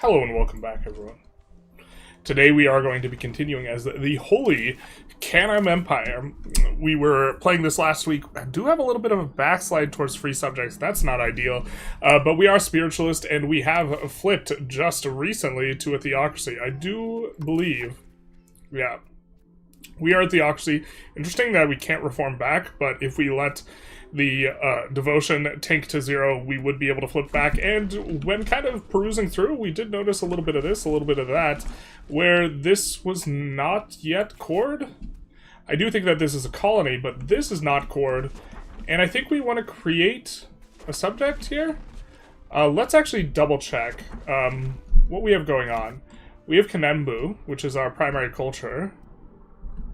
Hello and welcome back, everyone. Today we are going to be continuing as the Holy Kanem Empire. We were playing this last week. I do have a little bit of a backslide towards free subjects. That's not ideal. But we are spiritualist, and we have flipped just recently to a theocracy. I do believe, yeah, we are a theocracy. Interesting that we can't reform back, but if we let the devotion tank to 0, we would be able to flip back. And when kind of perusing through, we did notice a little bit of this, a little bit of that, where this was not yet cored. I do think that this is a colony, but this is not cored. And I think we want to create a subject here. Let's actually double check what we have going on. We have Kanem, which is our primary culture.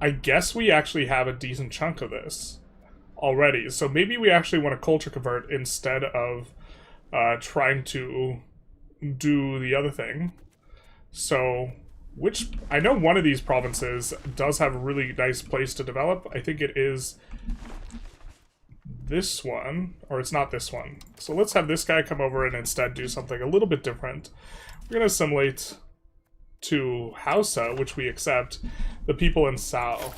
I guess we actually have a decent chunk of this already, so maybe we actually want to culture convert instead of trying to do the other thing. So, which, I know one of these provinces does have a really nice place to develop. I think it is this one, or it's not this one. So let's have this guy come over and instead do something a little bit different. We're going to assimilate to Hausa, which we accept, the people in Sao.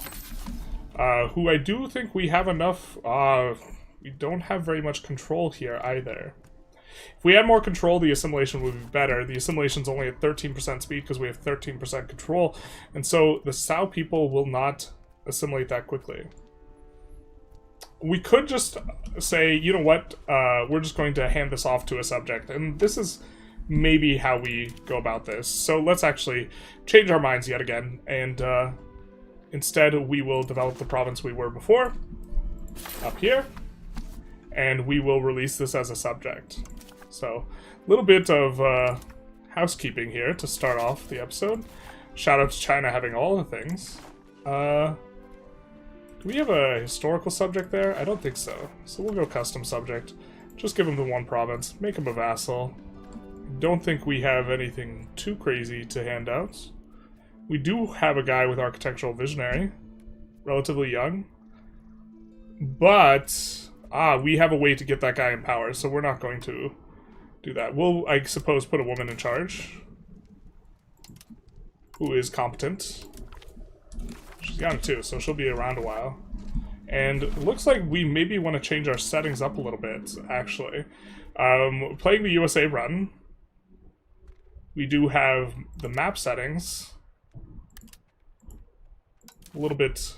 Who I do think we have enough, we don't have very much control here either. If we had more control, the assimilation would be better. The assimilation's only at 13% speed because we have 13% control, and so the Sao people will not assimilate that quickly. We could just say, you know what, we're just going to hand this off to a subject, and this is maybe how we go about this. So let's actually change our minds yet again, and instead, we will develop the province we were before, up here, and we will release this as a subject. So, a little bit of housekeeping here to start off the episode. Shout out to China having all the things. Do we have a historical subject there? I don't think so. So we'll go custom subject. Just give him the one province. Make him a vassal. Don't think we have anything too crazy to hand out. We do have a guy with architectural visionary, relatively young, but we have a way to get that guy in power, so we're not going to do that. We'll, I suppose, put a woman in charge who is competent. She's young too, so she'll be around a while. And it looks like we maybe want to change our settings up a little bit, actually. Playing the USA run, we do have the map settings a little bit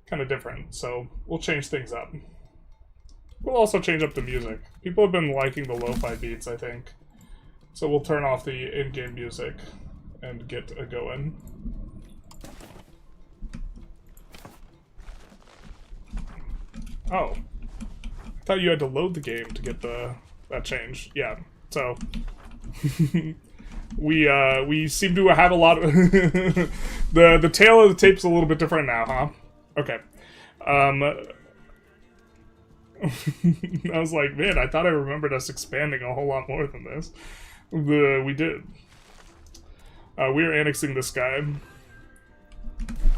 kind of different, so we'll change things up. We'll also change up the music. People have been liking the lo-fi beats, I think. So we'll turn off the in-game music and get a going. Oh. I thought you had to load the game to get that change. Yeah, so we seem to have a lot of the tail of the tape's a little bit different now, huh? Okay. I was like, man, I thought I remembered us expanding a whole lot more than this. We did. We're annexing this guy.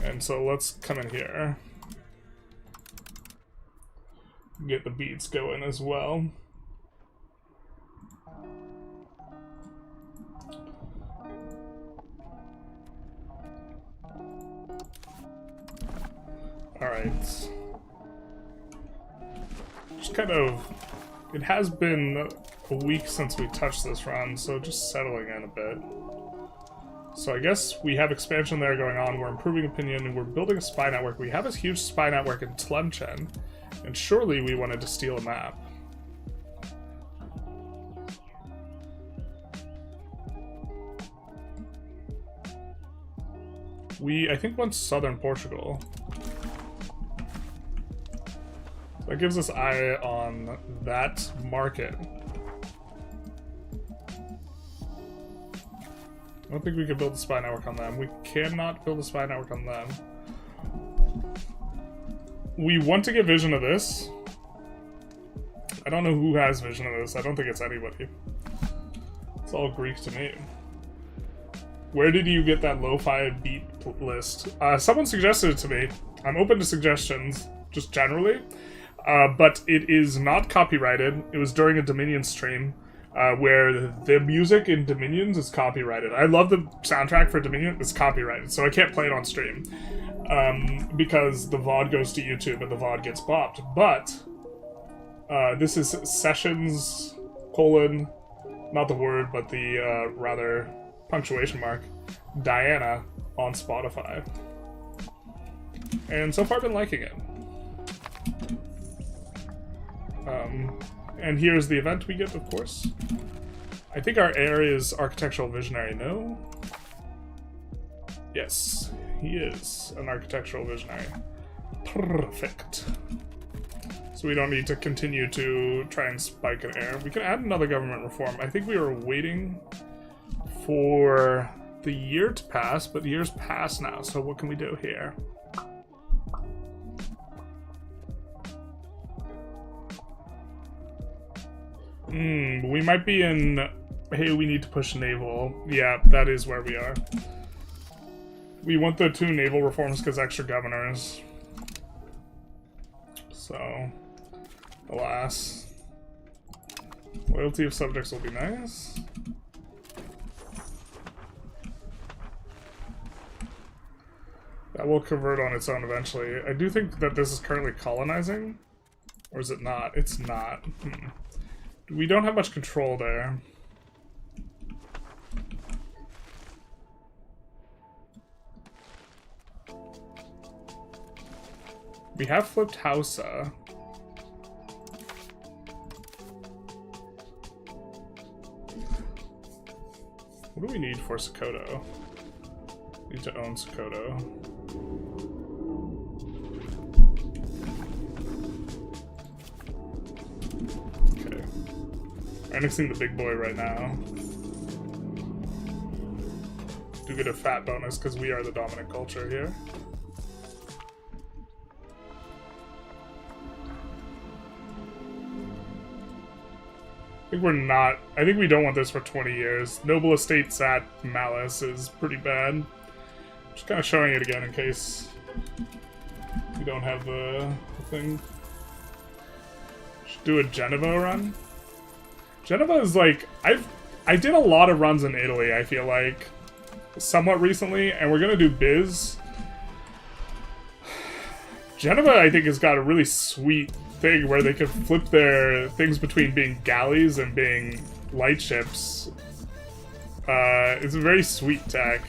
And so let's come in here. Get the beats going as well. Alright. Just kind of... It has been a week since we touched this run, so just settling in a bit. So I guess we have expansion there going on, we're improving opinion, and we're building a spy network. We have this huge spy network in Tlemcen, and surely we wanted to steal a map. I think, want southern Portugal. That gives us eye on that market. I don't think we can build a spy network on them. We cannot build a spy network on them. We want to get vision of this. I don't know who has vision of this. I don't think it's anybody. It's all Greek to me. Where did you get that lo-fi beat list? Someone suggested it to me. I'm open to suggestions, just generally. But it is not copyrighted. It was during a Dominion stream. where the music in Dominions is copyrighted. I love the soundtrack for Dominion. It's copyrighted, so I can't play it on stream because the VOD goes to YouTube and the VOD gets bopped. But this is sessions, not the word, but the rather punctuation mark, Diana on Spotify. And so far I've been liking it. And here's the event we get, of course. I think our heir is architectural visionary, no? Yes, he is an architectural visionary. Perfect. So we don't need to continue to try and spike an heir. We can add another government reform. I think we were waiting for the year to pass, but the year's passed now, so what can we do here? We might be in... Hey, we need to push naval. Yeah, that is where we are. We want the 2 naval reforms because extra governors. So, alas. Loyalty of subjects will be nice. That will convert on its own eventually. I do think that this is currently colonizing. Or is it not? It's not. We don't have much control there. We have flipped Hausa. What do we need for Sokoto? Need to own Sokoto. Okay. Annexing the big boy right now. Do get a fat bonus because we are the dominant culture here. I think we're not... I think we don't want this for 20 years. Noble estates at Malice is pretty bad. Just kind of showing it again in case we don't have the thing. Should do a Geneva run. Geneva is like... I did a lot of runs in Italy, I feel like. Somewhat recently, and we're gonna do Biz. Geneva, I think, has got a really sweet thing where they can flip their things between being galleys and being light ships. It's a very sweet tech.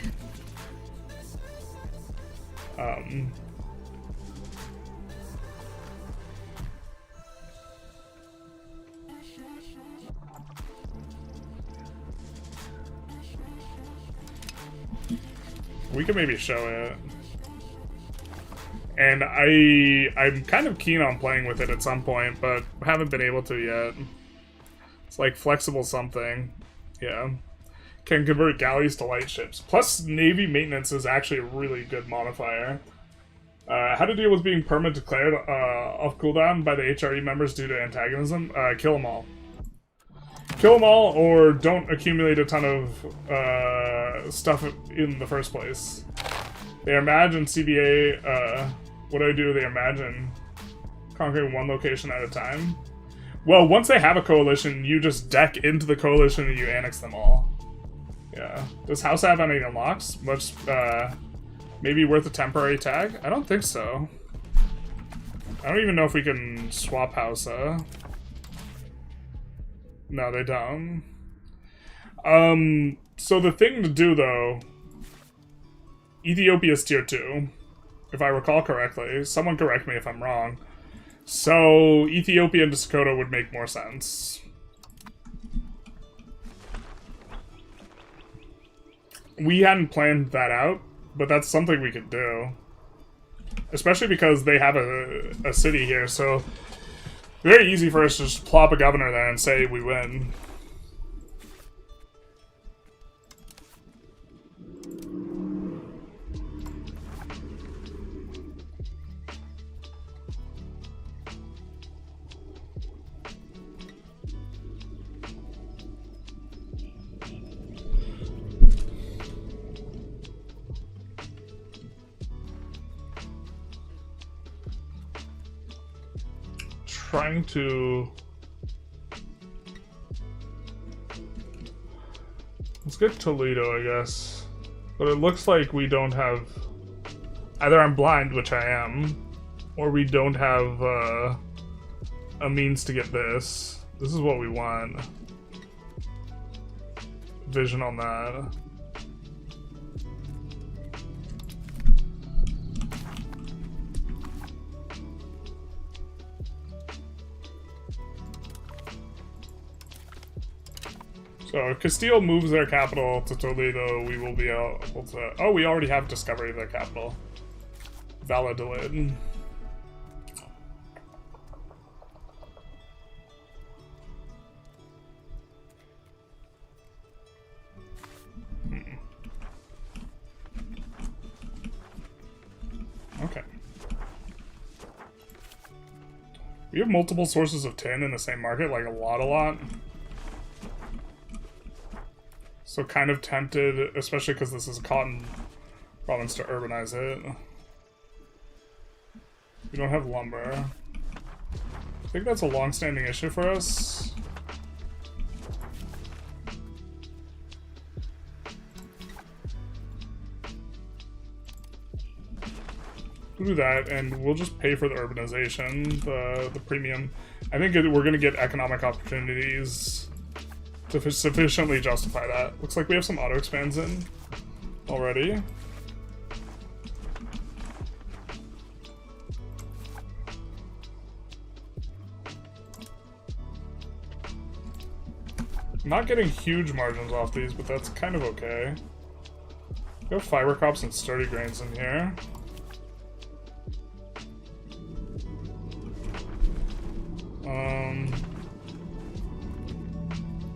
We can maybe show it. And I'm kind of keen on playing with it at some point, but haven't been able to yet. It's like flexible something. Yeah. Can convert galleys to light ships. Plus, Navy maintenance is actually a really good modifier. How to deal with being permanent declared off cooldown by the HRE members due to antagonism? Kill them all. Kill them all, or don't accumulate a ton of stuff in the first place. They imagine CBA, what do I do? They imagine conquering one location at a time. Well, once they have a coalition, you just deck into the coalition and you annex them all. Yeah. Does House have any unlocks? Much, maybe worth a temporary tag? I don't think so. I don't even know if we can swap Hausa. No, they don't. So the thing to do, though... Ethiopia's tier 2, if I recall correctly. Someone correct me if I'm wrong. So, Ethiopia and Dakota would make more sense. We hadn't planned that out, but that's something we could do. Especially because they have a city here, so... Very easy for us to just plop a governor there and say we win. Trying to... get Toledo, I guess. But it looks like we don't have... Either I'm blind, which I am, or we don't have a means to get this. This is what we want. Vision on that. So if Castile moves their capital to Toledo, we will be able to... Oh, we already have discovery of their capital. Valladolid. Okay. We have multiple sources of tin in the same market, like a lot. So kind of tempted, especially because this is a cotton province, to urbanize it. We don't have lumber. I think that's a long-standing issue for us. We'll do that, and we'll just pay for the urbanization, the premium. I think we're going to get economic opportunities to sufficiently justify that. Looks like we have some auto expands in already. I'm not getting huge margins off these, but that's kind of okay. We have fiber crops and sturdy grains in here.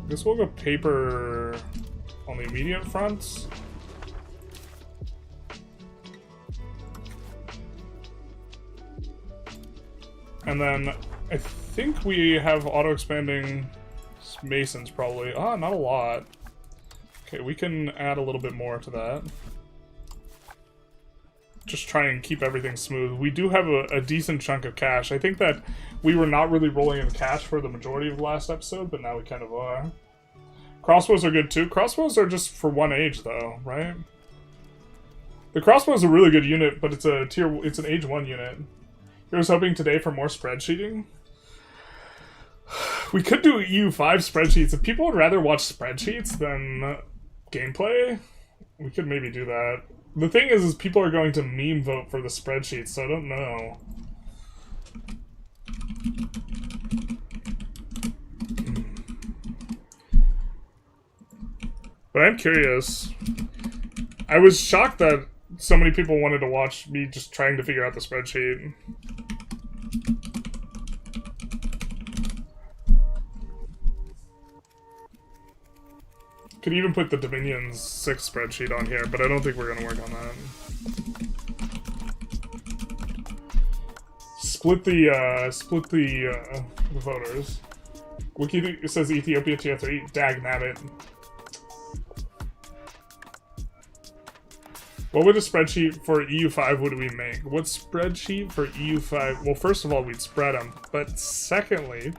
I guess we'll go paper on the immediate front. And then I think we have auto-expanding masons probably. Ah, not a lot. Okay, we can add a little bit more to that. Just try and keep everything smooth. We do have a decent chunk of cash. I think that we were not really rolling in cash for the majority of the last episode, but now we kind of are. Crossbows are good too. Crossbows are just for one age though, right? The crossbow is a really good unit, but it's an age 1 unit. I was hoping today for more spreadsheeting. We could do EU5 spreadsheets. If people would rather watch spreadsheets than gameplay, we could maybe do that. The thing is people are going to meme vote for the spreadsheets, so I don't know. But I'm curious. I was shocked that so many people wanted to watch me just trying to figure out the spreadsheet. Could even put the Dominion's 6 spreadsheet on here, but I don't think we're gonna work on that. Split the voters. Wiki says Ethiopia tier 3. Dag nabbit. What would a spreadsheet for EU5 would we make? What spreadsheet for EU5? Well, first of all, we'd spread them. But secondly...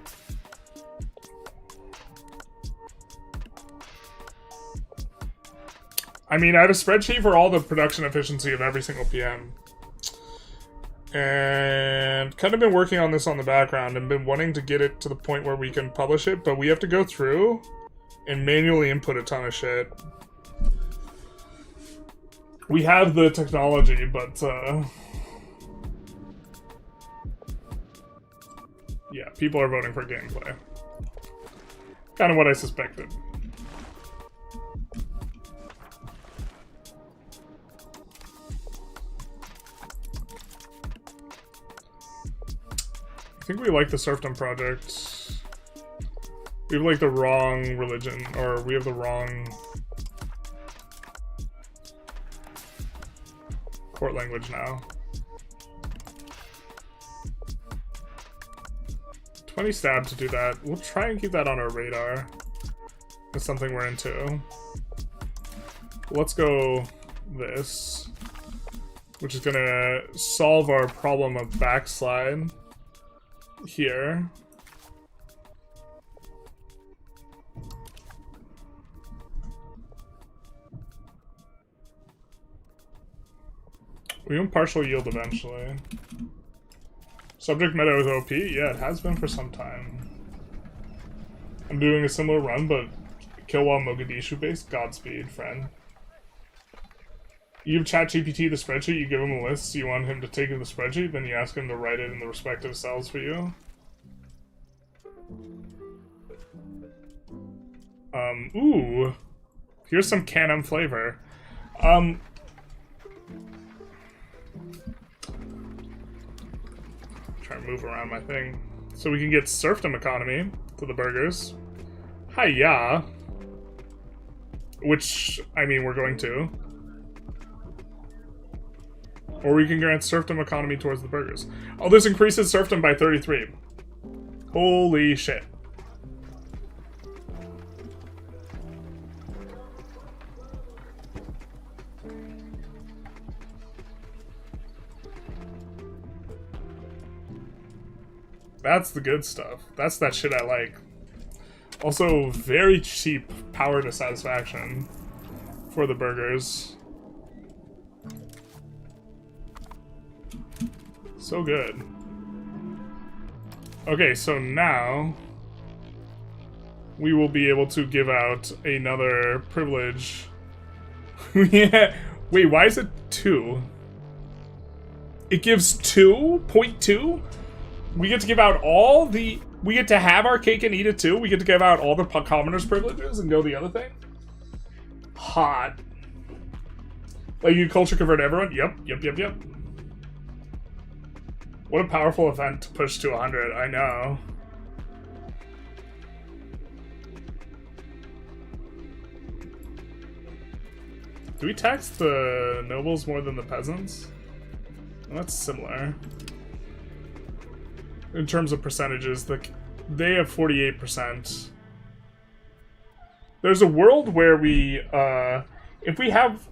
I mean, I have a spreadsheet for all the production efficiency of every single PM. And kind of been working on this on the background and been wanting to get it to the point where we can publish it, but we have to go through and manually input a ton of shit. We have the technology, but yeah, people are voting for gameplay. Kind of what I suspected. I think we like the serfdom project. We have like the wrong religion, or we have the wrong court language now. 20 stab to do that. We'll try and keep that on our radar. It's something we're into. Let's go this, which is gonna solve our problem of backslide here. We want partial yield eventually. Subject meta is OP? Yeah, it has been for some time. I'm doing a similar run, but kill while Mogadishu based. Godspeed, friend. You give ChatGPT the spreadsheet, you give him a list, you want him to take the spreadsheet, then you ask him to write it in the respective cells for you. Ooh. Here's some Kanem flavor. Trying to move around my thing. So we can get serfdom economy to the burghers. Hiya. Which, I mean, we're going to. Or we can grant serfdom economy towards the burghers. Oh, this increases serfdom by 33. Holy shit. That's the good stuff. That's that shit I like. Also, very cheap power dissatisfaction for the burghers. So good. Okay, so now we will be able to give out another privilege. Yeah. Wait, why is it 2? It gives 2.2? We get to give out all the... We get to have our cake and eat it too? We get to give out all the commoners' privileges and go the other thing? Hot. Like, you culture convert everyone? Yep. What a powerful event to push to 100, I know. Do we tax the nobles more than the peasants? Well, that's similar. In terms of percentages, they have 48%. There's a world where we, if we have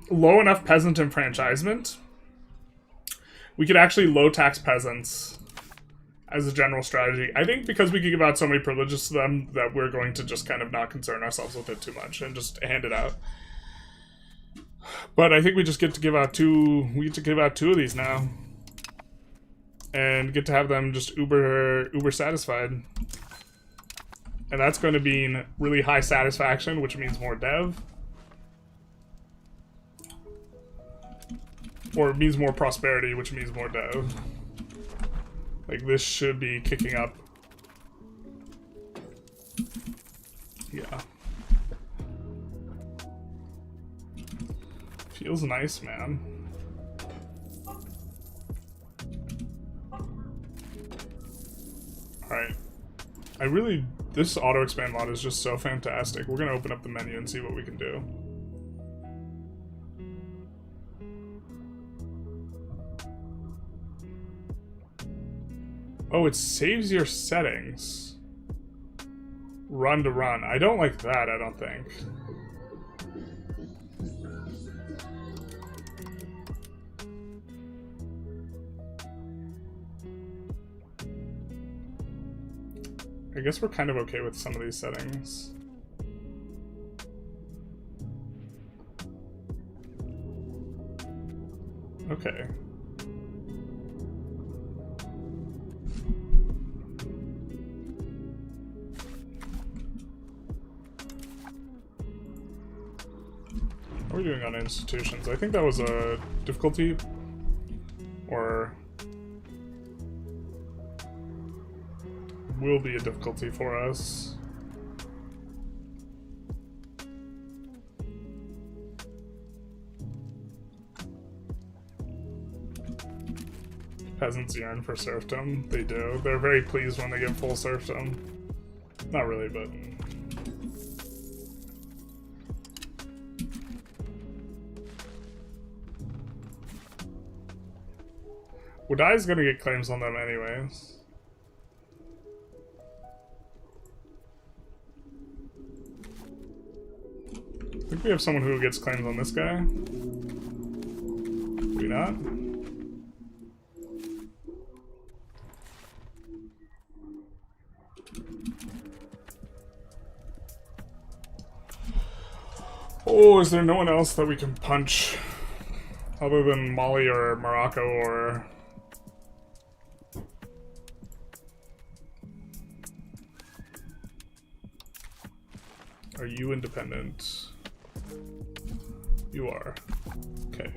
low enough peasant enfranchisement, we could actually low tax peasants as a general strategy. I think because we could give out so many privileges to them that we're going to just kind of not concern ourselves with it too much and just hand it out. But I think we just get to give out two of these now. And get to have them just uber satisfied. And that's going to mean really high satisfaction, which means more dev. Or it means more prosperity, which means more dev. Like, this should be kicking up. Yeah. Feels nice, man. Alright. This auto expand mod is just so fantastic. We're gonna open up the menu and see what we can do. Oh, it saves your settings. Run to run. I don't like that, I don't think. I guess we're kind of okay with some of these settings. Okay. How are we doing on institutions? I think that was a difficulty, or will be a difficulty for us. Peasants yearn for serfdom. They do. They're very pleased when they get full serfdom. Not really, but... Wadai's gonna get claims on them anyways. I think we have someone who gets claims on this guy. Do we not? Oh, is there no one else that we can punch? Other than Mali or Morocco or... Are you independent? You are. Okay.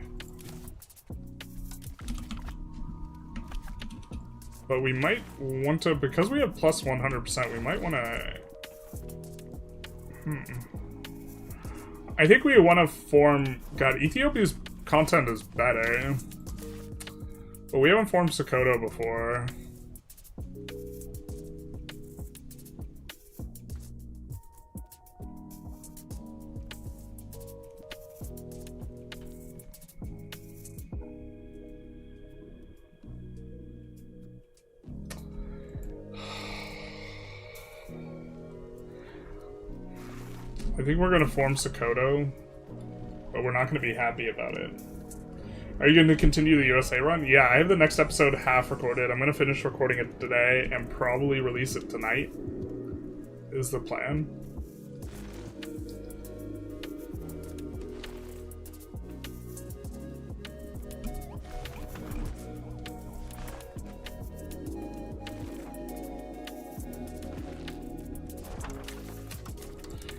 But we might want to, because we have plus 100%, we might want to... I think we want to form... God, Ethiopia's content is better. But we haven't formed Sokoto before. I think we're going to form Sokoto, but we're not going to be happy about it. Are you going to continue the USA run? Yeah, I have the next episode half recorded. I'm going to finish recording it today and probably release it tonight, is the plan.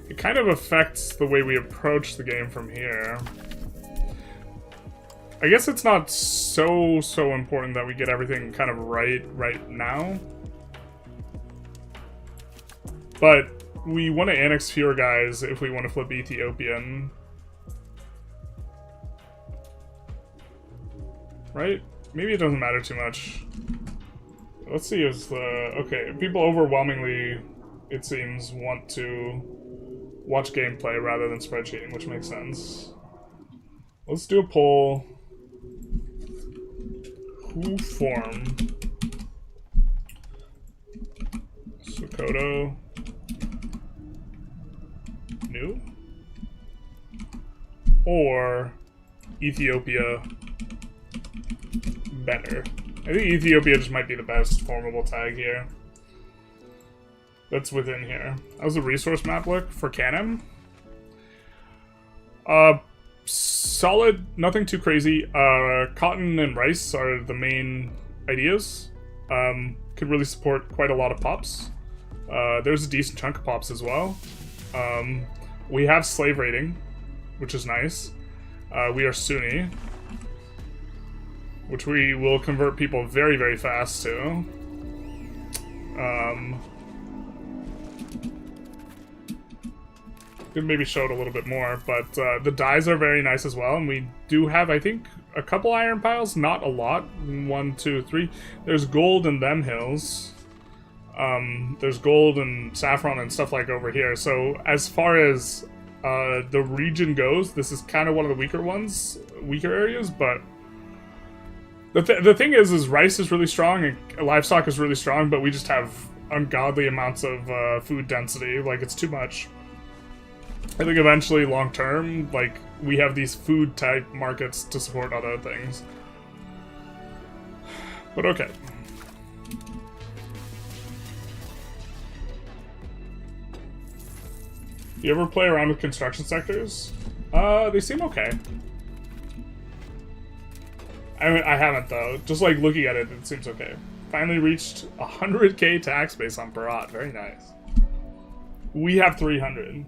It kind of affects the way we approach the game from here. I guess it's not so important that we get everything kind of right now. But we want to annex fewer guys if we want to flip Ethiopian. Right? Maybe it doesn't matter too much. Let's see, is the... Okay, people overwhelmingly, it seems, want to watch gameplay rather than spreadsheeting, which makes sense. Let's do a poll. Who formed Sokoto new or Ethiopia better? I think Ethiopia just might be the best formable tag here. That's within here. How's the resource map look for Kanem? Solid, nothing too crazy. Cotton and rice are the main ideas. Could really support quite a lot of pops. There's a decent chunk of pops as well. We have slave raiding, which is nice. We are Sunni, which we will convert people very, very fast to. Could maybe show it a little bit more, but the dyes are very nice as well, and we do have, I think, a couple iron piles, not a lot. 1, 2, 3. There's gold in them hills. There's gold and saffron and stuff like over here. So as far as the region goes, this is kind of one of the weaker areas, but the thing is rice is really strong and livestock is really strong, but we just have ungodly amounts of food density. Like, it's too much. I think eventually, long term, like, we have these food type markets to support other things. But okay. You ever play around with construction sectors? They seem okay. I haven't though. Just like looking at it, it seems okay. Finally reached 100k tax base on Barat. Very nice. We have 300.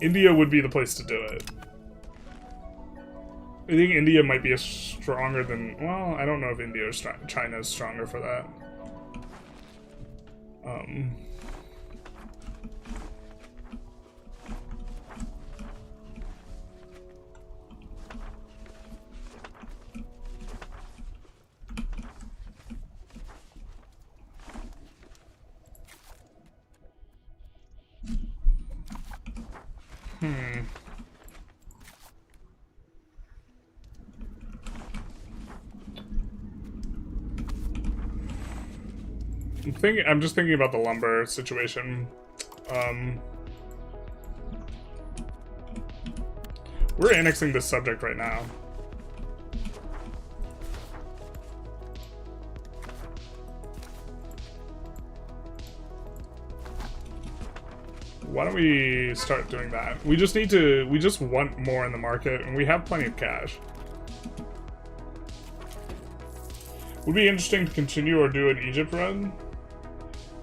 India would be the place to do it. I think India might be stronger than... Well, I don't know if India or China is stronger for that. I'm just thinking about the lumber situation. We're annexing this subject right now. why don't we start doing that? We just want more in the market, and we have plenty of cash. Would be interesting to continue or do an Egypt run.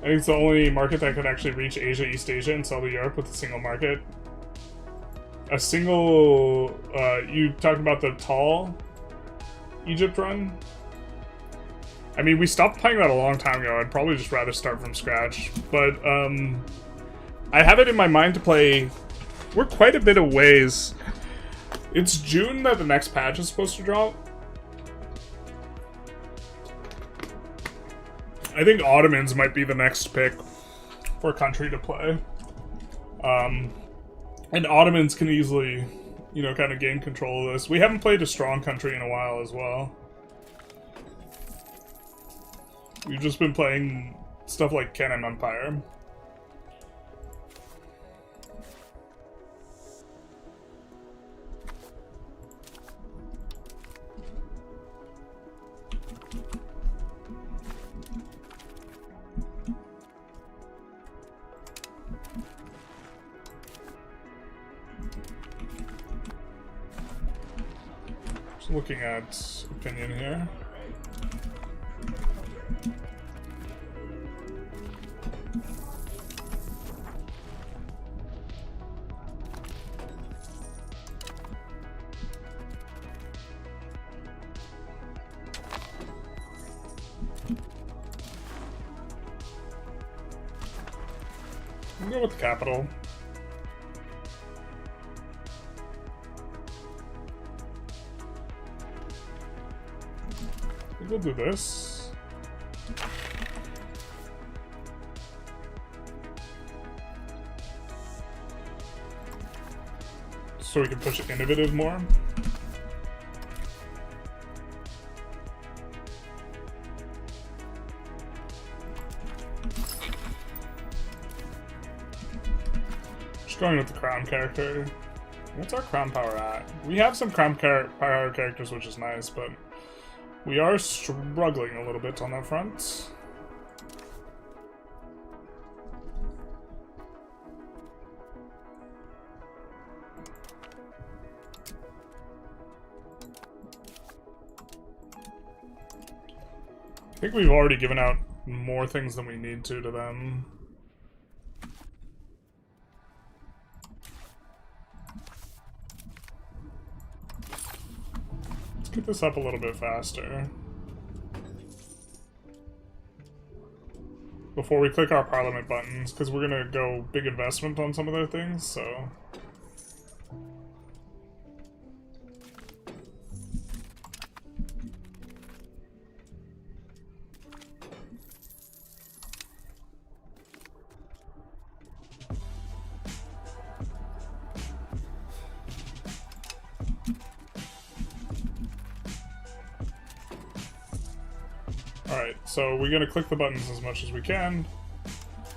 I think it's the only market that could actually reach Asia, East Asia, and sell to Europe with a single market. A single, you talked about the tall Egypt run? I mean, we stopped playing that a long time ago. I'd probably just rather start from scratch. But, I have it in my mind to play... We're quite a bit of ways. It's June that the next patch is supposed to drop. I think Ottomans might be the next pick for a country to play. And Ottomans can easily, you know, kind of gain control of this. We haven't played a strong country in a while as well. We've just been playing stuff like Kanem Empire. Just looking at opinion here. We'll go with the capital. We'll do this. So we can push innovative more. Just going with the crown character. What's our crown power at? We have some crown power characters, which is nice, but we are struggling a little bit on that front. I think we've already given out more things than we need to them. Let's get this up a little bit faster before we click our parliament buttons, because we're gonna go big investment on some of their things, so. Alright, so we're gonna click the buttons as much as we can.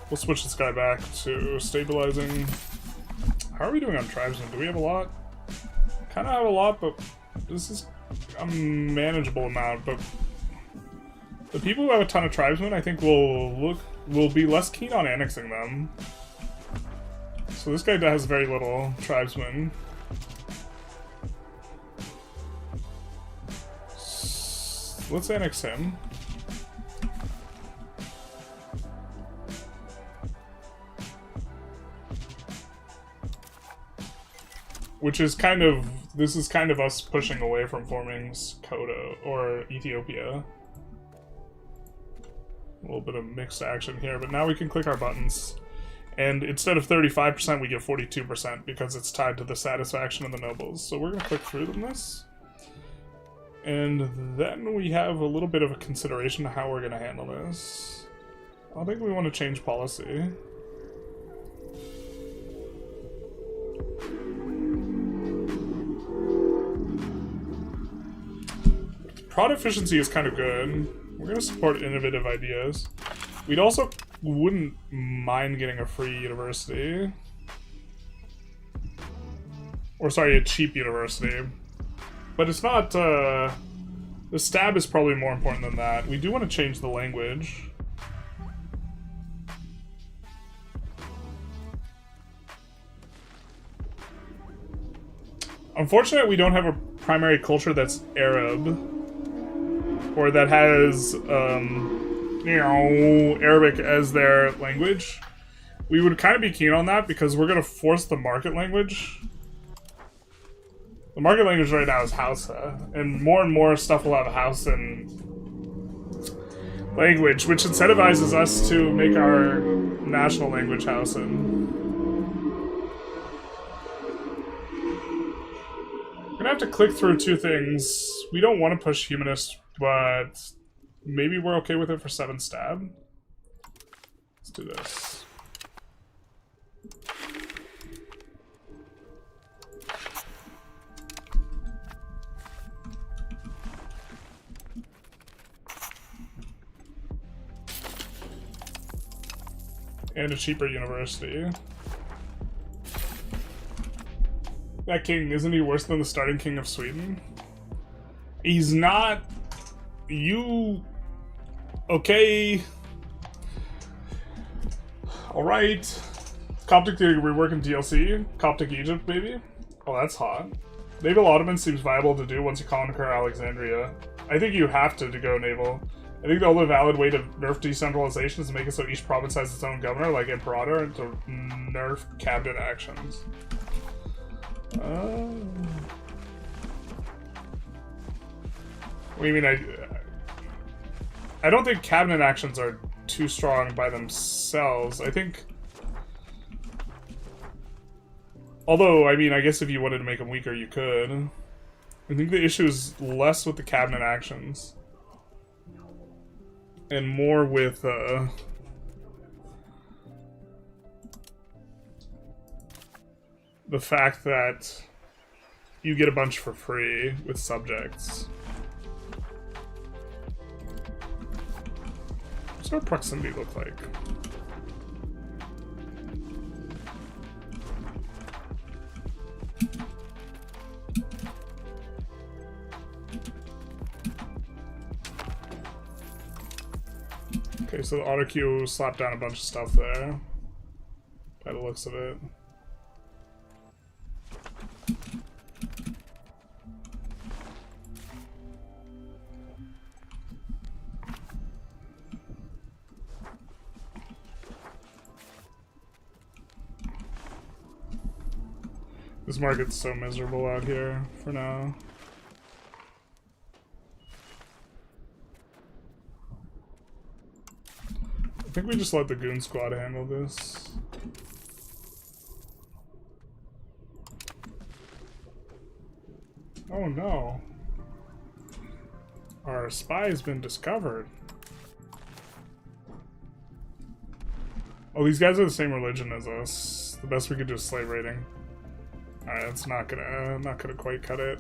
We'll switch this guy back to stabilizing. How are we doing on tribesmen? Do we have a lot? Kinda have a lot, but this is a manageable amount, but the people who have a ton of tribesmen, I think will be less keen on annexing them. So this guy has very little tribesmen. Let's annex him. Which is kind of, this is kind of us pushing away from forming Koto or Ethiopia. A little bit of mixed action here, but now we can click our buttons. And instead of 35%, we get 42% because it's tied to the satisfaction of the nobles. So we're going to click through this. And then we have a little bit of a consideration of how we're going to handle this. I think we want to change policy. Prod efficiency is kind of good. We're going to support innovative ideas. We'd also wouldn't mind getting a free university. Or sorry, a cheap university. But it's not, the stab is probably more important than that. We do want to change the language. Unfortunately, we don't have a primary culture that's Arab. Or that has, Arabic as their language. We would kind of be keen on that because we're going to force the market language. The market language right now is Hausa, and more stuff will have Hausan language, which incentivizes us to make our national language Hausan. We're gonna have to click through two things. We don't want to push humanist, but maybe we're okay with it for 7 stab. Let's do this. And a cheaper university. That king, isn't he worse than the starting king of Sweden? He's not. You. Okay. Alright. Coptic theory reworking DLC. Coptic Egypt, maybe? Oh, that's hot. Naval Ottoman seems viable to do once you conquer Alexandria. I think you have to go naval. I think the only valid way to nerf decentralization is to make it so each province has its own governor, like Imperator, and to nerf cabinet actions. What do you mean? I don't think cabinet actions are too strong by themselves. I think... Although, I mean, I guess if you wanted to make them weaker, you could. I think the issue is less with the cabinet actions. And more with, the fact that you get a bunch for free with subjects. What's our proximity look like? Okay, so the auto queue slapped down a bunch of stuff there, by the looks of it. This market's so miserable out here for now. I think we just let the goon squad handle this. Oh no. Our spy has been discovered. Oh, these guys are the same religion as us. The best we could do is slave raiding. Alright, that's not gonna quite cut it.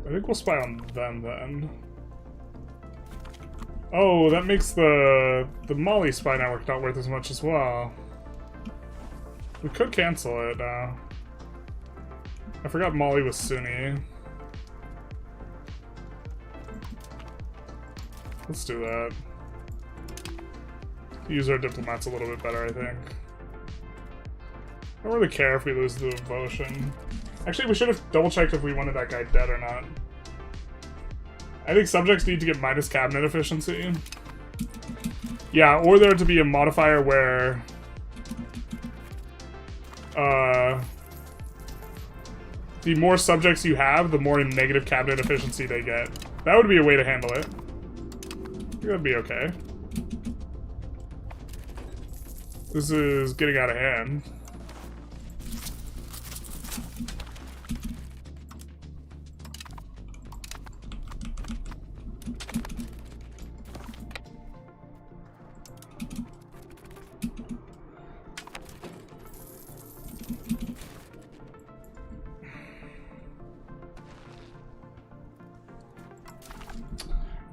I think we'll spy on them then. Oh, that makes the Mali spy network not worth as much as well. We could cancel it. I forgot Mali was Sunni. Let's do that. Use our diplomats a little bit better, I think. I don't really care if we lose the devotion. Actually, we should have double-checked if we wanted that guy dead or not. I think subjects need to get minus cabinet efficiency. Yeah, or there to be a modifier where... the more subjects you have, the more negative cabinet efficiency they get. That would be a way to handle it. I think that'd be okay. This is getting out of hand.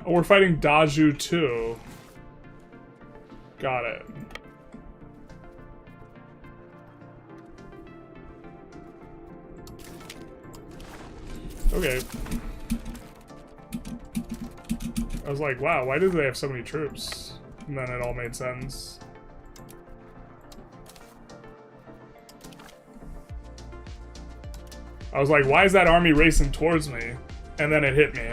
Oh, we're fighting Daju too. Got it. Okay. I was like, wow, why do they have so many troops? And then it all made sense. I was like, why is that army racing towards me? And then it hit me.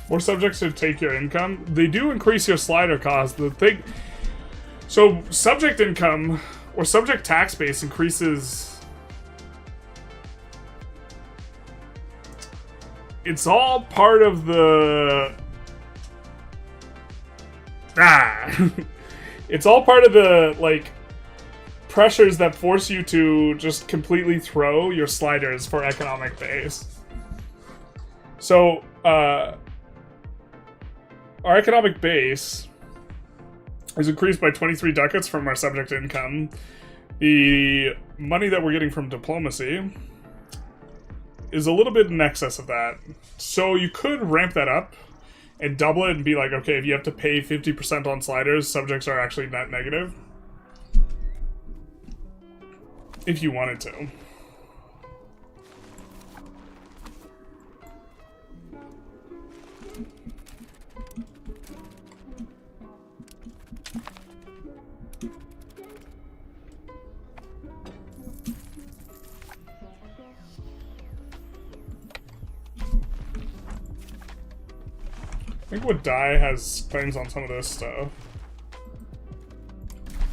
More subjects to take your income. They do increase your slider cost. The thing... So, subject income, or subject tax base increases... It's all part of the... It's all part of the, like, pressures that force you to just completely throw your sliders for economic base. So, our economic base is increased by 23 ducats from our subject income. The money that we're getting from diplomacy is a little bit in excess of that. So you could ramp that up and double it and be like, okay, if you have to pay 50% on sliders, subjects are actually net negative. If you wanted to. I think Wadai has claims on some of this stuff.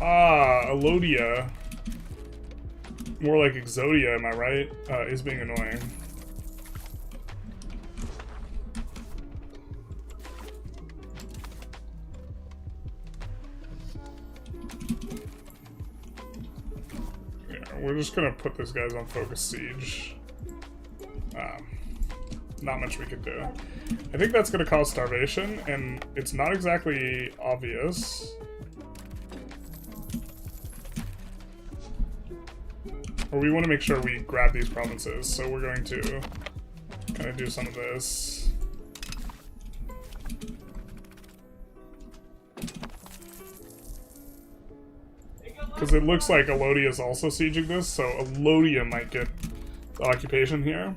Ah, Elodia. More like Exodia, am I right? Is being annoying. Yeah, we're just gonna put these guys on focus siege. Not much we could do. I think that's going to cause starvation, and it's not exactly obvious. Or we want to make sure we grab these provinces, so we're going to kind of do some of this. Because it looks like Elodia is also sieging this, so Elodia might get the occupation here.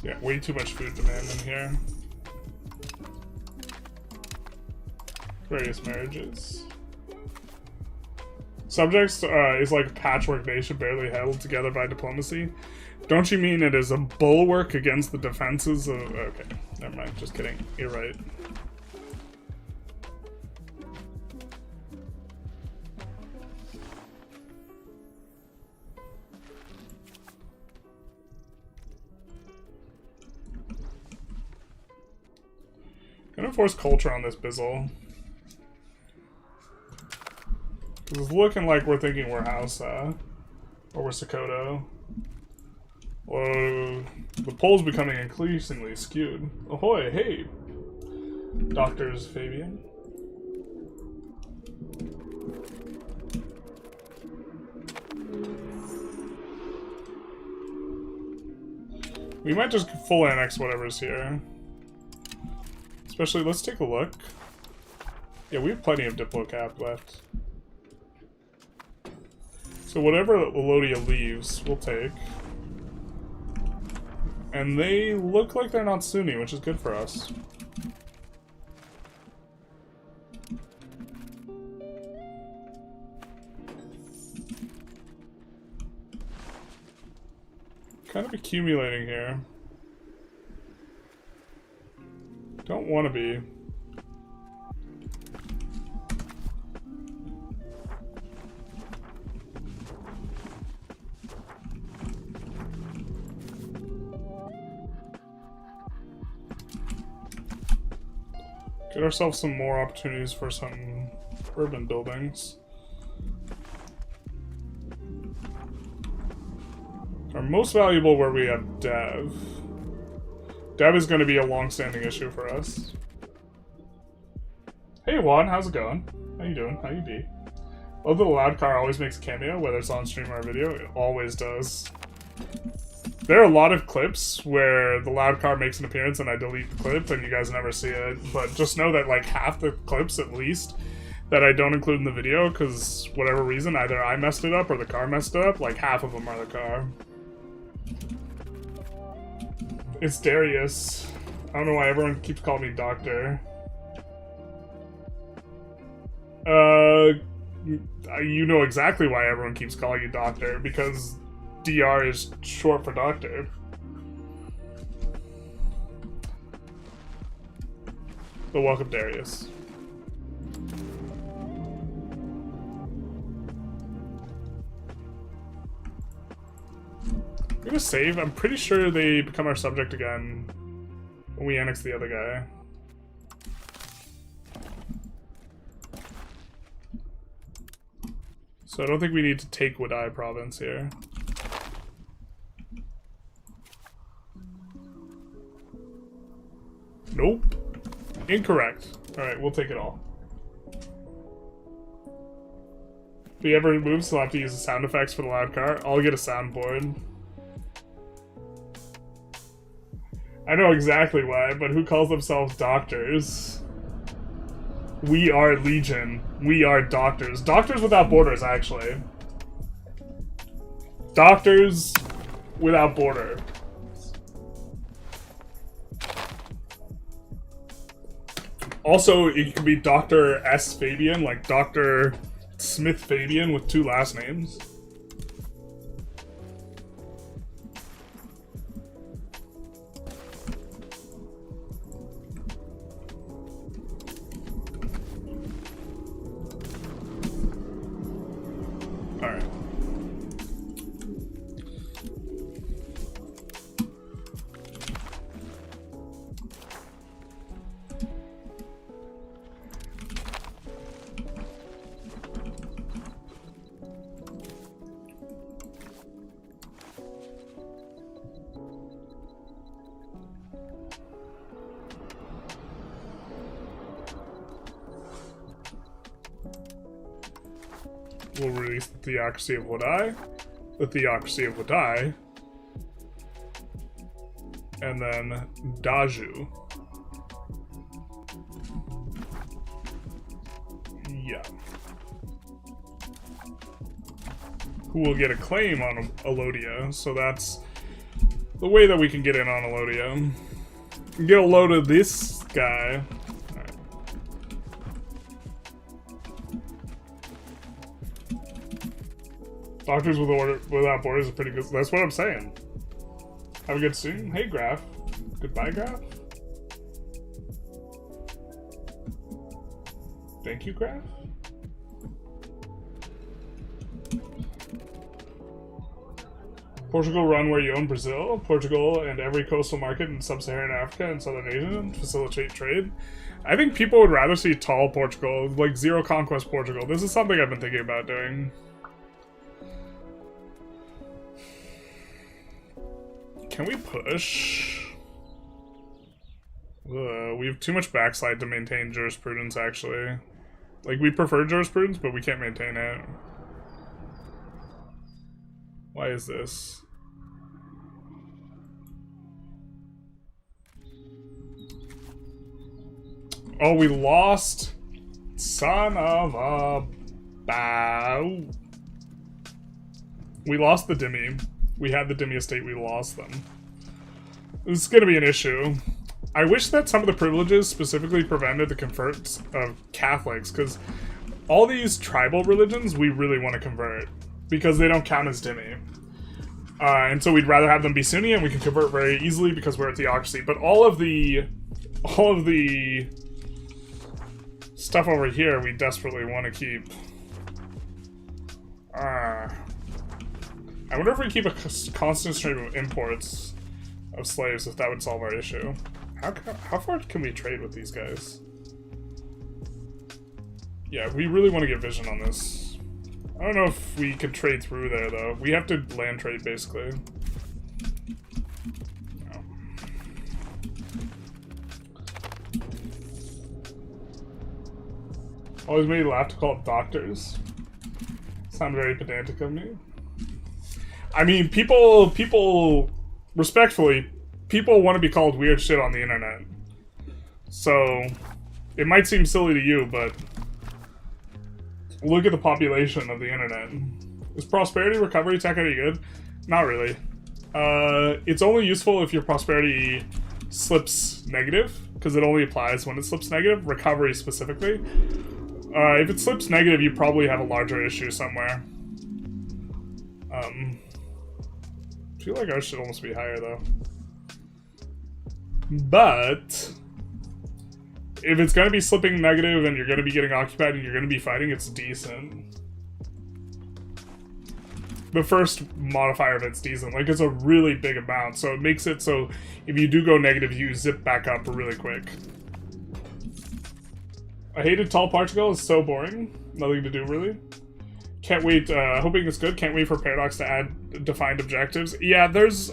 Yeah, way too much food demand in here. Various marriages. Subjects is like a patchwork nation barely held together by diplomacy. Don't you mean it is a bulwark against the defenses of... Okay, never mind, just kidding. You're right. Gonna force culture on this Bizzle. It's looking like we're thinking we're Hausa. Or we're Sokoto. Whoa. The poll's becoming increasingly skewed. Ahoy, hey! Doctors Fabian. We might just full annex whatever's here. Especially, let's take a look. Yeah, we have plenty of Diplo cap left. So whatever Elodia leaves, we'll take. And they look like they're not Sunni, which is good for us. Kind of accumulating here. Don't want to be. Get ourselves some more opportunities for some urban buildings. Our most valuable where we have Dev. Dev is going to be a long-standing issue for us. Hey Juan, how's it going? How you doing? How you be? Love that the loud car always makes a cameo, whether it's on stream or video. It always does. There are a lot of clips where the loud car makes an appearance and I delete the clip and you guys never see it. But just know that like half the clips at least that I don't include in the video, because whatever reason, either I messed it up or the car messed it up, like half of them are the car. It's Darius. I don't know why everyone keeps calling me Doctor. You know exactly why everyone keeps calling you Doctor, because DR is short for Doctor. But welcome, Darius. I'm gonna save. I'm pretty sure they become our subject again when we annex the other guy. So I don't think we need to take Wadai province here. Nope. Incorrect. Alright, we'll take it all. If he ever moves, he'll have to use the sound effects for the loud car. I'll get a soundboard. I know exactly why, but who calls themselves doctors? We are Legion. We are doctors. Doctors Without Borders, actually. Doctors Without Border. Also, it could be Dr. S. Fabian, like Dr. Smith Fabian with 2 last names. We'll release the Theocracy of Wadai, the Theocracy of Wadai, and then Daju. Yeah. Who will get a claim on Alodia, so that's the way that we can get in on Alodia. Get a load of this guy. Doctors Without Borders is pretty good. That's what I'm saying. Have a good stream. Hey, Graph. Goodbye, Graph. Thank you, Graph. Portugal run where you own Brazil. Portugal and every coastal market in sub-Saharan Africa and Southern Asia facilitate trade. I think people would rather see tall Portugal, like zero conquest Portugal. This is something I've been thinking about doing. Can we push? We have too much backslide to maintain jurisprudence, actually. Like, we prefer jurisprudence, but we can't maintain it. Why is this? Oh, we lost. Son of a bow. We lost the Dhimmi. We had the Dhimmi estate, we lost them. This is gonna be an issue. I wish that some of the privileges specifically prevented the converts of Catholics, because all these tribal religions we really want to convert, because they don't count as Dhimmi. And so we'd rather have them be Sunni, and we can convert very easily because we're a theocracy. But all of the stuff over here we desperately want to keep. I wonder if we keep a constant stream of imports of slaves, if that would solve our issue. How far can we trade with these guys? Yeah, we really want to get vision on this. I don't know if we can trade through there, though. We have to land trade, basically. No. Always made me laugh to call it doctors. Sound very pedantic of me. I mean, people, respectfully, people want to be called weird shit on the internet. So, it might seem silly to you, but look at the population of the internet. Is prosperity recovery tech any good? Not really. It's only useful if your prosperity slips negative, because it only applies when it slips negative, recovery specifically. If it slips negative, you probably have a larger issue somewhere. I feel like ours should almost be higher, though. But if it's going to be slipping negative and you're going to be getting occupied and you're going to be fighting, it's decent. The first modifier of it's decent. Like, it's a really big amount, so it makes it so if you do go negative, you zip back up really quick. I hated Tall Portugal. It's so boring. Nothing to do, really. Can't wait. Hoping it's good. Can't wait for Paradox to add defined objectives. Yeah, there's...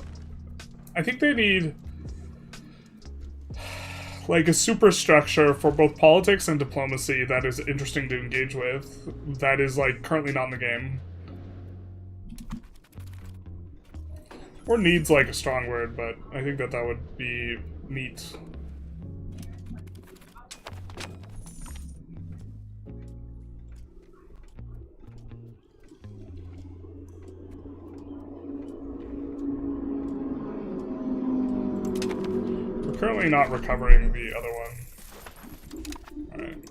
I think they need... like a superstructure for both politics and diplomacy that is interesting to engage with. That is, like, currently not in the game. Or needs, like, a strong word, but I think that would be neat. We're currently not recovering the other one. Alright.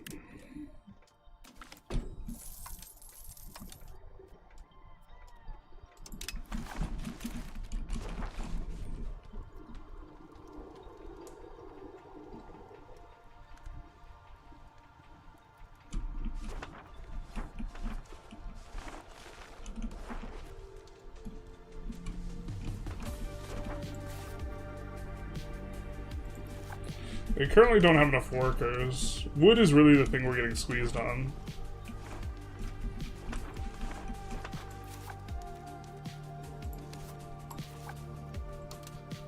They currently don't have enough workers. Wood is really the thing we're getting squeezed on.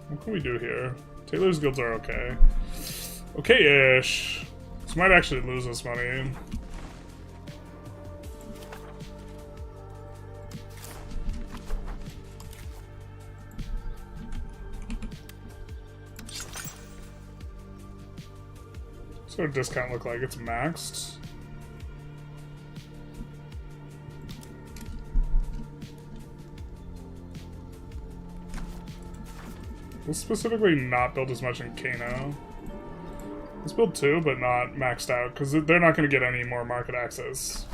What can we do here? Tailor's guilds are okay. Okay-ish. This might actually lose us money. What's our discount look like? It's maxed. We'll specifically not build as much in Canal. Let's build 2, but not maxed out, because they're not going to get any more market access.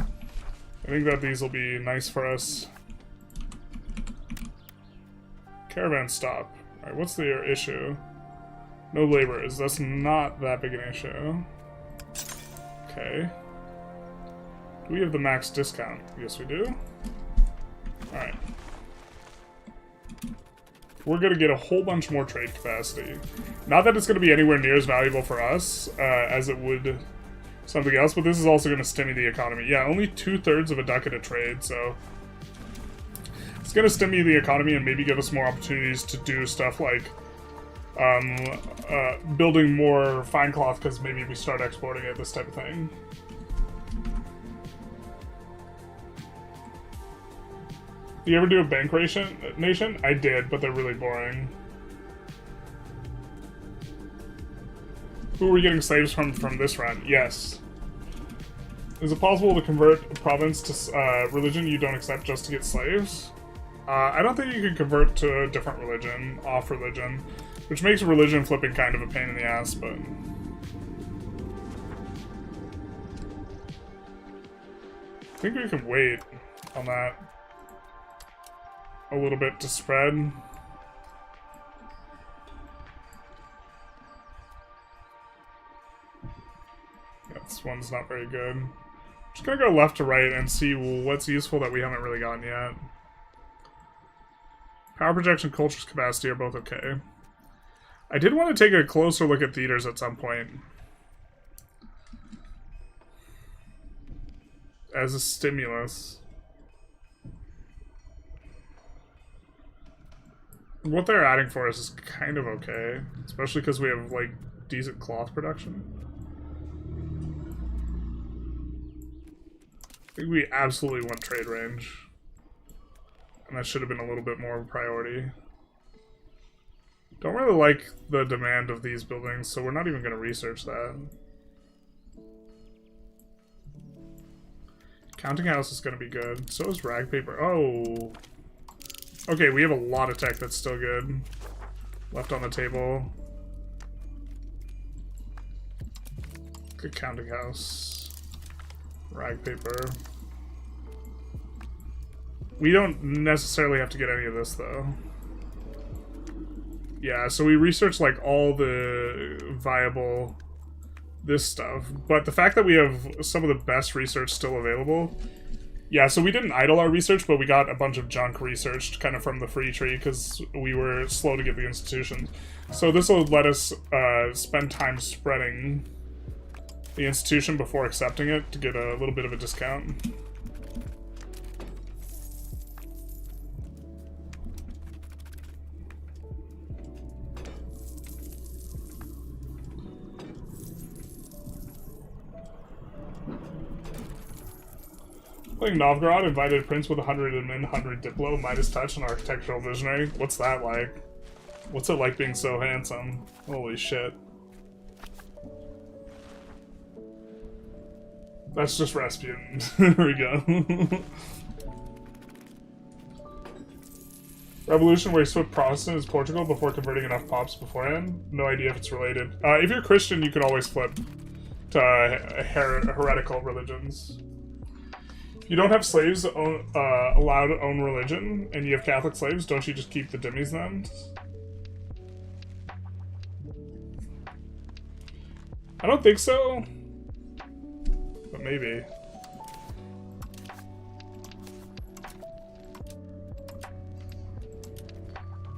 I think that these will be nice for us. Caravan stop. Alright, what's the issue? No laborers. That's not that big an issue. Okay. Do we have the max discount? Yes, we do. Alright. We're going to get a whole bunch more trade capacity. Not that it's going to be anywhere near as valuable for us as it would something else, but this is also going to stimulate the economy. Yeah, only 2/3 of a ducat a trade, so it's going to stimulate the economy and maybe give us more opportunities to do stuff like building more fine cloth, because maybe we start exporting it, this type of thing. Do you ever do a bank nation? I did, but they're really boring. Who are we getting slaves from this run? Yes. Is it possible to convert a province to religion you don't accept just to get slaves? I don't think you can convert to a different religion, off religion. Which makes religion flipping kind of a pain in the ass, but... I think we can wait on that a little bit to spread. Yeah, this one's not very good. Just gonna go left to right and see what's useful that we haven't really gotten yet. Power projection, culture's capacity are both okay. I did want to take a closer look at theaters at some point. As a stimulus. What they're adding for us is kind of okay. Especially because we have, like, decent cloth production. think we absolutely want trade range. And that should have been a little bit more of a priority. Don't really like the demand of these buildings, so we're not even going to research that. Counting house is going to be good. So is rag paper. Oh. Okay, we have a lot of tech that's still good. Left on the table. Good counting house. Rag paper. We don't necessarily have to get any of this, though. Yeah, so we researched, like, all the viable this stuff. But the fact that we have some of the best research still available... Yeah, so we didn't idle our research, but we got a bunch of junk researched kind of from the free tree because we were slow to get the institutions. So this will let us spend time spreading the institution before accepting it to get a little bit of a discount. Playing Novgorod, invited prince with 100 admin, 100 diplo, Midas touch, and architectural visionary. What's that like? What's it like being so handsome? Holy shit. That's just Rasputin. There we go. Revolution where you switch Protestant is Portugal before converting enough pops beforehand? No idea if it's related. If you're Christian, you can always flip to heretical religions. You don't have slaves allowed to own religion, and you have Catholic slaves, don't you just keep the dhimmis then? I don't think so. But maybe.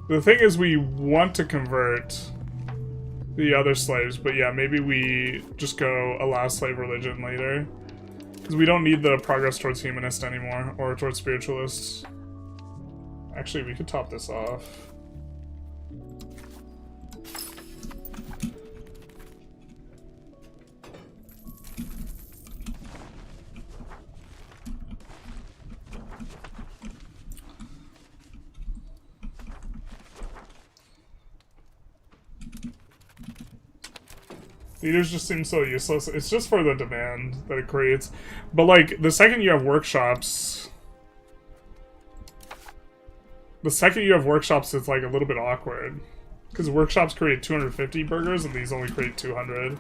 The thing is, we want to convert the other slaves, but yeah, maybe we just go allow slave religion later. Because we don't need the progress towards humanist anymore, or towards spiritualists. Actually, we could top this off. Leaders just seem so useless. It's just for the demand that it creates. But, like, the second you have workshops... it's, like, a little bit awkward. Because workshops create 250 burgers, and these only create 200.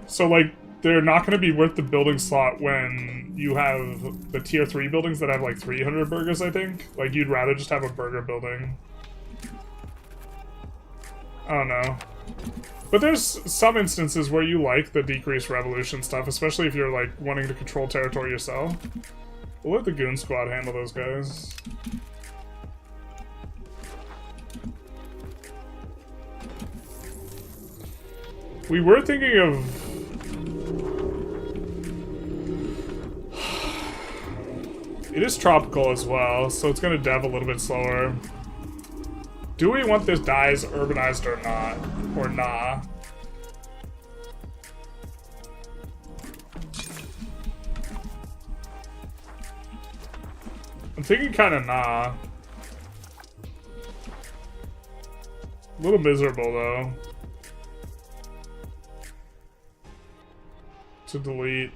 So, like, they're not going to be worth the building slot when you have the tier 3 buildings that have, like, 300 burgers, I think. Like, you'd rather just have a burger building. I don't know. But there's some instances where you like the decreased revolution stuff, especially if you're, like, wanting to control territory yourself. We'll let the Goon Squad handle those guys. We were thinking of... It is tropical as well, so it's gonna dev a little bit slower. Do we want this dies urbanized or not? Or nah? I'm thinking kinda nah. A little miserable though. To delete.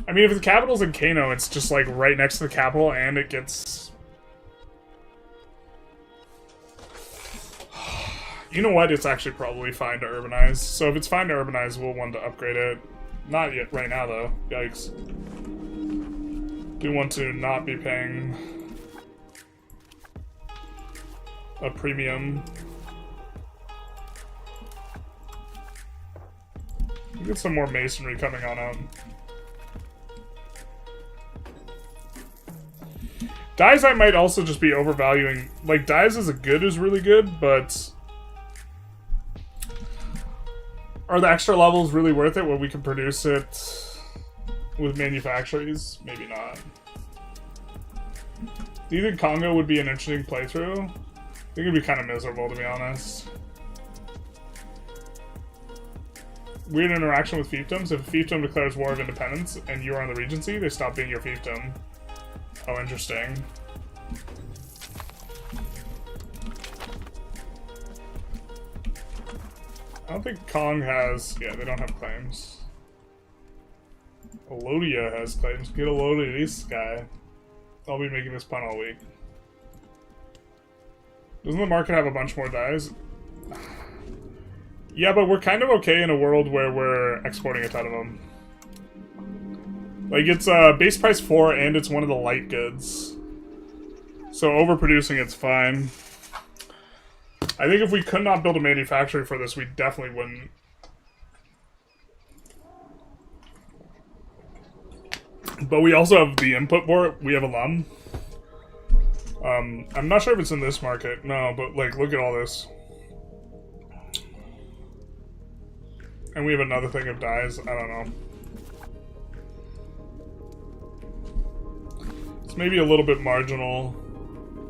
I mean, if the capital's in Kano, it's just like right next to the capital and it gets... You know what? It's actually probably fine to urbanize. So if it's fine to urbanize, we'll want to upgrade it. Not yet right now, though. Yikes. Do want to not be paying a premium. Get some more masonry coming on out. Dyes I might also just be overvaluing. Like, dyes as a good is really good, but... Are the extra levels really worth it when we can produce it with manufactories? Maybe not. Do you think Congo would be an interesting playthrough? I think it'd be kind of miserable, to be honest. Weird interaction with fiefdoms. If a fiefdom declares war of independence and you are on the regency, they stop being your fiefdom. Oh, interesting. I don't think Kong has... Yeah, they don't have claims. Elodia has claims. Get a load of this guy. I'll be making this pun all week. Doesn't the market have a bunch more dies? Yeah, but we're kind of okay in a world where we're exporting a ton of them. Like, it's base price 4 and it's one of the light goods. So overproducing it's fine. I think if we could not build a manufacturing for this, we definitely wouldn't. But we also have the input for it. We have alum. I'm not sure if it's in this market. No, but like, look at all this. And we have another thing of dyes. I don't know. It's maybe a little bit marginal.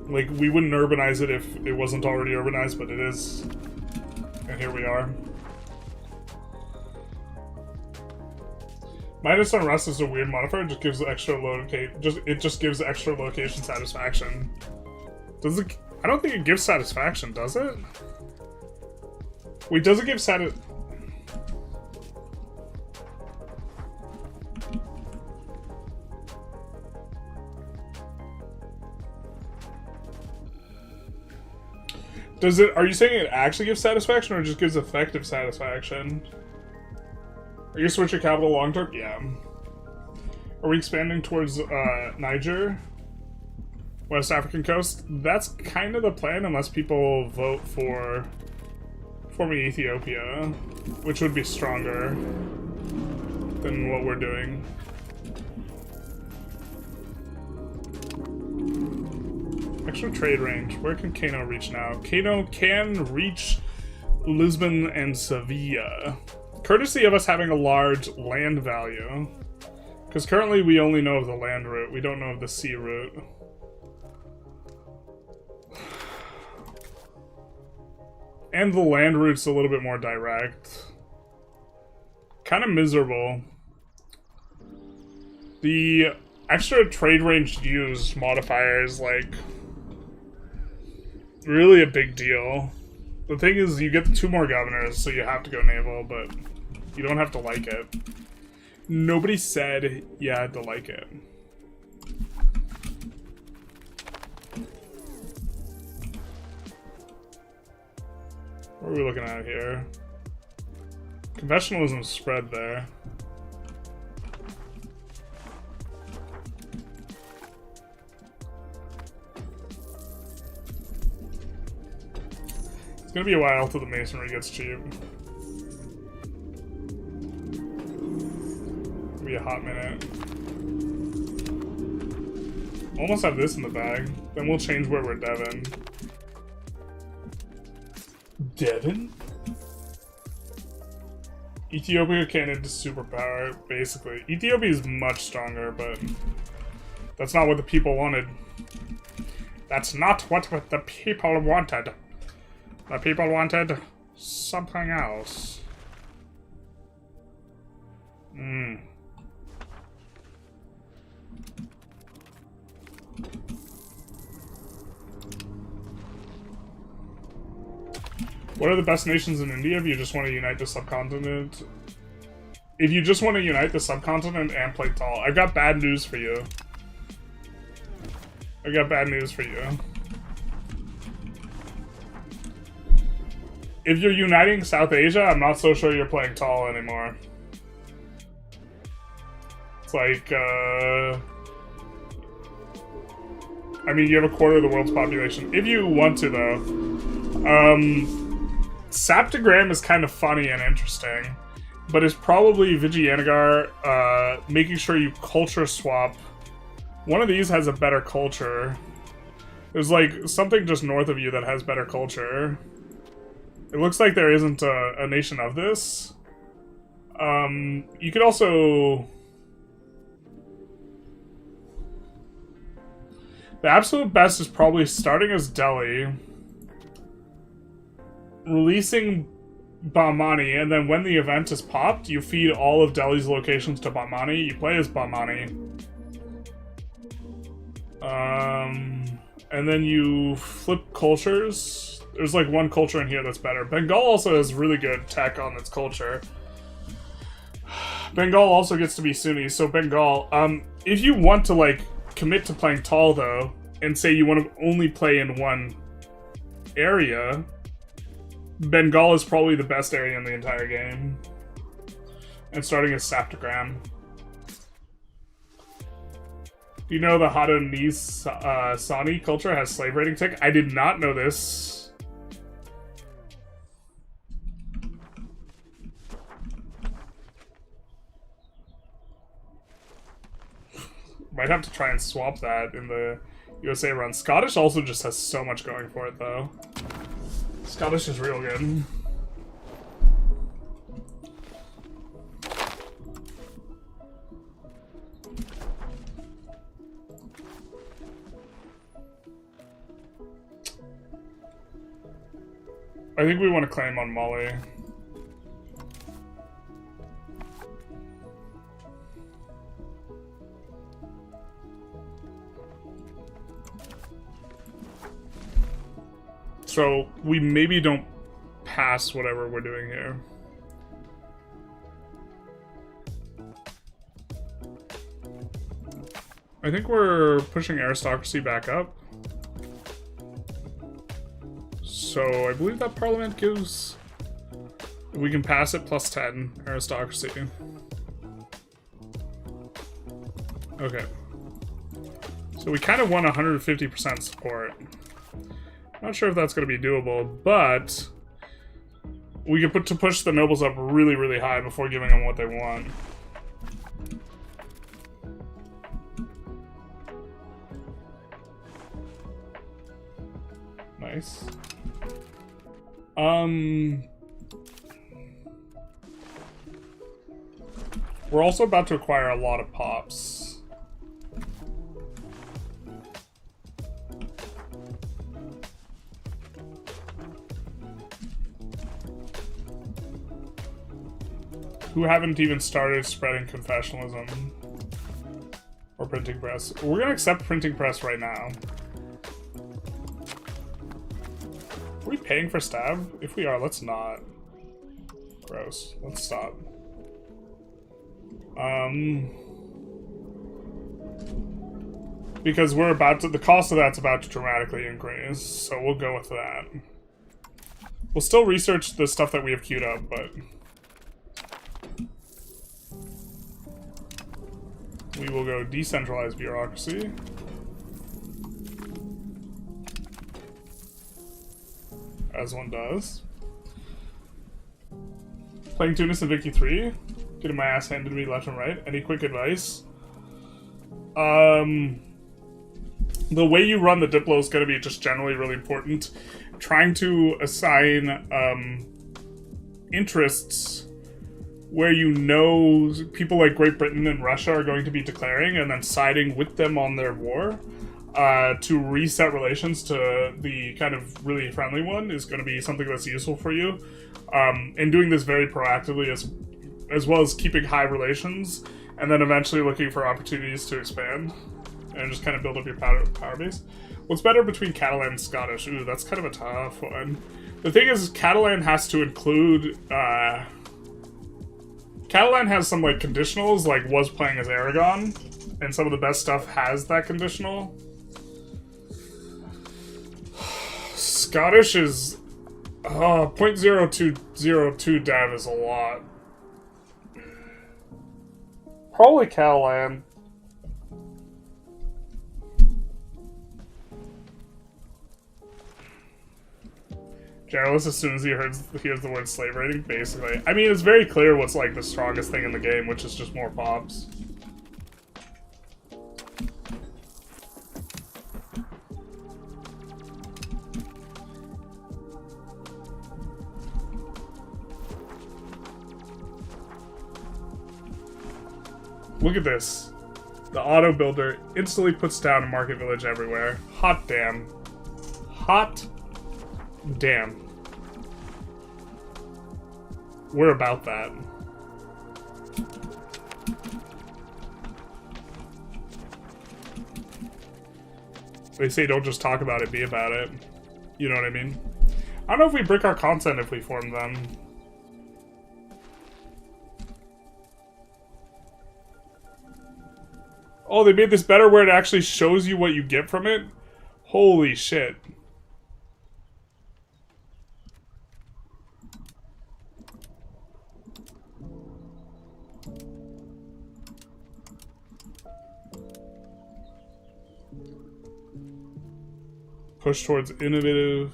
Like, we wouldn't urbanize it if it wasn't already urbanized, but it is. And here we are. Minus on Rust is a weird modifier. It just gives extra it just gives extra location satisfaction. Does it? I don't think it gives satisfaction, does it? Wait, does it give Does it? Are you saying it actually gives satisfaction, or it just gives effective satisfaction? Are you switching capital long term? Yeah. Are we expanding towards Niger? West African coast? That's kind of the plan, unless people vote for forming Ethiopia, which would be stronger than what we're doing. Extra trade range. Where can Kano reach now? Kano can reach Lisbon and Sevilla. Courtesy of us having a large land value. Because currently we only know of the land route. We don't know of the sea route. And the land route's a little bit more direct. Kind of miserable. The extra trade range used modifier is like really a big deal. The thing is, you get the 2 more governors, so you have to go naval, but you don't have to like it. Nobody said you had to like it. What are we looking at here? Conventionalism spread there. It's gonna be a while till the masonry gets cheap. It'll be a hot minute. Almost have this in the bag. Then we'll change where we're Devon. Devon? Ethiopia can't into superpower, basically. Ethiopia is much stronger, but that's not what the people wanted. That's not what the people wanted. The people wanted something else. What are the best nations in India if you just want to unite the subcontinent? If you just want to unite the subcontinent and play tall, I've got bad news for you. I've got bad news for you. If you're uniting South Asia, I'm not so sure you're playing tall anymore. It's like, I mean, you have a quarter of the world's population. If you want to, though. Saptagram is kind of funny and interesting, but it's probably Vijayanagar, making sure you culture swap. One of these has a better culture. There's like something just north of you that has better culture. It looks like there isn't a nation of this. You could also... The absolute best is probably starting as Delhi, releasing Bahmani, and then when the event is popped, you feed all of Delhi's locations to Bahmani. You play as Bahmani. And then you flip cultures. There's like one culture in here that's better. Bengal also has really good tech on its culture. Bengal also gets to be Sunni, so Bengal, if you want to like commit to playing tall though, and say you want to only play in one area, Bengal is probably the best area in the entire game. And starting as Saptagram. Do you know the Haudenosaunee culture has slave raiding tech? I did not know this. Might have to try and swap that in the USA run. Scottish also just has so much going for it, though. Scottish is real good. I think we want to claim on Mali. So we maybe don't pass whatever we're doing here. I think we're pushing aristocracy back up. So I believe that parliament gives... We can pass it plus 10 aristocracy. Okay. So we kind of want 150% support. Not sure if that's going to be doable, but we can push the nobles up really, really high before giving them what they want. Nice. We're also about to acquire a lot of pops. Who haven't even started spreading confessionalism or printing press. We're gonna accept printing press right now. Are we paying for stab? If we are, let's not. Gross. Let's stop. Because we're about to, the cost of that's about to dramatically increase, so we'll go with that. We'll still research the stuff that we have queued up, but we will go decentralized bureaucracy. As one does. Playing Tunis and Vicky 3. Getting my ass handed to me left and right. Any quick advice? The way you run the Diplo is going to be just generally really important. Trying to assign interests where you know people like Great Britain and Russia are going to be declaring, and then siding with them on their war to reset relations to the kind of really friendly one is going to be something that's useful for you. And doing this very proactively as well as keeping high relations, and then eventually looking for opportunities to expand and just kind of build up your power base. What's better between Catalan and Scottish? Ooh, that's kind of a tough one. The thing is, Catalan has to include... Catalan has some, like, conditionals, like was playing as Aragon, and some of the best stuff has that conditional. Scottish is... 0.0202 dev is a lot. Probably Catalan. Generalist as soon as he hears the word slave raiding, basically. I mean, it's very clear what's like the strongest thing in the game, which is just more pops. Look at this. The auto builder instantly puts down a market village everywhere. Hot damn. Hot damn. we're about that. They say don't just talk about it, be about it. You know what I mean? I don't know if we brick our content if we form them. Oh, they made this better where it actually shows you what you get from it? Holy shit. Push towards innovative.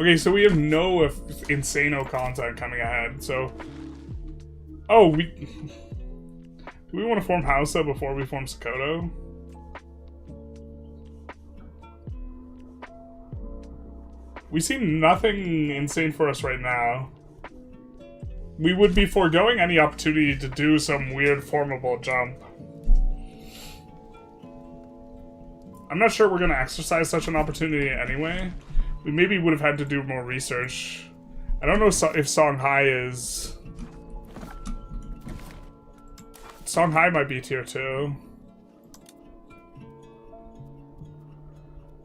Okay, so we have no insano content coming ahead, so... Oh, do we want to form Hausa before we form Sokoto? We see nothing insane for us right now. We would be foregoing any opportunity to do some weird formable jump. I'm not sure we're going to exercise such an opportunity anyway. We maybe would have had to do more research. I don't know if Songhai is... Songhai might be tier 2.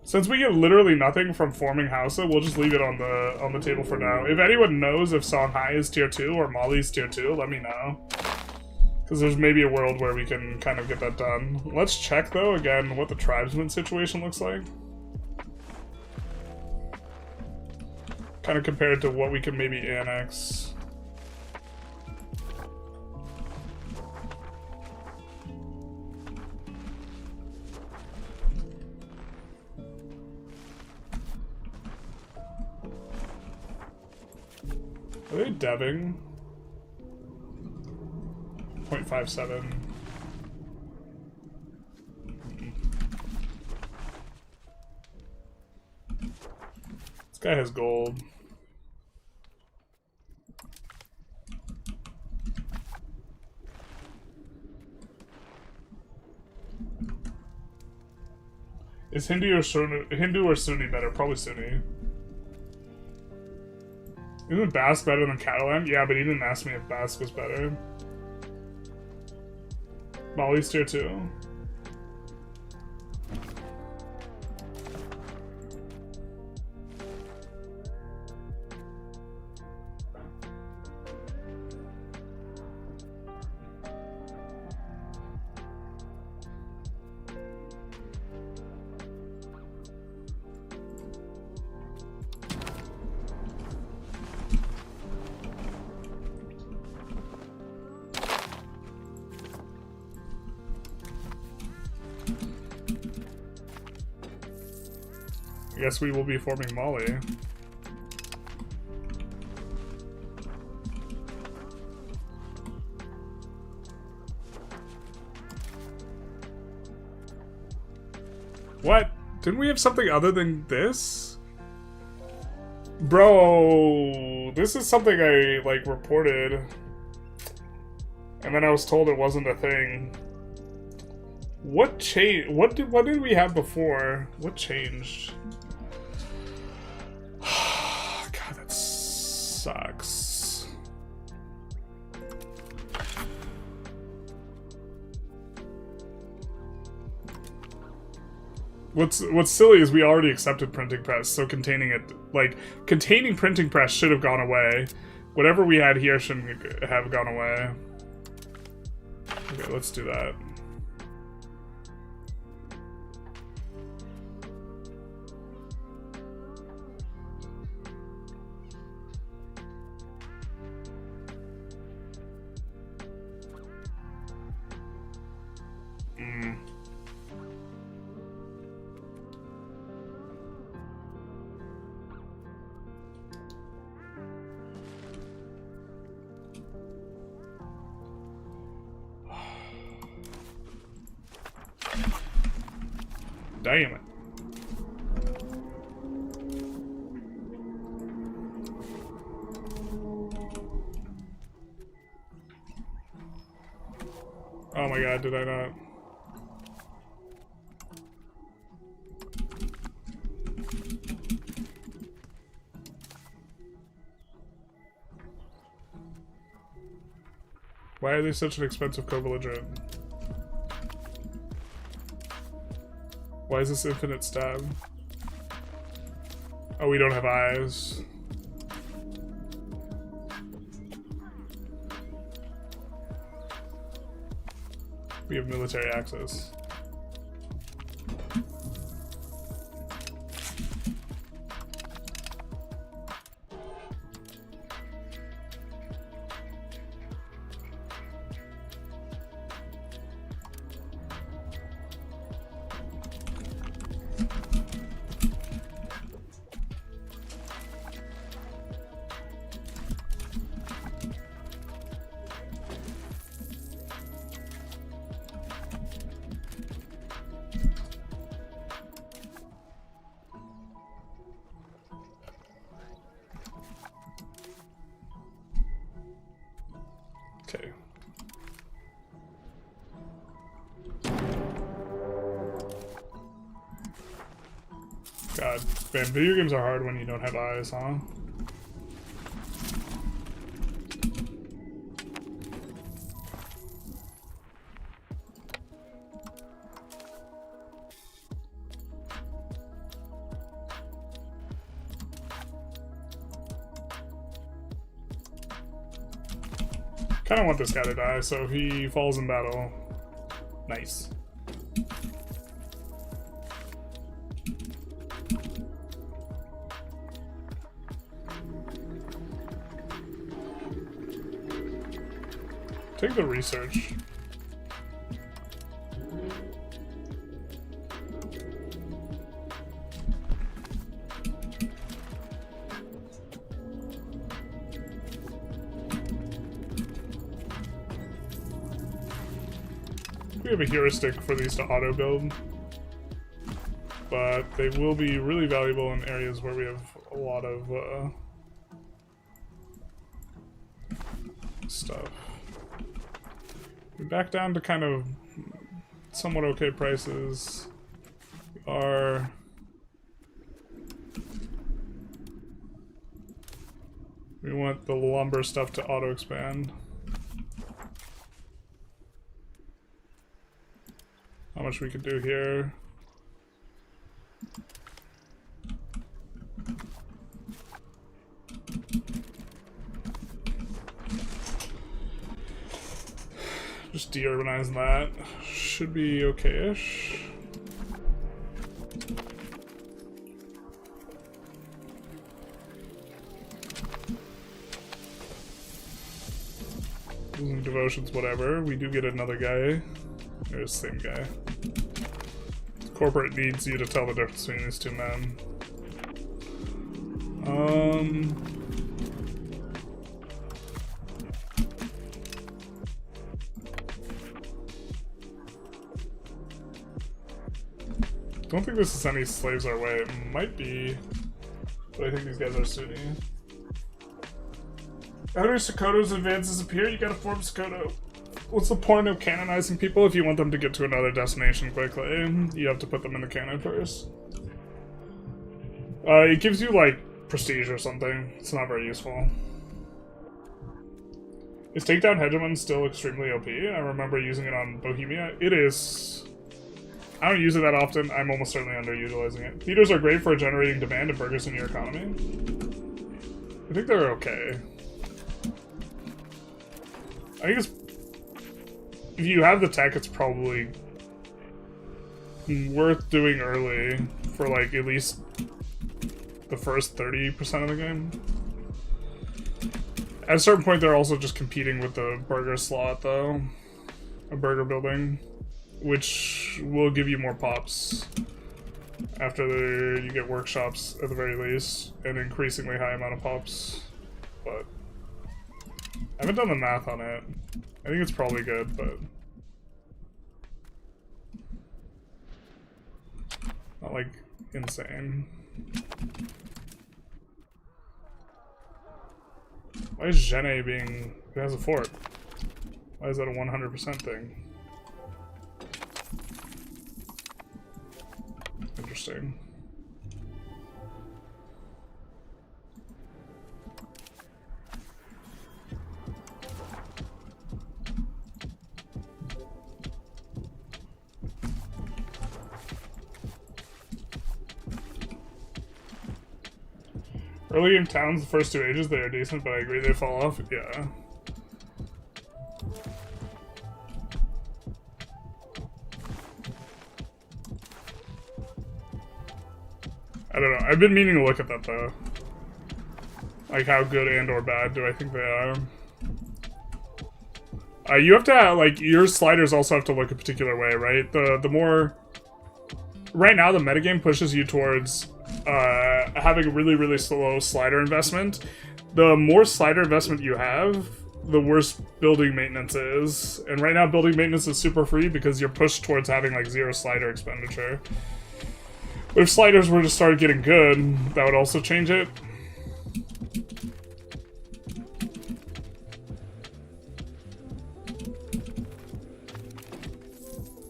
Since we get literally nothing from forming Hausa, we'll just leave it on the table for now. If anyone knows if Songhai is tier 2 or Mali's tier 2, let me know. Because there's maybe a world where we can kind of get that done. Let's check, though, again, what the tribesman situation looks like. Kind of compared to what we can maybe annex. Are they deving? 0.57. This guy has gold. Is Hindu or Sunni better? Probably Sunni. Isn't Basque better than Catalan? Yeah, but he didn't ask me if Basque was better. Mali's tier 2. I guess we will be forming Mali. What? Didn't we have something other than this? Bro, this is something I, like, reported. And then I was told it wasn't a thing. What changed? What did we have before? What changed? God, that sucks. What's silly is we already accepted printing press, so containing printing press should have gone away. Whatever we had here shouldn't have gone away. Okay, let's do that. Damn it. Oh my god, did I not? Why are they such an expensive co-belligerent? Why is this infinite stab? Oh, we don't have eyes. We have military access. Okay. God, man, video games are hard when you don't have eyes, huh? I don't want this guy to die, so he falls in battle. Nice. Take the research. We have a heuristic for these to auto-build, but they will be really valuable in areas where we have a lot of stuff. We're back down to kind of somewhat okay prices. We want the lumber stuff to auto-expand. How much we can do here. Just de-urbanizing that. Should be okay-ish. Losing devotions, whatever. We do get another guy. There's the same guy. Corporate needs you to tell the difference between these two men. Don't think this is any slaves our way. It might be, but I think these guys are Sunni. How do Sokoto's advances appear? You gotta form Sokoto. What's the point of canonizing people if you want them to get to another destination quickly? You have to put them in the canon first. It gives you, like, prestige or something. It's not very useful. Is Takedown Hegemon still extremely OP? I remember using it on Bohemia. It is. I don't use it that often. I'm almost certainly underutilizing it. Theaters are great for generating demand and burgers in your economy. I think they're okay. I think it's... If you have the tech, it's probably worth doing early for, like, at least the first 30% of the game. At a certain point, they're also just competing with the burger slot, though. A burger building, which will give you more pops after you get workshops, at the very least, an increasingly high amount of pops. But I haven't done the math on it. I think it's probably good, but not, like, insane. Why is Gene being... It has a fort. Why is that a 100% thing? interesting. Early game towns, the first 2 ages, they are decent, but I agree they fall off. Yeah. I don't know. I've been meaning to look at that, though. Like, how good and or bad do I think they are? You have to, like, your sliders also have to look a particular way, right? The more... Right now, the metagame pushes you towards having a really, really slow slider investment. The more slider investment you have, the worse building maintenance is. And right now, building maintenance is super free because you're pushed towards having, like, 0 slider expenditure. But if sliders were to start getting good, that would also change it.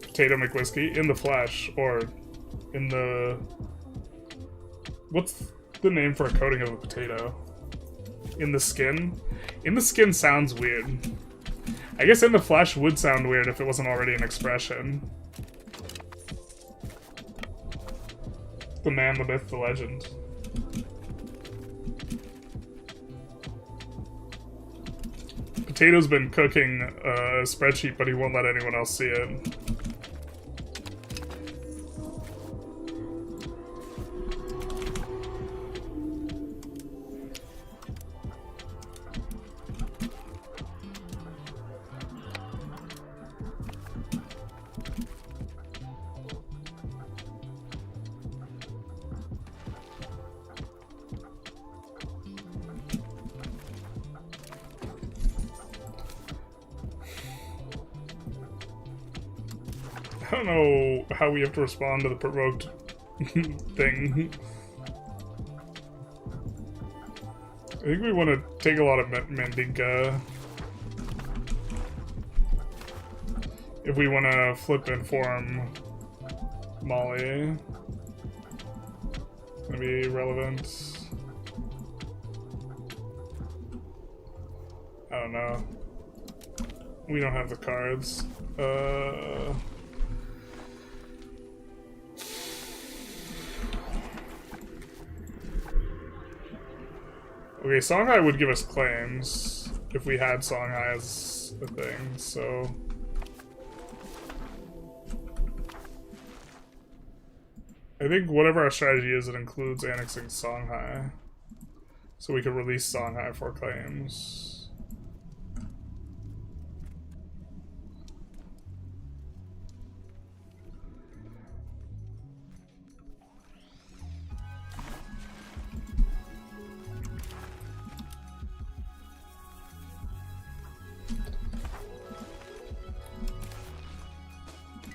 Potato McWhiskey in the flesh, or in the... What's the name for a coating of a potato? In the skin? In the skin sounds weird. I guess in the flesh would sound weird if it wasn't already an expression. The man, the myth, the legend. Potato's been cooking a spreadsheet, but he won't let anyone else see it. I don't know how we have to respond to the provoked thing. I think we want to take a lot of Mandinka. If we want to flip and form Mali. It's going to be relevant. I don't know. We don't have the cards. Okay, Songhai would give us claims if we had Songhai as a thing, so... I think whatever our strategy is, it includes annexing Songhai. So we could release Songhai for claims.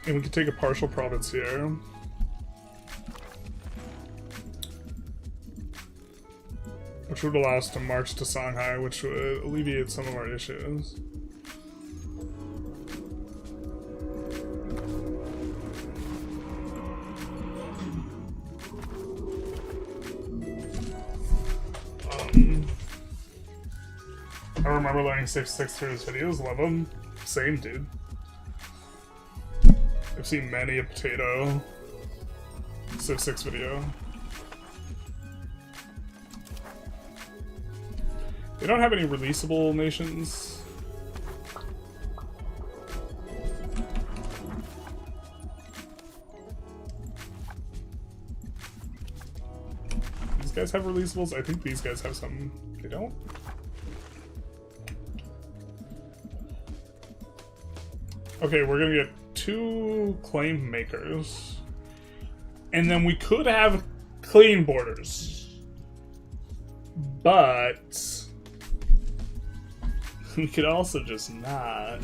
And we could take a partial province here. Which would allow us to march to Songhai, which would alleviate some of our issues. I remember learning 6 through his videos, love them. Same, dude. I've seen many a potato Civ 6 video. They don't have any releasable nations. These guys have releasables? I think these guys have some. They don't? Okay, we're gonna get 2 claim makers. And then we could have clean borders. But we could also just not.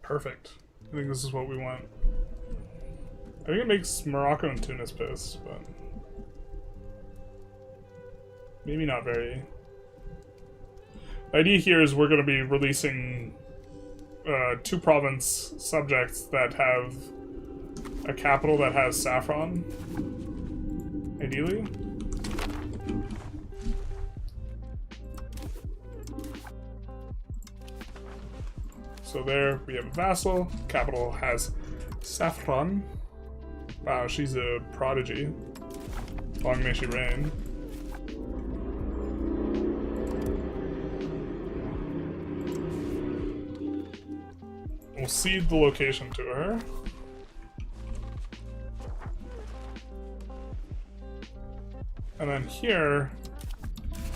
Perfect. I think this is what we want. I think it makes Morocco and Tunis pissed, but maybe not very. The idea here is we're going to be releasing 2 province subjects that have a capital that has saffron, ideally. So there we have a vassal, capital has saffron. Wow, she's a prodigy. Long may she reign. We'll cede the location to her. And then here,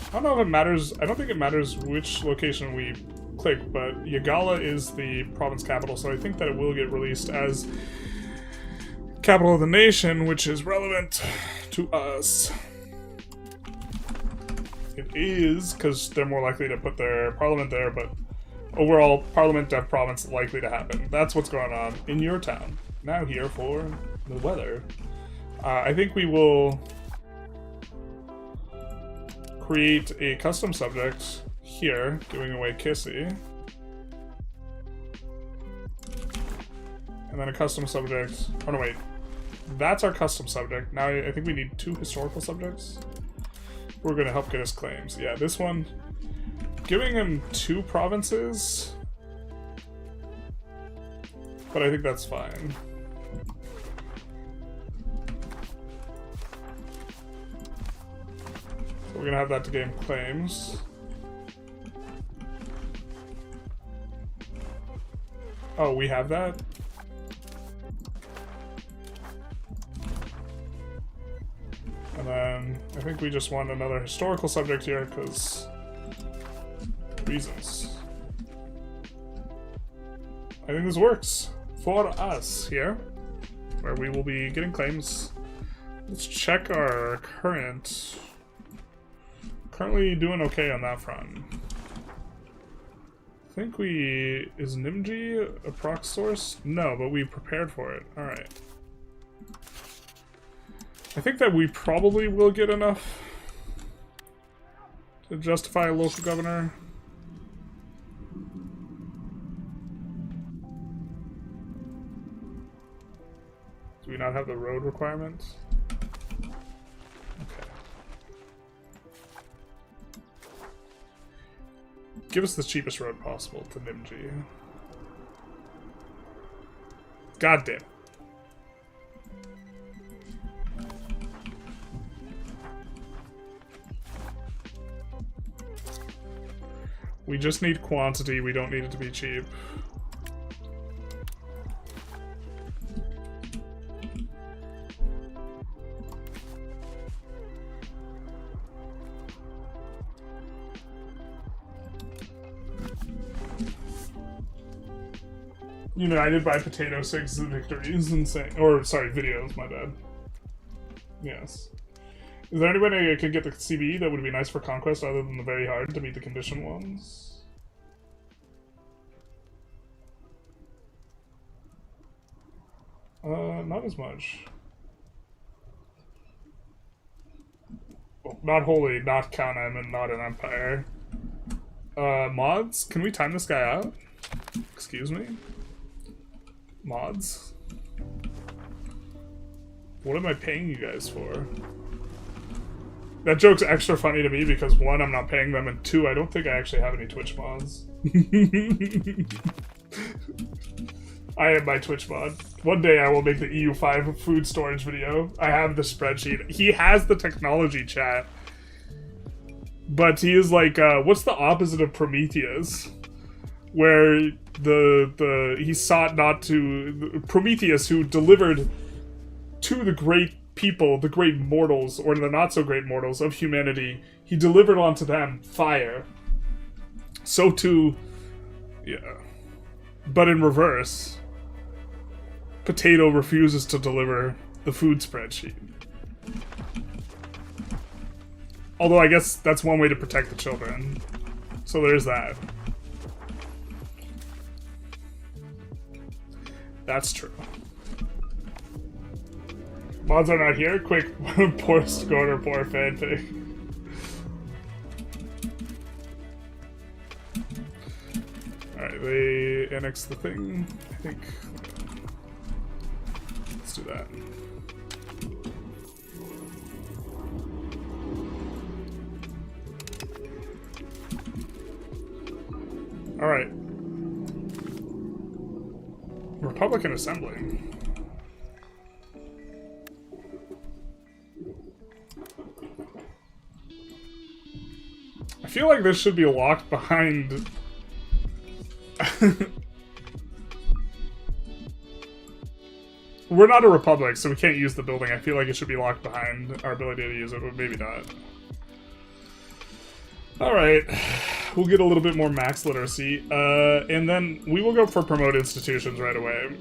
I don't know if it matters, I don't think it matters which location we click, but Yagala is the province capital, so I think that it will get released as capital of the nation, which is relevant to us. It is, because they're more likely to put their parliament there, but overall, Parliament Dev Province likely to happen. That's what's going on in your town. Now here for the weather. I think we will create a custom subject here, giving away Kissy. And then a custom subject. Oh no, wait. That's our custom subject. Now I think we need 2 historical subjects. We're going to help get us claims. Yeah, this one. Giving him 2 provinces, but I think that's fine. So we're gonna have that to gain claims. Oh, we have that? And then I think we just want another historical subject here because reasons. I think this works for us here, where we will be getting claims. Let's check our current. Currently doing okay on that front. I think we... Is Nimji a proc source? No, but we prepared for it. Alright. I think that we probably will get enough to justify a local governor. Do we not have the road requirements? Okay. Give us the cheapest road possible to Nimji. God damn it. We just need quantity, we don't need it to be cheap. United by Potato 6 victories insane. Or, sorry, videos, my bad. Yes. Is there any way I could get the CBE that would be nice for Conquest other than the very hard to meet the condition ones? Not as much. Well, not wholly, not Kanem, and not an Empire. Mods? Can we time this guy out? Excuse me? Mods? What am I paying you guys for? That joke's extra funny to me because 1, I'm not paying them, and 2, I don't think I actually have any Twitch mods. I am my Twitch mod. One day I will make the EU5 food storage video. I have the spreadsheet. He has the technology, chat. But he is like, what's the opposite of Prometheus? Where he sought not to... Prometheus, who delivered to the great people, the great mortals, or the not-so-great mortals of humanity, he delivered onto them fire. So too... Yeah. But in reverse, Potato refuses to deliver the food spreadsheet. Although I guess that's one way to protect the children. So there's that. That's true. Mods are not here. Quick, poor scorer, poor fanfic. Alright, they annex the thing, I think. Let's do that. Alright. Republican Assembly. I feel like this should be locked behind... We're not a republic, so we can't use the building. I feel like it should be locked behind our ability to use it, but maybe not. Alright. We'll get a little bit more max literacy. And then we will go for promote institutions right away.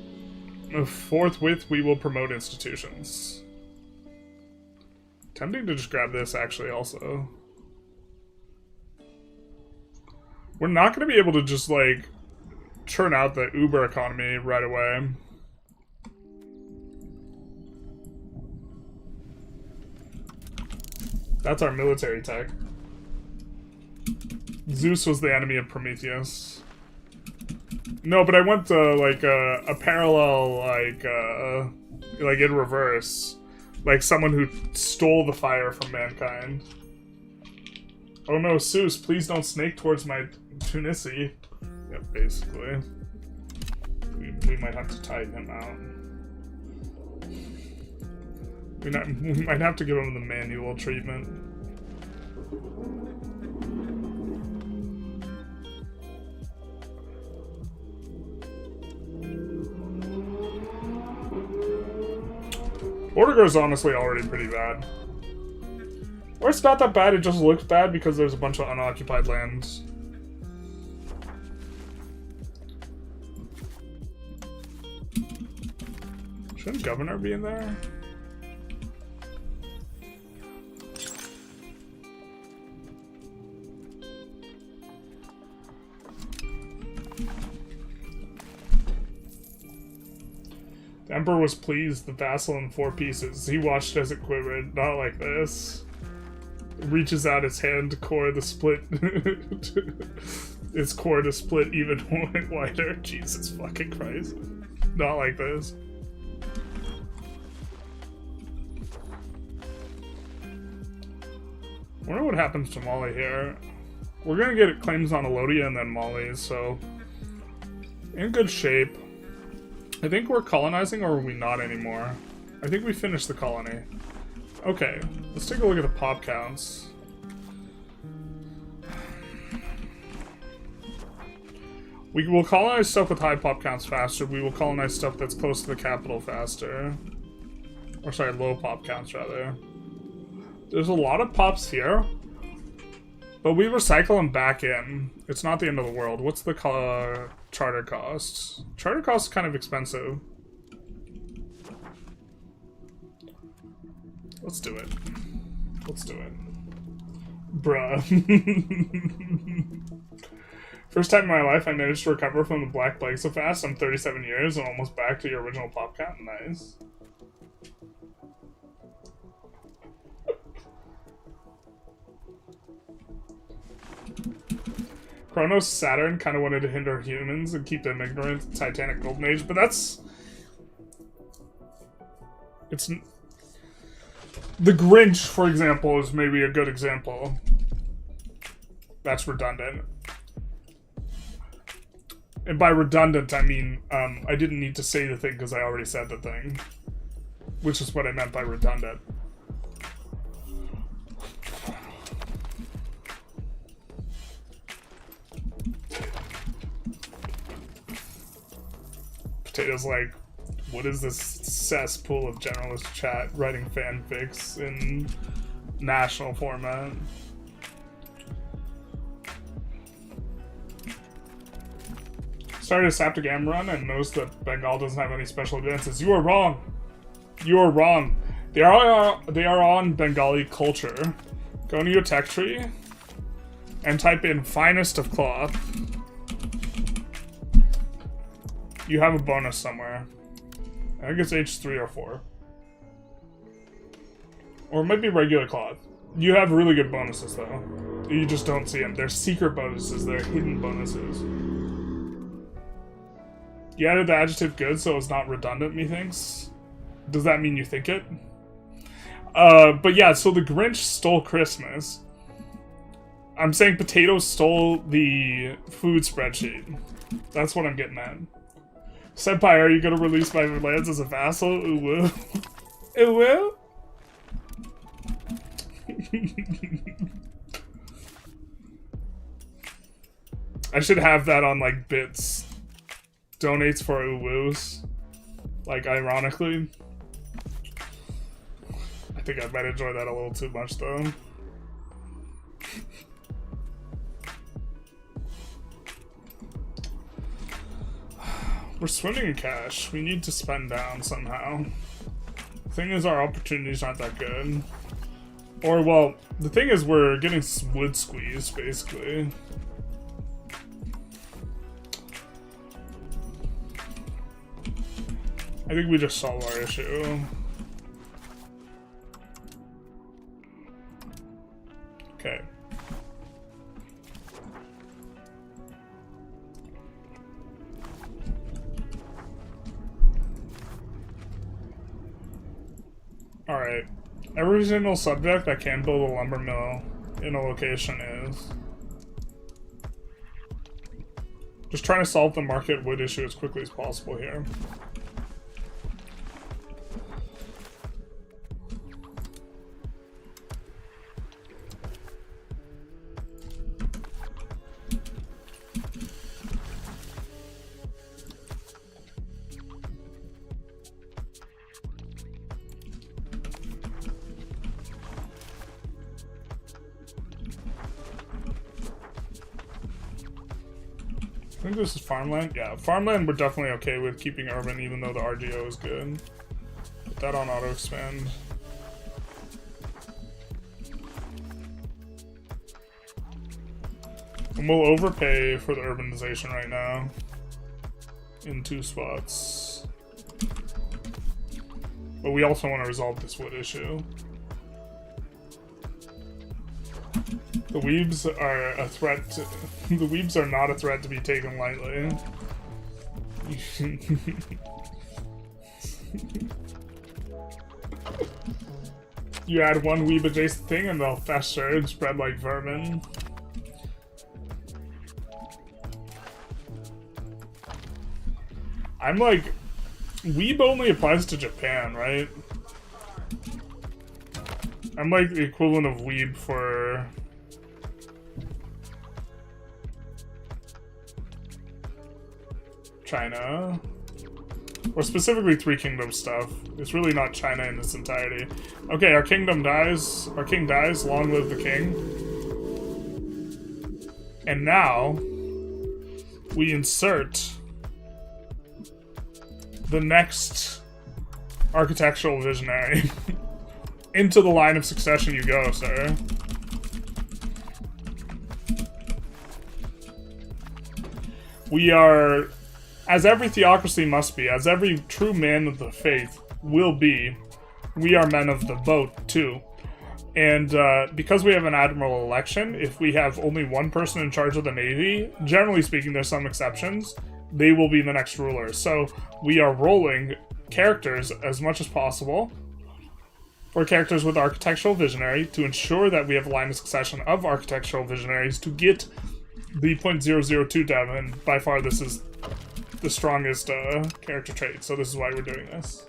Forthwith, we will promote institutions. Tempting to just grab this, actually, also. We're not going to be able to just, like, churn out the Uber economy right away. That's our military tech. Zeus was the enemy of Prometheus. No, but I went to, like, a parallel, like in reverse. Like, someone who stole the fire from mankind. Oh no, Zeus, please don't snake towards my Tunisi. Yep, basically. We might have to tide him out. We might have to give him the manual treatment. Border is honestly already pretty bad. Or it's not that bad, it just looks bad because there's a bunch of unoccupied lands. Shouldn't governor be in there? The Emperor was pleased, the vassal in 4 pieces. He watched as it quivered, not like this. Reaches out its hand to core the split. Its core to split even wider. Jesus fucking Christ. Not like this. I wonder what happens to Mali here. We're gonna get claims on Elodia and then Mali, so... in good shape. I think we're colonizing, or are we not anymore? I think we finished the colony. Okay, let's take a look at the pop counts. We will colonize stuff with high pop counts faster. We will colonize stuff that's close to the capital faster. Or sorry, low pop counts, rather. There's a lot of pops here. But we recycle them back in. It's not the end of the world. What's the charter cost? Charter cost is kind of expensive. Let's do it. Let's do it. Bruh. First time in my life I managed to recover from the Black Plague so fast. I'm 37 years and almost back to your original pop count. Nice. Kronos Saturn kind of wanted to hinder humans and keep them ignorant of the Titanic Golden Age, but that's... it's... The Grinch, for example, is maybe a good example. That's redundant. And by redundant, I mean, I didn't need to say the thing because I already said the thing. Which is what I meant by redundant. Potato's like, what is this cesspool of generalist chat writing fanfics in national format? Started a Saptagam run and noticed that Bengal doesn't have any special advances. You are wrong. You are wrong. They are on Bengali culture. Go into your tech tree and type in finest of cloth. You have a bonus somewhere. I think it's H3 or 4. Or it might be regular cloth. You have really good bonuses, though. You just don't see them. They're secret bonuses. They're hidden bonuses. You added the adjective good, so it's not redundant, methinks. Does that mean you think it? But yeah, so the Grinch stole Christmas. I'm saying potatoes stole the food spreadsheet. That's what I'm getting at. Senpai, are you gonna release my lands as a vassal? Ooh, woo. Ooh, woo? I should have that on, like, bits. Donates for uwoos. Like, ironically. I think I might enjoy that a little too much, though. We're swimming in cash. We need to spend down somehow. The thing is, our opportunities aren't that good. Or, well, the thing is, we're getting wood squeezed, basically. I think we just solved our issue. Okay. Alright. Every single subject that can build a lumber mill in a location is. Just trying to solve the market wood issue as quickly as possible here. I think this is farmland. Yeah, farmland we're definitely okay with keeping urban even though the RGO is good. Put that on auto expand. And we'll overpay for the urbanization right now. In 2 spots. But we also want to resolve this wood issue. The weebs are a threat to, the weebs are not a threat to be taken lightly. You add one weeb adjacent thing and they'll fester and spread like vermin. I'm like, weeb only applies to Japan, right? I'm like the equivalent of weeb for China, or specifically Three Kingdoms stuff. It's really not China in its entirety. Okay, our kingdom dies. Our king dies. Long live the king. And now we insert the next architectural visionary. Into the line of succession you go, sir. We are, as every theocracy must be, as every true man of the faith will be, we are men of the boat, too. And because we have an admiral election, if we have only one person in charge of the navy, generally speaking, there's some exceptions, they will be the next ruler. So we are rolling characters as much as possible for characters with architectural visionary to ensure that we have a line of succession of architectural visionaries to get the 0.002 dev, and by far this is the strongest character trait, so this is why we're doing this.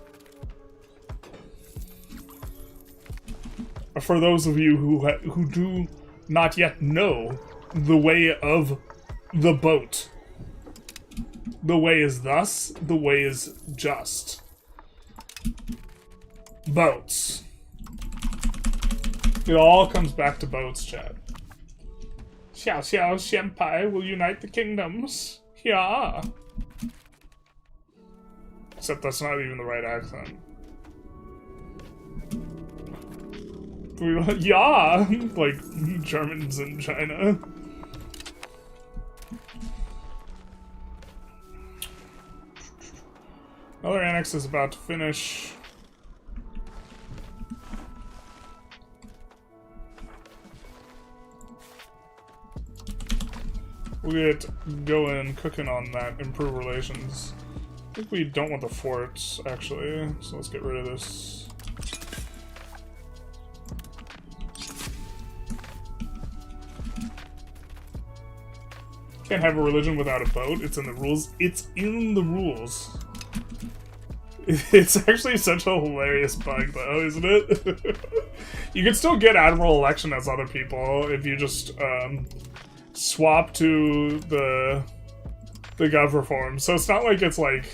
For those of you who do not yet know the way of the boat, the way is thus, the way is just. Boats. It all comes back to boats, chat. Xiao Xiao Xianpai will unite the kingdoms. Yeah. Except that's not even the right accent. Yeah, like Germans in China. Another annex is about to finish. We'll get going, cooking on that, improve relations. I think we don't want the forts, actually, so let's get rid of this. Can't have a religion without a boat. It's in the rules. It's in the rules. It's actually such a hilarious bug, though, isn't it? You can still get admiral election as other people if you just swap to the gov reform. So it's not like it's like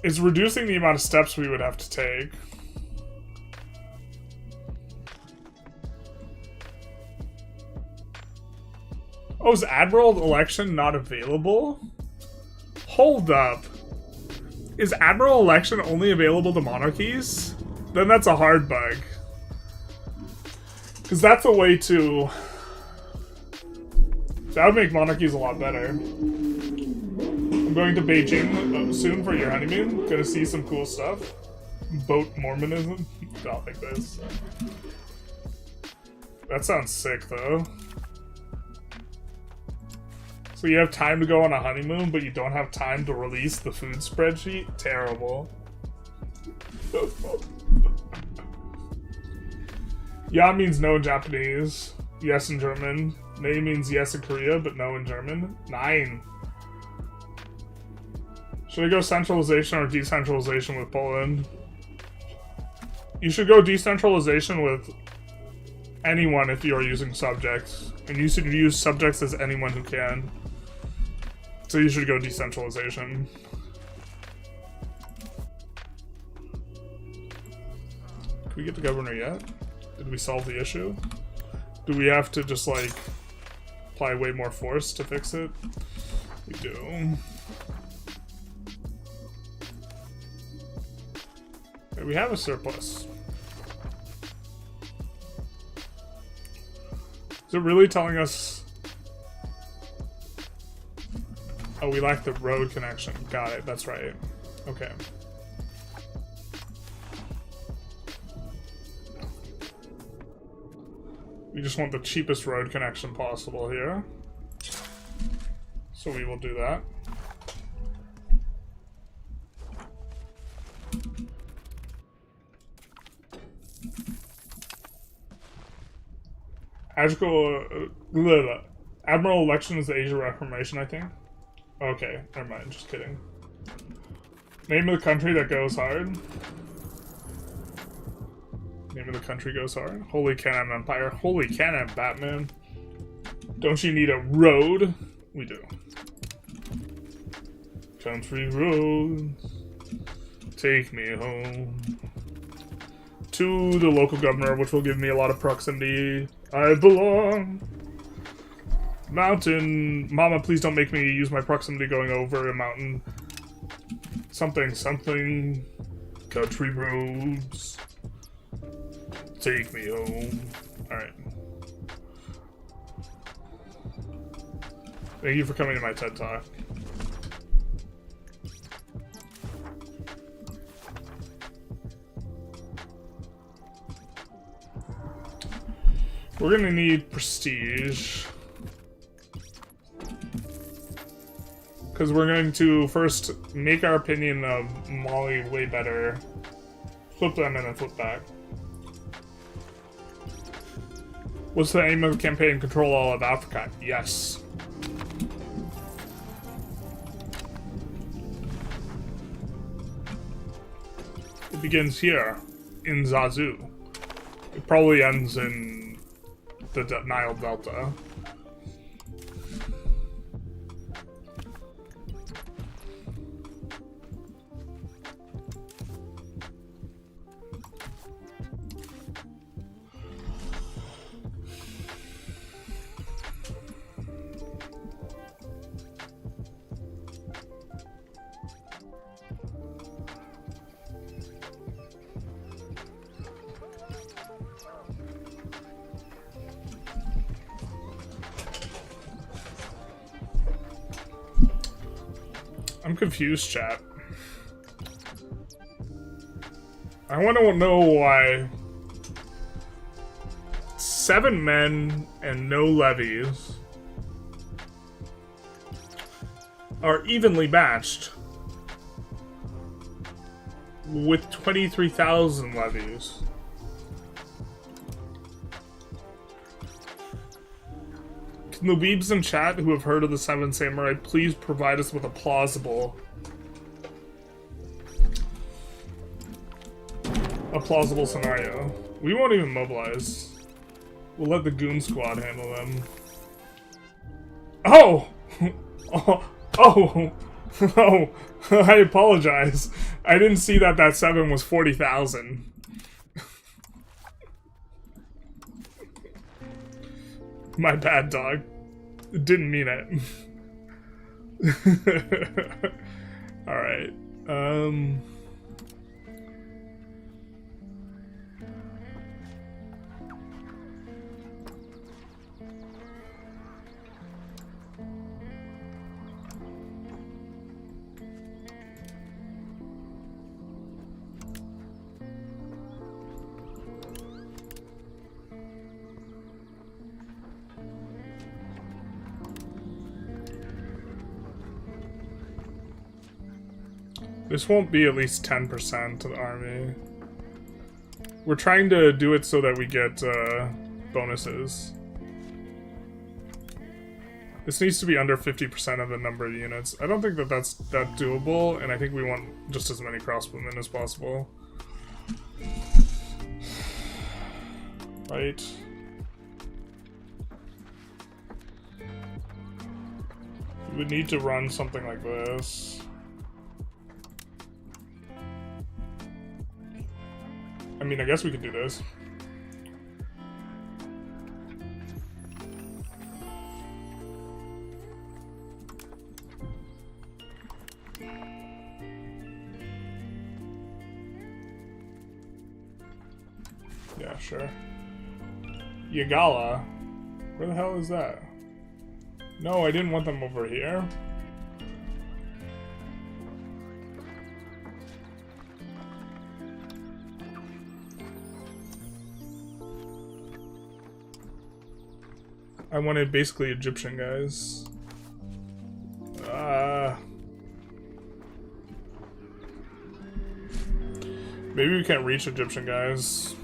it's reducing the amount of steps we would have to take. Oh, is admiral election not available? Hold up. Is admiral election only available to monarchies? Then that's a hard bug. Because that's a way to... That would make monarchies a lot better. I'm going to Beijing soon for your honeymoon. Gonna see some cool stuff. Boat Mormonism? Not like this. That sounds sick, though. So you have time to go on a honeymoon, but you don't have time to release the food spreadsheet? Terrible. Ya means no in Japanese. Yes in German. Nei means yes in Korea, but no in German. Nein. Should I go centralization or decentralization with Poland? You should go decentralization with anyone if you are using subjects. And you should use subjects as anyone who can. So you should go decentralization. Can we get the governor yet? Did we solve the issue? Do we have to just like apply way more force to fix it? We do. Okay, we have a surplus. Is it really telling us... Oh, we lack the road connection. Got it, that's right. Okay. We just want the cheapest road connection possible here. So we will do that. Admiral election is the Asia Reformation, I think. Okay, never mind, just kidding. Name of the country that goes hard. Name of the country goes hard. Holy Kanem Empire. Holy Kanem, Batman. Don't you need a road? We do. Country roads, take me home. To the local governor, which will give me a lot of proximity. I belong. Mountain. Mama, please don't make me use my proximity going over a mountain. Something, something. Country roads. Take me home. Alright. Thank you for coming to my TED Talk. We're gonna need prestige. Because we're going to first make our opinion of Mali way better. Flip them and then flip back. What's the aim of the campaign? Control all of Africa? Yes. It begins here, in Zazu. It probably ends in the Nile Delta. I'm confused, chat. I want to know why 7 men and no levies are evenly matched with 23,000 levies. Can the weebs in chat who have heard of the 7 Samurai please provide us with a plausible scenario? We won't even mobilize. We'll let the goon squad handle them. Oh! Oh! Oh! I apologize. I didn't see that that 7 was 40,000. My bad, dog. Didn't mean it. Alright. This won't be at least 10% to the army. We're trying to do it so that we get bonuses. This needs to be under 50% of the number of units. I don't think that that's that doable, and I think we want just as many crossbowmen as possible. Right. We would need to run something like this. I mean, I guess we could do this. Yeah, sure. Yagala? Where the hell is that? No, I didn't want them over here. I wanted basically Egyptian guys. Maybe we can't reach Egyptian guys.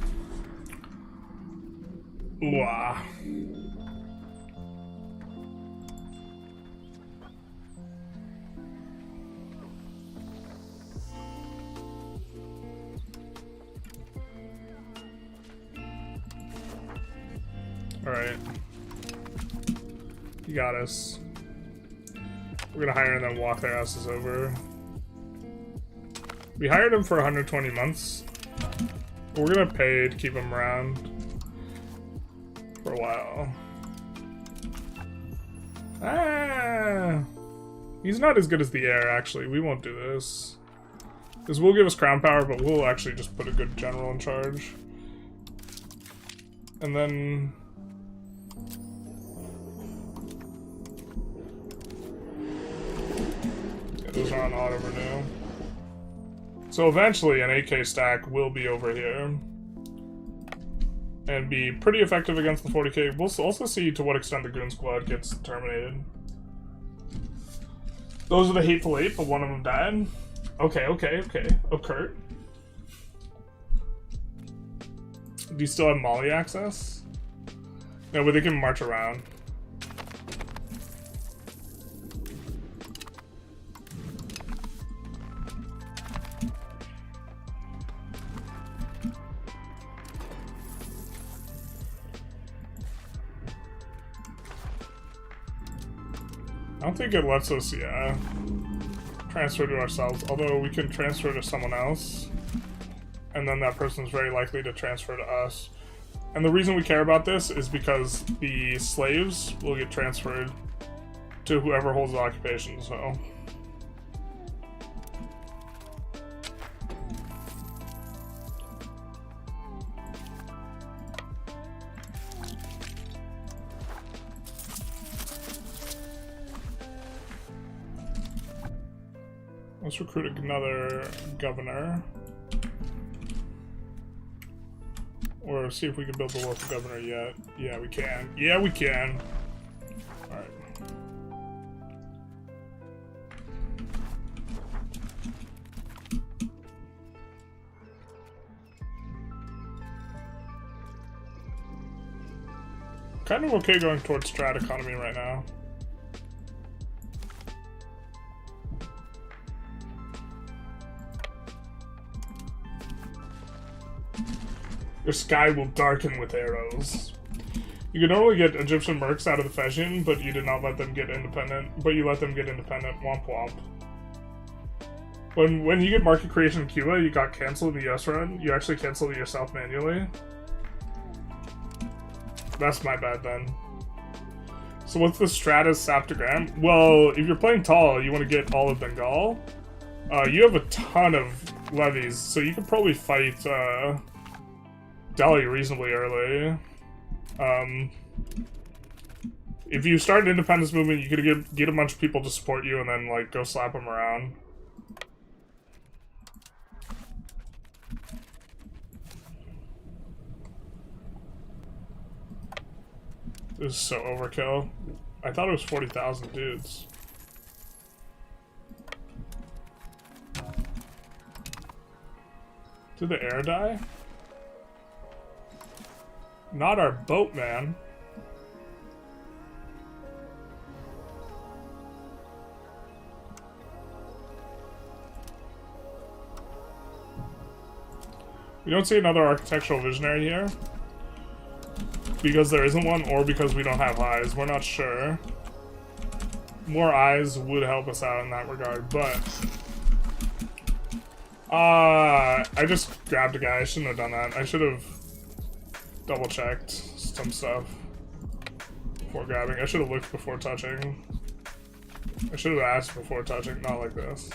Wah. Alright. You got us. We're gonna hire and then walk their asses over. We hired them for 120 months. But we're gonna pay to keep them around for a while. Ah! He's not as good as the heir, actually. We won't do this. This will give us crown power, but we'll actually just put a good general in charge. And then... those are on auto renew. So eventually an 8K stack will be over here and be pretty effective against the 40K. We'll also see to what extent the Goon Squad gets terminated. Those are the Hateful Eight, but one of them died. Okay. Oh, Kurt. Do you still have Molly access? No, but they can march around. I don't think it lets us, transfer to ourselves, although we can transfer to someone else, and then that person's very likely to transfer to us. And the reason we care about this is because the slaves will get transferred to whoever holds the occupation, so... Let's recruit another governor. Or see if we can build the local governor yet. Yeah, we can. Yeah, we can. Alright. Kind of okay going towards strat economy right now. Your sky will darken with arrows. You can normally get Egyptian mercs out of the Fesian, but you did not let them get independent. But you let them get independent. Womp womp. When you get market creation in Cuba, you got canceled in the US run. You actually canceled it yourself manually. That's my bad then. So what's the stratus Saptogram? Well, if you're playing tall, you want to get all of Bengal. You have a ton of levies, so you could probably fight Delhi reasonably early. If you start an independence movement, you could get a bunch of people to support you and then like go slap them around. This is so overkill. I thought it was 40,000 dudes. Did the air die? Not our boat, man. We don't see another architectural visionary here. Because there isn't one, or because we don't have eyes. We're not sure. More eyes would help us out in that regard, but... I just grabbed a guy. I shouldn't have done that. I should have double-checked some stuff before grabbing. I should have looked before touching. I should have asked before touching, not like this.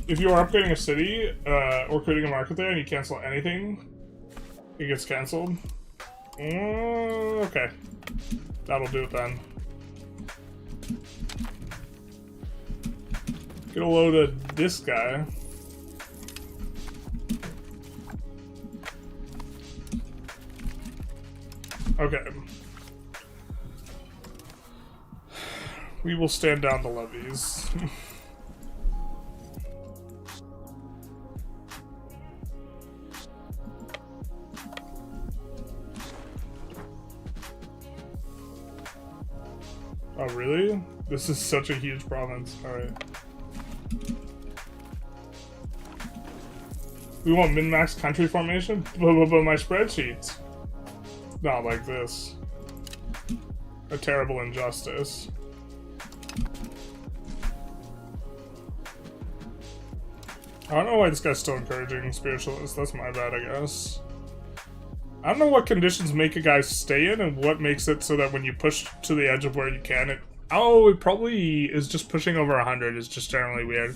If you are upgrading a city, or creating a market there and you cancel anything, it gets cancelled. Okay. That'll do it then. Get a load of this guy. Okay. We will stand down the levies. Oh, really? This is such a huge province. Alright. We want min-max country formation? But my spreadsheets. Not like this. A terrible injustice. I don't know why this guy's still encouraging spiritualists. That's my bad, I guess. I don't know what conditions make a guy stay in and what makes it so that when you push to the edge of where you can, it probably is just pushing over 100 is just generally weird.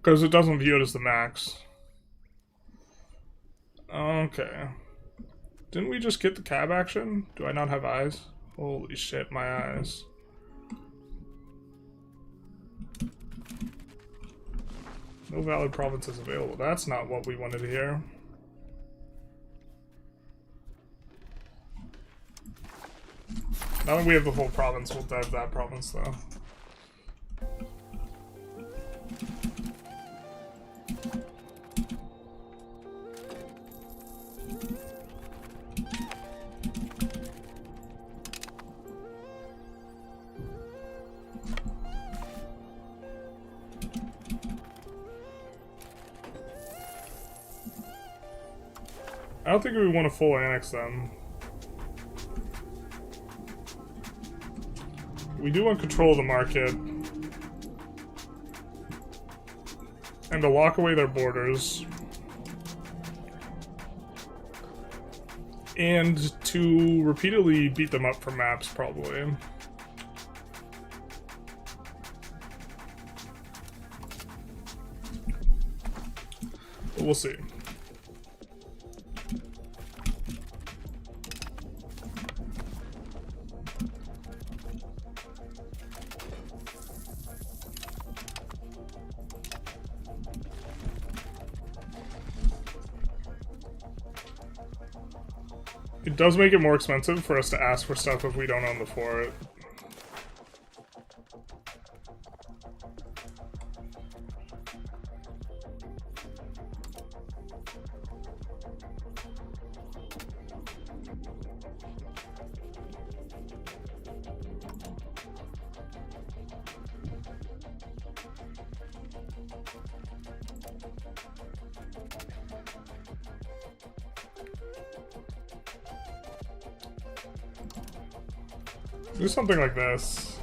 Because it doesn't view it as the max. Okay. Didn't we just get the cab action? Do I not have eyes? Holy shit, my eyes. No valid provinces available. That's not what we wanted to hear. Now that we have the whole province, we'll dive that province though. I don't think we want to full annex them. We do want control of the market. And to lock away their borders. And to repeatedly beat them up for maps, probably. But we'll see. It does make it more expensive for us to ask for stuff if we don't own the fort. Do something like this.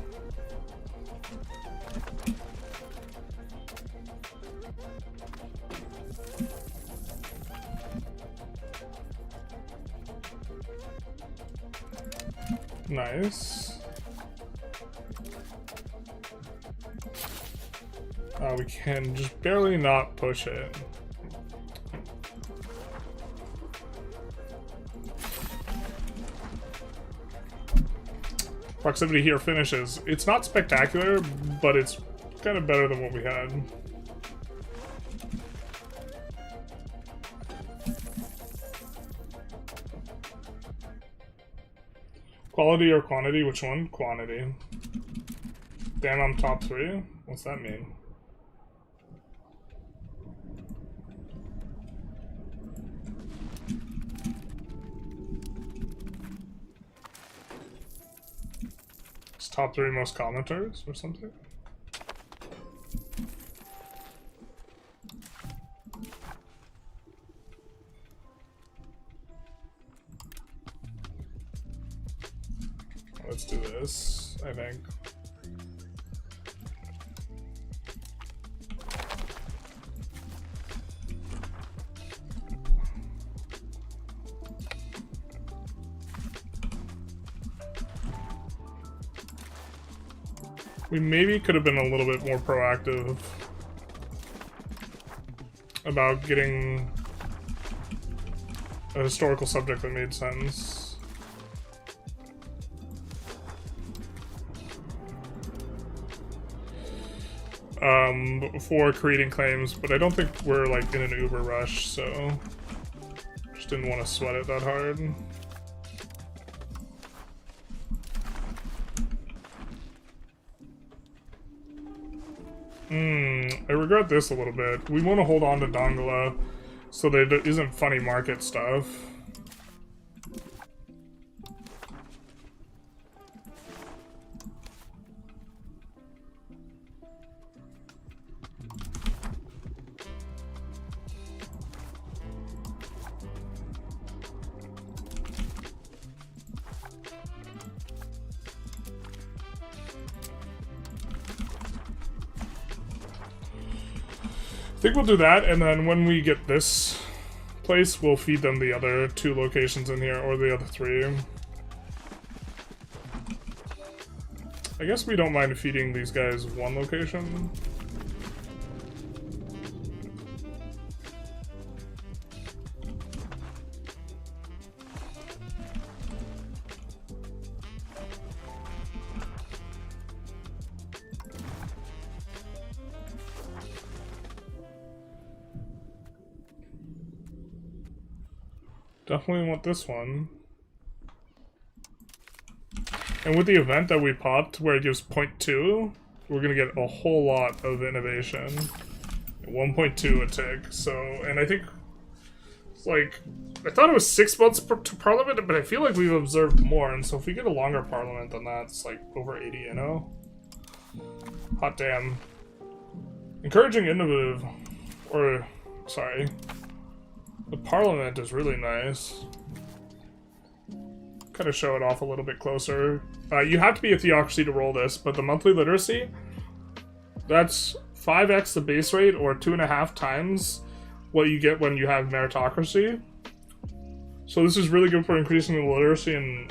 Nice. We can just barely not push it. Proximity here finishes. It's not spectacular, but it's kind of better than what we had. Quality or quantity? Which one? Quantity. Damn, I'm top 3? What's that mean? Top 3 most commenters or something? Let's do this, I think. We maybe could have been a little bit more proactive about getting a historical subject that made sense. Before creating claims, but I don't think we're like in an uber rush, so just didn't want to sweat it that hard. I regret this a little bit. We want to hold on to Dongola so that there isn't funny market stuff. I think we'll do that, and then when we get this place, we'll feed them the other 2 locations in here, or the other 3. I guess we don't mind feeding these guys 1 location. Definitely want this one. And with the event that we popped, where it gives 0.2, we're gonna get a whole lot of innovation. 1.2 a tick, so, and I think, it's like, I thought it was 6 months to Parliament, but I feel like we've observed more, and so if we get a longer Parliament than that, it's like over 80, you know? Hot damn. Encouraging innovative, or, sorry. The Parliament is really nice. Kind of show it off a little bit closer. You have to be a theocracy to roll this, but the monthly literacy, that's 5x the base rate, or 2.5 times what you get when you have meritocracy. So this is really good for increasing the literacy in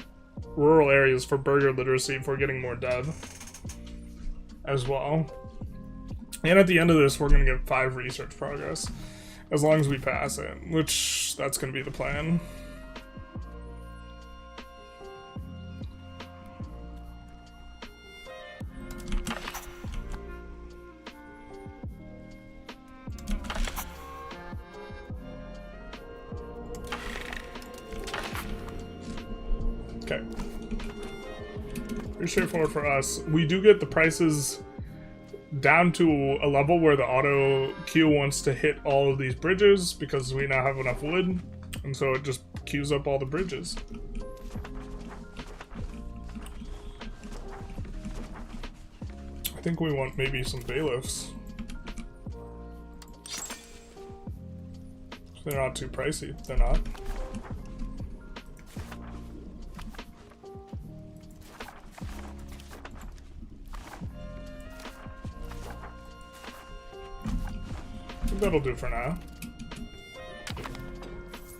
rural areas, for burger literacy, for getting more dev as well. And at the end of this, we're going to get 5 research progress. As long as we pass it, which that's going to be the plan. Okay. Pretty straightforward for us. We do get the prices down to a level where the auto queue wants to hit all of these bridges because we now have enough wood, and so it just queues up all the bridges. I think we want maybe some bailiffs. They're not too pricey. They're not. I think that'll do for now.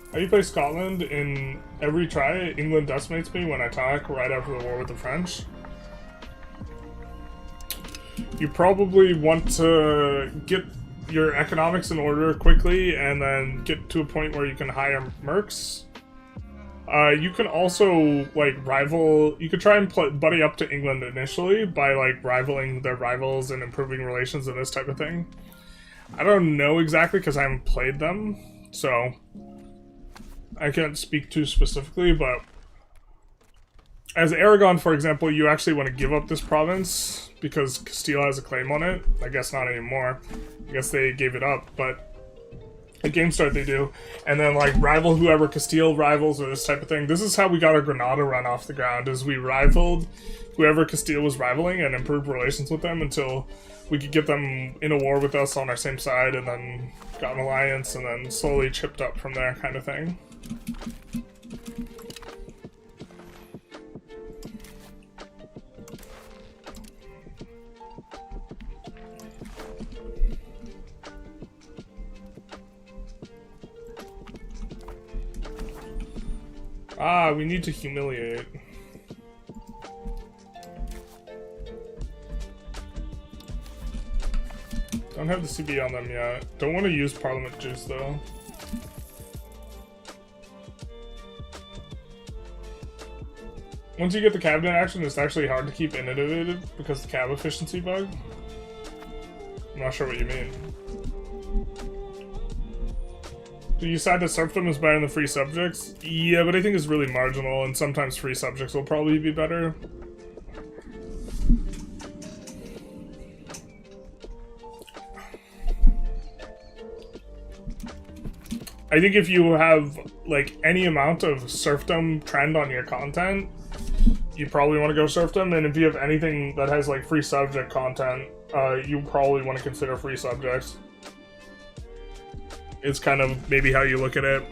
How do you play Scotland? In every try, England decimates me when I attack right after the war with the French. You probably want to get your economics in order quickly and then get to a point where you can hire mercs. You can also, like, rival... You could try and buddy up to England initially by, like, rivaling their rivals and improving relations and this type of thing. I don't know exactly because I haven't played them, so I can't speak too specifically, but as Aragon, for example, you actually want to give up this province because Castile has a claim on it. I guess not anymore. I guess they gave it up, but at Game Start they do. And then, like, rival whoever Castile rivals or this type of thing. This is how we got our Granada run off the ground, is we rivaled whoever Castile was rivaling and improved relations with them until we could get them in a war with us on our same side, and then got an alliance, and then slowly chipped up from there, kind of thing. Ah, we need to humiliate. Don't have the CB on them yet. Don't want to use Parliament juice though. Once you get the cabinet action, it's actually hard to keep innovative because of the cab efficiency bug. I'm not sure what you mean. Do you decide that serfdom is better than the free subjects? Yeah, but I think it's really marginal, and sometimes free subjects will probably be better. I think if you have, like, any amount of serfdom trend on your content, you probably want to go serfdom, and if you have anything that has, like, free subject content, you probably want to consider free subjects. It's kind of maybe how you look at it.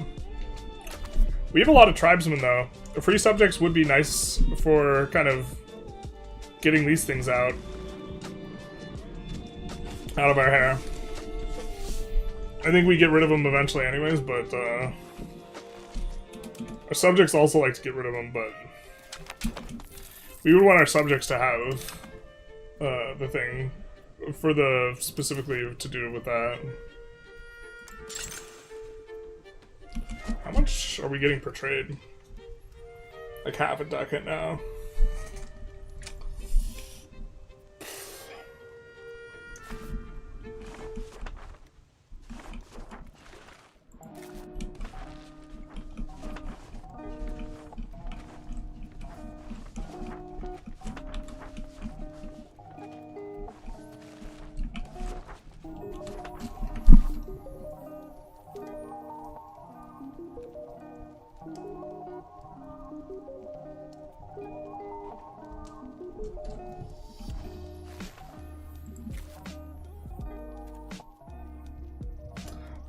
We have a lot of tribesmen, though. The free subjects would be nice for kind of getting these things out of our hair. I think we get rid of them eventually anyways, but our subjects also like to get rid of them, but we would want our subjects to have the thing for the specifically to do with that. How much are we getting per trade? Like half a ducat now.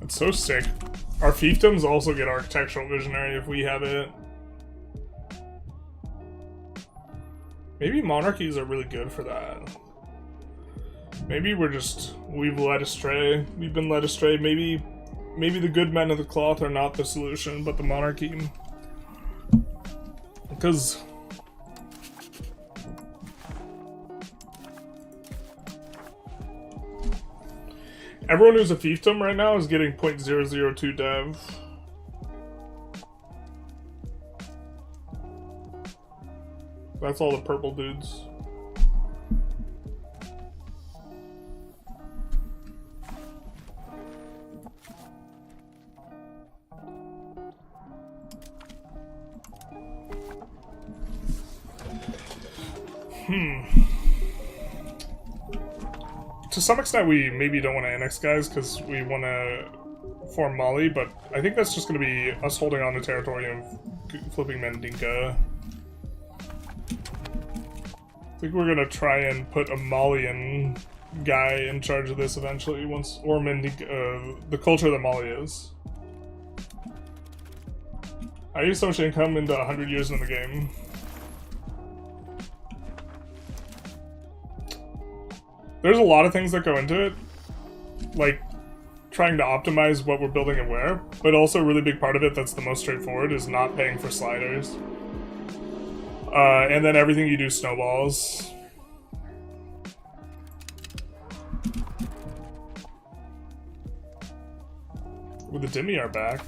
That's so sick. Our fiefdoms also get architectural visionary if we have it. Maybe monarchies are really good for that. Maybe we've led astray. We've been led astray. Maybe the good men of the cloth are not the solution, but the monarchy. Because everyone who's a fiefdom right now is getting 0.002 dev. That's all the purple dudes. To some extent, we maybe don't want to annex guys because we want to form Mali, but I think that's just going to be us holding on to territory and flipping Mandinka. I think we're going to try and put a Malian guy in charge of this eventually, once, or Mandinka, the culture that Mali is. I use so much income into 100 years in the game. There's a lot of things that go into it, like trying to optimize what we're building and where, but also a really big part of it that's the most straightforward is not paying for sliders. And then everything you do snowballs. With the Demi are back.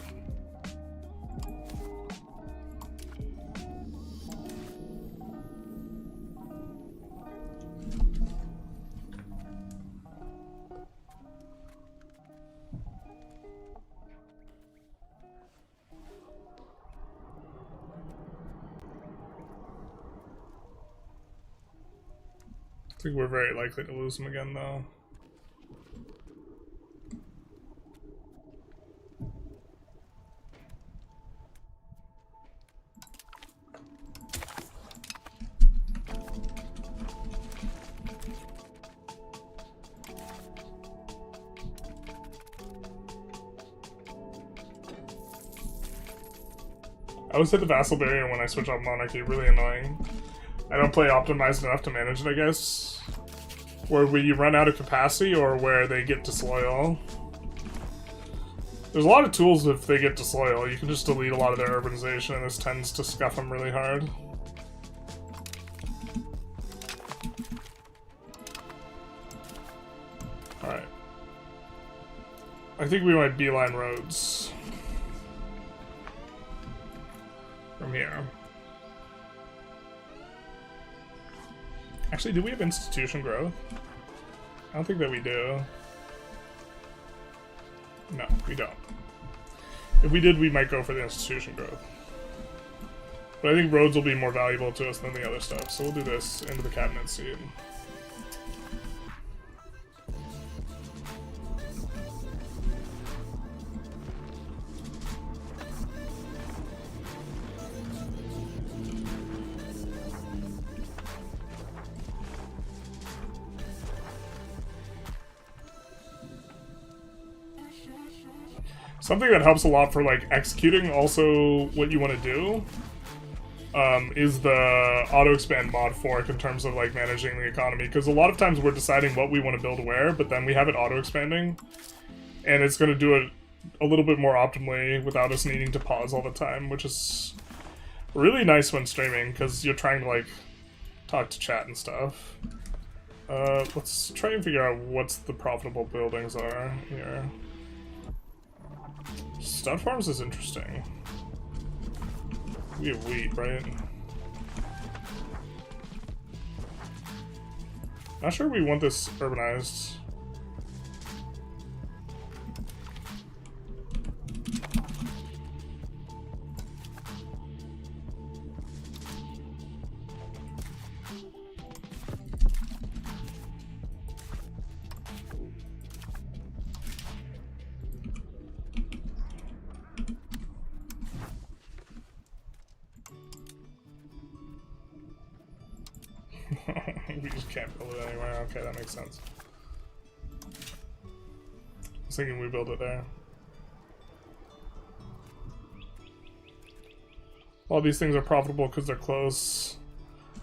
I think we're very likely to lose him again, though. I always hit the vassal barrier when I switch off monarchy, really annoying. I don't play optimized enough to manage it, I guess. Where we run out of capacity or where they get disloyal. There's a lot of tools if they get disloyal. You can just delete a lot of their urbanization and this tends to scuff them really hard. Alright. I think we might beeline roads. From here. Actually, do we have institution growth? I don't think that we do. No, we don't. If we did, we might go for the institution growth. But I think roads will be more valuable to us than the other stuff, so we'll do this into the cabinet seat. Something that helps a lot for like executing also what you want to do is the auto expand mod fork in terms of like managing the economy, because a lot of times we're deciding what we want to build where, but then we have it auto expanding and it's going to do it a little bit more optimally without us needing to pause all the time, which is really nice when streaming because you're trying to like talk to chat and stuff. Let's try and figure out what's the profitable buildings are here. Stud farms is interesting. We have wheat, right? Not sure we want this urbanized. We just can't build it anywhere. Okay, that makes sense. I was thinking we build it there. All these things are profitable because they're close.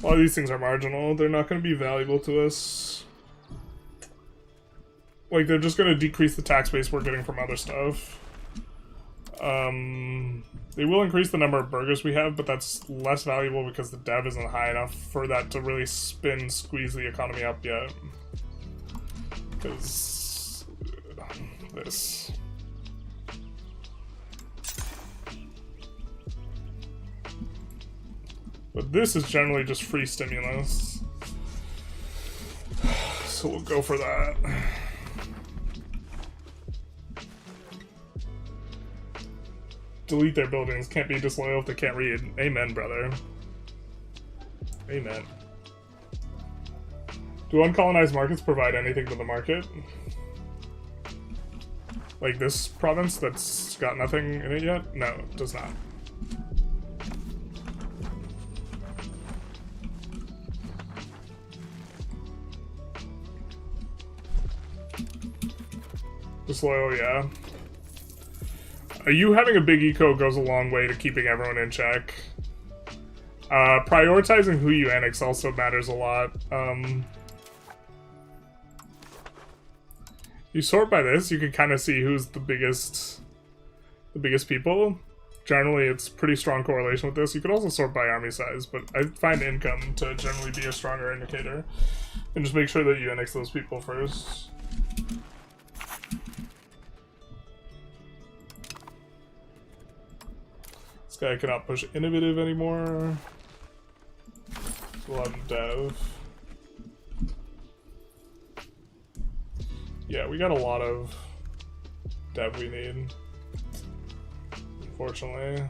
All these things are marginal. They're not going to be valuable to us. Like, they're just going to decrease the tax base we're getting from other stuff. They will increase the number of burgers we have, but that's less valuable because the dev isn't high enough for that to really squeeze the economy up yet. Because this. But this is generally just free stimulus. So we'll go for that. Delete their buildings. Can't be disloyal if they can't read. Amen, brother. Amen. Do uncolonized markets provide anything to the market? Like this province that's got nothing in it yet? No, it does not. Disloyal, yeah. You having a big eco goes a long way to keeping everyone in check. Prioritizing who you annex also matters a lot. You sort by this, you can kind of see who's the biggest people. Generally, it's pretty strong correlation with this. You could also sort by army size, but I find income to generally be a stronger indicator. And just make sure that you annex those people first. This guy cannot push innovative anymore. We'll have dev. Yeah, we got a lot of dev we need, unfortunately.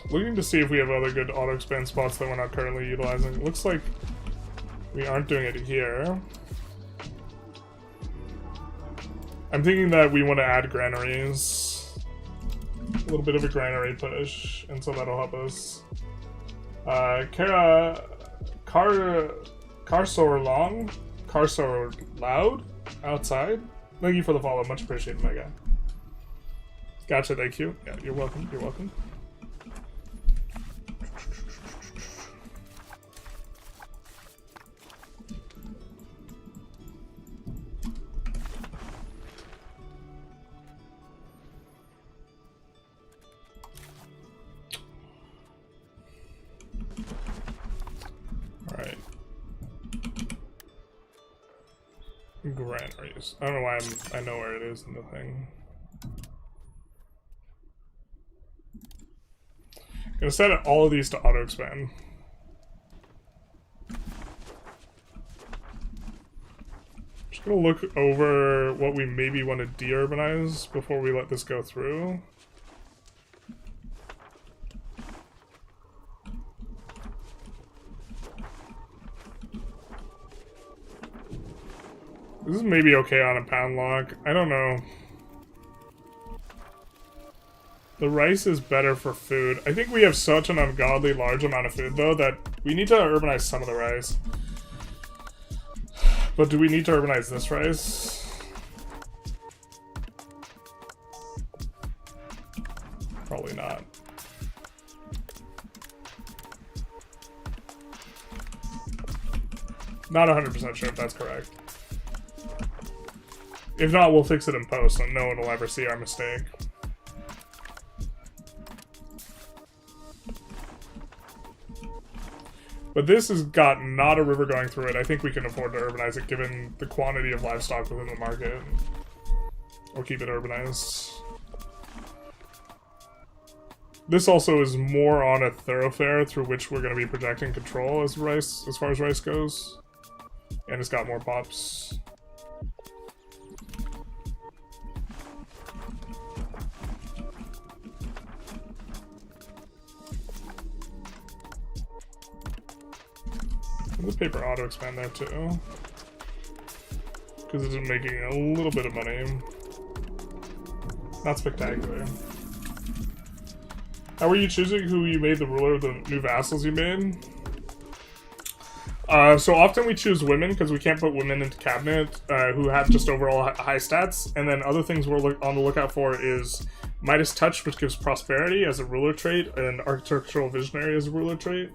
Looking to see if we have other good auto-expand spots that we're not currently utilizing. It looks like we aren't doing it here. I'm thinking that we want to add granaries. A little bit of a granary push, and so that'll help us. Carsor Loud, outside. Thank you for the follow, much appreciated, my guy. Gotcha, thank you. Yeah, you're welcome, you're welcome. Granaries. I don't know why I know where it is in the thing. Gonna set all of these to auto expand. Just gonna look over what we maybe want to de-urbanize before we let this go through. This is maybe okay on a pound log. I don't know. The rice is better for food. I think we have such an ungodly large amount of food, though, that we need to urbanize some of the rice. But do we need to urbanize this rice? Probably not. Not 100% sure if that's correct. If not, we'll fix it in post, and no one will ever see our mistake. But this has got not a river going through it. I think we can afford to urbanize it given the quantity of livestock within the market. Or keep it urbanized. This also is more on a thoroughfare through which we're going to be projecting control as far as rice goes. And it's got more pops. The paper auto expand there too, because it's making a little bit of money. Not spectacular. How were you choosing who you made the ruler of the new vassals you made? So often we choose women because we can't put women into cabinet who have just overall high stats, and then other things we're on the lookout for is Midas Touch, which gives prosperity as a ruler trait, and Architectural Visionary as a ruler trait.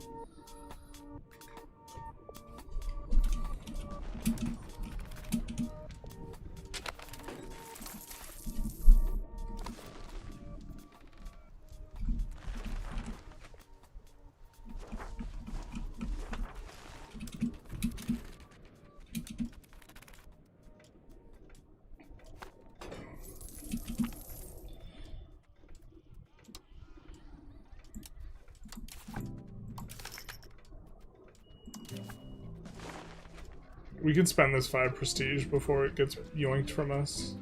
We can spend this 5 prestige before it gets yoinked from us.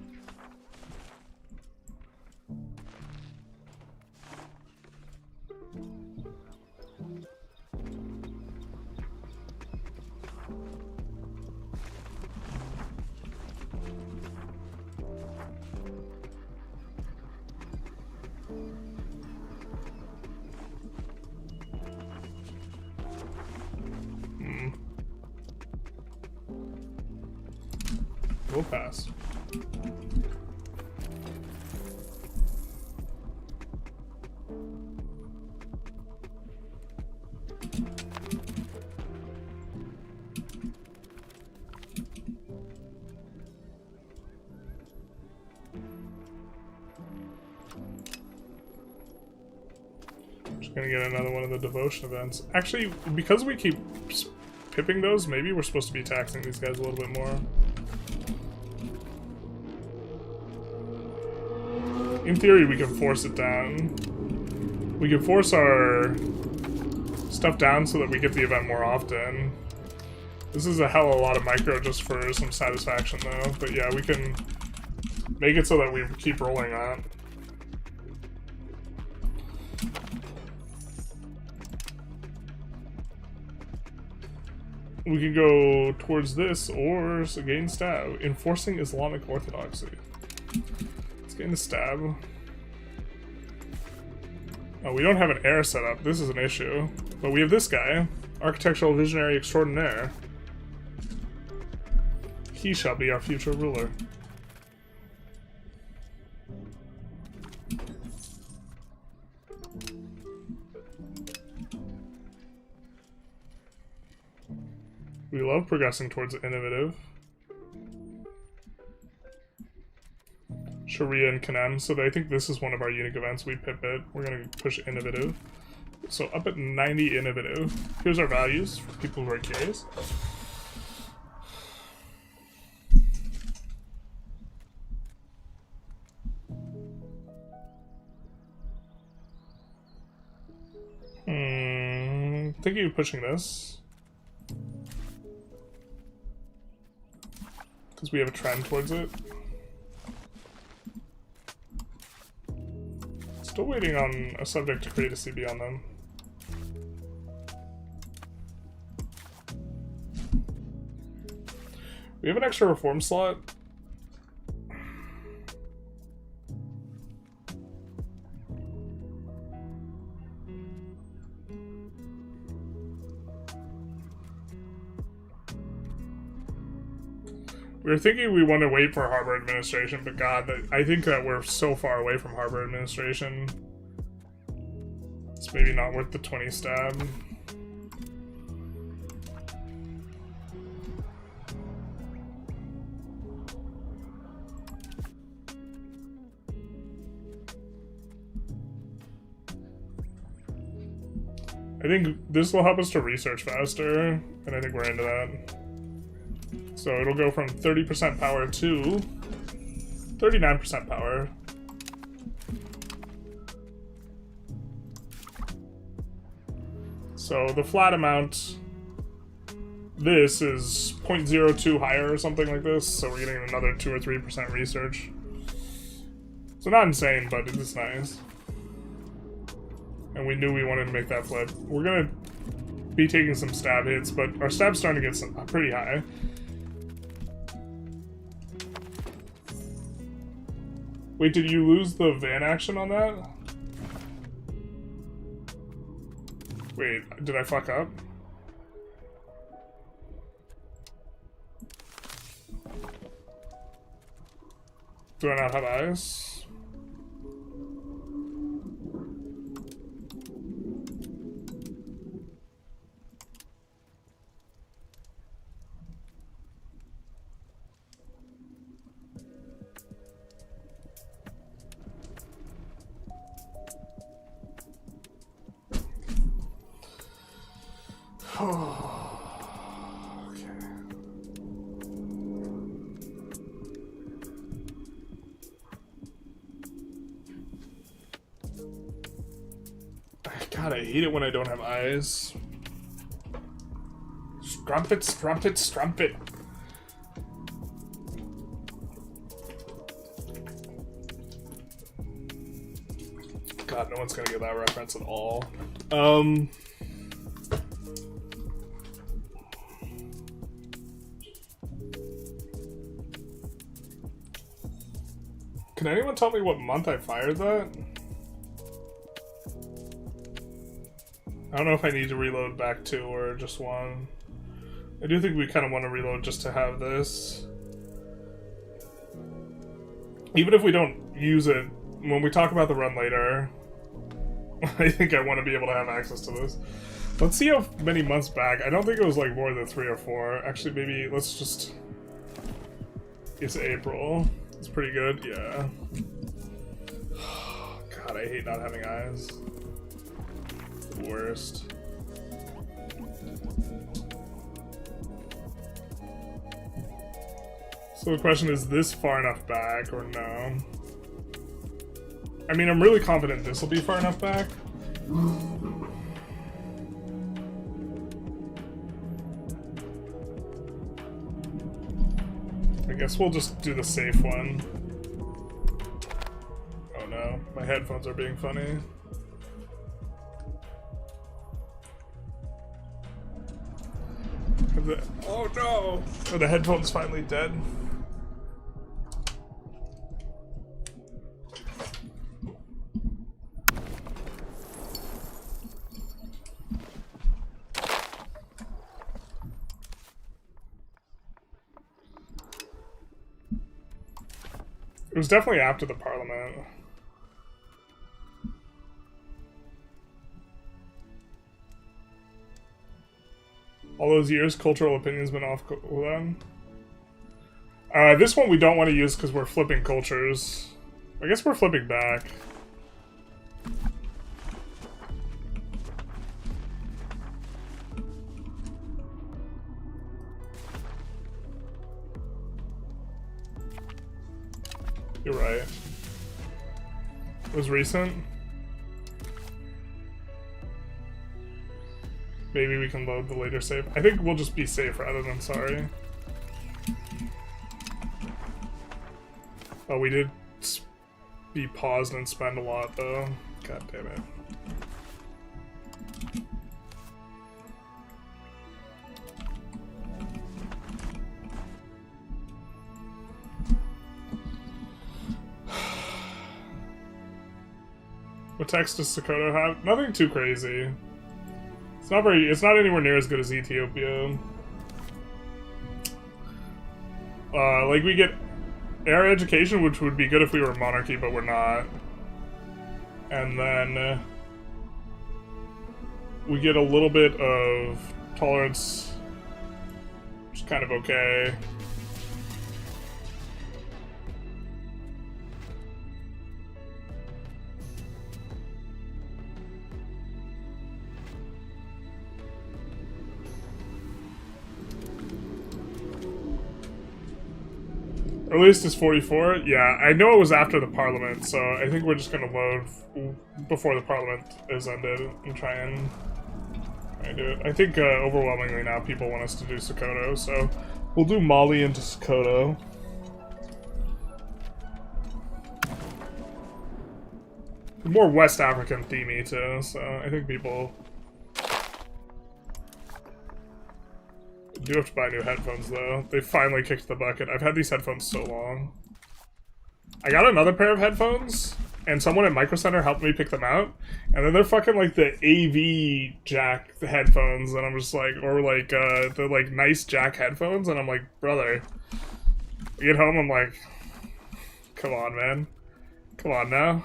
We'll pass. Just gonna get another one of the devotion events. Actually, because we keep pipping those, maybe we're supposed to be taxing these guys a little bit more. In theory, we can force it down. We can force our stuff down so that we get the event more often. This is a hell of a lot of micro just for some satisfaction, though. But yeah, we can make it so that we keep rolling that. We can go towards this or gain stab. Enforcing Islamic orthodoxy. Getting the stab. Oh, we don't have an heir set up. This is an issue. But we have this guy. Architectural visionary extraordinaire. He shall be our future ruler. We love progressing towards innovative. Sharia and Kanem, so I think this is one of our unique events. We pip it. We're going to push innovative. So up at 90 innovative. Here's our values for people who are curious. Thinking of pushing this. Because we have a trend towards it. Still waiting on a subject to create a CB on them. We have an extra reform slot. We were thinking we want to wait for Harbor Administration, but God, I think that we're so far away from Harbor Administration. It's maybe not worth the 20 stab. I think this will help us to research faster, and I think we're into that. So it'll go from 30% power to 39% power. So the flat amount, this is 0.02 higher or something like this, so we're getting another 2 or 3% research. So not insane, but it is nice. And we knew we wanted to make that flip. We're gonna be taking some stab hits, but our stab's starting to get pretty high. Wait, did you lose the van action on that? Wait, did I fuck up? Do I not have eyes? God, I hate it when I don't have eyes. Strumpet, strumpet, strumpet. God, no one's gonna get that reference at all. Can anyone tell me what month I fired that? I don't know if I need to reload back 2 or just 1. I do think we kind of want to reload just to have this. Even if we don't use it, when we talk about the run later, I think I want to be able to have access to this. Let's see how many months back. I don't think it was like more than 3 or 4. Actually, maybe let's just... It's April. It's pretty good, yeah. God, I hate not having eyes. It's the worst. So the question is this far enough back or no? I mean, I'm really confident this will be far enough back. I guess we'll just do the safe one. Oh no, my headphones are being funny. Oh no! Oh, the headphone's finally dead. It was definitely after the Parliament. All those years, cultural opinion's been off. This one we don't want to use because we're flipping cultures. I guess we're flipping back. You're right. It was recent. Maybe we can load the later save. I think we'll just be safe rather than sorry. Oh, we did be paused and spend a lot though. God damn it. What text does Sokoto have? Nothing too crazy. It's not anywhere near as good as Ethiopia. Like we get air education, which would be good if we were a monarchy, but we're not. And then we get a little bit of tolerance, which is kind of okay. Earliest is 44? Yeah, I know it was after the Parliament, so I think we're just gonna load before the Parliament is ended and try and do it. I think overwhelmingly now people want us to do Sokoto, so we'll do Mali into Sokoto. More West African themey too, so I think people do have to buy new headphones though. They finally kicked the bucket. I've had these headphones so long. I got another pair of headphones, and someone at Micro Center helped me pick them out, and then they're fucking like the AV jack headphones, and I'm just like, or like the like nice jack headphones, and I'm like, brother. I get home, I'm like, come on, man. Come on now.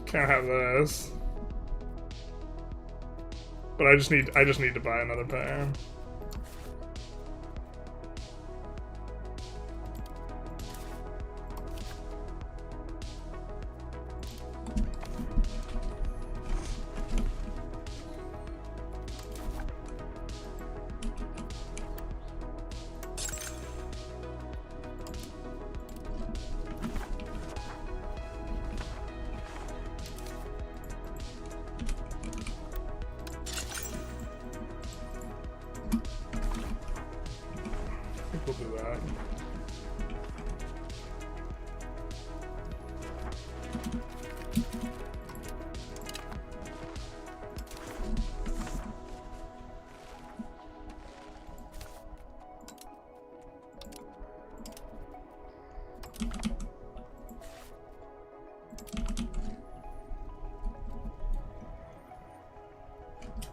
Can't have this. But I just need to buy another pair. we'll do that.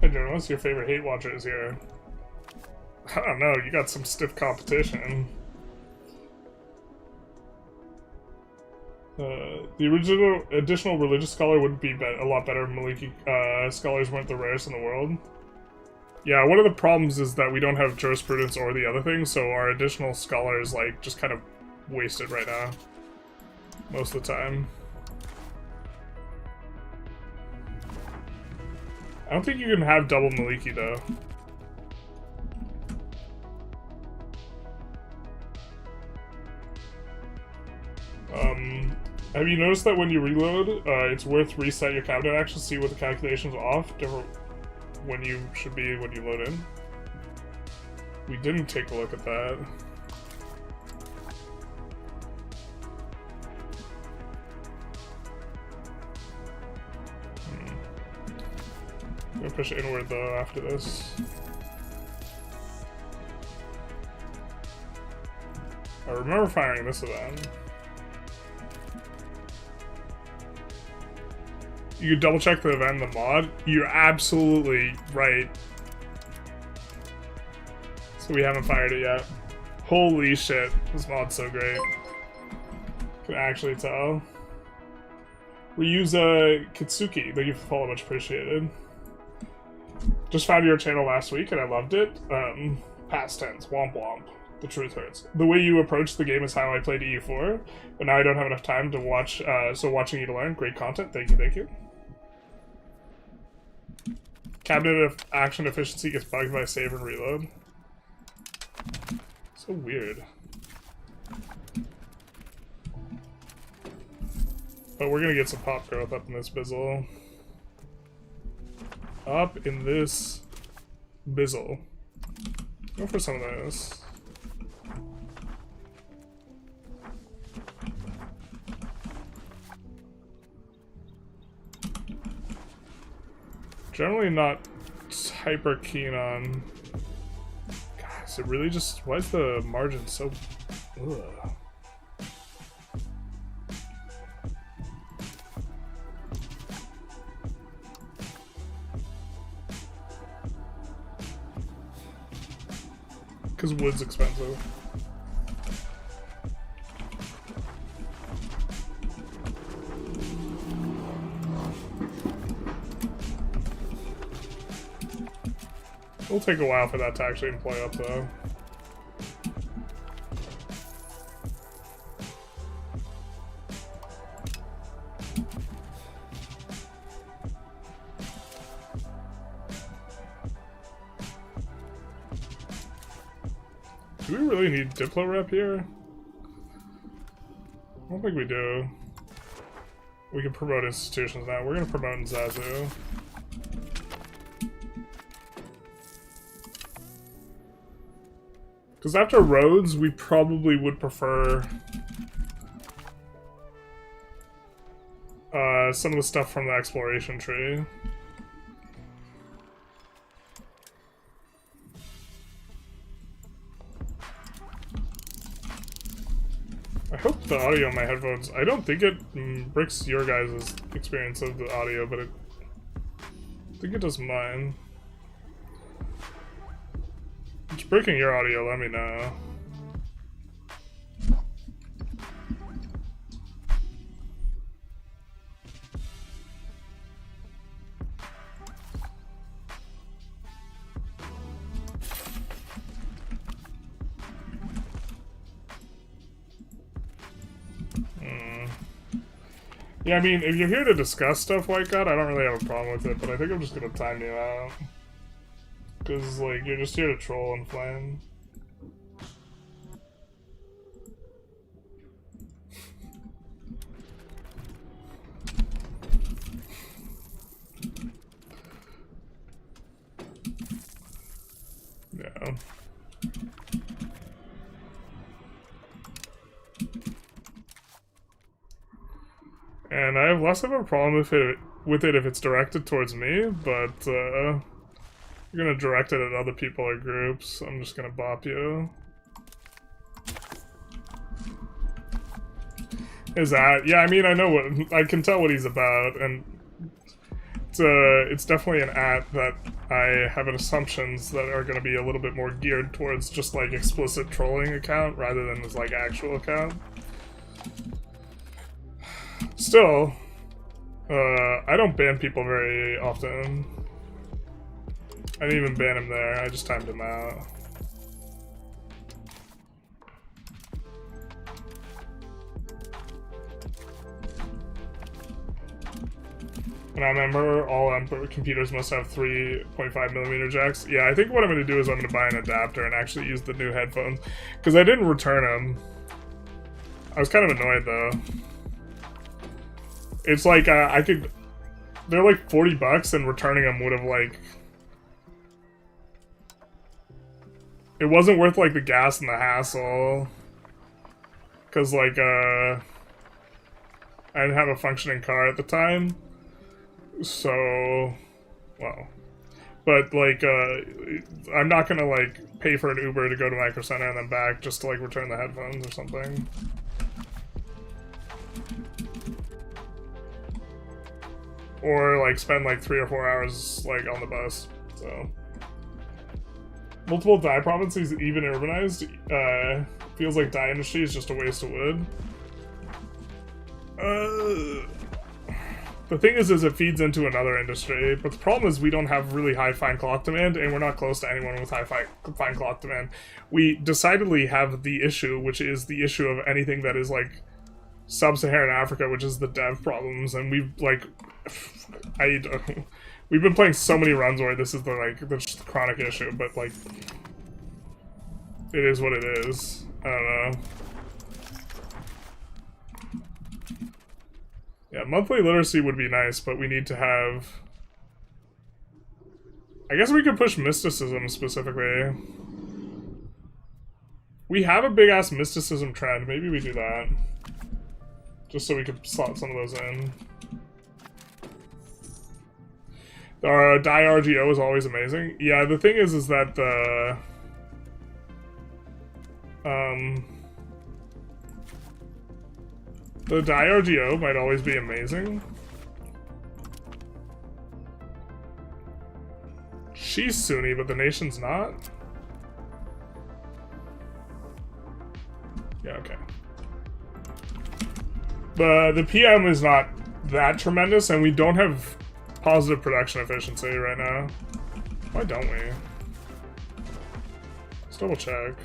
Hey, journalist, your favorite hate watcher is here. I don't know, you got some stiff competition. The original additional religious scholar would be a lot better if Maliki scholars weren't the rarest in the world. Yeah, one of the problems is that we don't have jurisprudence or the other thing, so our additional scholar is like just kind of wasted right now. Most of the time. I don't think you can have double Maliki though. Have you noticed that when you reload, it's worth reset your cabinet action, see what the calculation's off, different when you should be when you load in? We didn't take a look at that. I'm gonna push inward though after this. I remember firing this event. You could double check the event in the mod. You're absolutely right. So we haven't fired it yet. Holy shit, this mod's so great. Can actually tell. We use Kitsuki. Thank you for the follow, much appreciated. Just found your channel last week and I loved it. Past tense, womp womp. The truth hurts. The way you approach the game is how I played EU4, but now I don't have enough time to watch, so watching you to learn. Great content. Thank you, thank you. Cabinet of action efficiency gets bugged by save and reload. So weird. But we're gonna get some pop growth up in this bizzle. Up in this bizzle. Go for some of those. Generally not hyper keen on... God, is it really just... Why is the margin so... Ugh. Because wood's expensive. It'll take a while for that to actually employ up, though. Do we really need Diplo rep here? I don't think we do. We can promote institutions now. We're gonna promote Zazu. Because after roads, we probably would prefer some of the stuff from the exploration tree. I hope the audio on my headphones, I don't think it bricks your guys' experience of the audio, but I think it does mine. If it's breaking your audio, let me know. Yeah, I mean, if you're here to discuss stuff like that, I don't really have a problem with it, but I think I'm just gonna time you out. Because, like, you're just here to troll and flame. Yeah. And I have less of a problem with it if it's directed towards me, but you're gonna direct it at other people or groups. I'm just gonna bop you. Is that? Yeah, I mean, I know what I can tell what he's about, and it's definitely an that I have assumptions that are going to be a little bit more geared towards just like explicit trolling account rather than his like actual account. Still, I don't ban people very often. I didn't even ban him there. I just timed him out. And I remember all computers must have 3.5mm jacks. Yeah, I think what I'm going to do is I'm going to buy an adapter and actually use the new headphones. Because I didn't return them. I was kind of annoyed though. It's like, they're like $40 and returning them would have like... It wasn't worth like the gas and the hassle. Because like, I didn't have a functioning car at the time. So, well, but like, I'm not gonna like pay for an Uber to go to Micro Center and then back just to like return the headphones or something. Or like spend like 3 or 4 hours like on the bus. So, multiple dye provinces, even urbanized, feels like dye industry is just a waste of wood. The thing is it feeds into another industry, but the problem is we don't have really high fine cloth demand, and we're not close to anyone with high fine cloth demand. We decidedly have the issue, which is the issue of anything that is like sub-Saharan Africa, which is the dev problems, and we've like, we've been playing so many runs where this is the just the chronic issue, but like, it is what it is. I don't know. Yeah, monthly literacy would be nice, but we need to have... I guess we could push mysticism specifically. We have a big-ass mysticism trend. Maybe we do that. Just so we could slot some of those in. Our dye RGO is always amazing. Yeah, the thing is that the... The dye RGO might always be amazing. She's Sunni, but the nation's not? Yeah, okay. The PM is not that tremendous, and we don't have positive production efficiency right now. Why don't we? Let's double check.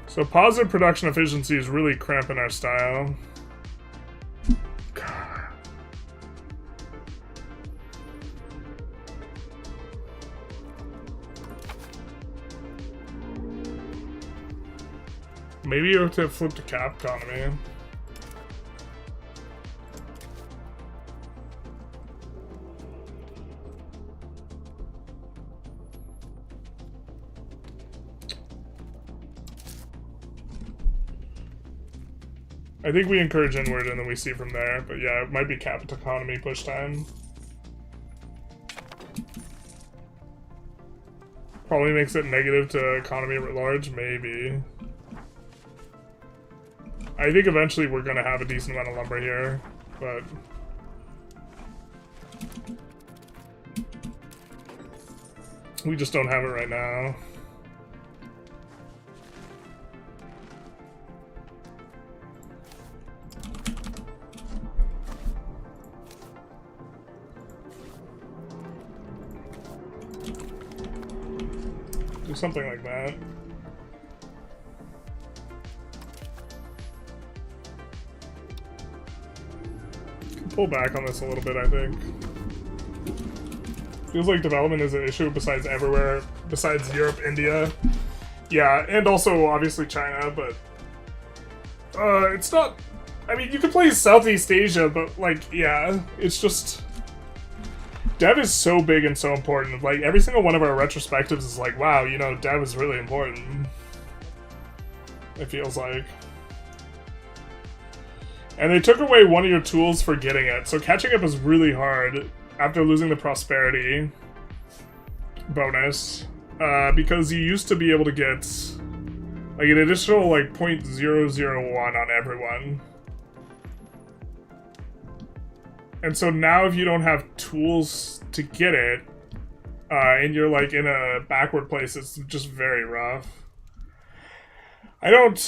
So positive production efficiency is really cramping our style. God. Maybe you have to flip to cap economy. I think we encourage inward and then we see from there, but yeah, it might be capital economy push time. Probably makes it negative to economy at large, maybe. I think eventually we're gonna have a decent amount of lumber here, but... we just don't have it right now. Do something like that. Pull back on this a little bit, I think. Feels like development is an issue besides everywhere, besides Europe, India. Yeah, and also obviously China, but it's not... I mean, you could play Southeast Asia, but like, yeah, it's just... Dev is so big and so important. Like, every single one of our retrospectives is like, wow, you know, dev is really important. It feels like. And they took away one of your tools for getting it, so catching up is really hard after losing the prosperity bonus, because you used to be able to get like an additional like 0.001 on everyone. And so now if you don't have tools to get it, and you're like in a backward place, it's just very rough. I don't,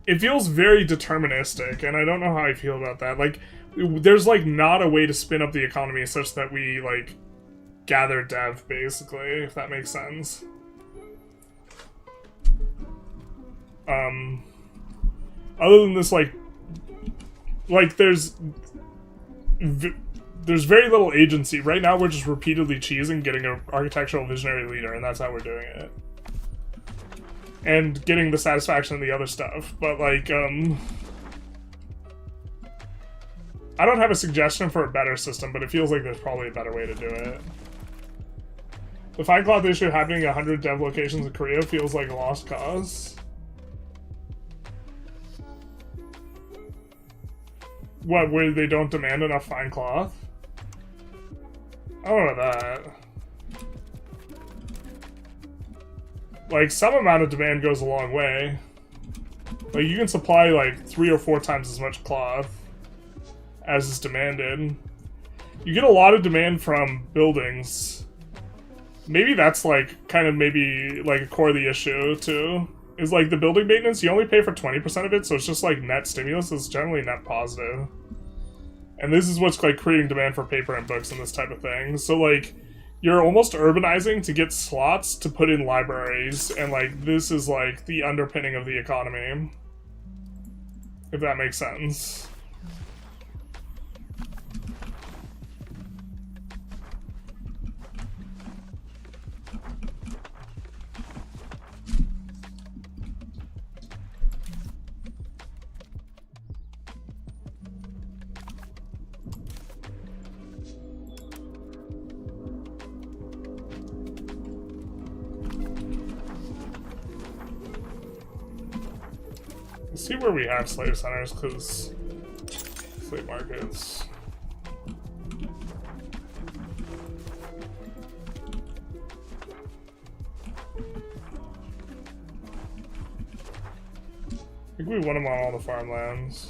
it feels very deterministic, and I don't know how I feel about that. Like, there's, like, not a way to spin up the economy such that we, like, gather dev, basically, if that makes sense. Other than this, like there's very little agency. Right now, we're just repeatedly cheesing, getting an architectural visionary leader, and that's how we're doing it. And getting the satisfaction of the other stuff. But, like, I don't have a suggestion for a better system, but it feels like there's probably a better way to do it. The fine cloth issue happening at 100 dev locations in Korea feels like a lost cause. What, where they don't demand enough fine cloth? I don't know that. Like, some amount of demand goes a long way. Like, you can supply, like, 3 or 4 times as much cloth as is demanded. You get a lot of demand from buildings. Maybe that's, like, kind of maybe, like, a core of the issue, too. Is, like, the building maintenance, you only pay for 20% of it, so it's just, like, net stimulus is generally net positive. And this is what's, like, creating demand for paper and books and this type of thing. So, like, you're almost urbanizing to get slots to put in libraries, and, like, this is, like, the underpinning of the economy. If that makes sense. Let's see where we have slave centers, because slave markets. I think we want them on all the farmlands.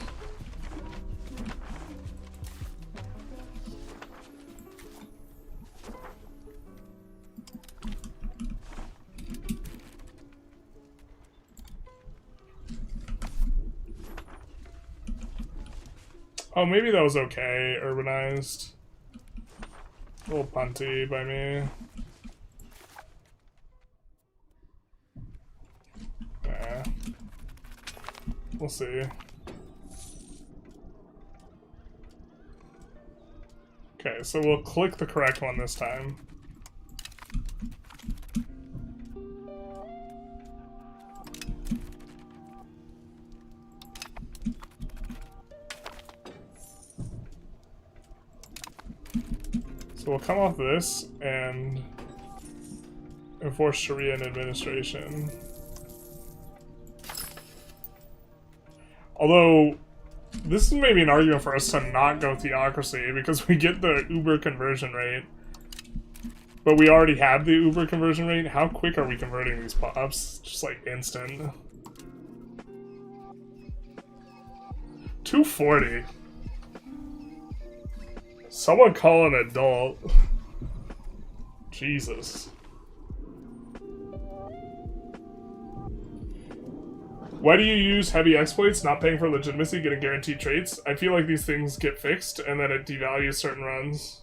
Oh, maybe that was okay, urbanized. A little punty by me. Yeah. We'll see. Okay, so we'll click the correct one this time. So we'll come off this and enforce Sharia and administration. Although, this is maybe an argument for us to not go theocracy, because we get the Uber conversion rate. But we already have the Uber conversion rate. How quick are we converting these pops? Just like instant. 240. Someone call an adult. Jesus. Why do you use heavy exploits, not paying for legitimacy, getting guaranteed traits? I feel like these things get fixed, and then it devalues certain runs.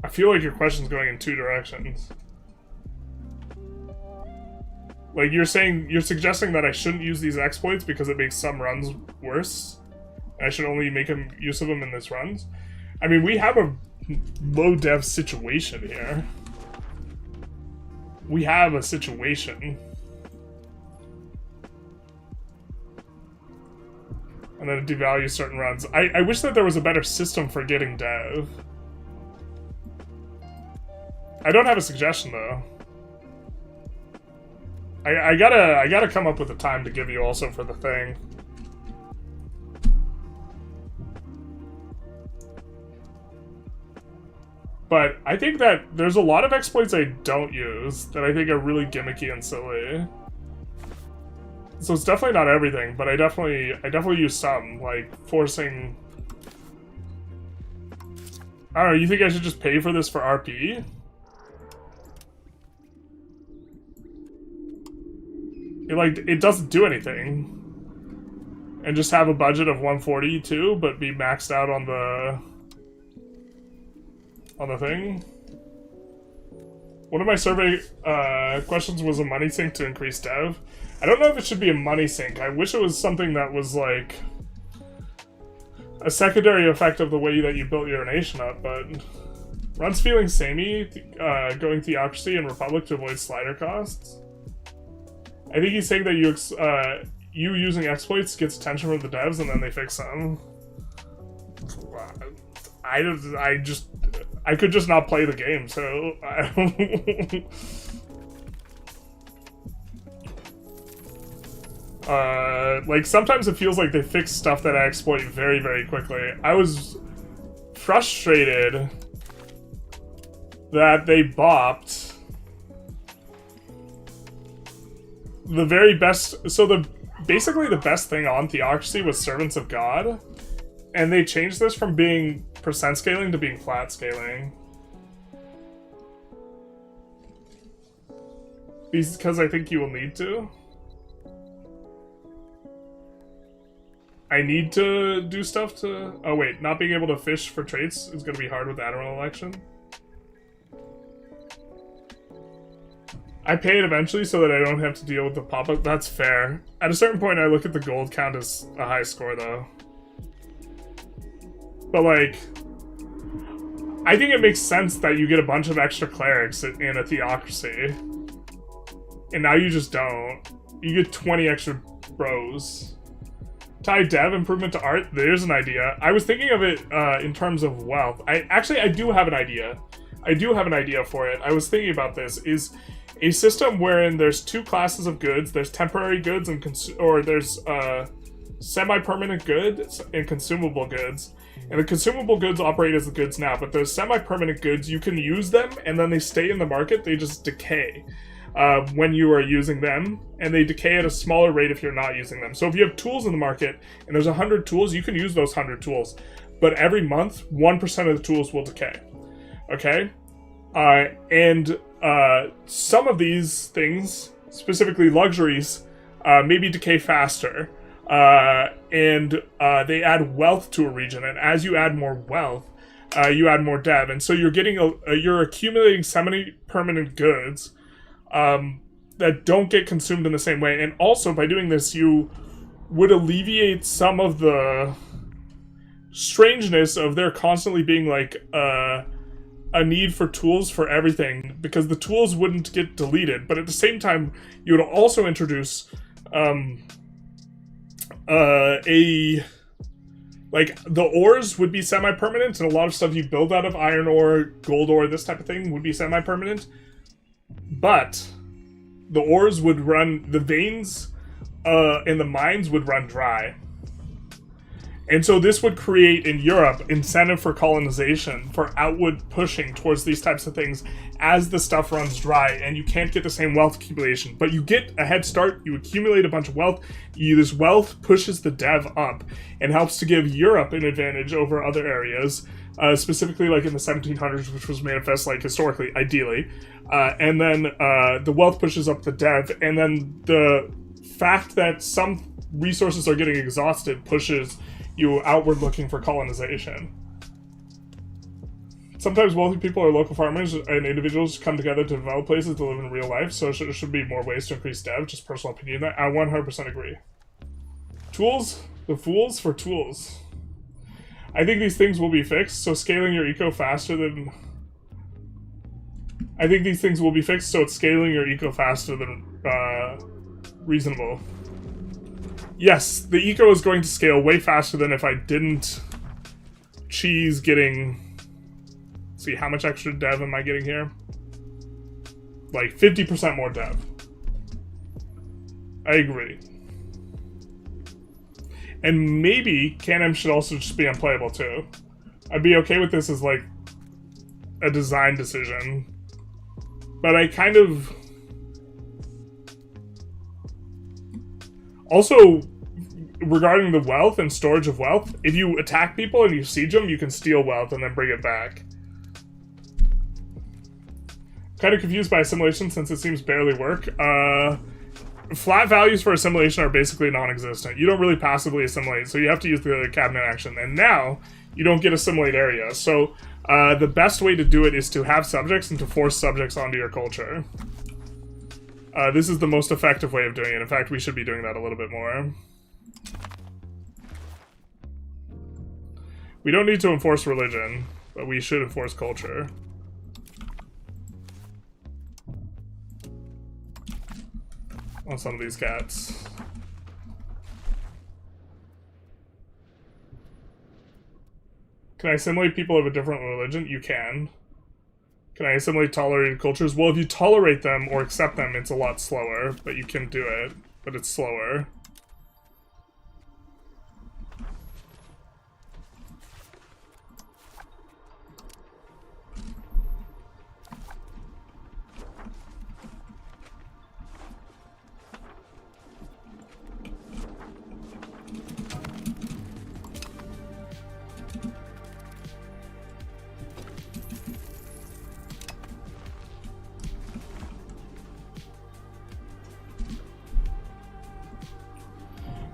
I feel like your question's going in 2 directions. Like, you're suggesting that I shouldn't use these exploits because it makes some runs worse. I should only make use of them in this runs. I mean, we have a low dev situation here. We have a situation. And then it devalues certain runs. I wish that there was a better system for getting dev. I don't have a suggestion though. I gotta come up with a time to give you also for the thing. But I think that there's a lot of exploits I don't use that I think are really gimmicky and silly. So it's definitely not everything, but I definitely use some, like forcing. I don't know. You think I should just pay for this for RP? It doesn't do anything. And just have a budget of 140 too, but be maxed out on the thing. One of my survey questions was a money sink to increase dev. I don't know if it should be a money sink. I wish it was something that was like a secondary effect of the way that you built your nation up, but Run's feeling samey, going theocracy and republic to avoid slider costs. I think he's saying that you using exploits gets attention from the devs and then they fix them. I could just not play the game, so I don't. Like sometimes it feels like they fix stuff that I exploit very, very quickly. I was frustrated that they bopped the very best. So basically the best thing on theocracy was Servants of God, and they changed this from being percent scaling to being flat scaling. Because I think you will need to. I need to do stuff to... Oh wait, not being able to fish for traits is going to be hard with the Admiral election. I pay it eventually so that I don't have to deal with the pop-up. That's fair. At a certain point, I look at the gold count as a high score, though. But, like... I think it makes sense that you get a bunch of extra clerics in a theocracy. And now you just don't. You get 20 extra bros. Tie dev improvement to art. There's an idea. I was thinking of it in terms of wealth. I do have an idea. I do have an idea for it. I was thinking about this. Is a system wherein there's two classes of goods. There's temporary goods and there's semi-permanent goods and consumable goods. And the consumable goods operate as the goods now, but those semi-permanent goods, you can use them and then they stay in the market. They just decay when you are using them, and they decay at a smaller rate if you're not using them. So if you have tools in the market and there's 100 tools, you can use those 100 tools, but every month 1% of the tools will decay. Okay, and some of these things, specifically luxuries, maybe decay faster, and they add wealth to a region, and as you add more wealth, you add more dev, and so you're getting you're accumulating semi-permanent goods that don't get consumed in the same way. And also, by doing this, you would alleviate some of the strangeness of there constantly being like a need for tools for everything, because the tools wouldn't get deleted, but at the same time you would also introduce like the ores would be semi-permanent, and a lot of stuff you build out of iron ore, gold ore, this type of thing would be semi-permanent. But the ores would run, the veins in the mines would run dry. And so this would create in Europe incentive for colonization, for outward pushing towards these types of things as the stuff runs dry, and you can't get the same wealth accumulation. But you get a head start, you accumulate a bunch of wealth, this wealth pushes the dev up and helps to give Europe an advantage over other areas. Specifically like in the 1700s, which was manifest like historically, ideally. And then the wealth pushes up the dev, and then the fact that some resources are getting exhausted pushes you outward looking for colonization. Sometimes wealthy people or local farmers and individuals come together to develop places to live in real life, so there should be more ways to increase dev, just personal opinion. I 100% agree. Tools? The fools for tools. I think these things will be fixed, so scaling your eco faster than... I think these things will be fixed, so it's scaling your eco faster than reasonable. Yes, the eco is going to scale way faster than if I didn't cheese getting... Let's see, how much extra dev am I getting here? Like 50% more dev. I agree. And maybe Kanem should also just be unplayable too. I'd be okay with this as like a design decision. But I kind of... Also, regarding the wealth and storage of wealth, if you attack people and you siege them, you can steal wealth and then bring it back. Kind of confused by assimilation since it seems barely work. Flat values for assimilation are basically non-existent. You don't really passively assimilate, so you have to use the cabinet action. And now, you don't get assimilate area. So, the best way to do it is to have subjects and to force subjects onto your culture. This is the most effective way of doing it. In fact, we should be doing that a little bit more. We don't need to enforce religion, but we should enforce culture. On some of these cats. Can I assimilate people of a different religion? You can. Can I assimilate tolerated cultures? Well, if you tolerate them or accept them, it's a lot slower, but you can do it, but it's slower.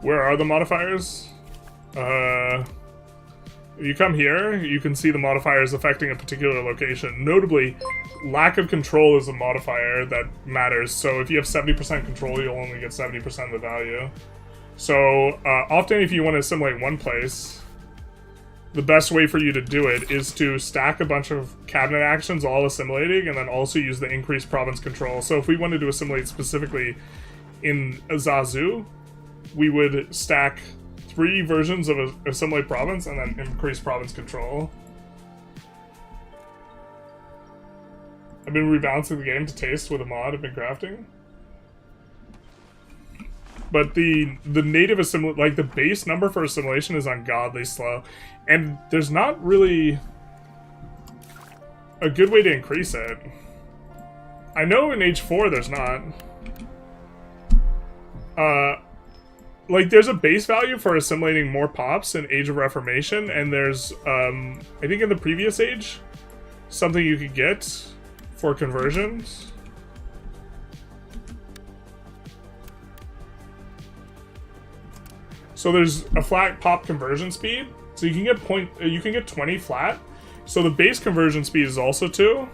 Where are the modifiers? You come here, you can see the modifiers affecting a particular location. Notably, lack of control is a modifier that matters. So if you have 70% control, you'll only get 70% of the value. So often if you want to assimilate one place, the best way for you to do it is to stack a bunch of cabinet actions all assimilating and then also use the increased province control. So if we wanted to assimilate specifically in Zazu, we would stack 3 versions of a assimilate province and then increase province control. I've been rebalancing the game to taste with a mod I've been crafting. But the native assimilate, like the base number for assimilation is ungodly slow. And there's not really a good way to increase it. I know in Age 4 there's not. Like, there's a base value for assimilating more pops in Age of Reformation, and there's, I think in the previous age, something you could get for conversions. So there's a flat pop conversion speed, so you can get 20 flat. So the base conversion speed is also 2,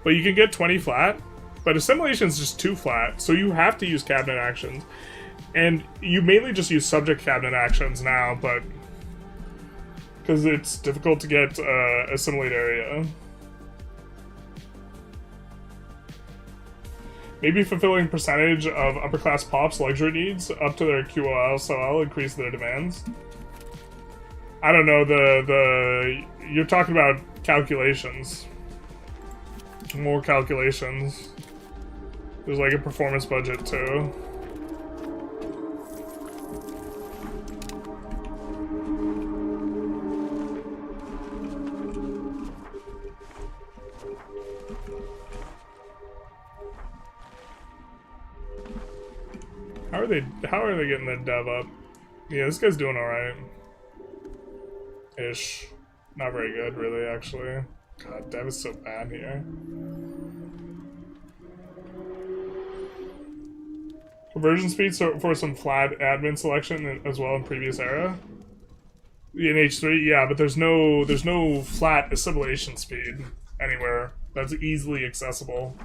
but you can get 20 flat, but assimilation is just 2 flat, so you have to use cabinet actions. And you mainly just use subject cabinet actions now, but because it's difficult to get assimilate area. Maybe fulfilling percentage of upper class pops luxury needs up to their QOL, so I'll increase their demands. I don't know, you're talking about calculations. More calculations. There's like a performance budget too. How are they getting that dev up? Yeah, this guy's doing alright. Ish. Not very good, really, actually. God, dev is so bad here. Conversion speed for some flat admin selection as well in previous era. In H3, yeah, but there's no flat assimilation speed anywhere that's easily accessible.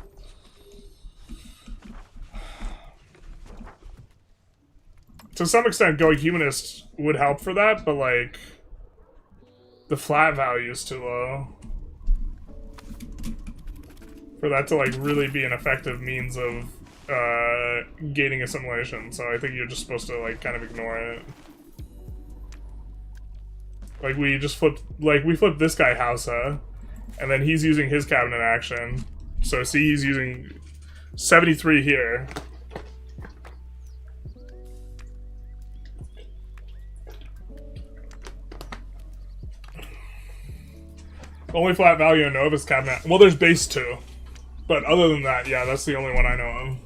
To some extent, going humanist would help for that, but like the flat value is too low for that to like really be an effective means of gaining assimilation. So I think you're just supposed to like kind of ignore it. Like we flipped this guy Hausa, and then he's using his cabinet action, So see, he's using 73 here. The only flat value I know of is cabinet. Well, there's base 2. But other than that, yeah, that's the only one I know of.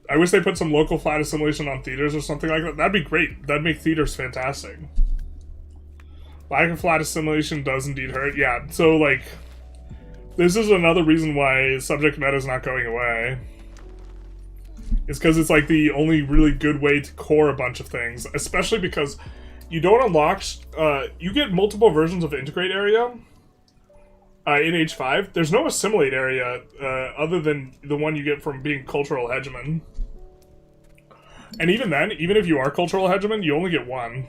I wish they put some local flat assimilation on theaters or something like that. That'd be great. That'd make theaters fantastic. Lack of flat assimilation does indeed hurt. Yeah, so, like, this is another reason why subject meta is not going away. It's because it's, like, the only really good way to core a bunch of things. Especially because you don't unlock... you get multiple versions of integrate area in H5. There's no assimilate area other than the one you get from being cultural hegemon. And even then, even if you are cultural hegemon, you only get one.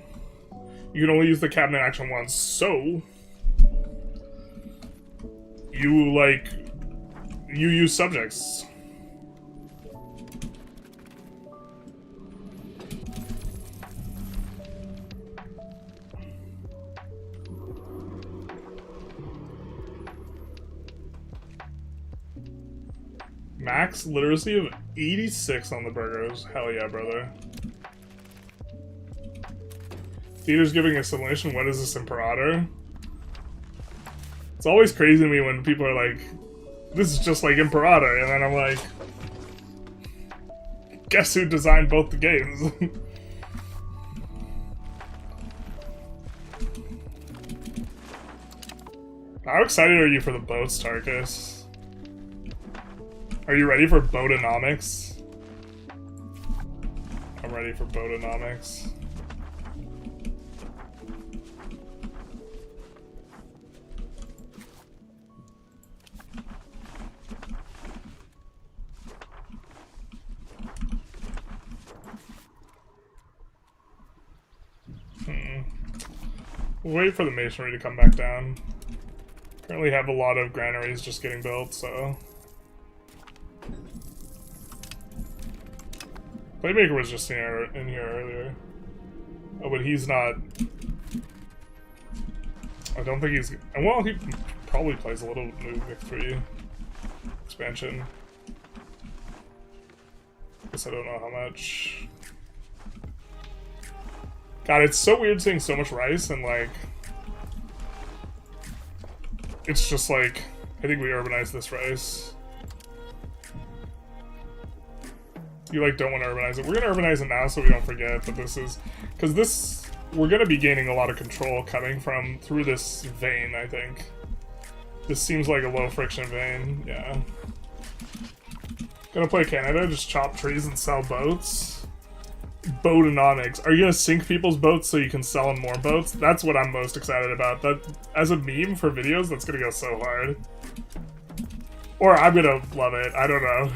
You can only use the cabinet action once. So, you, like, you use subjects. Max literacy of 86 on the burgers. Hell yeah, brother. Theater's giving assimilation. What is this, Imperator? It's always crazy to me when people are like, this is just like Imperator, and then I'm like, guess who designed both the games? How excited are you for the boats, Tarkus? Are you ready for boatonomics? I'm ready for boatonomics. We'll wait for the masonry to come back down. Currently have a lot of granaries just getting built, so... Playmaker was just in here earlier. Oh, but he's not... I don't think he's... Well, he probably plays a little new Vic 3 expansion. Guess I don't know how much. God, it's so weird seeing so much rice and, like... It's just like... I think we urbanized this rice. You, like, don't want to urbanize it. We're going to urbanize it now so we don't forget that this is... Because this... We're going to be gaining a lot of control coming from... Through this vein, I think. This seems like a low-friction vein. Yeah. Gonna play Canada, just chop trees and sell boats. Boatonomics. Are you gonna sink people's boats so you can sell them more boats? That's what I'm most excited about. That, as a meme for videos, that's gonna go so hard. Or I'm gonna love it. I don't know.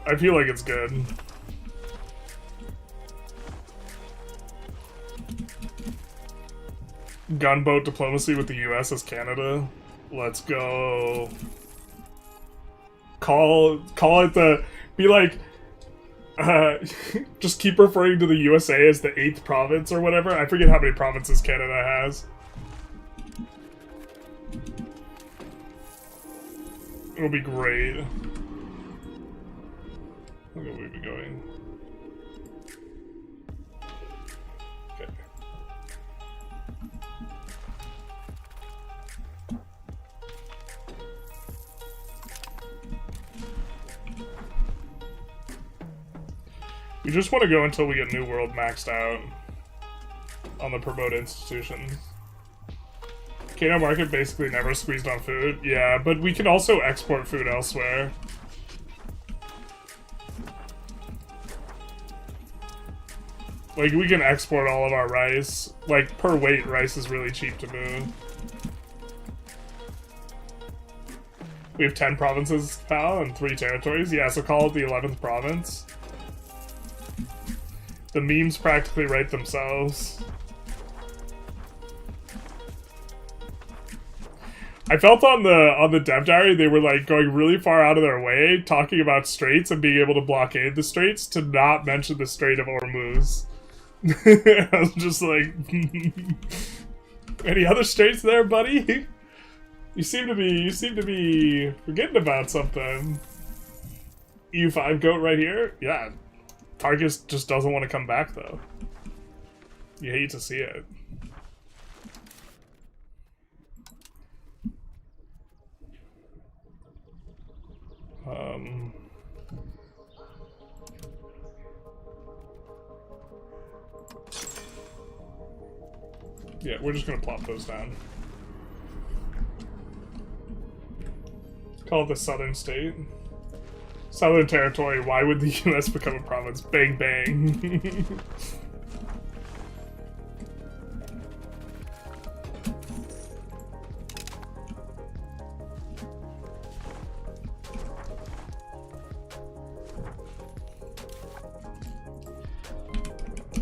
I feel like it's good. Gunboat diplomacy with the US as Canada. Let's go. Call it the... Be like... just keep referring to the USA as the 8th province or whatever. I forget how many provinces Canada has. It'll be great. Look at where we've been going. Okay. We just want to go until we get New World maxed out on the promote institutions. Canal market basically never squeezed on food. Yeah, but we can also export food elsewhere. Like, we can export all of our rice. Like, per weight, rice is really cheap to move. We have 10 provinces, pal, and 3 territories. Yeah, so call it the 11th province. The memes practically write themselves. I felt on the dev diary they were like going really far out of their way talking about straits and being able to blockade the straits to not mention the Strait of Hormuz. I was just like, any other straits there, buddy? You seem to be forgetting about something. EU5 goat right here? Yeah. Targus just doesn't want to come back though. You hate to see it. Yeah, we're just gonna plop those down. Call it the Southern State. Southern Territory, why would the US become a province? Bang bang.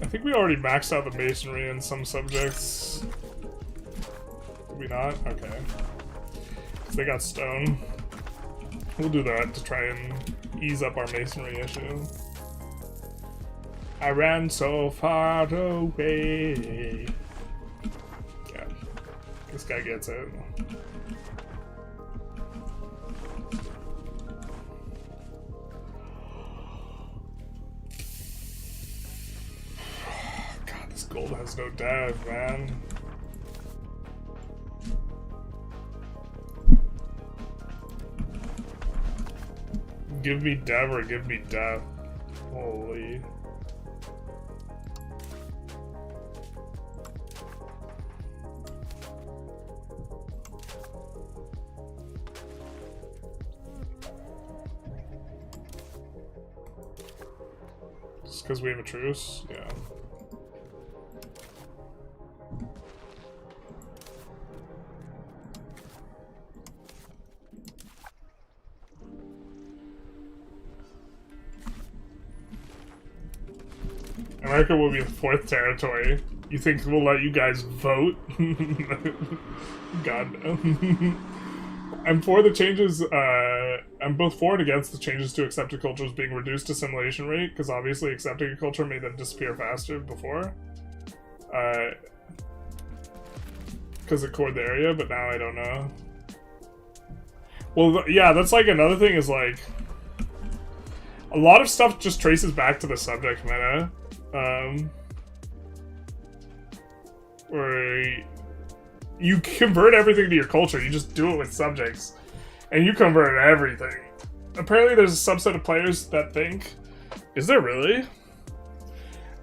I think we already maxed out the masonry in some subjects. Did we not? Okay. So they got stone. We'll do that to try and ease up our masonry issue. I ran so far away. Yeah. This guy gets it. God, this gold has no dev, man. Give me dev or give me death. Holy. Just because we have a truce? Yeah. America will be the 4th territory. You think we'll let you guys vote? God no. I'm for the changes, I'm both for and against the changes to accepted cultures being reduced assimilation rate, because obviously accepting a culture made them disappear faster before. Because it cored the area, but now I don't know. Well, yeah, that's like another thing is like, a lot of stuff just traces back to the subject meta. Where you convert everything to your culture, you just do it with subjects, and you convert everything. Apparently there's a subset of players that think, is there really?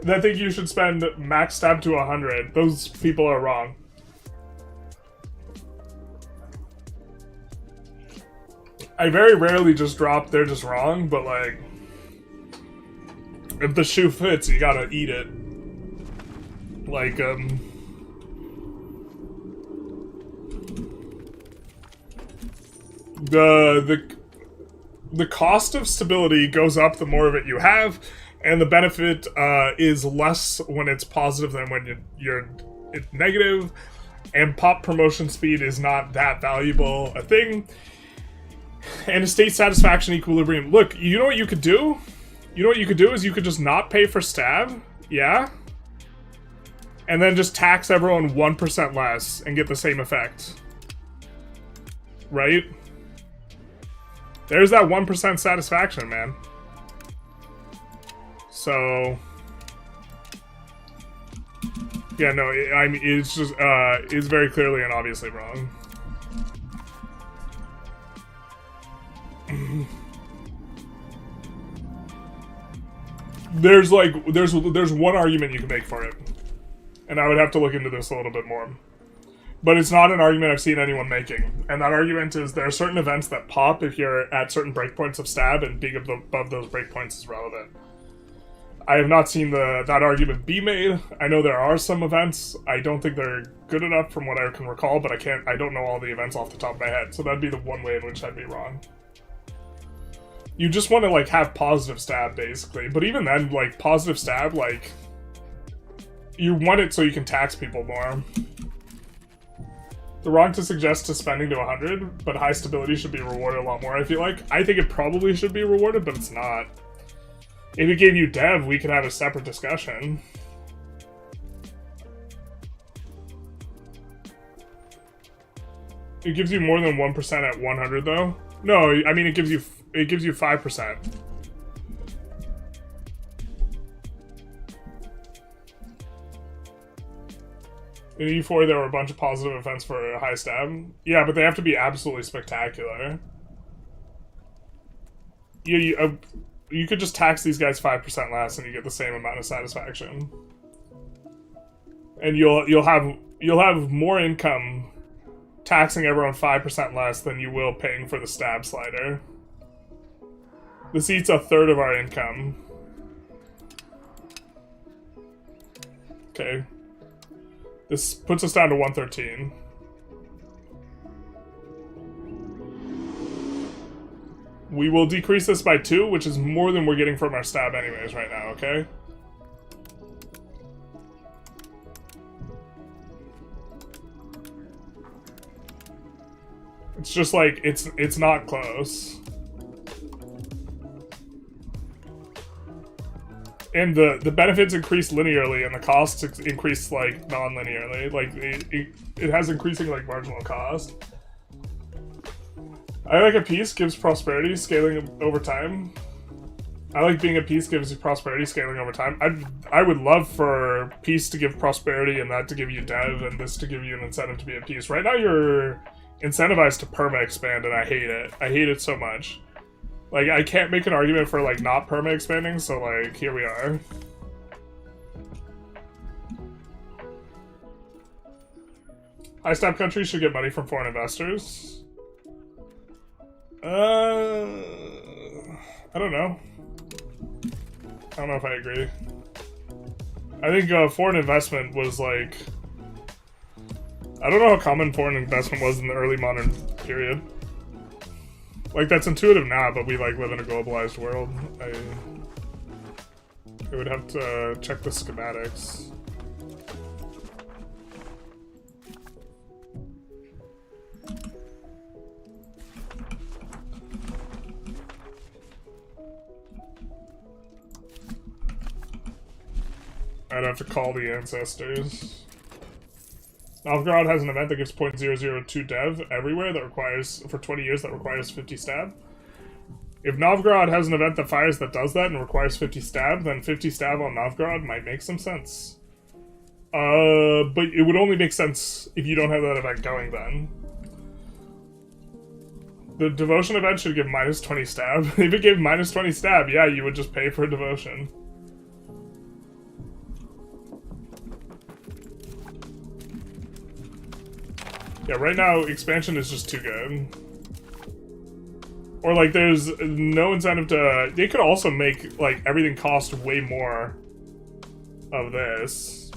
That think you should spend max stab to 100. Those people are wrong. I very rarely just drop, they're just wrong, but like, if the shoe fits, you gotta eat it. Like, the cost of stability goes up the more of it you have, and the benefit is less when it's positive than when it's negative, and pop promotion speed is not that valuable a thing. And a state satisfaction equilibrium. Look, you know what you could do? You know what you could do is you could just not pay for stab, yeah? And then just tax everyone 1% less and get the same effect. Right? There's that 1% satisfaction, man. So... yeah, no, I mean, it's just, it's very clearly and obviously wrong. There's one argument you can make for it, and I would have to look into this a little bit more, but it's not an argument I've seen anyone making, and that argument is there are certain events that pop if you're at certain breakpoints of stab, and being above those breakpoints is relevant. I have not seen that argument be made. I know there are some events. I don't think they're good enough from what I can recall, but I don't know all the events off the top of my head, so that'd be the one way in which I'd be wrong. You just want to, like, have positive stab, basically. But even then, like, positive stab, like... you want it so you can tax people more. They're wrong to suggest to spending to 100, but high stability should be rewarded a lot more, I feel like. I think it probably should be rewarded, but it's not. If it gave you dev, we could have a separate discussion. It gives you more than 1% at 100 though. No, I mean it gives you 5%. In EU4 there were a bunch of positive events for high stab. Yeah, but they have to be absolutely spectacular. You could just tax these guys 5% less and you get the same amount of satisfaction. And you'll have more income taxing everyone 5% less than you will paying for the stab slider. This eats a third of our income. Okay. This puts us down to 113. We will decrease this by 2, which is more than we're getting from our stab anyways right now, okay? It's just like, it's not close. And the benefits increase linearly and the costs increase like non-linearly. Like it has increasing like marginal cost. I like a peace gives prosperity scaling over time. I like being a peace gives you prosperity scaling over time. I would love for peace to give prosperity and that to give you dev and this to give you an incentive to be a peace. Right now you're incentivized to perma expand and I hate it. I hate it so much. Like I can't make an argument for like not perma expanding, so like here we are. High stab countries should get money from foreign investors. I don't know. I don't know if I agree. I think foreign investment was like... I don't know how common foreign investment was in the early modern period. Like, that's intuitive now, but we like live in a globalized world. I would have to check the schematics. I'd have to call the ancestors. Novgorod has an event that gives 0.002 dev everywhere that requires, for 20 years, that requires 50 stab. If Novgorod has an event that fires that does that and requires 50 stab, then 50 stab on Novgorod might make some sense. But it would only make sense if you don't have that event going then. The devotion event should give minus 20 stab. If it gave minus 20 stab, yeah, you would just pay for devotion. Yeah, right now, expansion is just too good. Or, like, there's no incentive to... They could also make, like, everything cost way more of this.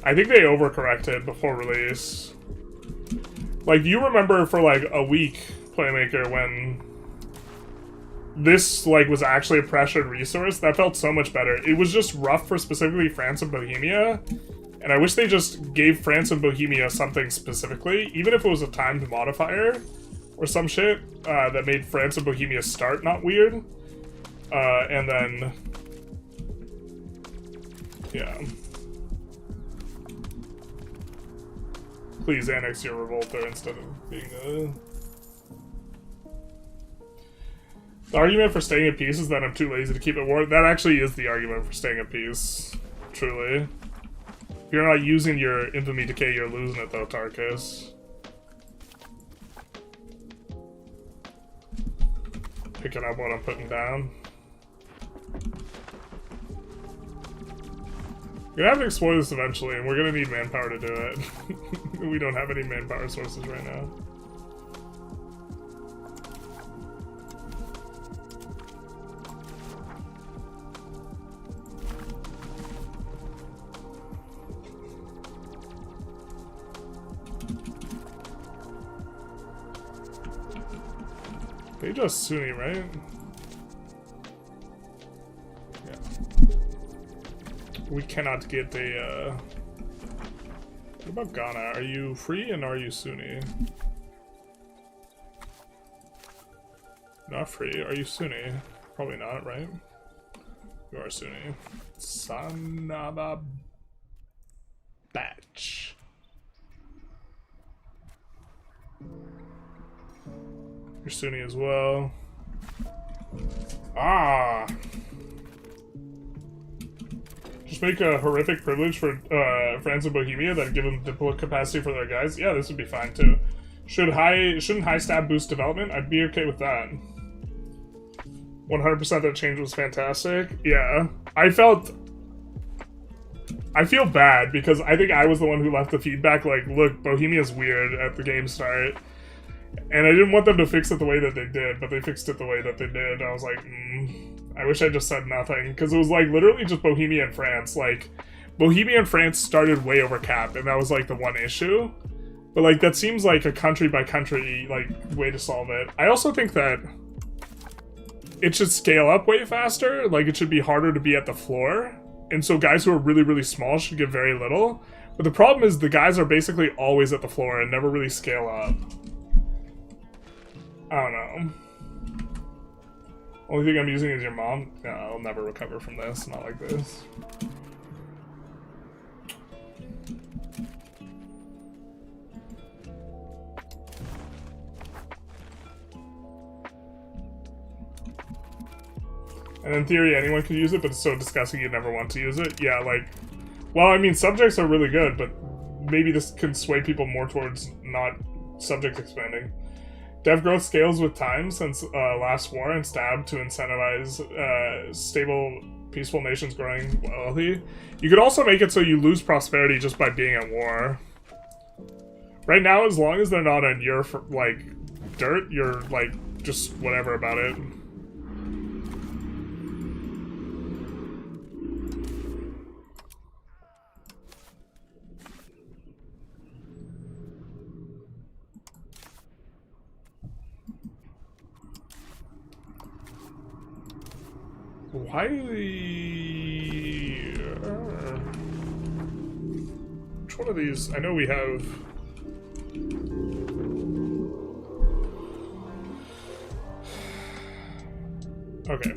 I think they overcorrected before release. Like, do you remember for, like, a week, Playmaker, when this, like, was actually a pressured resource? That felt so much better. It was just rough for specifically France and Bohemia. And I wish they just gave France and Bohemia something specifically, even if it was a timed modifier or some shit that made France and Bohemia start not weird. And then, yeah. Please annex your revolter instead of being a... The argument for staying at peace is that I'm too lazy to keep at war. That actually is the argument for staying at peace, truly. If you're not using your infamy decay, you're losing it though, Tarkus. Picking up what I'm putting down. We're gonna have to explore this eventually, and we're gonna need manpower to do it. We don't have any manpower sources right now. They just Sunni, right? Yeah. We cannot get a, What about Ghana? Are you free and are you Sunni? Not free. Are you Sunni? Probably not, right? You are Sunni. Son of a batch. You're Sunni as well. Ah. Just make a horrific privilege for France and Bohemia that give them diplomatic capacity for their guys. Yeah, this would be fine too. Shouldn't high stab boost development? I'd be okay with that. 100% that change was fantastic. Yeah. I feel bad because I think I was the one who left the feedback like, look, Bohemia's weird at the game start. And I didn't want them to fix it the way that they did, but they fixed it the way that they did. I was like, I wish I just said nothing. Because it was like literally just Bohemia and France. Like, Bohemia and France started way over cap, and that was like the one issue. But like, that seems like a country by country like way to solve it. I also think that it should scale up way faster. Like, it should be harder to be at the floor. And so guys who are really, really small should get very little. But the problem is the guys are basically always at the floor and never really scale up. I don't know. Only thing I'm using is your mom. No, I'll never recover from this. Not like this. And in theory, anyone could use it, but it's so disgusting you'd never want to use it. Yeah, like... Well, I mean, subjects are really good, but maybe this can sway people more towards not subject expanding. Dev growth scales with time since last war and stab to incentivize stable, peaceful nations growing wealthy. You could also make it so you lose prosperity just by being at war. Right now, as long as they're not on your, like, dirt, you're, like, just whatever about it. Why? Which one of these? I know we have. Okay.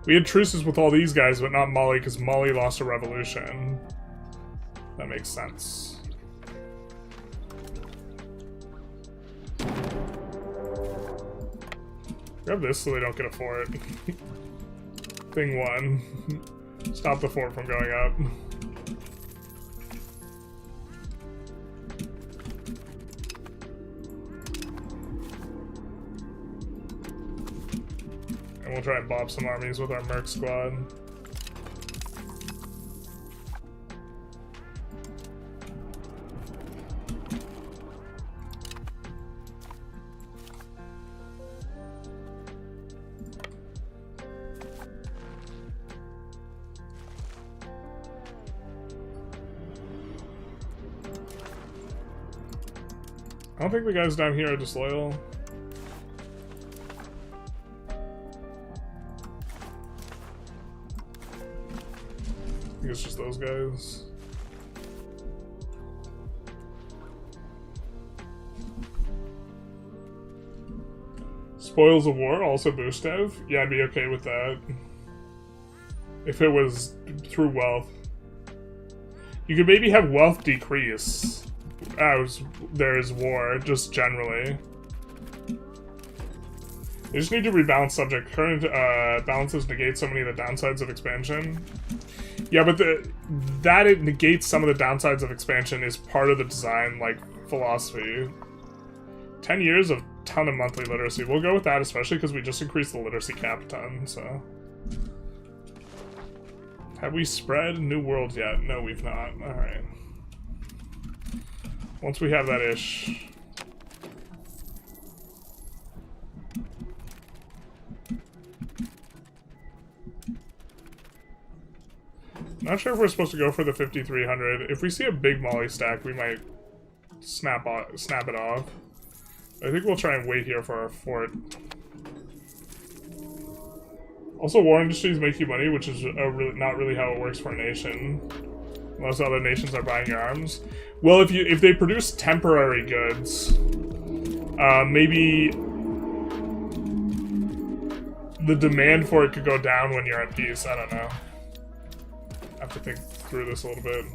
We had truces with all these guys, but not Mali, because Mali lost a revolution. That makes sense. Grab this so they don't get a fort. Thing one. Stop the fort from going up. And we'll try and bob some armies with our Merc squad. I don't think the guys down here are disloyal. I think it's just those guys. Spoils of war, also boost dev? Yeah, I'd be okay with that. If it was through wealth. You could maybe have wealth decrease as there's war, just generally. You just need to rebalance subject. Current balances negate so many of the downsides of expansion. Yeah, but that it negates some of the downsides of expansion is part of the design, like, philosophy. 10 years of ton of monthly literacy. We'll go with that, especially because we just increased the literacy cap a ton, so. Have we spread New World yet? No, we've not. Alright. Once we have that ish. Not sure if we're supposed to go for the 5300. If we see a big Molly stack, we might snap it off. I think we'll try and wait here for our fort. Also, war industries make you money, which is not really how it works for a nation. Unless other nations are buying your arms. Well, if they produce temporary goods, maybe the demand for it could go down when you're at peace. I don't know. I have to think through this a little bit.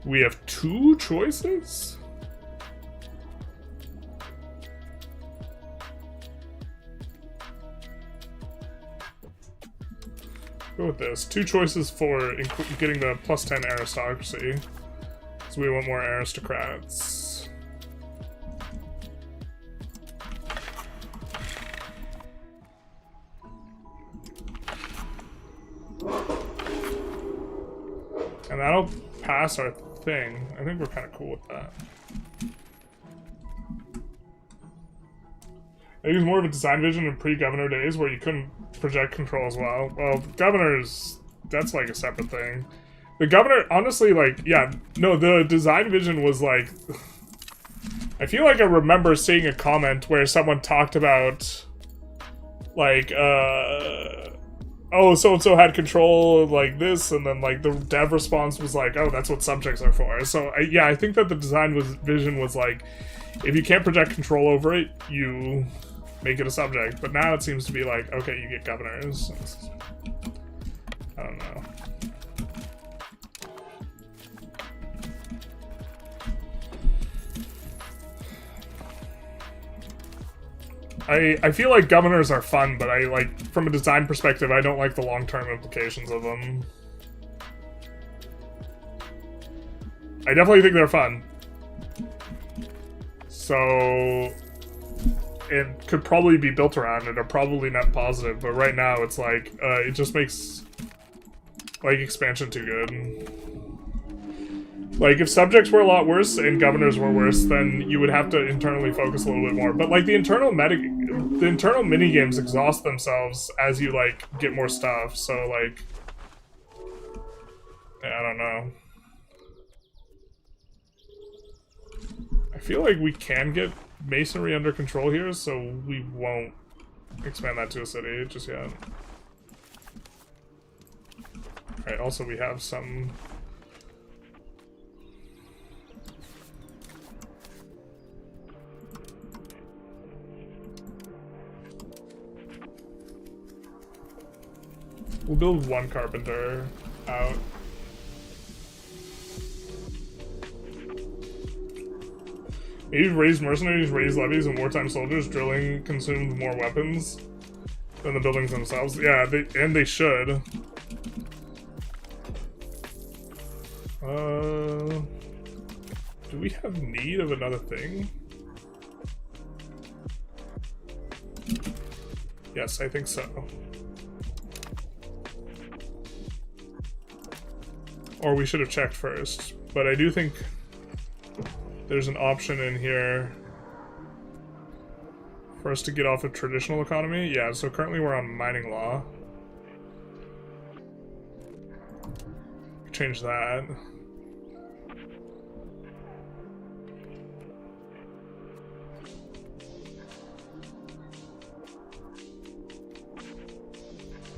We have 2 choices? Go with this. 2 choices for getting the +10 aristocracy. So we want more aristocrats. And that'll pass our thing. I think we're kind of cool with that. I think it's more of a design vision in pre-governor days where you couldn't project control as well. Well, governors, that's like a separate thing. The governor, honestly, like, yeah, no, the design vision was like... I feel like I remember seeing a comment where someone talked about, like, oh, so-and-so had control like this, and then, like, the dev response was like, oh, that's what subjects are for. So, yeah, I think that the design vision was like, if you can't project control over it, you make it a subject. But now it seems to be like, okay, you get governors. I don't know. I feel like governors are fun, but I like, from a design perspective, I don't like the long-term implications of them. I definitely think they're fun. So it could probably be built around it, or probably net positive, but right now it's like, it just makes, like, expansion too good. Like, if subjects were a lot worse and governors were worse, then you would have to internally focus a little bit more. But, like, the internal minigames exhaust themselves as you, like, get more stuff, so, like... Yeah, I don't know. I feel like we can get masonry under control here, so we won't expand that to a city just yet. Alright, also we have some... We'll build 1 carpenter out. Maybe raise mercenaries, raise levies, and wartime soldiers. Drilling consumed more weapons than the buildings themselves. Yeah, they should. Do we have need of another thing? Yes, I think so. Or we should have checked first, but I do think there's an option in here for us to get off of traditional economy. Yeah, so currently we're on mining law. Change that.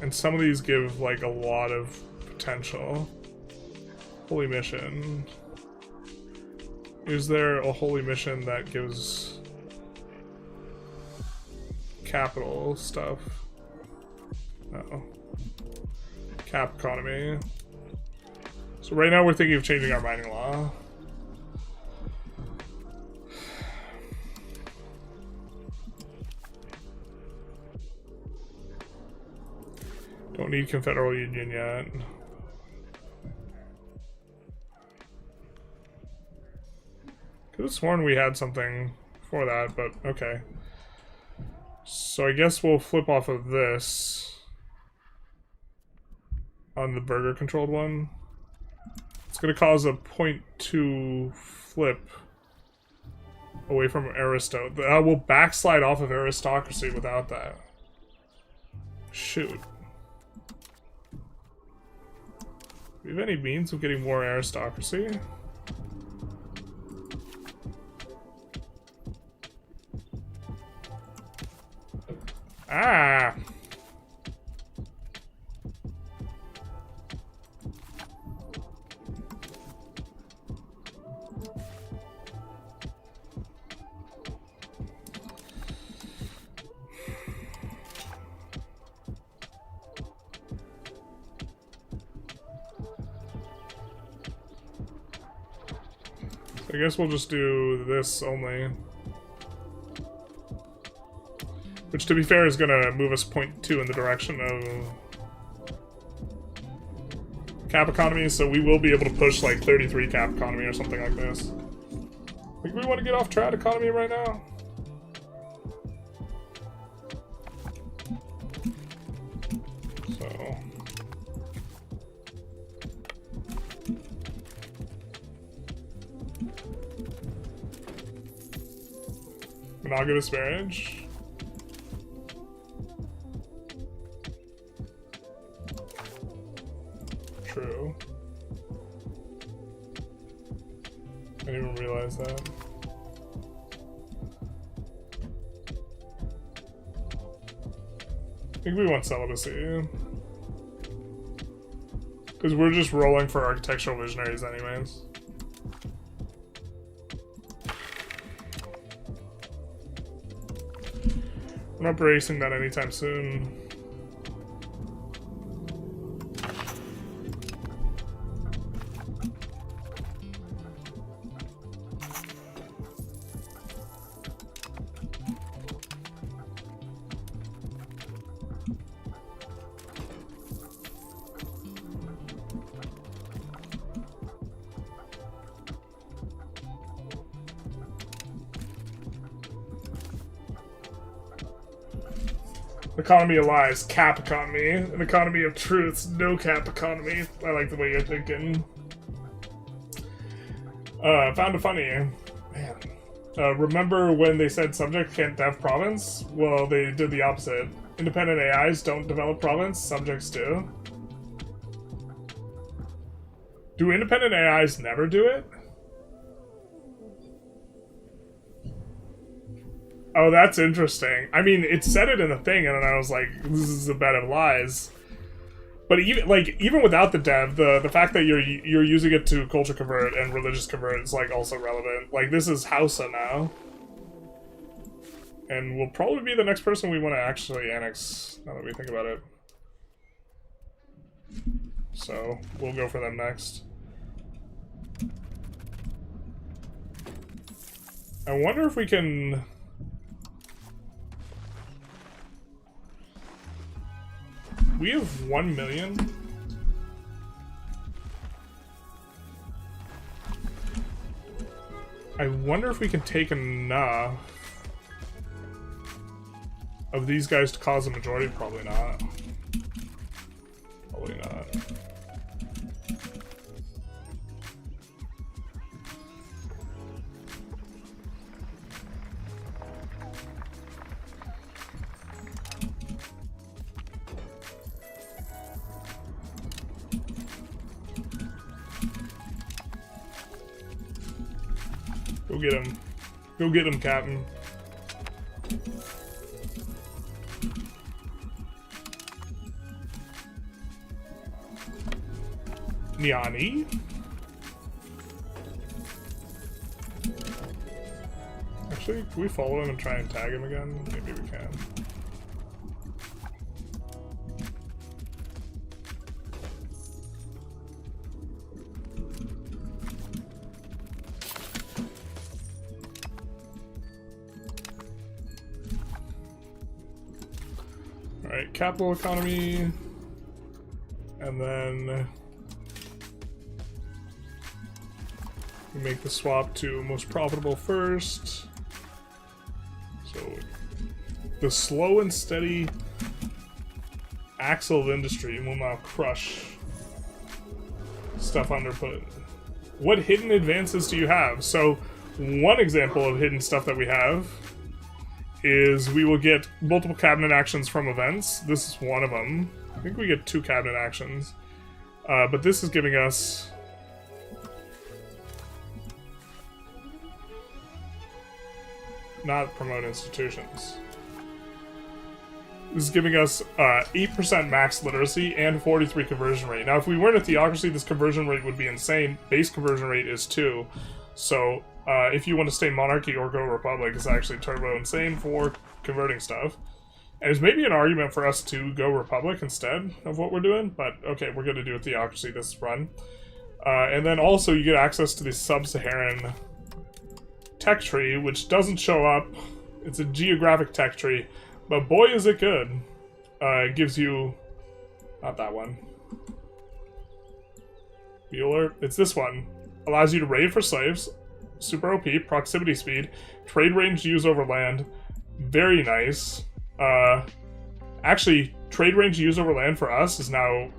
And some of these give, like, a lot of potential. Holy mission. Is there a holy mission that gives capital stuff? No. Cap economy. So right now we're thinking of changing our mining law. Don't need Confederal Union yet. Could have sworn we had something for that, but okay. So I guess we'll flip off of this on the burger controlled one. It's going to cause a 0.2 flip away from Aristo. We'll backslide off of aristocracy without that. Shoot. Do we have any means of getting more aristocracy? Ah! I guess we'll just do this only. Which, to be fair, is gonna move us 0.2 in the direction of cap economy, so we will be able to push like 33 cap economy or something like this. Like, we want to get off trad economy right now. So monogamous marriage. True. I didn't even realize that. I think we want celibacy. Because we're just rolling for architectural visionaries anyways. We're not bracing that anytime soon. Economy of lies, cap economy. An economy of truths, no cap economy. I like the way you're thinking. Found it funny. Man. Remember when they said subject can't dev province? Well, they did the opposite. Independent AIs don't develop province, subjects do. Do independent AIs never do it? Oh, that's interesting. I mean, it said it in the thing, and then I was like, "This is a bed of lies." But even without the dev, the fact that you're using it to culture convert and religious convert is like also relevant. Like, this is Hausa now, and will probably be the next person we want to actually annex. Now that we think about it, so we'll go for them next. I wonder if we can. We have 1 million. I wonder if we can take enough of these guys to cause a majority. Probably not. Probably not. Go get him. Go get him, Captain. Niani? Actually, can we follow him and try and tag him again? Maybe we can. Alright, capital economy, and then we make the swap to most profitable first. So the slow and steady axle of industry will now crush stuff underfoot. What hidden advances do you have? So one example of hidden stuff that we have is we will get multiple cabinet actions from events. This is one of them. I think we get 2 cabinet actions. But this is giving us... not promote institutions. This is giving us 8% max literacy and 43 conversion rate. Now, if we weren't a theocracy, this conversion rate would be insane. Base conversion rate is 2. So, if you want to stay monarchy or go republic, it's actually turbo insane for converting stuff. And there's maybe an argument for us to go republic instead of what we're doing, but okay, we're going to do a theocracy this run. And then also you get access to the sub-Saharan tech tree, which doesn't show up. It's a geographic tech tree, but boy is it good. It gives you... not that one. Bueller. It's this one. Allows you to raid for slaves. Super OP. Proximity speed. Trade range use over land. Very nice. Actually, trade range use over land for us is now...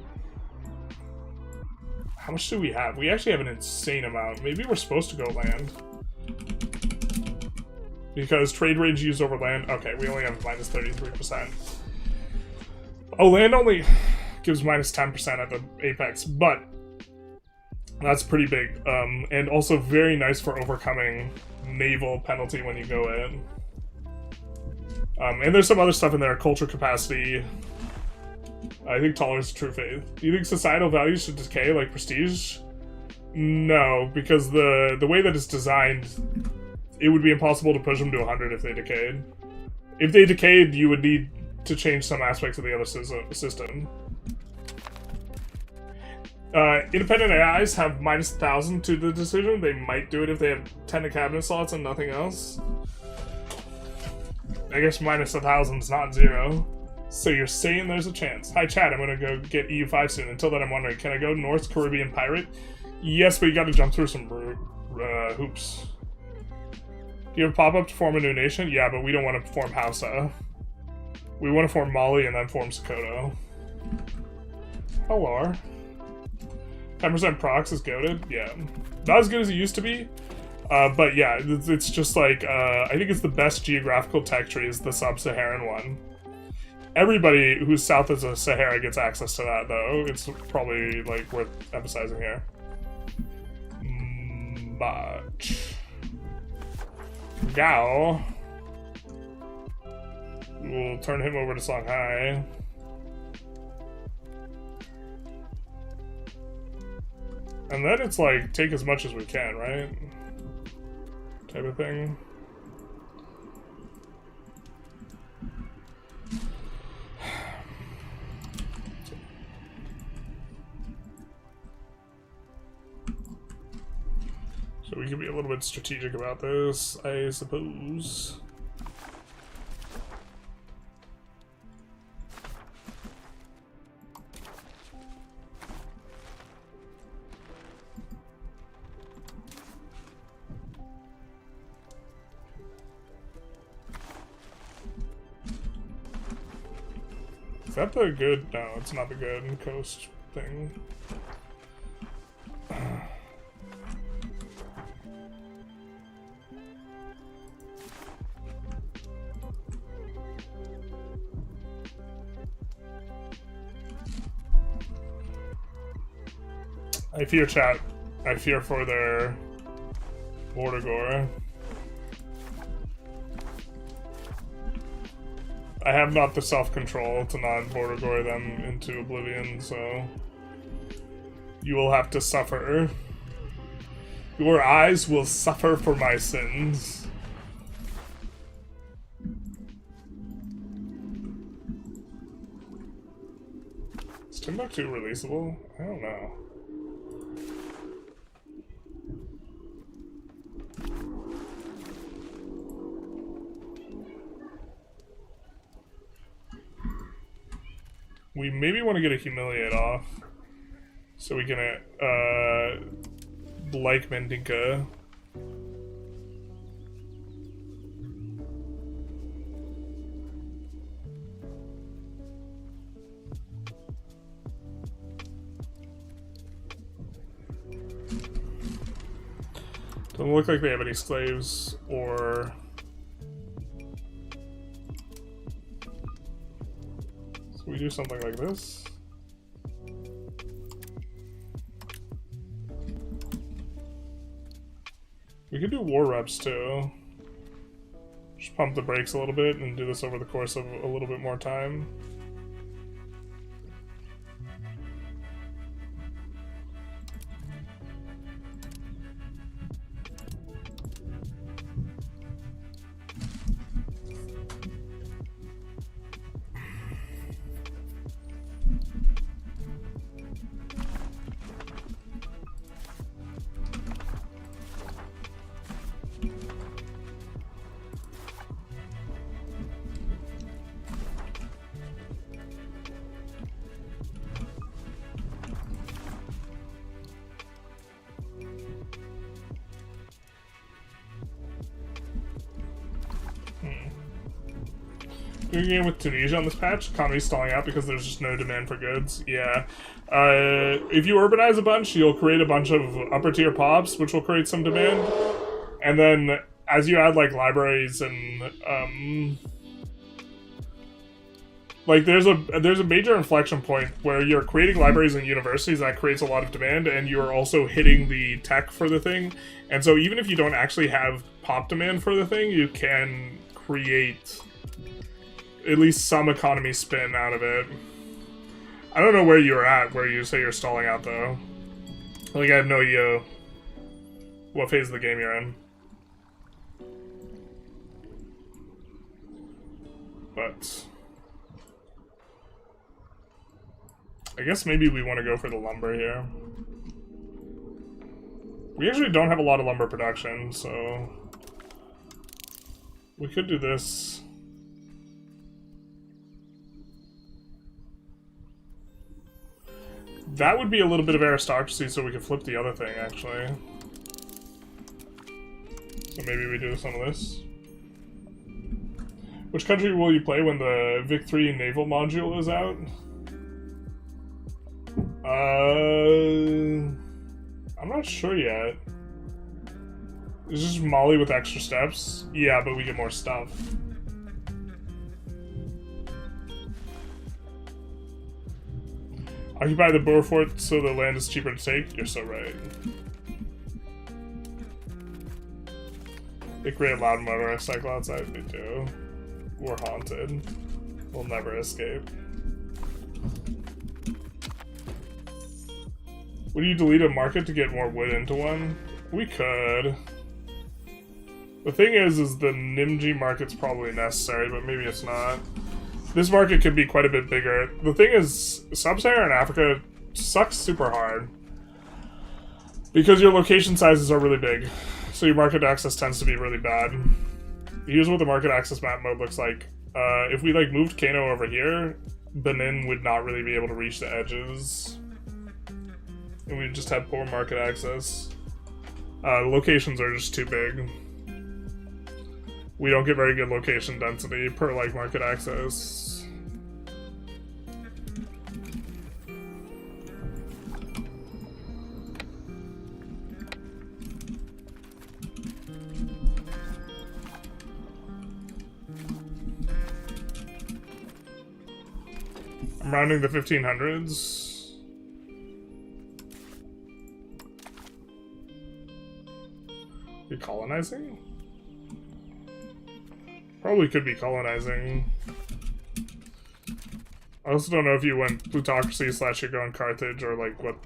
how much do we have? We actually have an insane amount. Maybe we're supposed to go land. Because trade range use over land... okay, we only have minus 33%. Oh, land only gives minus 10% at the apex, but that's pretty big. And also very nice for overcoming naval penalty when you go in. And there's some other stuff in there. Culture capacity. I think tolerance of true faith. Do you think societal values should decay like prestige? No, because the way that it's designed, it would be impossible to push them to 100 if they decayed. If they decayed, you would need to change some aspects of the other system. Independent AIs have minus 1,000 to the decision. They might do it if they have 10 cabinet slots and nothing else. I guess minus 1,000 is not 0. So you're saying there's a chance. Hi chat, I'm gonna go get EU5 soon. Until then I'm wondering, can I go North Caribbean pirate? Yes, but you gotta jump through some hoops. Do you have a pop-up to form a new nation? Yeah, but we don't want to form Hausa. We want to form Mali and then form Sokoto. Hello. 10% procs is goated? Yeah. Not as good as it used to be. But yeah, it's just like, I think it's the best geographical tech tree is the sub-Saharan one. Everybody who's south of the Sahara gets access to that, though. It's probably, like, worth emphasizing here. But... Gao... we'll turn him over to Shanghai. And then it's like, take as much as we can, right? Type of thing. So we can be a little bit strategic about this, I suppose. Is that the good? No, it's not the good coast thing. I fear, chat. I fear for their border gore. I have not the self-control to not border gore them into oblivion, so you will have to suffer. Your eyes will suffer for my sins. Is Timbuktu releasable? I don't know. We maybe want to get a humiliate off, so we can, like Mandinka. Doesn't look like they have any slaves or... we do something like this. We could do war reps too. Just pump the brakes a little bit and do this over the course of a little bit more time. doing it with Tunisia on this patch. Economy's stalling out because there's just no demand for goods. Yeah. If you urbanize a bunch, you'll create a bunch of upper tier pops, which will create some demand. And then as you add like libraries and like there's a major inflection point where you're creating libraries and universities that creates a lot of demand, and you're also hitting the tech for the thing. And so even if you don't actually have pop demand for the thing, you can create at least some economy spin out of it. I don't know where you're at, where you say you're stalling out though. Like I have no idea what phase of the game you're in. But I guess maybe we want to go for the lumber here. We actually don't have a lot of lumber production, so we could do this. That would be a little bit of aristocracy, so we could flip the other thing, actually. So maybe we do some of this. Which country will you play when the Vic-3 naval module is out? I'm not sure yet. Is this Mali with extra steps? Yeah, but we get more stuff. Occupy the Boer fort so the land is cheaper to take? You're so right. They create loud motorized cycle outside? They do. We're haunted. We'll never escape. Would you delete a market to get more wood into one? We could. The thing is the Nimji market's probably necessary, but maybe it's not. This market could be quite a bit bigger. The thing is, Sub-Saharan Africa sucks super hard. Because your location sizes are really big. So your market access tends to be really bad. Here's what the market access map mode looks like. If we like moved Kano over here, Benin would not really be able to reach the edges. And we just have poor market access. The locations are just too big. We don't get very good location density per like market access. I'm rounding the 1500s. Be colonizing? Probably could be colonizing. I also don't know if you went plutocracy / you're going Carthage or like what.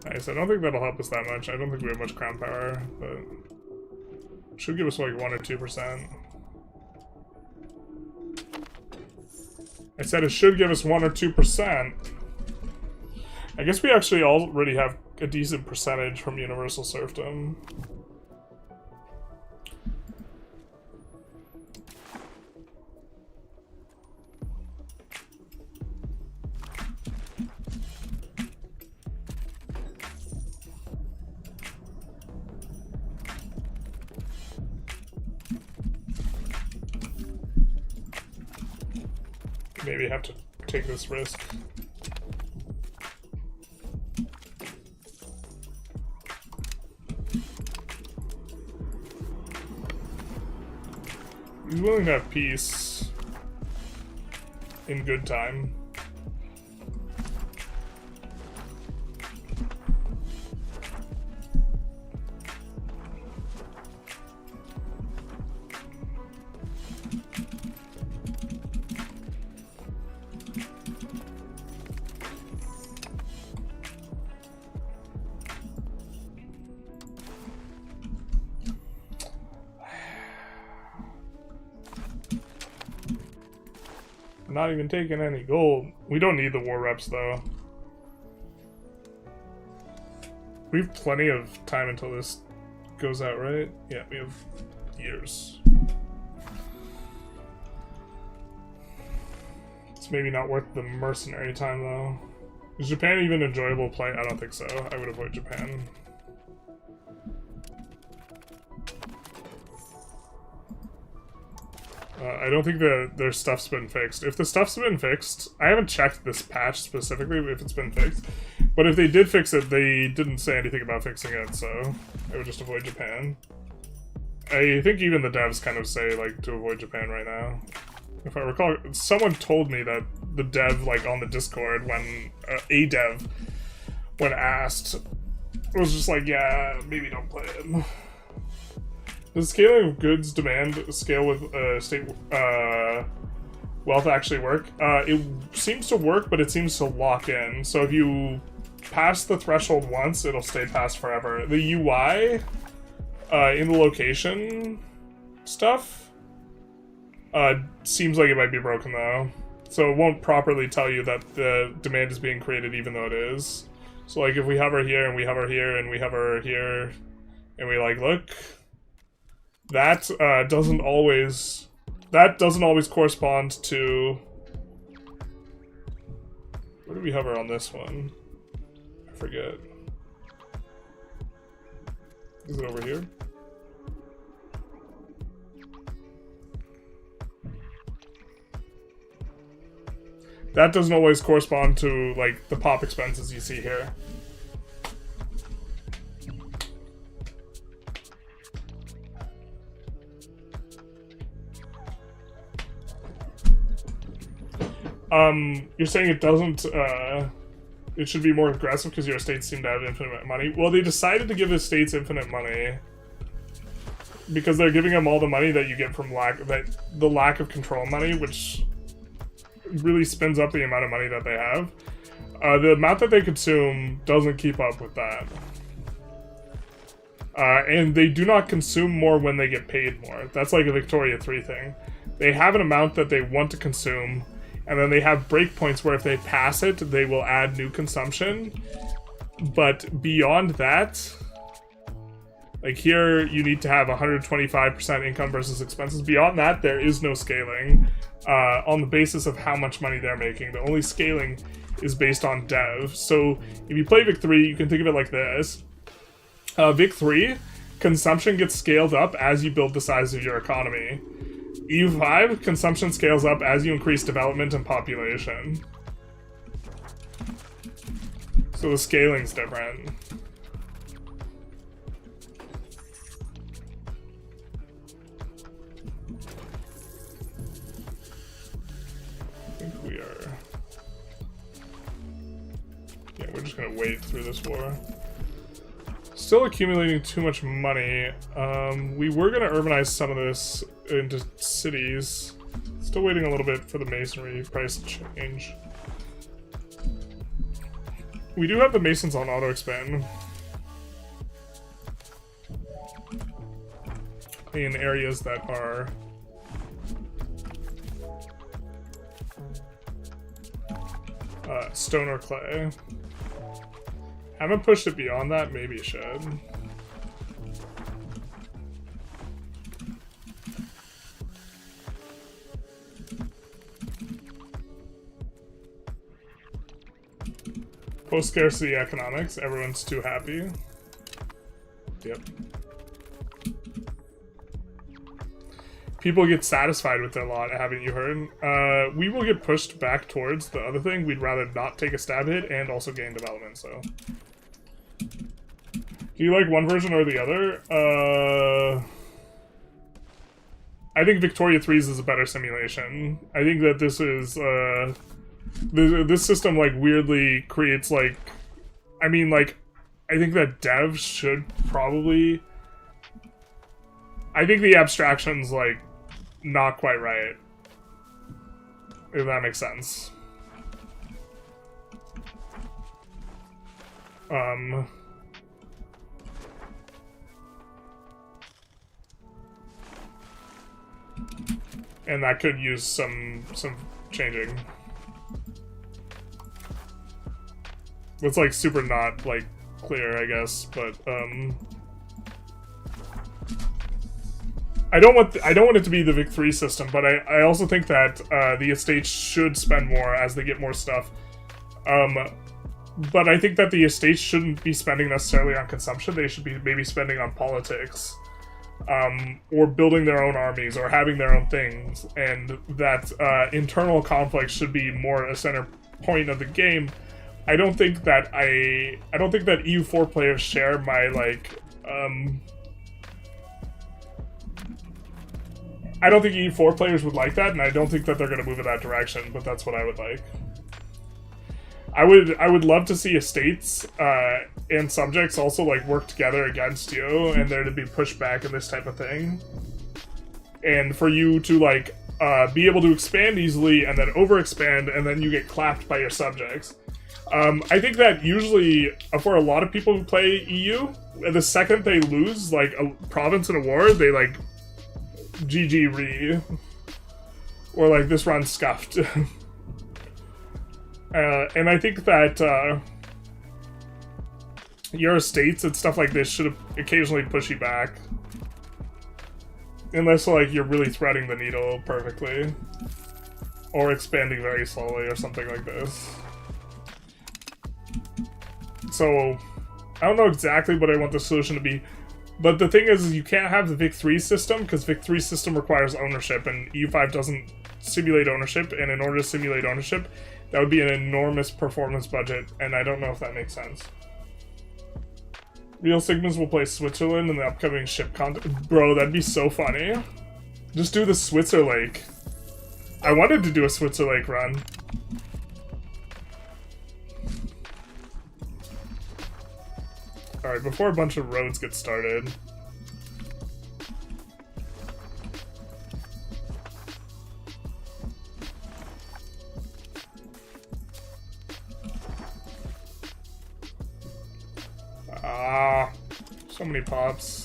Nice, I don't think that'll help us that much. I don't think we have much crown power, but it should give us like 1 or 2%. I said it should give us 1 or 2%. I guess we actually already have a decent percentage from universal serfdom. Maybe have to take this risk. He's willing to have peace in good time. Not even taking any gold. We don't need the war reps though. We have plenty of time until this goes out, right? Yeah, we have years. It's maybe not worth the mercenary time, though. Is Japan even enjoyable play? I don't think so. I would avoid Japan. I don't think their stuff's been fixed. If the stuff's been fixed, I haven't checked this patch specifically if it's been fixed. But if they did fix it, they didn't say anything about fixing it, so I would just avoid Japan. I think even the devs kind of say, like, to avoid Japan right now. If I recall, someone told me that the dev, like, on the Discord, when a dev, when asked, was just like, yeah, maybe don't play it. Does scaling of goods demand scale with state wealth actually work? It seems to work, but it seems to lock in. So if you pass the threshold once, it'll stay passed forever. The UI in the location stuff seems like it might be broken though. So it won't properly tell you that the demand is being created even though it is. So like if we hover here and we hover here and we hover here and we like look, that doesn't always correspond to, where do we hover on this one? I forget. Is it over here? That doesn't always correspond to like the pop expenses you see here. You're saying it doesn't, it should be more aggressive because your estates seem to have infinite money. Well, they decided to give estates infinite money because they're giving them all the money that you get from the lack of control money, which really spins up the amount of money that they have. The amount that they consume doesn't keep up with that. And they do not consume more when they get paid more. That's like a Victoria 3 thing. They have an amount that they want to consume, and then they have breakpoints where if they pass it, they will add new consumption. But beyond that, like here, you need to have 125% income versus expenses. Beyond that, there is no scaling on the basis of how much money they're making. The only scaling is based on dev. So if you play Vic 3, you can think of it like this. Vic 3, consumption gets scaled up as you build the size of your economy. EU5, consumption scales up as you increase development and population. So the scaling's different. I think we are... Yeah, we're just gonna wait through this war. Still accumulating too much money. We were gonna urbanize some of this into cities. Still waiting a little bit for the masonry price change. We do have the masons on auto expand in areas that are stone or clay. Haven't pushed it beyond that, maybe it should. Post-scarcity economics, everyone's too happy. Yep. People get satisfied with their lot, haven't you heard? We will get pushed back towards the other thing. We'd rather not take a stab hit and also gain development, so. Do you like one version or the other? I think Victoria 3's is a better simulation. I think that this is, this system, like, weirdly creates, like... I mean, like, I think that devs should probably... I think the abstraction's, like, not quite right. If that makes sense. And that could use some changing. It's like super not like clear, I guess, but I don't want it to be the Vic 3 system, but I also think that the estates should spend more as they get more stuff. But I think that the estates shouldn't be spending necessarily on consumption. They should be maybe spending on politics, or building their own armies, or having their own things, and that internal conflict should be more a center point of the game. I don't think that EU4 players share my I don't think EU4 players would like that, and I don't think that they're going to move in that direction, but that's what I would like. I would love to see estates and subjects also work together against you, and there to be pushback and this type of thing. And for you to be able to expand easily and then overexpand, and then you get clapped by your subjects. I think that usually for a lot of people who play EU, the second they lose a province in a war, they GG re, or this run scuffed. And I think that your estates and stuff like this should occasionally push you back, unless you're really threading the needle perfectly, or expanding very slowly or something like this. So I don't know exactly what I want the solution to be. But the thing is you can't have the Vic 3 system, because Vic 3 system requires ownership, and EU5 doesn't simulate ownership, and in order to simulate ownership, that would be an enormous performance budget, and I don't know if that makes sense. Real Sigmas will play Switzerland in the upcoming ship content. Bro, that'd be so funny. Just do the Switzer Lake. I wanted to do a Switzer Lake run. Alright, before a bunch of roads get started. So many pops.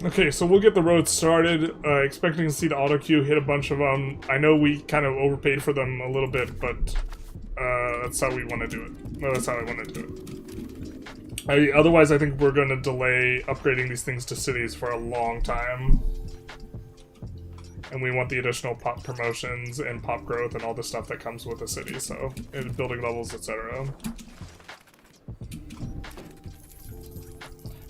Okay, so we'll get the road started, expecting to see the auto queue hit a bunch of them. I know we kind of overpaid for them a little bit, but that's how we want to do it. No, that's how I want to do it. Otherwise, I think we're going to delay upgrading these things to cities for a long time. And we want the additional pop promotions and pop growth and all the stuff that comes with the city, so, and building levels, etc.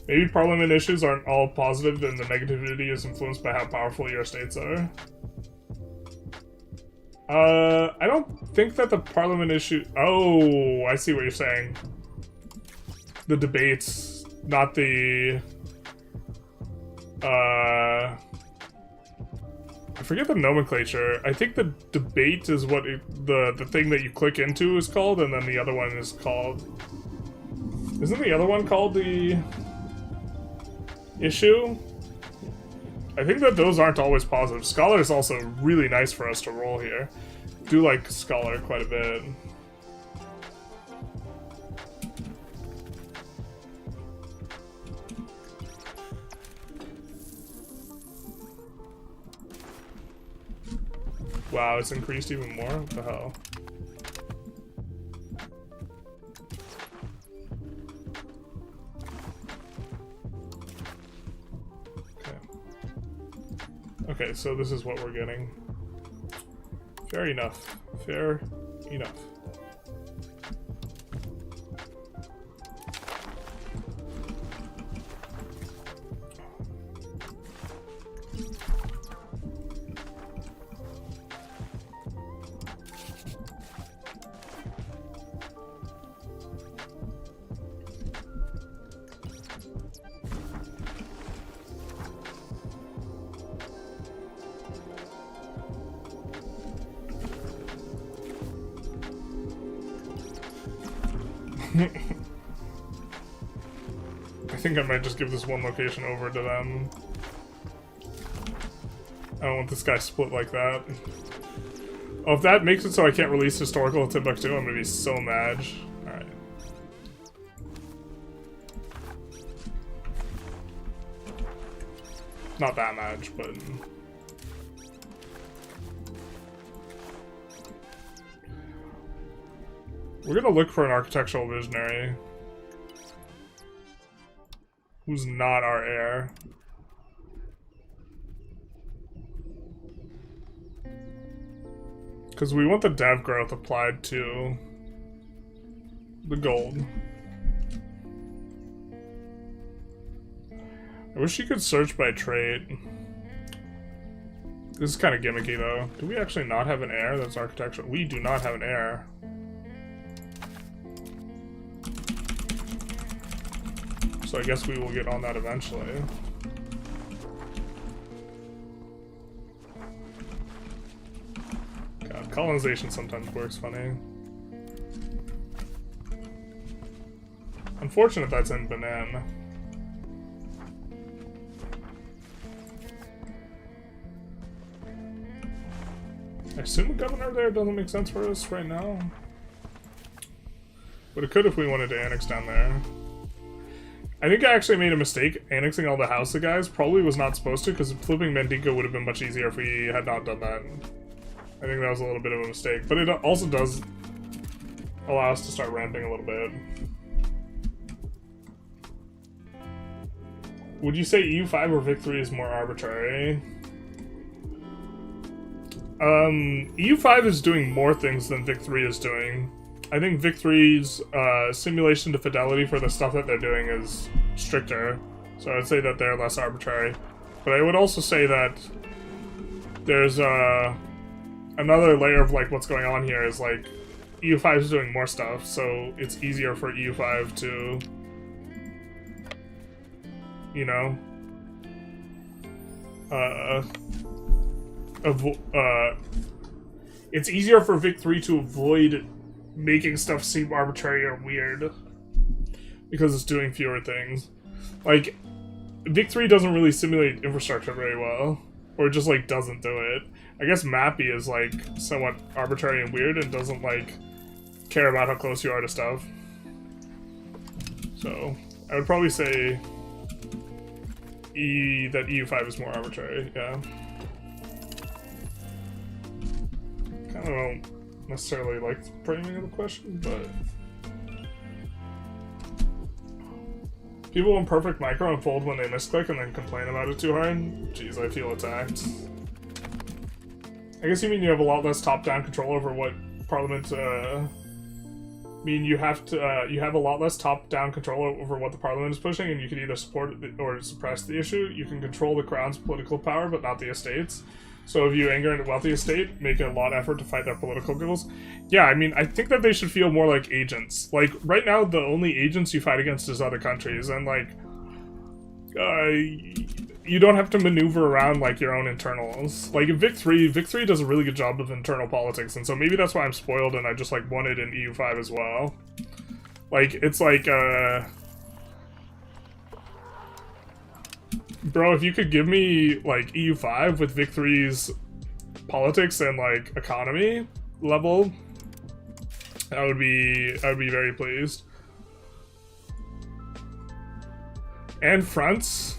Maybe parliament issues aren't all positive and the negativity is influenced by how powerful your states are. I don't think that the parliament issue... Oh, I see what you're saying. The debates, not the... I forget the nomenclature. I think the debate is what the thing that you click into is called, and then the other one is called... Isn't the other one called the... issue? I think that those aren't always positive. Scholar is also really nice for us to roll here. I do like Scholar quite a bit. Wow, it's increased even more? What the hell? Okay, so this is what we're getting. Fair enough. Fair enough. think I might just give this one location over to them. I don't want this guy split like that. Oh, if that makes it so I can't release historical Timbuktu, I'm gonna be so mad. Alright. Not that much, but... We're gonna look for an architectural visionary. Who's not our heir. Because we want the dev growth applied to the gold. I wish you could search by trait. This is kind of gimmicky though. Do we actually not have an heir that's architectural? We do not have an heir. So I guess we will get on that eventually. God, colonization sometimes works funny. Unfortunate that's in Benin. I assume a governor there doesn't make sense for us right now. But it could if we wanted to annex down there. I think I actually made a mistake annexing all the Hausa guys. Probably was not supposed to, because flipping Mandinka would have been much easier if we had not done that. I think that was a little bit of a mistake. But it also does allow us to start ramping a little bit. Would you say EU5 or Vic3 is more arbitrary? EU5 is doing more things than Vic3 is doing. I think Vic3's simulation to fidelity for the stuff that they're doing is stricter, so I'd say that they're less arbitrary. But I would also say that there's another layer of like what's going on here is like EU5 is doing more stuff, so it's easier for EU5 to, you know, it's easier for Vic3 to avoid making stuff seem arbitrary or weird because it's doing fewer things. Like, Vic3 doesn't really simulate infrastructure very well, or just like doesn't do it. I guess Mappy is like somewhat arbitrary and weird and doesn't like care about how close you are to stuff. So I would probably say that EU5 is more arbitrary, yeah. Kind of don't necessarily like the framing of the question, but people in perfect micro unfold when they misclick and then complain about it too hard. Jeez, I feel attacked. I guess you mean you have a lot less top-down control over what Parliament. You have a lot less top-down control over what the Parliament is pushing, and you can either support or suppress the issue. You can control the Crown's political power, but not the estates. So if you anger a wealthy estate, make a lot of effort to fight their political goals. Yeah, I mean, I think that they should feel more like agents. Like, right now, the only agents you fight against is other countries, and, like, you don't have to maneuver around, like, your own internals. Like, in Vic3 does a really good job of internal politics, and so maybe that's why I'm spoiled and I just, like, want it in EU5 as well. Like, it's like, bro, if you could give me, like, EU5 with Vic3's politics and, like, economy level, I would be very pleased. And fronts.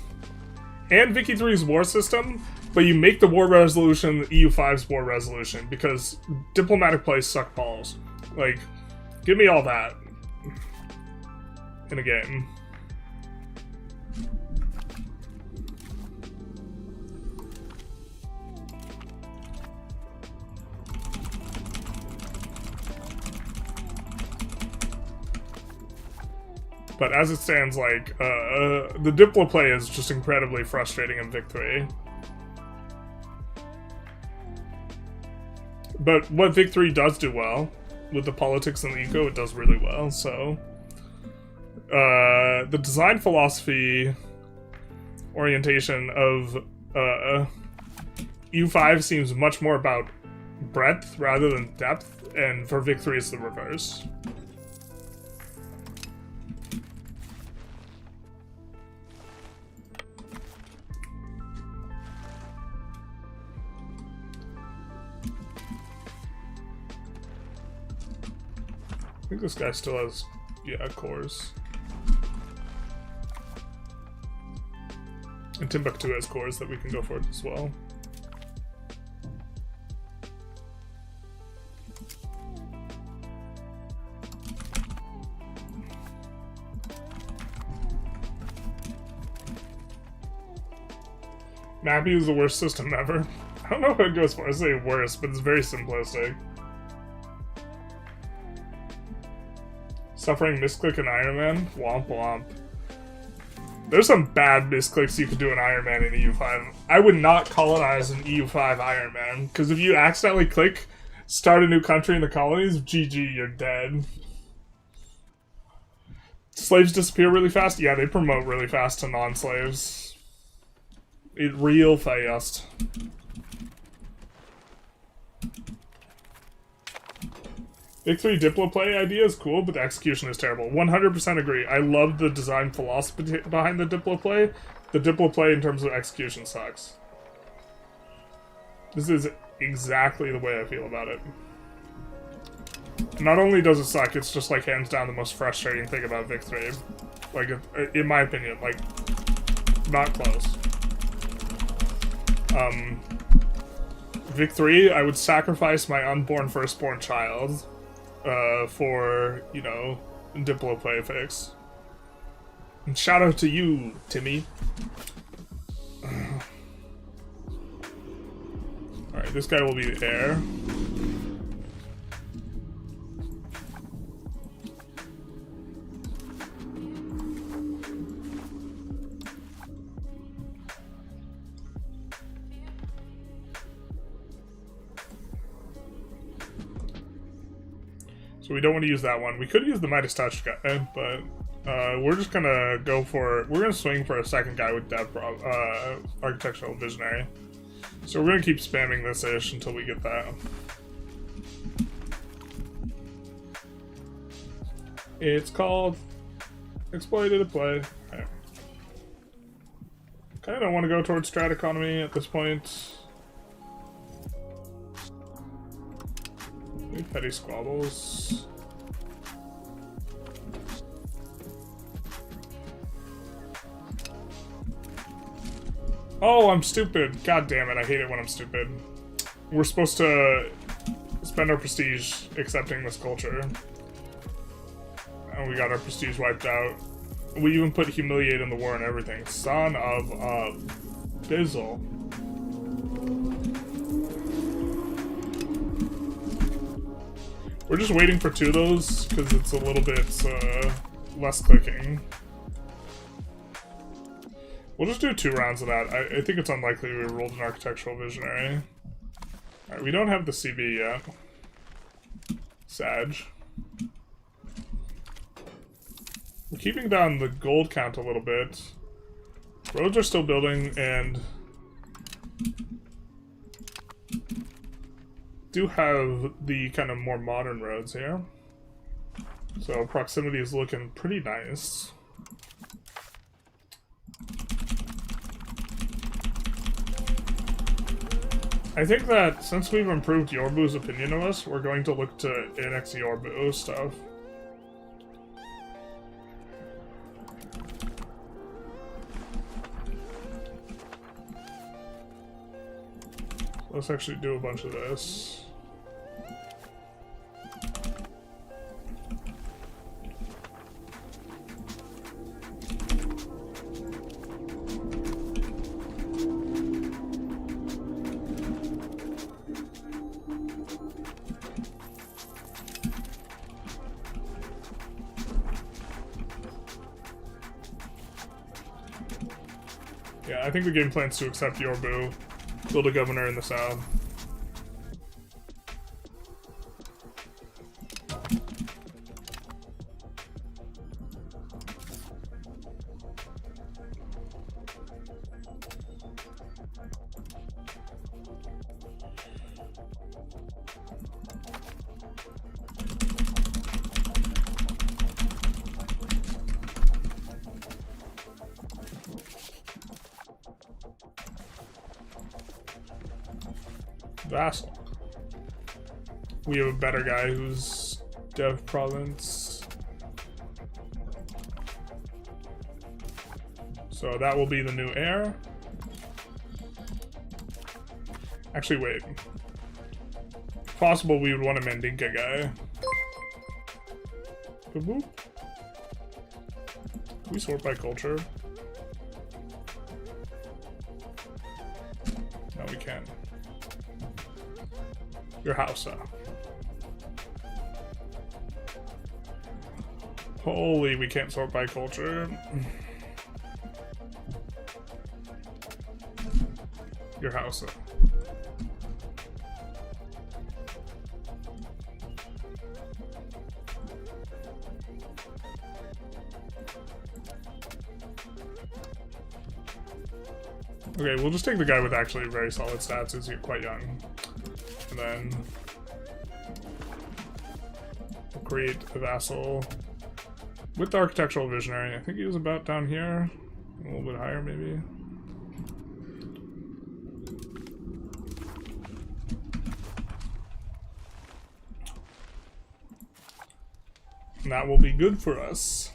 And Vicky 3's war system, but you make the war resolution EU5's war resolution, because diplomatic plays suck balls. Like, give me all that in a game. But as it stands, like, the Diplo play is just incredibly frustrating in Vic3. But what Vic3 does do well, with the politics and the eco, it does really well, so... the design philosophy orientation of EU5 seems much more about breadth rather than depth, and for Vic3 it's the reverse. think this guy still has, yeah, cores. And Timbuktu has cores that we can go for as well. Nappy is the worst system ever. I don't know if it goes for. I say worst, but it's very simplistic. Suffering misclick in Iron Man? Womp womp. There's some bad misclicks you could do in Iron Man in EU5. I would not colonize an EU5 Iron Man, because if you accidentally click start a new country in the colonies, GG, you're dead. Slaves disappear really fast? Yeah, they promote really fast to non-slaves. It real fast. Big 3 Diplo play idea is cool, but the execution is terrible. 100% agree. I love the design philosophy behind the Diplo play. The Diplo play in terms of execution sucks. This is exactly the way I feel about it. Not only does it suck, it's just like hands down the most frustrating thing about Vic 3. Like, in my opinion, like, not close. Vic 3, I would sacrifice my unborn firstborn child for, you know, Diplo play fix. And shout out to you, Timmy. Alright, this guy will be the heir. So we don't want to use that one. We could use the Midas Touch guy, but we're just gonna go for... We're gonna swing for a second guy with Dev Architectural Visionary. So we're gonna keep spamming this ish until we get that. It's called Exploitative Play. Okay. Kinda don't want to go towards strat economy at this point. Maybe petty squabbles. Oh, I'm stupid. God damn it, I hate it when I'm stupid. We're supposed to spend our prestige accepting this culture. And we got our prestige wiped out. We even put humiliate in the war and everything. Son of a bizzle. We're just waiting for 2 of those, because it's a little bit less clicking. We'll just do 2 rounds of that. I think it's unlikely we rolled an Architectural Visionary. Alright, we don't have the CB yet. Sag. We're keeping down the gold count a little bit. Roads are still building, and... do have the kind of more modern roads here. So proximity is looking pretty nice. I think that since we've improved Yorbu's opinion of us, we're going to look to annex Yorbu stuff. Let's actually do a bunch of this. Yeah, I think the game plan's to accept Yorbu. Build a governor in the south. Vassal. We have a better guy who's Dev province. So that will be the new heir. Actually, wait. If possible, we would want a Mandinka guy. Boop boop. Can we sort by culture? No, we can't. Your house, Holy, we can't sort by culture. Your house, Okay, we'll just take the guy with actually very solid stats, he's quite young. And then we'll create a vassal with the architectural visionary. I think he was about down here, a little bit higher maybe. And that will be good for us.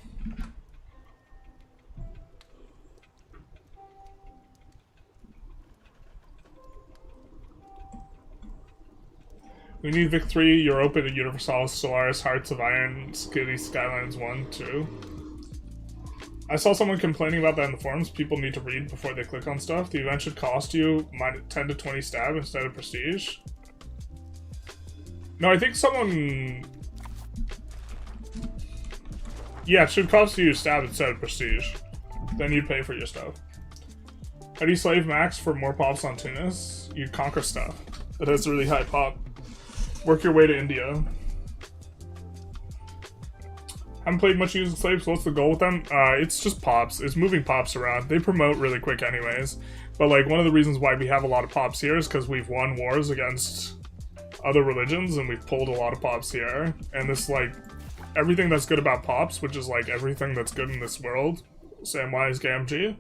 We need Vic 3, Europa, Universalis, Solaris, Hearts of Iron, City Skylines 1, 2. I saw someone complaining about that in the forums. People need to read before they click on stuff. The event should cost you 10 to 20 stab instead of prestige. No, I think someone... Yeah, it should cost you stab instead of prestige. Then you pay for your stuff. How do you slave max for more pops on Tunis? You conquer stuff that has really high pop. Work your way to India. Haven't played much using slaves. What's the goal with them? It's just pops. It's moving pops around. They promote really quick anyways. But like one of the reasons why we have a lot of pops here is because we've won wars against other religions and we've pulled a lot of pops here. And this like everything that's good about pops, which is like everything that's good in this world, Samwise Gamgee,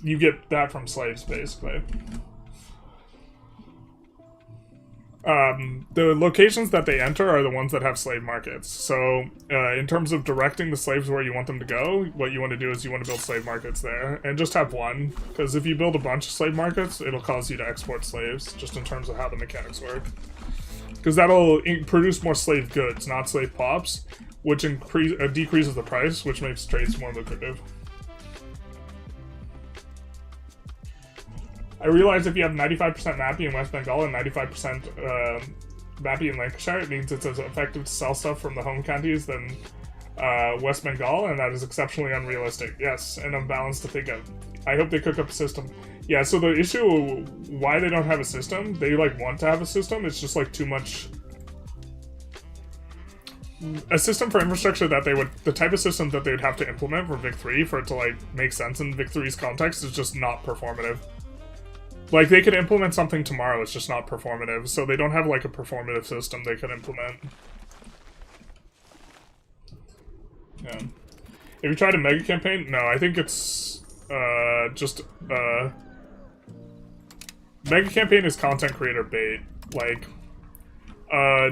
you get that from slaves basically. The locations that they enter are the ones that have slave markets. So, in terms of directing the slaves where you want them to go, what you want to do is you want to build slave markets there. And just have one, because if you build a bunch of slave markets, it'll cause you to export slaves, just in terms of how the mechanics work. Because that'll produce more slave goods, not slave pops, which decreases the price, which makes trades more lucrative. I realize if you have 95% Mappy in West Bengal and 95% Mappy in Lancashire, it means it's as effective to sell stuff from the home counties than West Bengal, and that is exceptionally unrealistic. Yes, and unbalanced to think of. I hope they cook up a system. Yeah, so the issue, why they don't have a system, they like want to have a system, it's just like too much... A system for infrastructure that they would... The type of system that they would have to implement for Vic 3 for it to like make sense in Vic 3's context is just not performative. Like, they could implement something tomorrow, it's just not performative, so they don't have, like, a performative system they could implement. Yeah. Have you tried a mega campaign? No, I think it's, just, mega campaign is content creator bait. Like,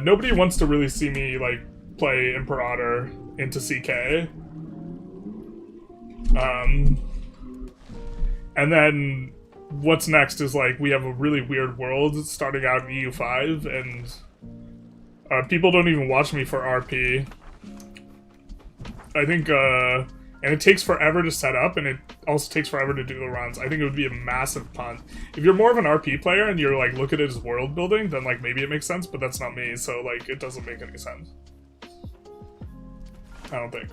nobody wants to really see me, like, play Imperator into CK. And then... What's next is like we have a really weird world starting out in EU5 and people don't even watch me for RP. I think and it takes forever to set up and it also takes forever to do the runs. I think it would be a massive punt. If you're more of an RP player and you're like look at it as world building, then like maybe it makes sense, but that's not me, so like it doesn't make any sense. I don't think.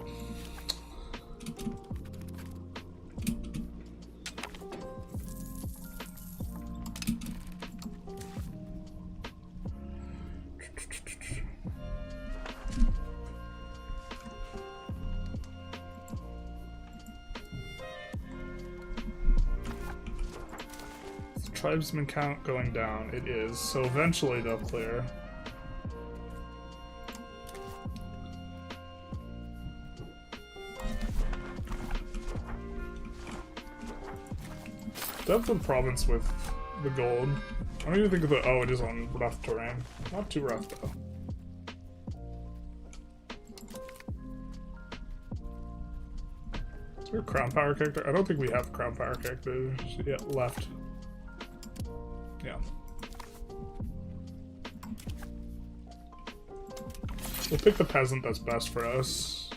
Tribesman count going down. It is. So eventually they'll clear. That's the province with the gold. I don't even think of the... Oh, it is on rough terrain. Not too rough, though. Is there a crown power character? I don't think we have crown power characters yet left. Yeah. We'll pick the peasant that's best for us.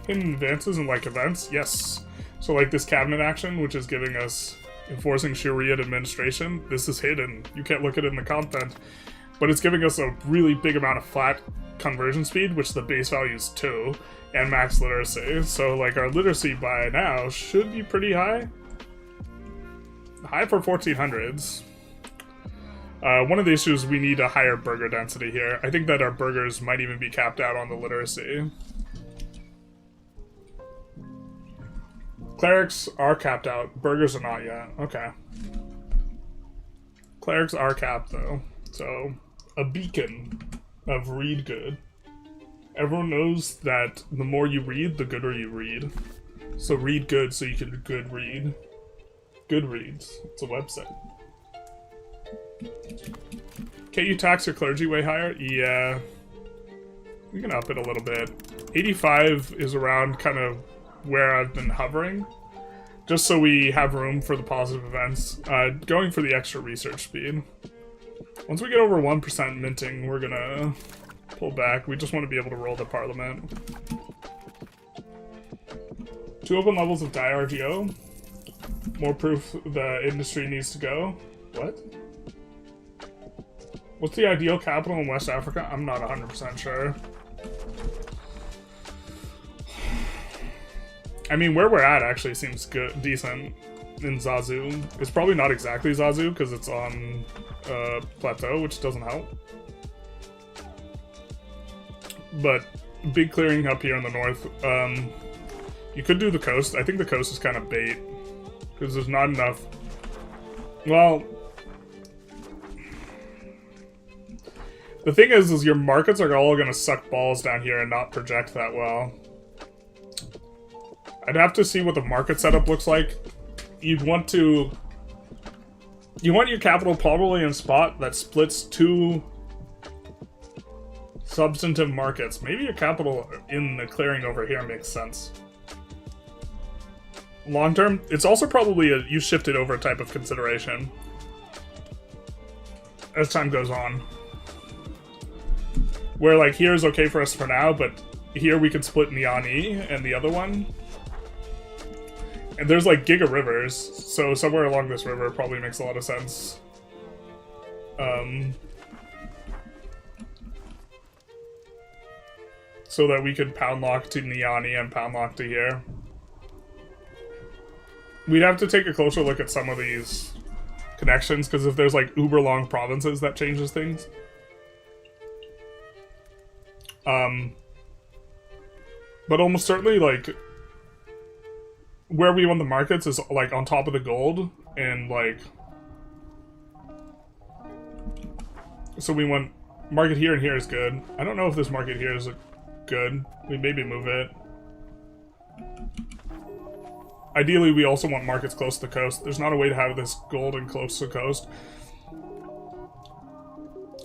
Hidden advances and like events? Yes. So like this cabinet action, which is giving us enforcing Sharia administration, this is hidden. You can't look at it in the content. But it's giving us a really big amount of flat conversion speed, which the base value is 2, and max literacy. So like our literacy by now should be pretty high. High for 1400s. One of the issues, we need a higher burger density here. I think that our burgers might even be capped out on the literacy. Clerics are capped out. Burgers are not yet. Okay. Clerics are capped, though. So, a beacon of read good. Everyone knows that the more you read, the gooder you read. So read good so you can good read. Goodreads. It's a website. Can't you tax your clergy way higher? Yeah. We can up it a little bit. 85 is around kind of where I've been hovering. Just so we have room for the positive events. Going for the extra research speed. Once we get over 1% minting, we're gonna pull back. We just want to be able to roll the parliament. 2 open levels of DIRGO. More proof the industry needs to go. What? What's the ideal capital in West Africa? I'm not 100% sure. I mean, where we're at actually seems good, decent in Zazu. It's probably not exactly Zazu because it's on plateau, which doesn't help. But big clearing up here in the north. You could do the coast. I think the coast is kind of bait because there's not enough. Well, the thing is your markets are all going to suck balls down here and not project that well. I'd have to see what the market setup looks like. You want your capital probably in a spot that splits 2 substantive markets. Maybe your capital in the clearing over here makes sense. Long term, it's also probably a you shift it over type of consideration as time goes on. Where like here is okay for us for now, but here we could split Niani and the other one. And there's like giga rivers, so somewhere along this river probably makes a lot of sense. So that we could pound lock to Niani and pound lock to here. We'd have to take a closer look at some of these connections, because if there's like uber long provinces, that changes things. But almost certainly, like, where we want the markets is, like, on top of the gold, and, like... So we want... Market here and here is good. I don't know if this market here is good. We maybe move it. Ideally, we also want markets close to the coast. There's not a way to have this gold and close to the coast.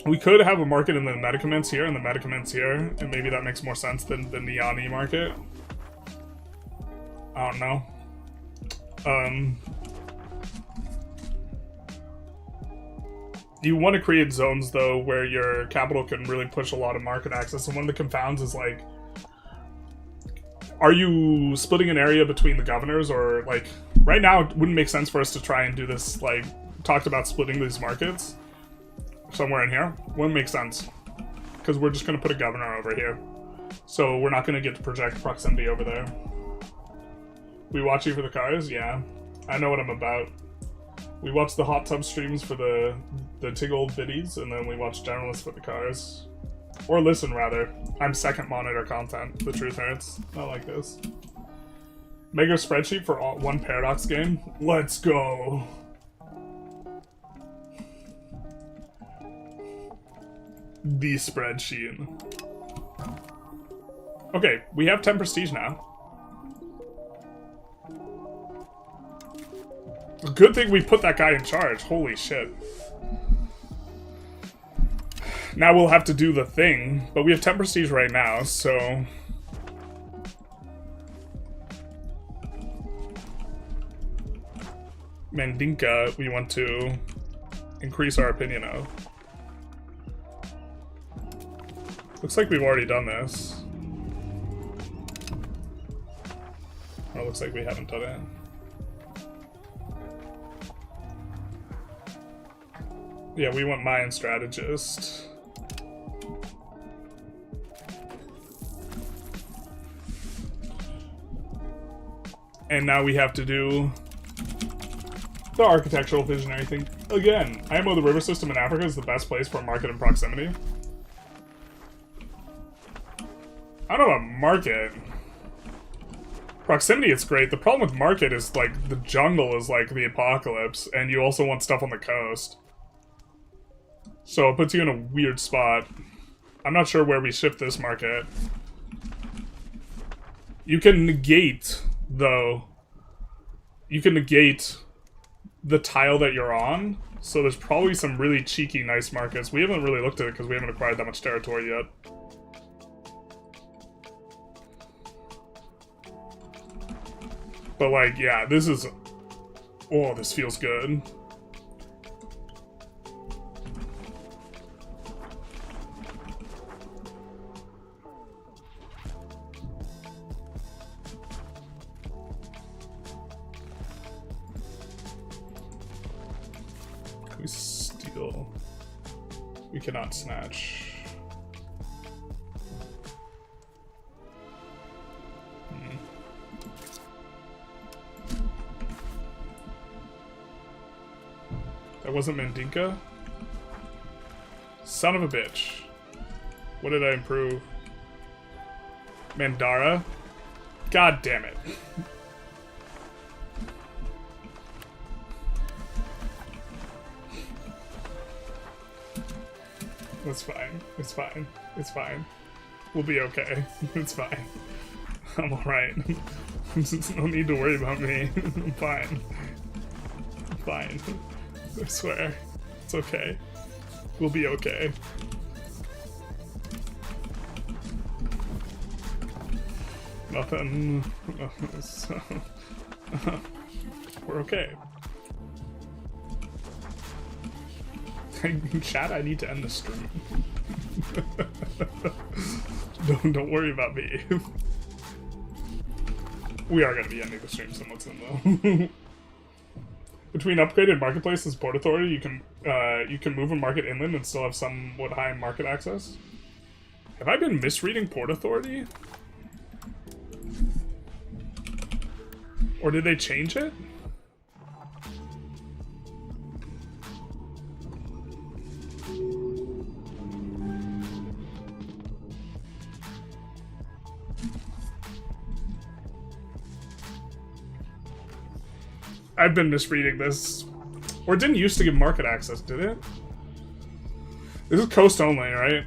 We could have a market in the medicaments here and the medicaments here, and maybe that makes more sense than the Niani market. I don't know. You want to create zones, though, where your capital can really push a lot of market access, and one of the confounds is, like, are you splitting an area between the governors, or, like, right now it wouldn't make sense for us to try and do this, like, talked about splitting these markets somewhere in here. Wouldn't make sense, because we're just going to put a governor over here, so we're not going to get to project proximity over there. We watch you for the cars? Yeah, I know what I'm about. We watch the hot tub streams for the tig old biddies, and then we watch generalists for the cars. Or listen, rather. I'm second monitor content. The truth hurts. Not like this. Make a spreadsheet for one Paradox game? Let's go! The spreadsheet. Okay, we have 10 prestige now. Good thing we put that guy in charge. Holy shit. Now we'll have to do the thing, but we have 10 prestige right now, so... Mandinka, we want to increase our opinion of. Looks like we've already done this. Or it looks like we haven't done it. Yeah, we want Mayan strategist. And now we have to do the architectural visionary thing. Again, IMO the river system in Africa is the best place for market and proximity. I don't know about market. Proximity, it's great. The problem with market is, like, the jungle is like the apocalypse, and you also want stuff on the coast. So it puts you in a weird spot. I'm not sure where we shift this market. You can negate, though. You can negate the tile that you're on. So there's probably some really cheeky, nice markets. We haven't really looked at it because we haven't acquired that much territory yet. But, like, yeah, this is... Oh, this feels good. Can we steal? We cannot snatch. That wasn't Mandinka? Son of a bitch. What did I improve? Mandara? God damn it. It's fine. It's fine. It's fine. We'll be okay. It's fine. I'm alright. No need to worry about me. I'm fine. I'm fine. I swear. It's okay. We'll be okay. Nothing. So, we're okay. Chat, I need to end the stream. Don't worry about me. We are going to be ending the stream somewhat soon, though. Between upgraded marketplace and port authority, you can move a market inland and still have somewhat high market access. Have I been misreading port authority? Or did they change it? I've been misreading this. Or it didn't used to give market access, did it? This is coast only, right?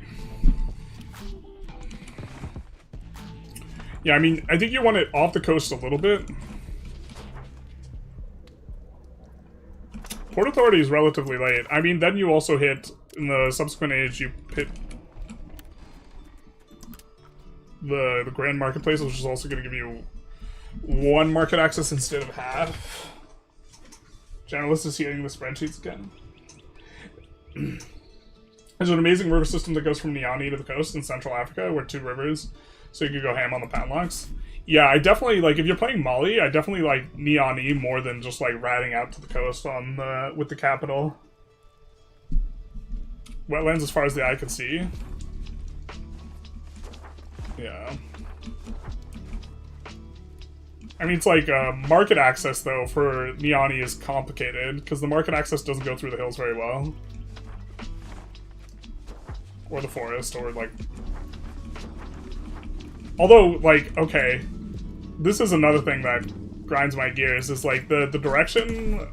Yeah, I mean, I think you want it off the coast a little bit. Port Authority is relatively late. I mean, then you also hit, in the subsequent age, you hit the Grand Marketplace, which is also going to give you 1 market access instead of half. Generalist is hitting the spreadsheets again. There's an amazing river system that goes from Niani to the coast in Central Africa, where 2 rivers, so you can go ham on the padlocks. Yeah, I definitely, like, if you're playing Mali, I definitely like Niani more than just, like, ratting out to the coast on the, with the capital. Wetlands as far as the eye can see. Yeah. I mean, it's like, market access, though, for Niani is complicated, because the market access doesn't go through the hills very well. Or the forest, or, like... Although, like, okay, this is another thing that grinds my gears, is, like, the direction...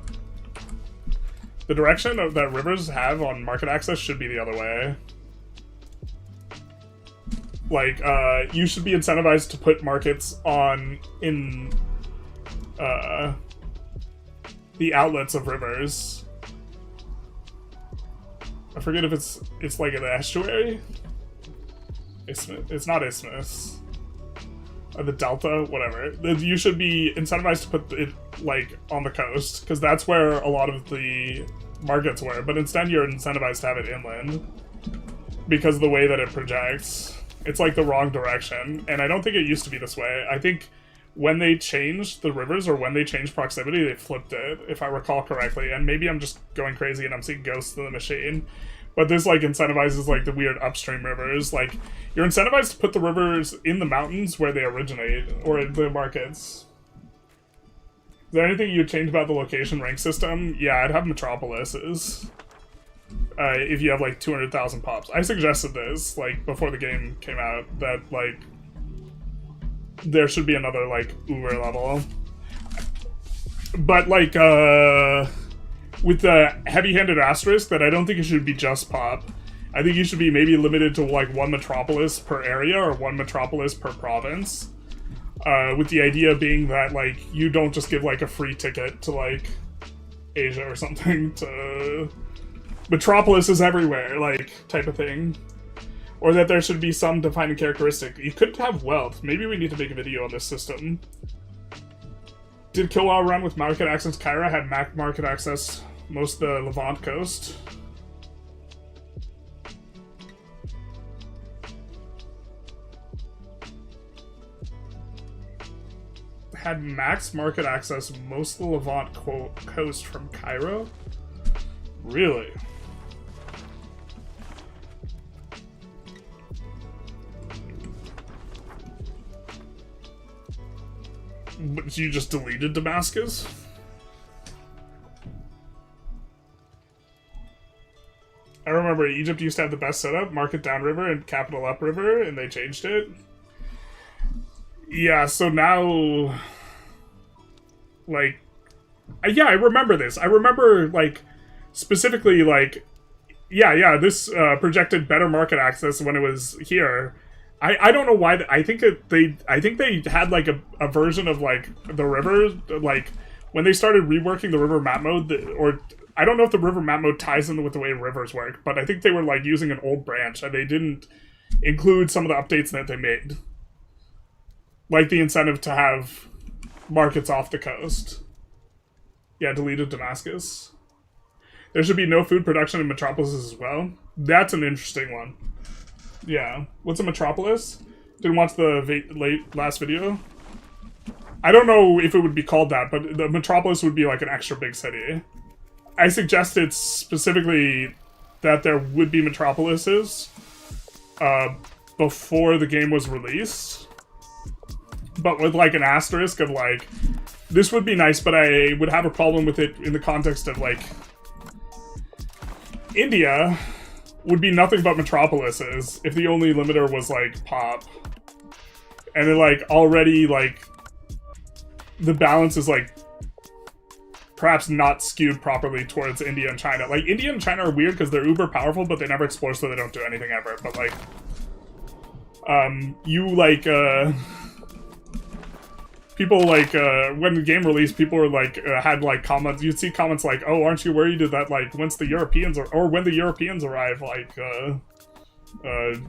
The direction that rivers have on market access should be the other way. Like, you should be incentivized to put markets in the outlets of rivers. I forget if it's like an estuary. It's not isthmus. The delta, whatever. You should be incentivized to put it like on the coast because that's where a lot of the markets were. But instead, you're incentivized to have it inland because of the way that it projects. It's like the wrong direction, and I don't think it used to be this way. I think when they changed the rivers or when they changed proximity, they flipped it, if I recall correctly. And maybe I'm just going crazy and I'm seeing ghosts in the machine. But this, like, incentivizes, like, the weird upstream rivers. Like, you're incentivized to put the rivers in the mountains where they originate, or the markets. Is there anything you'd change about the location rank system? Yeah, I'd have metropolises. If you have, like, 200,000 pops. I suggested this, like, before the game came out, that, like, there should be another, like, Uber level. But, like, with the heavy-handed asterisk that I don't think it should be just pop. I think you should be maybe limited to, like, one metropolis per area or one metropolis per province. With the idea being that, like, you don't just give, like, a free ticket to, like, Asia or something to... Metropolis is everywhere, like, type of thing. Or that there should be some defining characteristic. You could have wealth. Maybe we need to make a video on this system. Did Kilwa run with market access? Kyra had market access most of the Levant coast. Had max market access most of the Levant coast from Cairo? Really? But you just deleted Damascus? I remember Egypt used to have the best setup, market downriver and capital upriver, and they changed it. Yeah, so now... Like... Yeah, I remember this. I remember, like, specifically, like... Yeah, this projected better market access when it was here. I don't know why. I think they had like a version of like the river, like when they started reworking the river map mode, or I don't know if the river map mode ties in with the way rivers work, but I think they were like using an old branch and they didn't include some of the updates that they made, like the incentive to have markets off the coast. Yeah, deleted Damascus. There should be no food production in metropolises as well. That's an interesting one. Yeah. What's a metropolis? Didn't watch the last video. I don't know if it would be called that, but the metropolis would be like an extra big city. I suggested specifically that there would be metropolises before the game was released. But with like an asterisk of like, this would be nice, but I would have a problem with it in the context of like, India would be nothing but metropolises if the only limiter was, like, pop. And it, like, already, like, the balance is, like, perhaps not skewed properly towards India and China. Like, India and China are weird because they're uber powerful, but they never explore, so they don't do anything ever. But, like, people, like, when the game released, people were, like, had, like, comments. You'd see comments like, oh, aren't you worried that, like, once the Europeans, or when the Europeans arrive, like,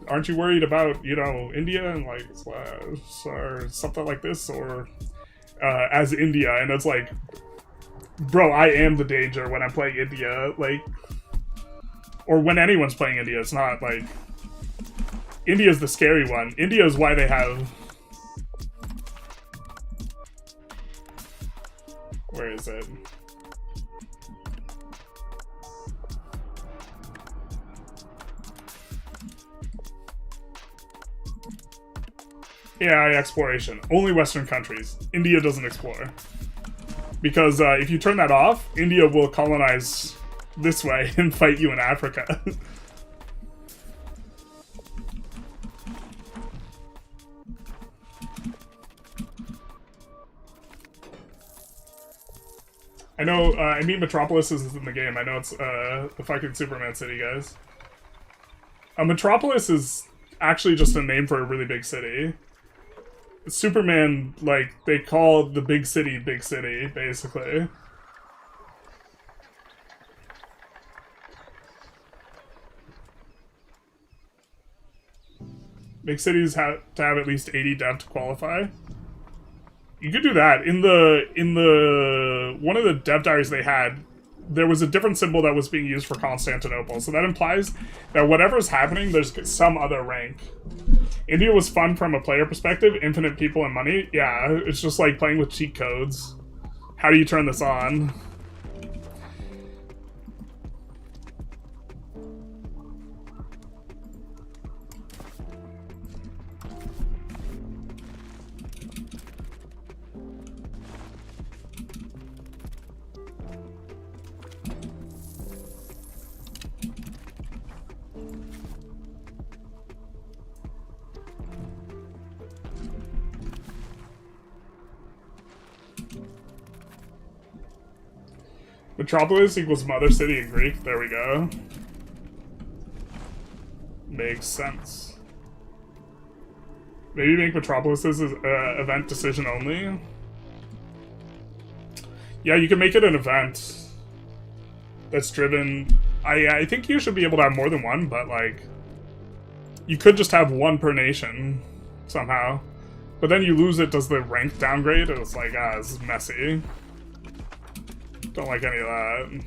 aren't you worried about, you know, India and, like, or something like this, or, as India, and it's like, bro, I am the danger when I'm playing India, like, or when anyone's playing India, it's not, like, India's the scary one. India is why they have... Where is it? AI exploration. Only Western countries. India doesn't explore. Because if you turn that off, India will colonize this way and fight you in Africa. I know, I mean Metropolis is in the game. I know it's the fucking Superman city, guys. A Metropolis is actually just a name for a really big city. Superman, like, they call the big city, basically. Make cities to have at least 80 dev to qualify. You could do that. In the one of the dev diaries they had, there was a different symbol that was being used for Constantinople. So that implies that whatever's happening, there's some other rank. India was fun from a player perspective. Infinite people and money. Yeah, it's just like playing with cheat codes. How do you turn this on? Metropolis equals mother city in Greek. There we go. Makes sense. Maybe make metropolises event decision only. Yeah, you can make it an event that's driven. I think you should be able to have more than one, but like you could just have one per nation somehow. But then you lose it. Does the rank downgrade? And it's like, this is messy. Don't like any of that.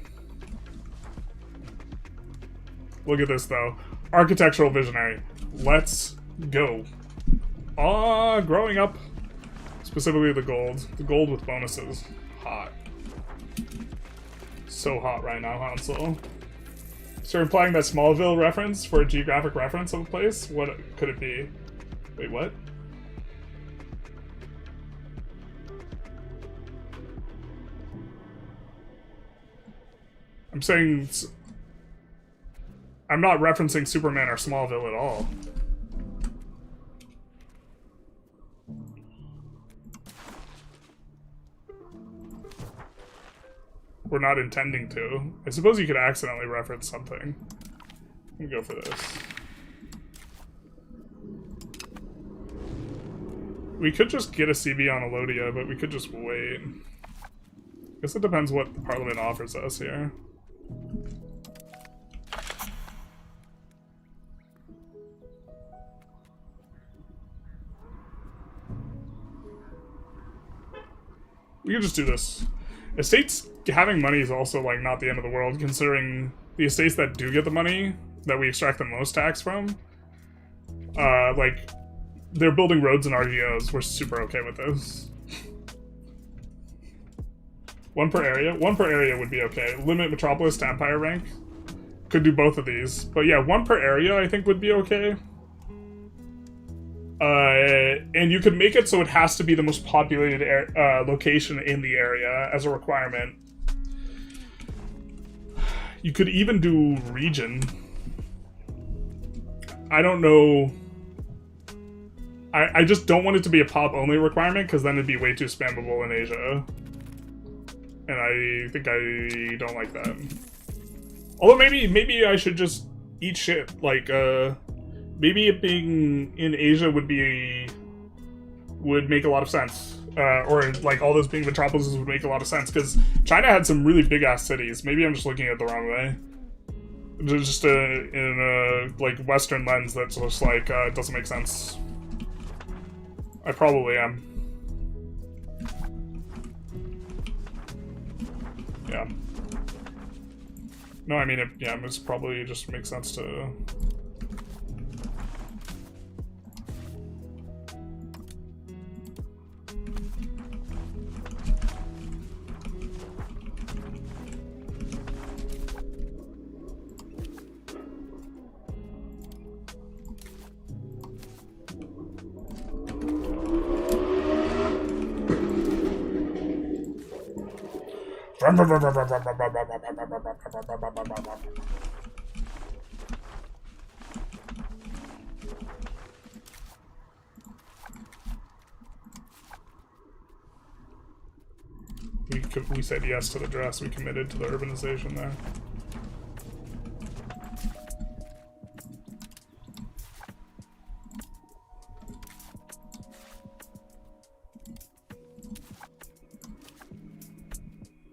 Look at this, though. Architectural visionary. Let's go. Growing up. Specifically the gold. The gold with bonuses. Hot. So hot right now, Hansel. So you're implying that Smallville reference for a geographic reference of a place? What could it be? Wait, what? I'm saying... I'm not referencing Superman or Smallville at all. We're not intending to. I suppose you could accidentally reference something. Let me go for this. We could just get a CB on Elodia, but we could just wait. I guess it depends what the Parliament offers us here. We could just do this. Estates having money is also like not the end of the world, considering the estates that do get the money that we extract the most tax from, like they're building roads and RGOs. We're super okay with those. One per area would be okay. Limit metropolis to empire rank. Could do both of these, but yeah, one per area I think would be okay. And you could make it so it has to be the most populated location in the area as a requirement. You could even do region. I don't know. I just don't want it to be a pop-only requirement, because then it'd be way too spammable in Asia. And I think I don't like that. Although maybe I should just eat shit. Like, maybe it being in Asia would make a lot of sense. Or like all those being metropolises would make a lot of sense, because China had some really big ass cities. Maybe I'm just looking at it the wrong way. Just in a like Western lens that's just like doesn't make sense. I probably am. Yeah. No, I mean it's probably just makes sense to. We said yes to the dress. We committed to the urbanization there.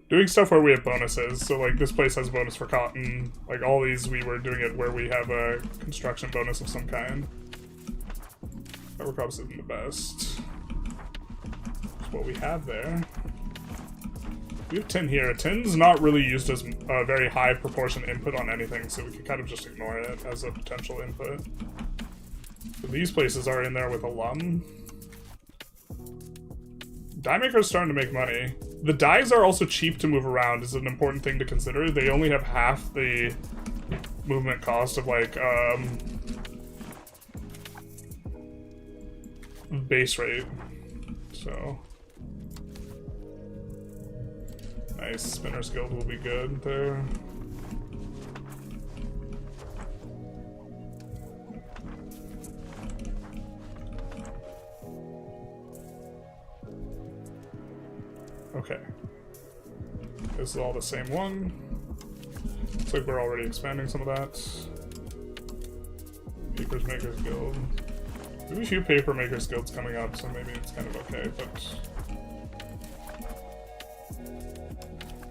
Doing stuff where we have bonuses, so like this place has a bonus for cotton, like all these we were doing it where we have a construction bonus of some kind. Cover crops isn't the best. That's what we have there. We have tin here. Tin's not really used as a very high proportion input on anything, so we can kind of just ignore it as a potential input. So these places are in there with alum. Dye makers starting to make money. The dyes are also cheap to move around, is an important thing to consider. They only have half the movement cost of like base rate. So nice, Spinner's Guild will be good there. Okay. This is all the same one. Looks like we're already expanding some of that. Papers Makers Guild. We have a few Paper Makers Guilds coming up, so maybe it's kind of okay, but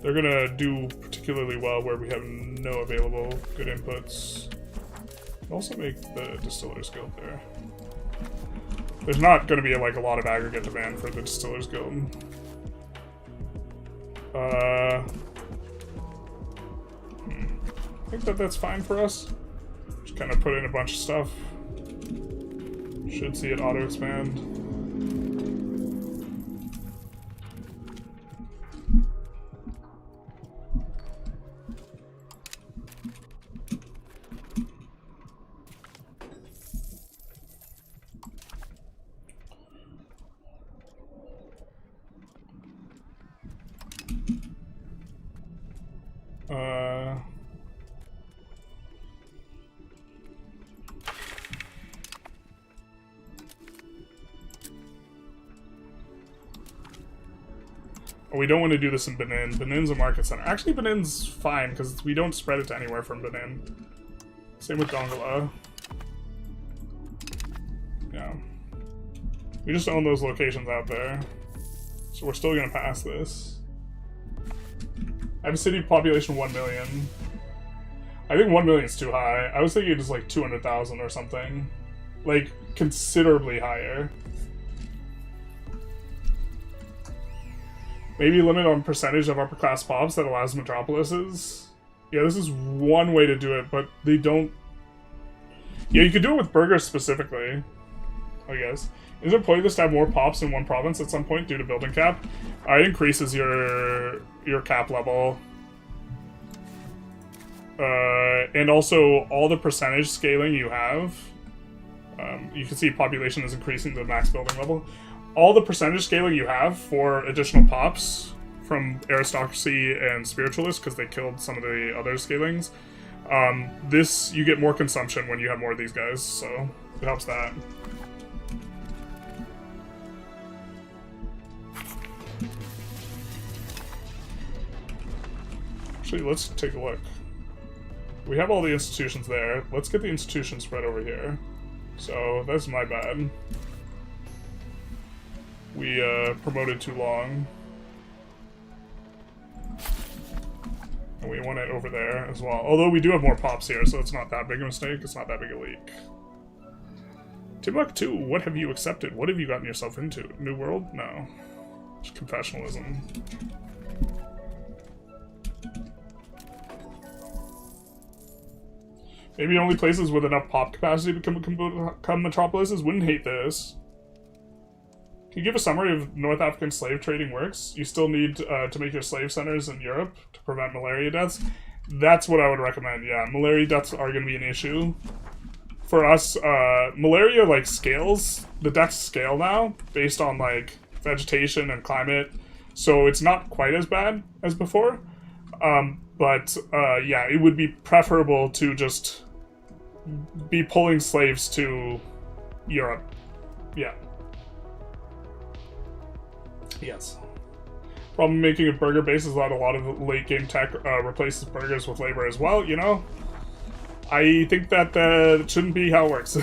they're gonna do particularly well where we have no available good inputs. Also make the Distillers Guild there. There's not gonna be like a lot of aggregate demand for the Distillers Guild. I think that's fine for us. Just kind of put in a bunch of stuff. Should see it auto-expand. We don't want to do this in Benin. Benin's a market center. Actually, Benin's fine, because we don't spread it to anywhere from Benin. Same with Dongola. Yeah. We just own those locations out there. So we're still going to pass this. I have a city population 1 million. I think 1 million is too high. I was thinking just like 200,000 or something. Like, considerably higher. Maybe limit on percentage of upper class pops that allows metropolises. Yeah, this is one way to do it, but they don't... Yeah, you could do it with burgers specifically, I guess. Is it pointless to have more pops in one province at some point due to building cap? It increases your cap level. And also, all the percentage scaling you have, you can see population is increasing to the max building level. All the percentage scaling you have for additional pops from aristocracy and spiritualists, because they killed some of the other scalings, this, you get more consumption when you have more of these guys, so it helps that. Actually, let's take a look. We have all the institutions there. Let's get the institutions spread over here. So, that's my bad. We promoted too long. And we want it over there as well. Although we do have more pops here, so it's not that big a mistake. It's not that big a leak. Timbuktu, what have you accepted? What have you gotten yourself into? New World? No. Just confessionalism. Maybe only places with enough pop capacity to become metropolises wouldn't hate this. Can you give a summary of North African slave trading works? You still need to make your slave centers in Europe to prevent malaria deaths. That's what I would recommend, yeah. Malaria deaths are going to be an issue. For us, malaria, like, scales. The deaths scale now, based on, like, vegetation and climate. So it's not quite as bad as before. But, yeah, it would be preferable to just be pulling slaves to Europe. Yeah. Yes. Problem making a burger base is that a lot of late game tech replaces burgers with labor as well, you know? I think that shouldn't be how it works.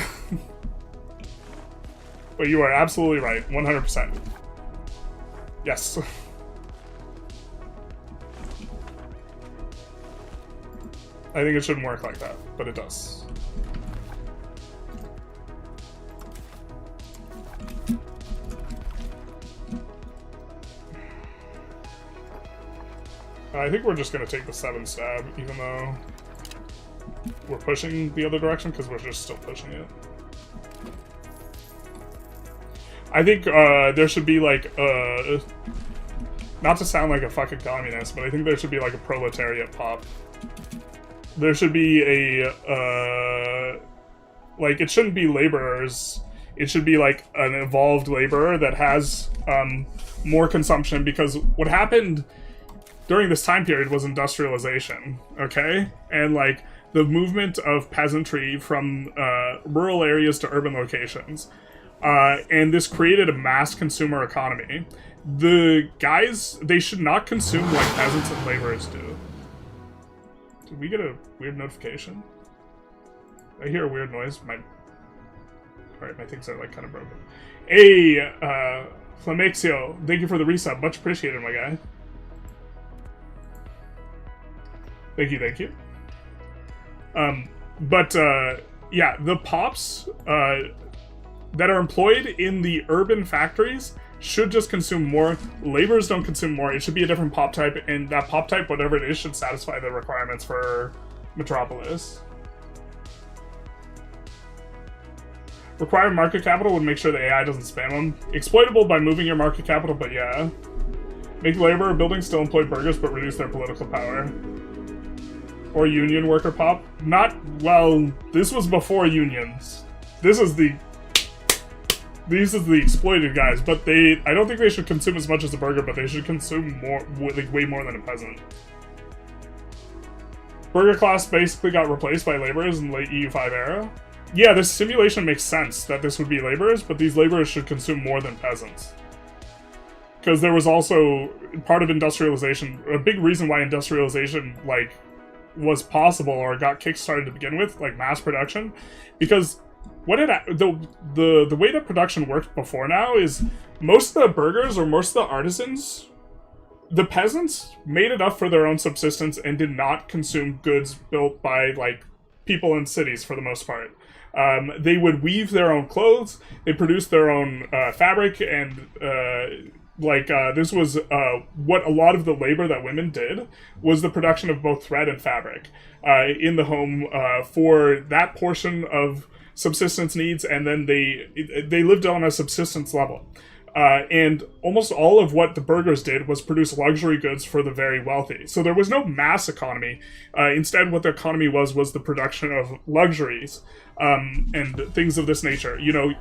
But you are absolutely right, 100%. Yes. I think it shouldn't work like that, but it does. I think we're just going to take the 7 stab, even though we're pushing the other direction, because we're just still pushing it. I think there should be, like, not to sound like a fucking communist, but I think there should be, like, a proletariat pop. There should be a, like, it shouldn't be laborers. It should be, like, an evolved laborer that has more consumption, because what happened during this time period was industrialization, okay? And, like, the movement of peasantry from rural areas to urban locations. And this created a mass consumer economy. The guys, they should not consume like peasants and laborers do. Did we get a weird notification? I hear a weird noise. Alright, my things are like kind of broken. Hey, Flamexio, thank you for the resub. Much appreciated, my guy. Thank you, thank you. Yeah, the pops that are employed in the urban factories should just consume more. Laborers don't consume more. It should be a different pop type, and that pop type, whatever it is, should satisfy the requirements for Metropolis. Required market capital would make sure the AI doesn't spam them. Exploitable by moving your market capital, but yeah. Make labor buildings still employ burghers, but reduce their political power. Or union worker pop. Not, well, this was before unions. These are the exploited guys, but I don't think they should consume as much as a burgher, but they should consume more, like way more than a peasant. Burgher class basically got replaced by laborers in the late EU5 era. Yeah, this simulation makes sense that this would be laborers, but these laborers should consume more than peasants. Because there was also part of industrialization, a big reason why industrialization, like, was possible or got kickstarted to begin with, like mass production, because the way that production worked before now is most of the burghers or most of the artisans, the peasants made enough for their own subsistence and did not consume goods built by like people in cities for the most part. They would weave their own clothes, they produced their own fabric, and this was what a lot of the labor that women did was the production of both thread and fabric in the home for that portion of subsistence needs, and then they lived on a subsistence level. And almost all of what the burghers did was produce luxury goods for the very wealthy. So there was no mass economy. Instead, what the economy was the production of luxuries and things of this nature, you know,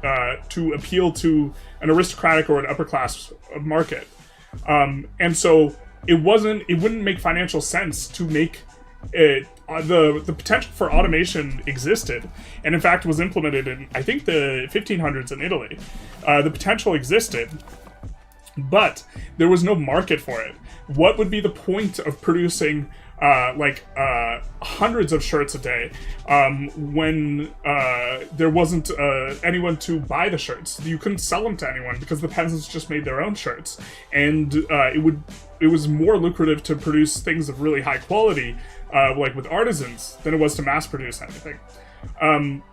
to appeal to an aristocratic or an upper class market. And so it wouldn't make financial sense to make it. The potential for automation existed, and in fact was implemented in, I think, the 1500s in Italy. The potential existed, but there was no market for it. What would be the point of producing hundreds of shirts a day when there wasn't anyone to buy the shirts? You couldn't sell them to anyone because the peasants just made their own shirts, and it was more lucrative to produce things of really high quality, like with artisans, than it was to mass produce anything.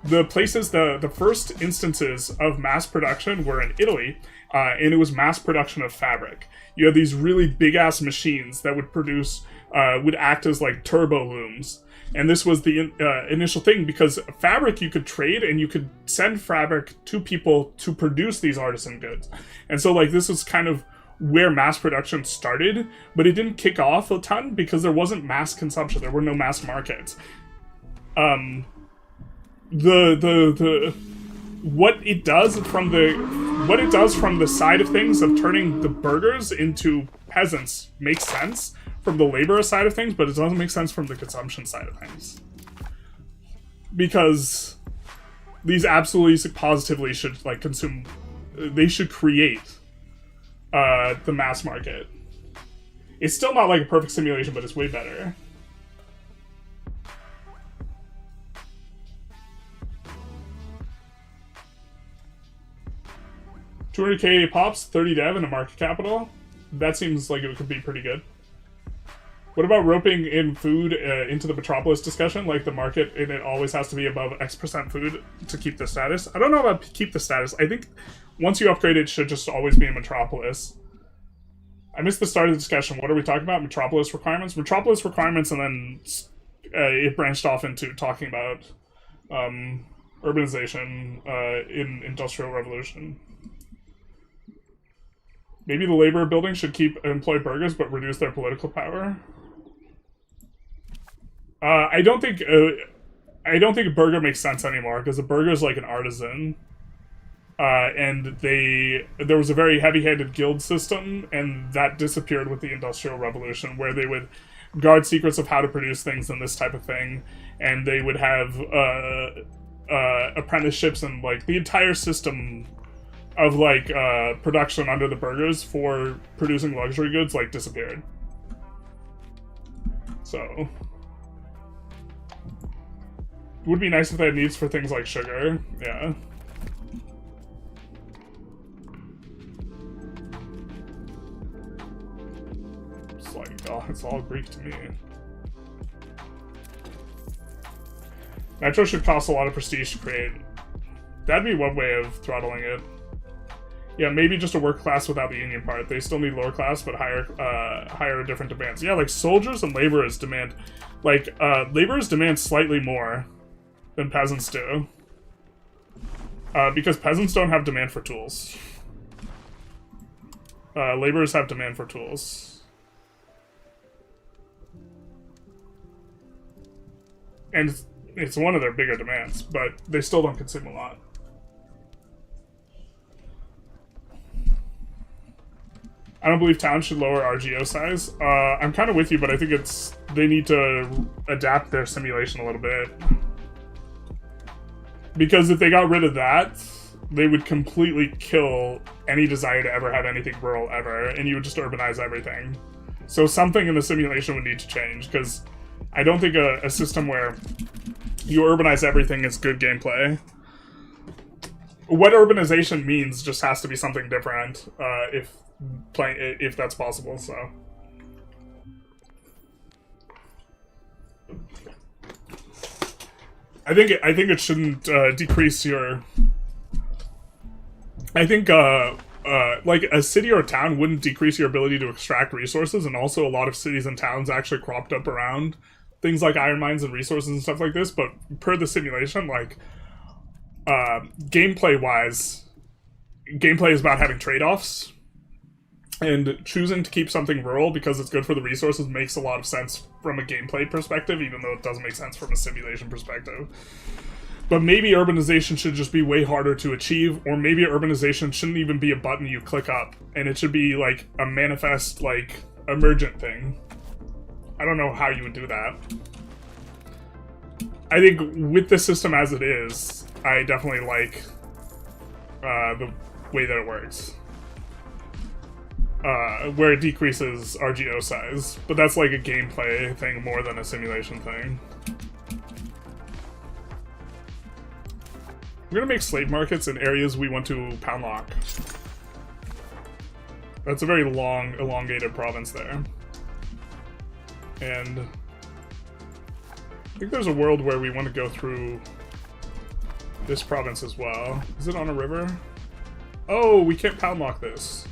The first instances of mass production were in Italy, and it was mass production of fabric. You had these really big ass machines that would produce, would act as like turbo looms. And this was the initial thing, because fabric you could trade, and you could send fabric to people to produce these artisan goods. And so like this was kind of where mass production started, but it didn't kick off a ton because there wasn't mass consumption. There were no mass markets. What it does from the side of things of turning the burghers into peasants makes sense from the labor side of things, but it doesn't make sense from the consumption side of things, because these absolutely positively should like consume. They should create the mass market. It's still not like a perfect simulation, but it's way better. $200K pops, 30 dev, and a market capital. That seems like it could be pretty good. What about roping in food into the Metropolis discussion? Like the market, and it always has to be above X% food to keep the status? I don't know about keep the status. I think once you upgrade it should just always be in Metropolis. I missed the start of the discussion. What are we talking about? Metropolis requirements? Metropolis requirements, and then it branched off into talking about urbanization in Industrial Revolution. Maybe the labor building should employ burghers but reduce their political power. I don't think a burgher makes sense anymore, because a burgher is like an artisan. And there was a very heavy-handed guild system, and that disappeared with the Industrial Revolution, where they would guard secrets of how to produce things and this type of thing, and they would have apprenticeships, and like the entire system of like production under the burghers for producing luxury goods like disappeared. So it would be nice if they had needs for things like sugar. Yeah. It's like, oh, it's all Greek to me. Metro should cost a lot of prestige to create. That'd be one way of throttling it. Yeah, maybe just a work class without the union part. They still need lower class, but higher different demands. Yeah, like soldiers and laborers demand, like laborers demand slightly more than peasants do, because peasants don't have demand for tools. Laborers have demand for tools, and it's one of their bigger demands, but they still don't consume a lot. I don't believe towns should lower RGO size. I'm kind of with you, but I think they need to adapt their simulation a little bit. Because if they got rid of that, they would completely kill any desire to ever have anything rural ever, and you would just urbanize everything. So something in the simulation would need to change, because I don't think a system where you urbanize everything is good gameplay. What urbanization means just has to be something different, if that's possible. So I think it shouldn't decrease your. I think like a city or a town wouldn't decrease your ability to extract resources, and also a lot of cities and towns actually cropped up around things like iron mines and resources and stuff like this. But per the simulation, like gameplay-wise, gameplay is about having trade-offs. And choosing to keep something rural because it's good for the resources makes a lot of sense from a gameplay perspective, even though it doesn't make sense from a simulation perspective. But maybe urbanization should just be way harder to achieve, or maybe urbanization shouldn't even be a button you click up, and it should be like a manifest, like, emergent thing. I don't know how you would do that. I think with the system as it is, I definitely like the way that it works. Where it decreases RGO size, but that's like a gameplay thing more than a simulation thing. We're gonna make slave markets in areas we want to pound lock. That's a very long, elongated province there. And I think there's a world where we want to go through this province as well. Is it on a river? Oh, we can't pound lock this.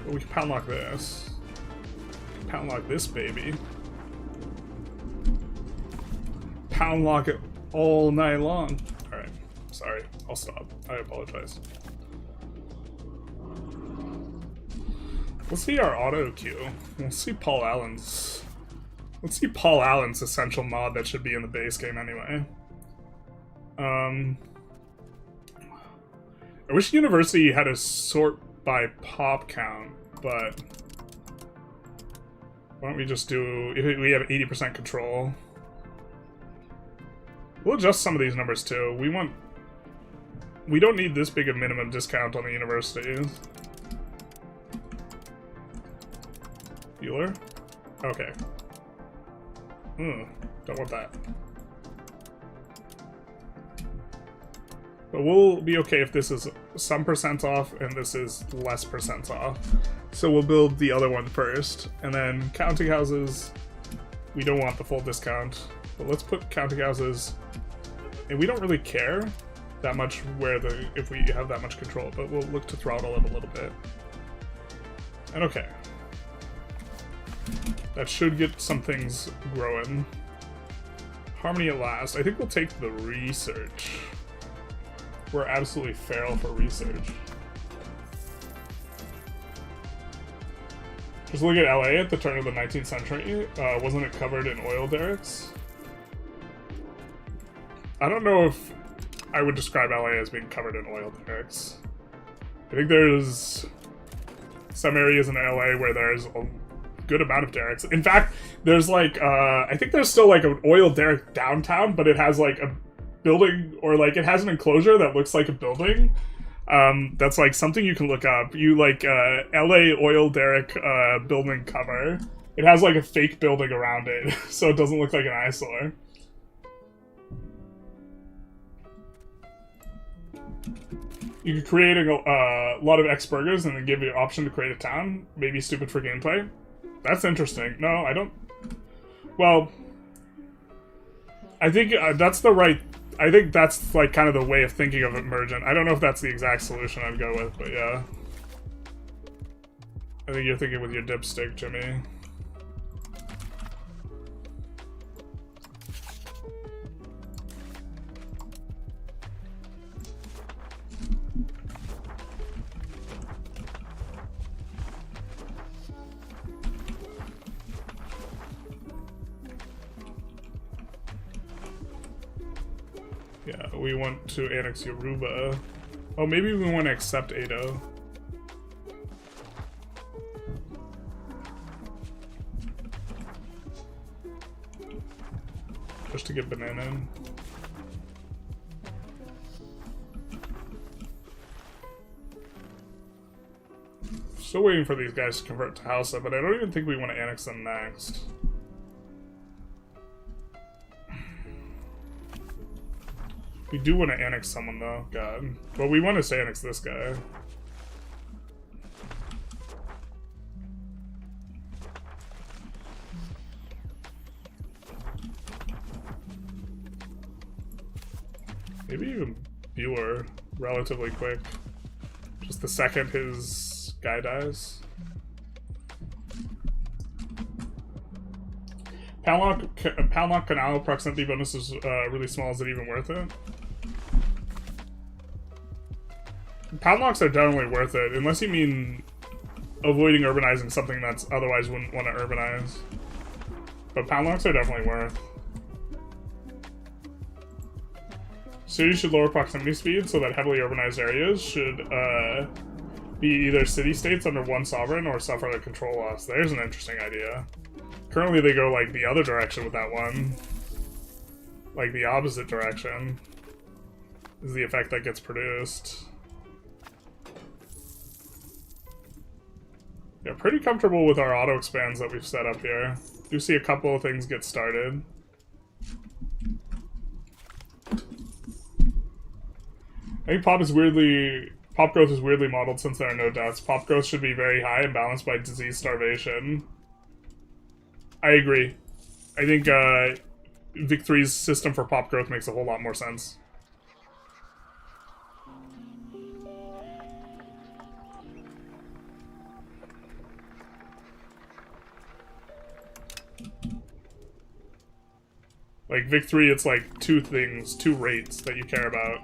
We can pound lock this. Pound lock this baby. Pound lock it all night long. Alright, sorry. I'll stop. I apologize. Let's see our auto queue. Let's see Paul Allen's. Let's see Paul Allen's essential mod that should be in the base game anyway. I wish University had a sort by pop count, but why don't we just do, if we have 80% control. We'll adjust some of these numbers too. We don't need this big a minimum discount on the universities. Healer? Okay. Don't want that. But we'll be okay if this is some percent off and this is less percent off. So we'll build the other one first. And then counting houses, we don't want the full discount. But let's put counting houses, and we don't really care that much if we have that much control, but we'll look to throttle it a little bit. And okay. That should get some things growing. Harmony at last. I think we'll take the research. We're absolutely feral for research. Just look at LA at the turn of the 19th century. Wasn't it covered in oil derricks? I don't know if I would describe LA as being covered in oil derricks. I think there's some areas in LA where there's a good amount of derricks. In fact, there's like, I think there's still like an oil derrick downtown, but it has like a building, or like it has an enclosure that looks like a building. That's like something you can look up. You like LA oil derrick building cover. It has like a fake building around it, so it doesn't look like an eyesore. You could create a lot of X-burgers and then give you an option to create a town. Maybe stupid for gameplay. That's interesting. No, I don't... Well, I think that's the right... I think that's like kind of the way of thinking of emergent. I don't know if that's the exact solution I'd go with, but yeah. I think you're thinking with your dipstick, Jimmy. Yeah, we want to annex Yoruba. Oh, maybe we want to accept Edo. Just to get banana in. Still waiting for these guys to convert to Hausa, but I don't even think we want to annex them next. We do want to annex someone though, God. But we want to annex this guy. Maybe even Buer, relatively quick. Just the second his guy dies. Palnock Canal proximity bonus is really small. Is it even worth it? Palnocks are generally worth it, unless you mean avoiding urbanizing something that's otherwise wouldn't want to urbanize. But Palnocks are definitely worth. Cities should lower proximity speed so that heavily urbanized areas should be either city-states under one sovereign or suffer a control loss. There's an interesting idea. Currently they go like the other direction with that one. Like the opposite direction is the effect that gets produced. Yeah, pretty comfortable with our auto expands that we've set up here. Do see a couple of things get started. I think pop growth is weirdly modeled since there are no deaths. Pop growth should be very high and balanced by disease starvation. I agree. I think Vic 3's system for pop growth makes a whole lot more sense. Like Vic 3, it's like two rates that you care about.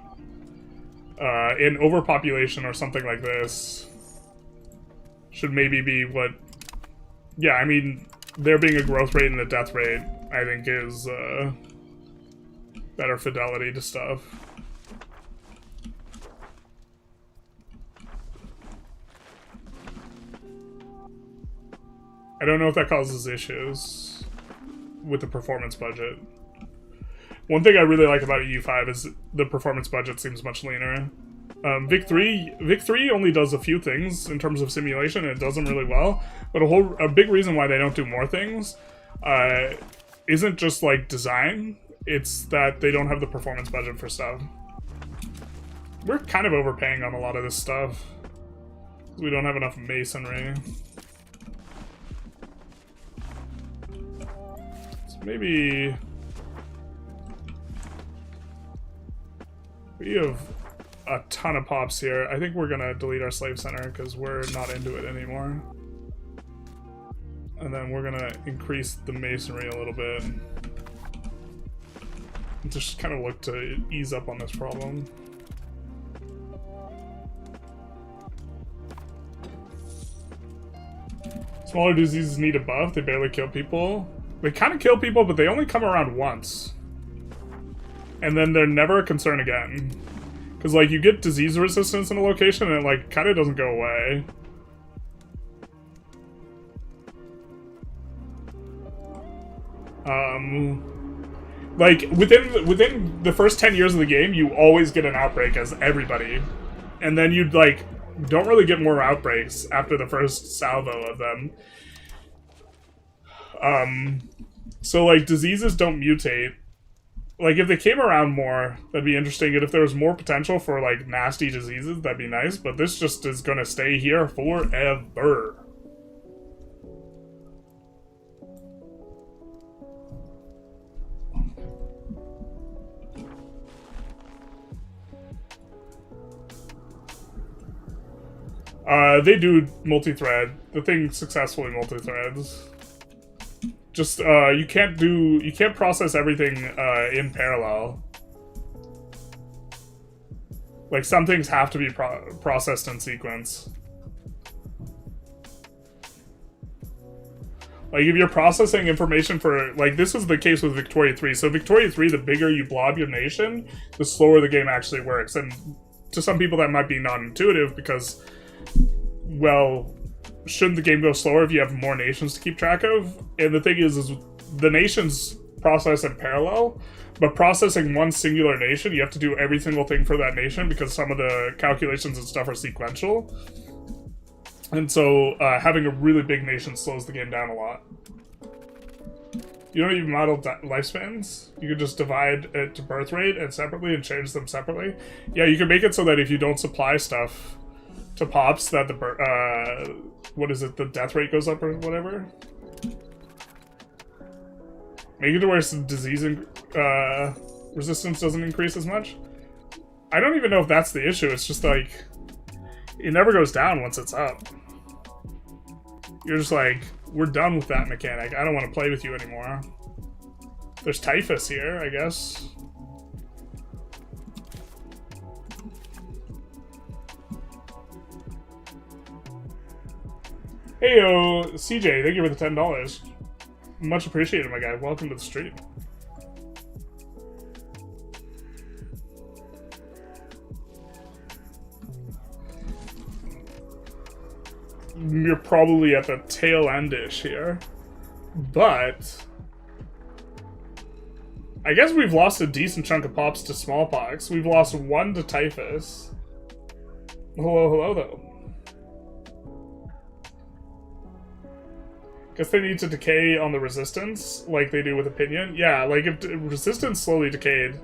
In overpopulation or something like this should maybe be what... Yeah, I mean, there being a growth rate and a death rate, I think is better fidelity to stuff. I don't know if that causes issues with the performance budget. One thing I really like about EU5 is the performance budget seems much leaner. Vic 3 only does a few things in terms of simulation, and it does them really well. But a big reason why they don't do more things isn't just like design, it's that they don't have the performance budget for stuff. We're kind of overpaying on a lot of this stuff. We don't have enough masonry. So maybe... We have a ton of pops here. I think we're gonna delete our slave center because we're not into it anymore. And then we're gonna increase the masonry a little bit. Just kind of look to ease up on this problem. Smaller diseases need a buff. They barely kill people. They kind of kill people, but they only come around once. And then they're never a concern again. Because, like, you get disease resistance in a location and it, like, kind of doesn't go away. Like, within the first 10 years of the game, you always get an outbreak as everybody. And then you'd, like, don't really get more outbreaks after the first salvo of them. So, like, diseases don't mutate. Like, if they came around more, that'd be interesting. And if there was more potential for, like, nasty diseases, that'd be nice. But this just is gonna stay here forever. They do multi-thread. The thing successfully multi-threads. Just, you can't process everything, in parallel. Like, some things have to be processed in sequence. Like, if you're processing information for, like, this was the case with Victoria 3. So Victoria 3, the bigger you blob your nation, the slower the game actually works. And to some people that might be non-intuitive because, well, shouldn't the game go slower if you have more nations to keep track of? And the thing is the nations process in parallel, but processing one singular nation, you have to do every single thing for that nation because some of the calculations and stuff are sequential. And so having a really big nation slows the game down a lot. You don't even model lifespans. You can just divide it to birth rate and separately and change them separately. Yeah, you can make it so that if you don't supply stuff to pops, that the what is it? The death rate goes up or whatever. Make it to where some disease resistance doesn't increase as much. I don't even know if that's the issue. It's just like it never goes down once it's up. You're just like, we're done with that mechanic. I don't want to play with you anymore. There's typhus here, I guess. Heyo, CJ, thank you for the $10. Much appreciated, my guy. Welcome to the stream. You're probably at the tail end-ish here. But I guess we've lost a decent chunk of pops to smallpox. We've lost one to typhus. Hello, though. Guess they need to decay on the resistance, like they do with opinion. Yeah, like if resistance slowly decayed,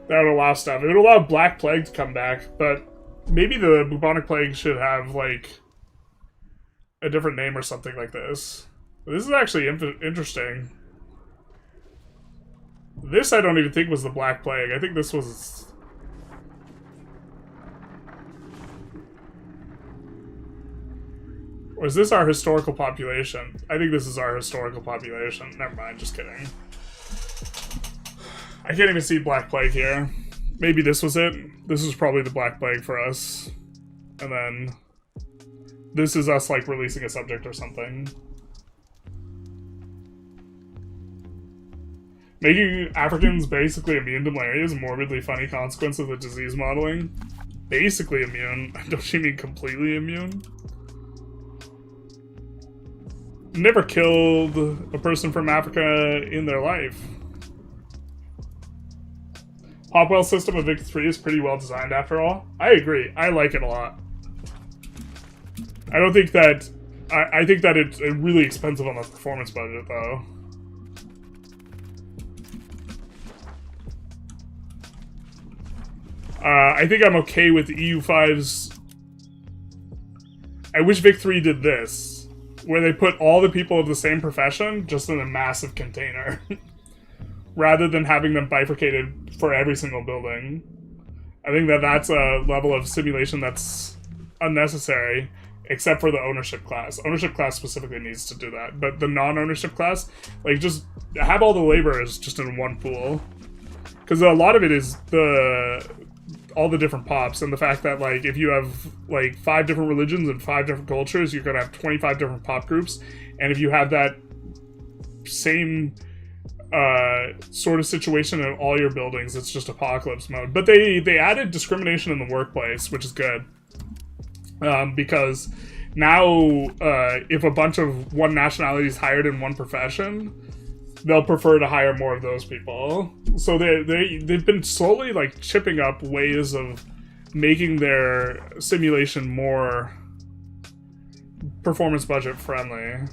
that would allow stuff. It would allow Black Plague to come back, but maybe the bubonic plague should have, like, a different name or something like this. This is actually interesting. This I don't even think was the Black Plague. I think this was... Or is this our historical population? I think this is our historical population. Never mind, just kidding. I can't even see Black Plague here. Maybe this was it. This was probably the Black Plague for us. And then this is us, like, releasing a subject or something. Making Africans basically immune to malaria is a morbidly funny consequence of the disease modeling. Basically immune. Don't you mean completely immune? Never killed a person from Africa in their life. Popwell's system of Vic 3 is pretty well designed after all. I agree. I like it a lot. I don't think that... I think that it's really expensive on the performance budget, though. I think I'm okay with EU5's... I wish Vic 3 did this. Where they put all the people of the same profession just in a massive container. Rather than having them bifurcated for every single building. I think that that's a level of simulation that's unnecessary. except for the ownership class. Ownership class specifically needs to do that, but the non-ownership class, like, just have all the laborers just in one pool, because a lot of it is all the different pops, and the fact that, like, if you have like 5 different religions and 5 different cultures, you're gonna have 25 different pop groups, and if you have that same sort of situation in all your buildings, it's just apocalypse mode. But they added discrimination in the workplace, which is good, because now if a bunch of one nationality is hired in one profession, they'll prefer to hire more of those people. So they've been slowly, like, chipping up ways of making their simulation more performance budget friendly.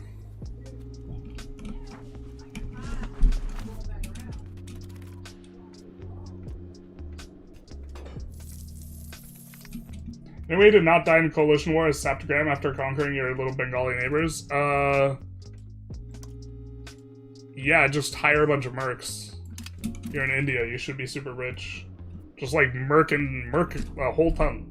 Any way to not die in coalition war is Saptagram after conquering your little Bengali neighbors? Yeah, just hire a bunch of mercs. You're in India, you should be super rich. Just like merc a whole ton.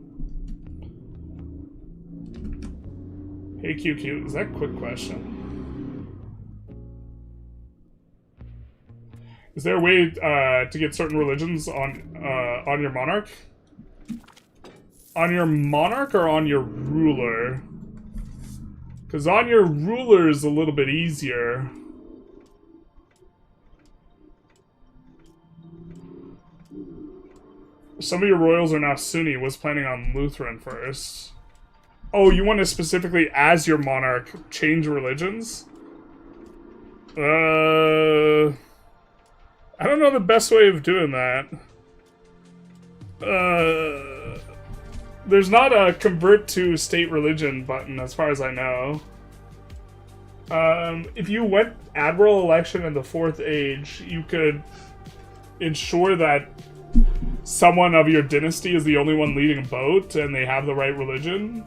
Hey QQ, is that a quick question? Is there a way to get certain religions on your monarch? On your monarch or on your ruler? Because on your ruler is a little bit easier. Some of your royals are now Sunni. Was planning on Lutheran first. Oh, you want to specifically, as your monarch, change religions? I don't know the best way of doing that. There's not a convert to state religion button, as far as I know. If you went admiral election in the 4th age, you could ensure that someone of your dynasty is the only one leading a boat and they have the right religion.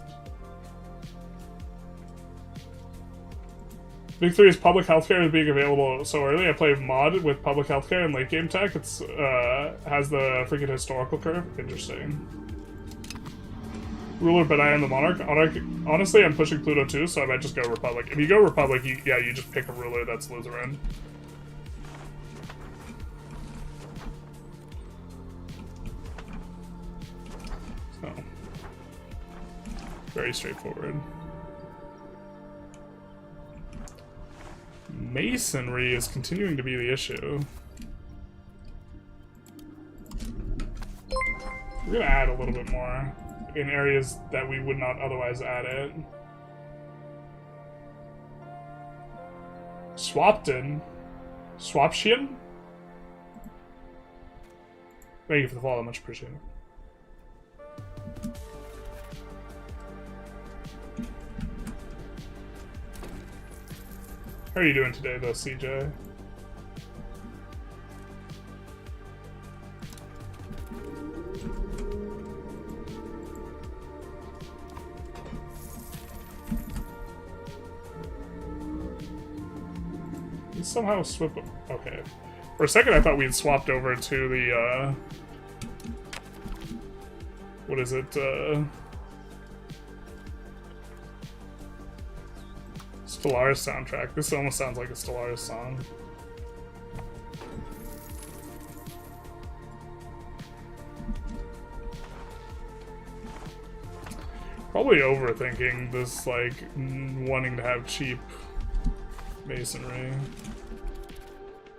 Big 3 is public healthcare is being available so early. I play mod with public healthcare and late game tech. It's has the freaking historical curve. Interesting. Ruler, but I am the monarch. Honestly, I'm pushing Pluto too, so I might just go Republic. If you go Republic, you just pick a ruler that's Lutheran. So, very straightforward. Masonry is continuing to be the issue. We're gonna add a little bit more in areas that we would not otherwise add it. Swapton? Swaptian? Thank you for the follow, much appreciated. How are you doing today, though, CJ? You somehow swip. Okay. For a second, I thought we'd swapped over to the, what is it, Stellaris soundtrack. This almost sounds like a Stellaris song. Probably overthinking this, like, wanting to have cheap masonry.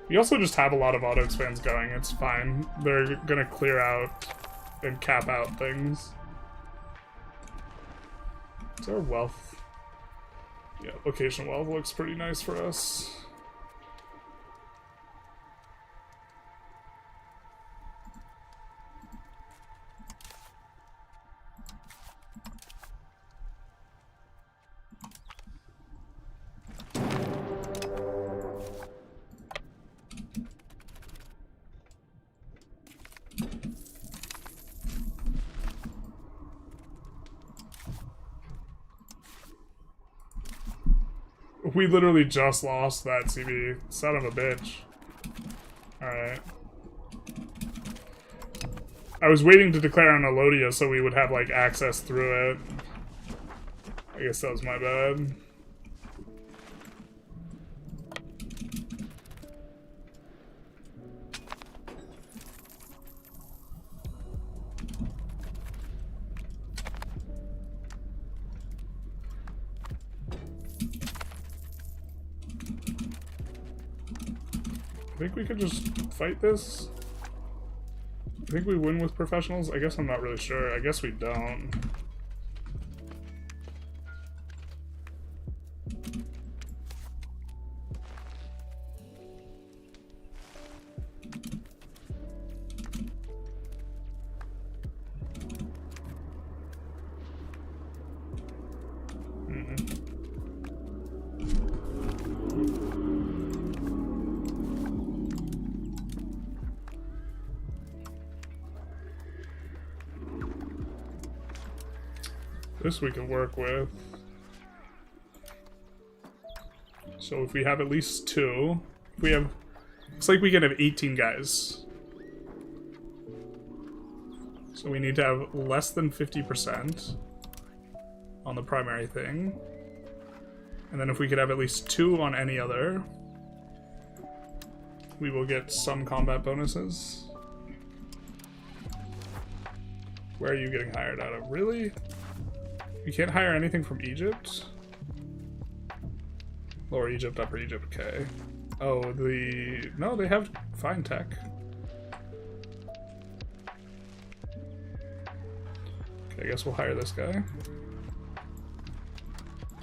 We also just have a lot of auto expands going. It's fine. They're gonna clear out and cap out things. Is our wealth? Yeah, location wealth looks pretty nice for us. We literally just lost that CB. Son of a bitch. Alright. I was waiting to declare on Elodia so we would have, like, access through it. I I guess that was my bad. I think we could just fight this. I think we win with professionals. I guess I'm not really sure. I guess we don't. This we can work with. So if we have at least 2, if we have, looks like we can have 18 guys. So we need to have less than 50% on the primary thing. And then if we could have at least 2 on any other, we will get some combat bonuses. Where are you getting hired out of? Really? You can't hire anything from Egypt? Lower Egypt, Upper Egypt, okay. Oh, no, they have fine tech. Okay, I guess we'll hire this guy.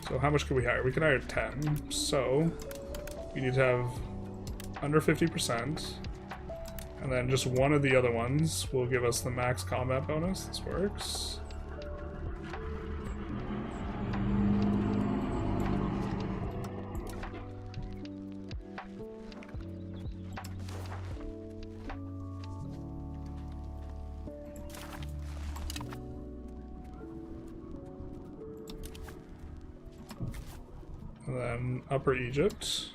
So how much can we hire? We can hire 10, so we need to have under 50%. And then just one of the other ones will give us the max combat bonus. This works. And then Upper Egypt.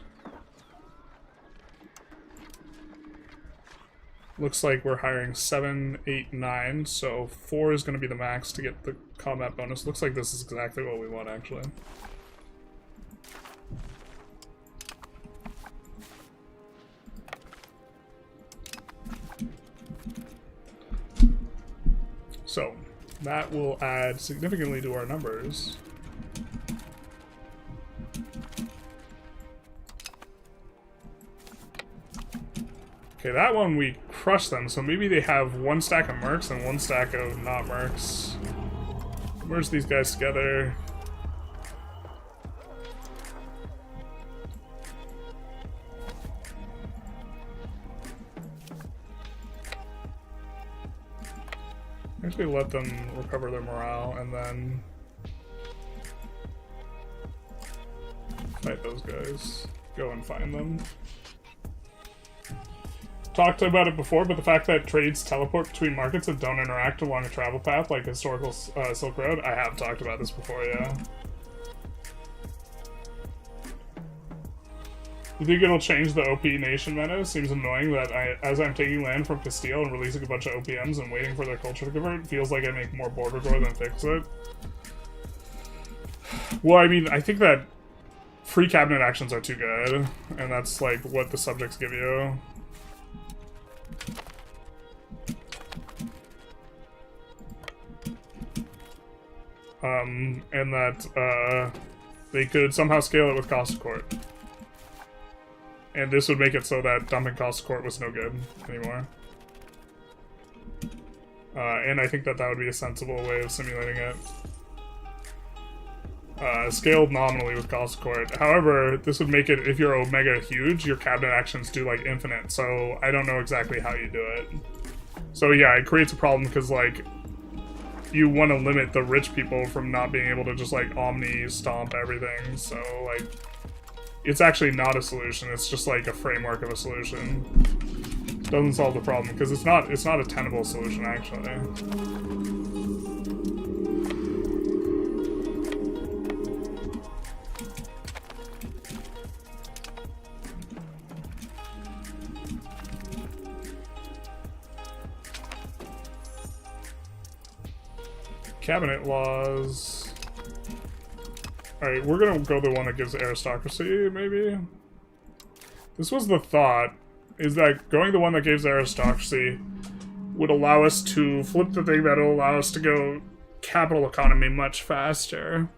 Looks like we're hiring 7, 8, 9, so 4 is going to be the max to get the combat bonus. Looks like this is exactly what we want, actually. So, that will add significantly to our numbers. Okay, that one we crushed them, so maybe they have 1 stack of mercs and 1 stack of not mercs. Merge these guys together. Actually let them recover their morale and then fight those guys. Go and find them. Talked about it before, but the fact that trades teleport between markets and don't interact along a travel path like historical Silk Road, I have talked about this before, yeah. You think it'll change the OP nation meta? Seems annoying that as I'm taking land from Castile and releasing a bunch of OPMs and waiting for their culture to convert, it feels like I make more border gore than fix it. Well, I mean, I think that free cabinet actions are too good, and that's like what the subjects give you. And that they could somehow scale it with cost of court. And this would make it so that dumping cost of court was no good anymore. And I think that that would be a sensible way of simulating it. Scaled nominally with cost of court. However, this would make it, if you're Omega huge, your cabinet actions do like infinite, so I don't know exactly how you do it. So yeah, it creates a problem because like, you want to limit the rich people from not being able to just like omni stomp everything, so like it's actually not a solution, it's just like a framework of a solution. Doesn't solve the problem because it's not a tenable solution actually. Cabinet laws. Alright, we're gonna go the one that gives aristocracy, maybe? This was the thought, is that going the one that gives aristocracy would allow us to flip the thing that'll allow us to go capital economy much faster.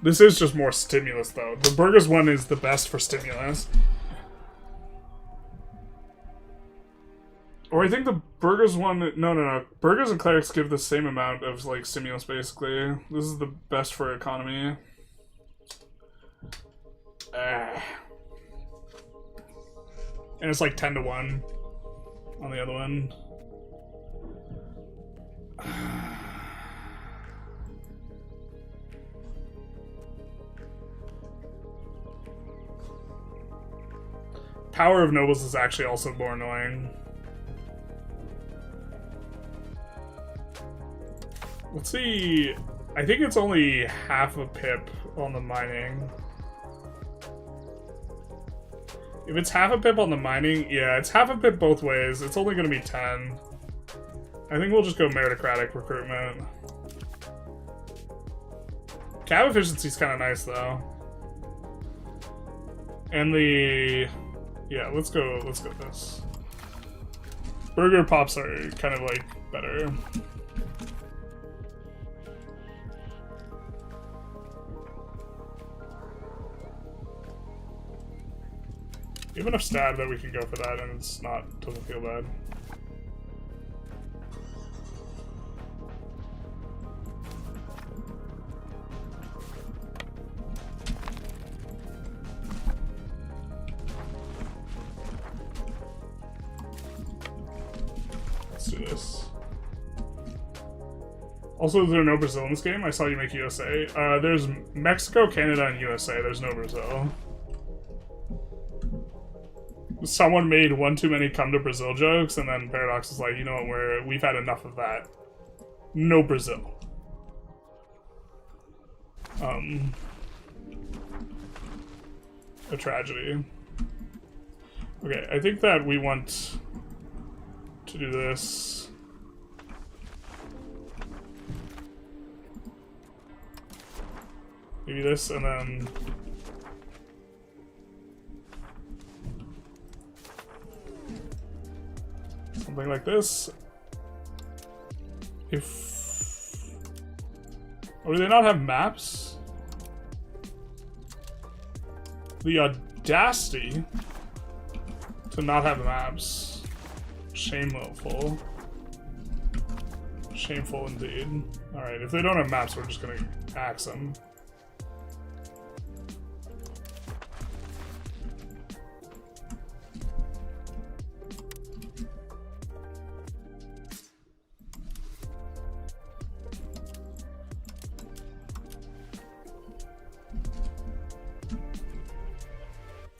This is just more stimulus, though. The burgers one is the best for stimulus. Or I think the burgers one... No. Burgers and clerics give the same amount of, like, stimulus, basically. This is the best for economy. And it's like 10 to 1 on the other one. Power of nobles is actually also more annoying. Let's see. I think it's only half a pip on the mining. If it's half a pip on the mining, yeah, it's half a pip both ways. It's only going to be 10. I think we'll just go meritocratic recruitment. Cab efficiency's kind of nice, though. And the... Yeah, let's go this. Burger pops are kind of, like, better. We have enough stab that we can go for that, and it's not, doesn't feel bad. Let's do this. Also, is there no Brazil in this game? I saw you make USA. There's Mexico, Canada, and USA. There's no Brazil. Someone made one too many come to Brazil jokes, and then Paradox is like, you know what, we've had enough of that. No Brazil. A tragedy. Okay, I think that we want to do this. Maybe this, and then... something like this. If... Or do they not have maps? The audacity to not have maps. Shameful. Shameful indeed. Alright, if they don't have maps, we're just gonna axe them.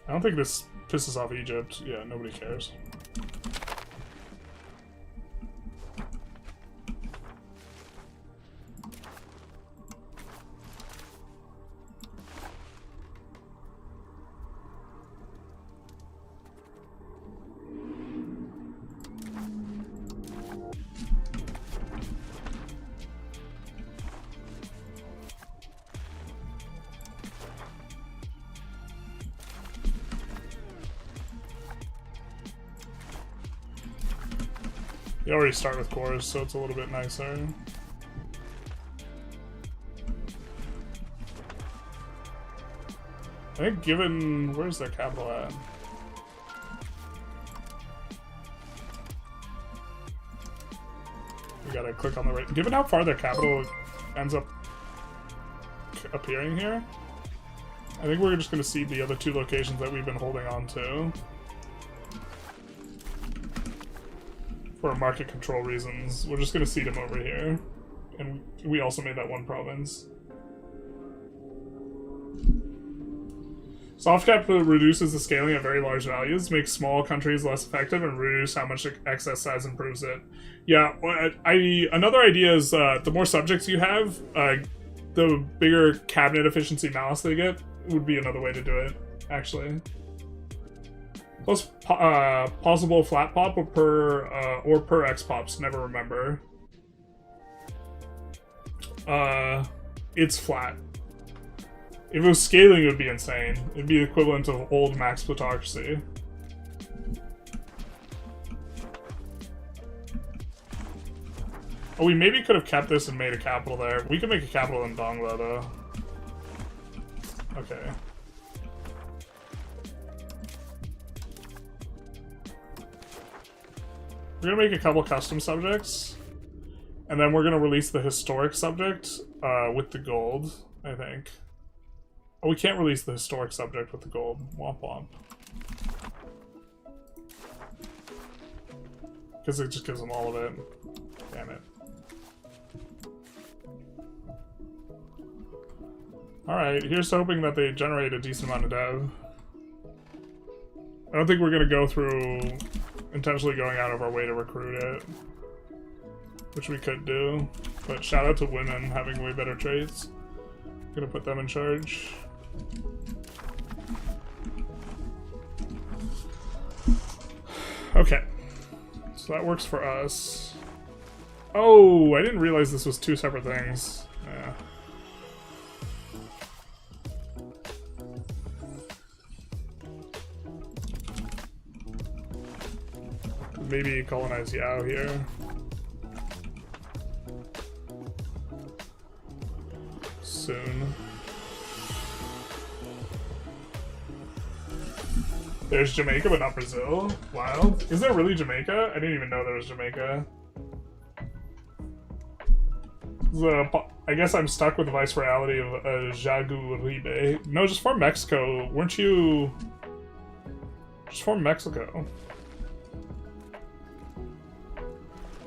I don't think this pisses off Egypt. Yeah, nobody cares. They already start with cores, so it's a little bit nicer. I think given... where's their capital at? We gotta click on the right... Given how far their capital ends up appearing here, I think we're just gonna see the other two locations that we've been holding on to. For market control reasons, we're just gonna seed them over here. And we also made that one province. Soft cap reduces the scaling at very large values, makes small countries less effective, and reduce how much excess size improves it. Yeah, another idea is the more subjects you have, the bigger cabinet efficiency malice they get would be another way to do it, actually. Plus, possible flat pop or per X pops, never remember. It's flat. If it was scaling, it would be insane. It'd be equivalent to old max plutocracy. Oh, we maybe could have kept this and made a capital there. We could make a capital in Dongla, though. Okay. We're gonna make a couple custom subjects. And then we're gonna release the historic subject with the gold, I think. Oh, we can't release the historic subject with the gold. Womp womp. Because it just gives them all of it. Damn it. Alright, here's hoping that they generate a decent amount of dev. I don't think we're gonna go through intentionally going out of our way to recruit it. Which we could do. But shout out to women having way better traits. Gonna put them in charge. Okay. So that works for us. Oh, I didn't realize this was two separate things. Yeah. Maybe colonize Yao here. Soon. There's Jamaica, but not Brazil. Wild. Is there really Jamaica? I didn't even know there was Jamaica. I guess I'm stuck with the vice reality of Jaguaribe. No, just form Mexico. Weren't you... Just form Mexico.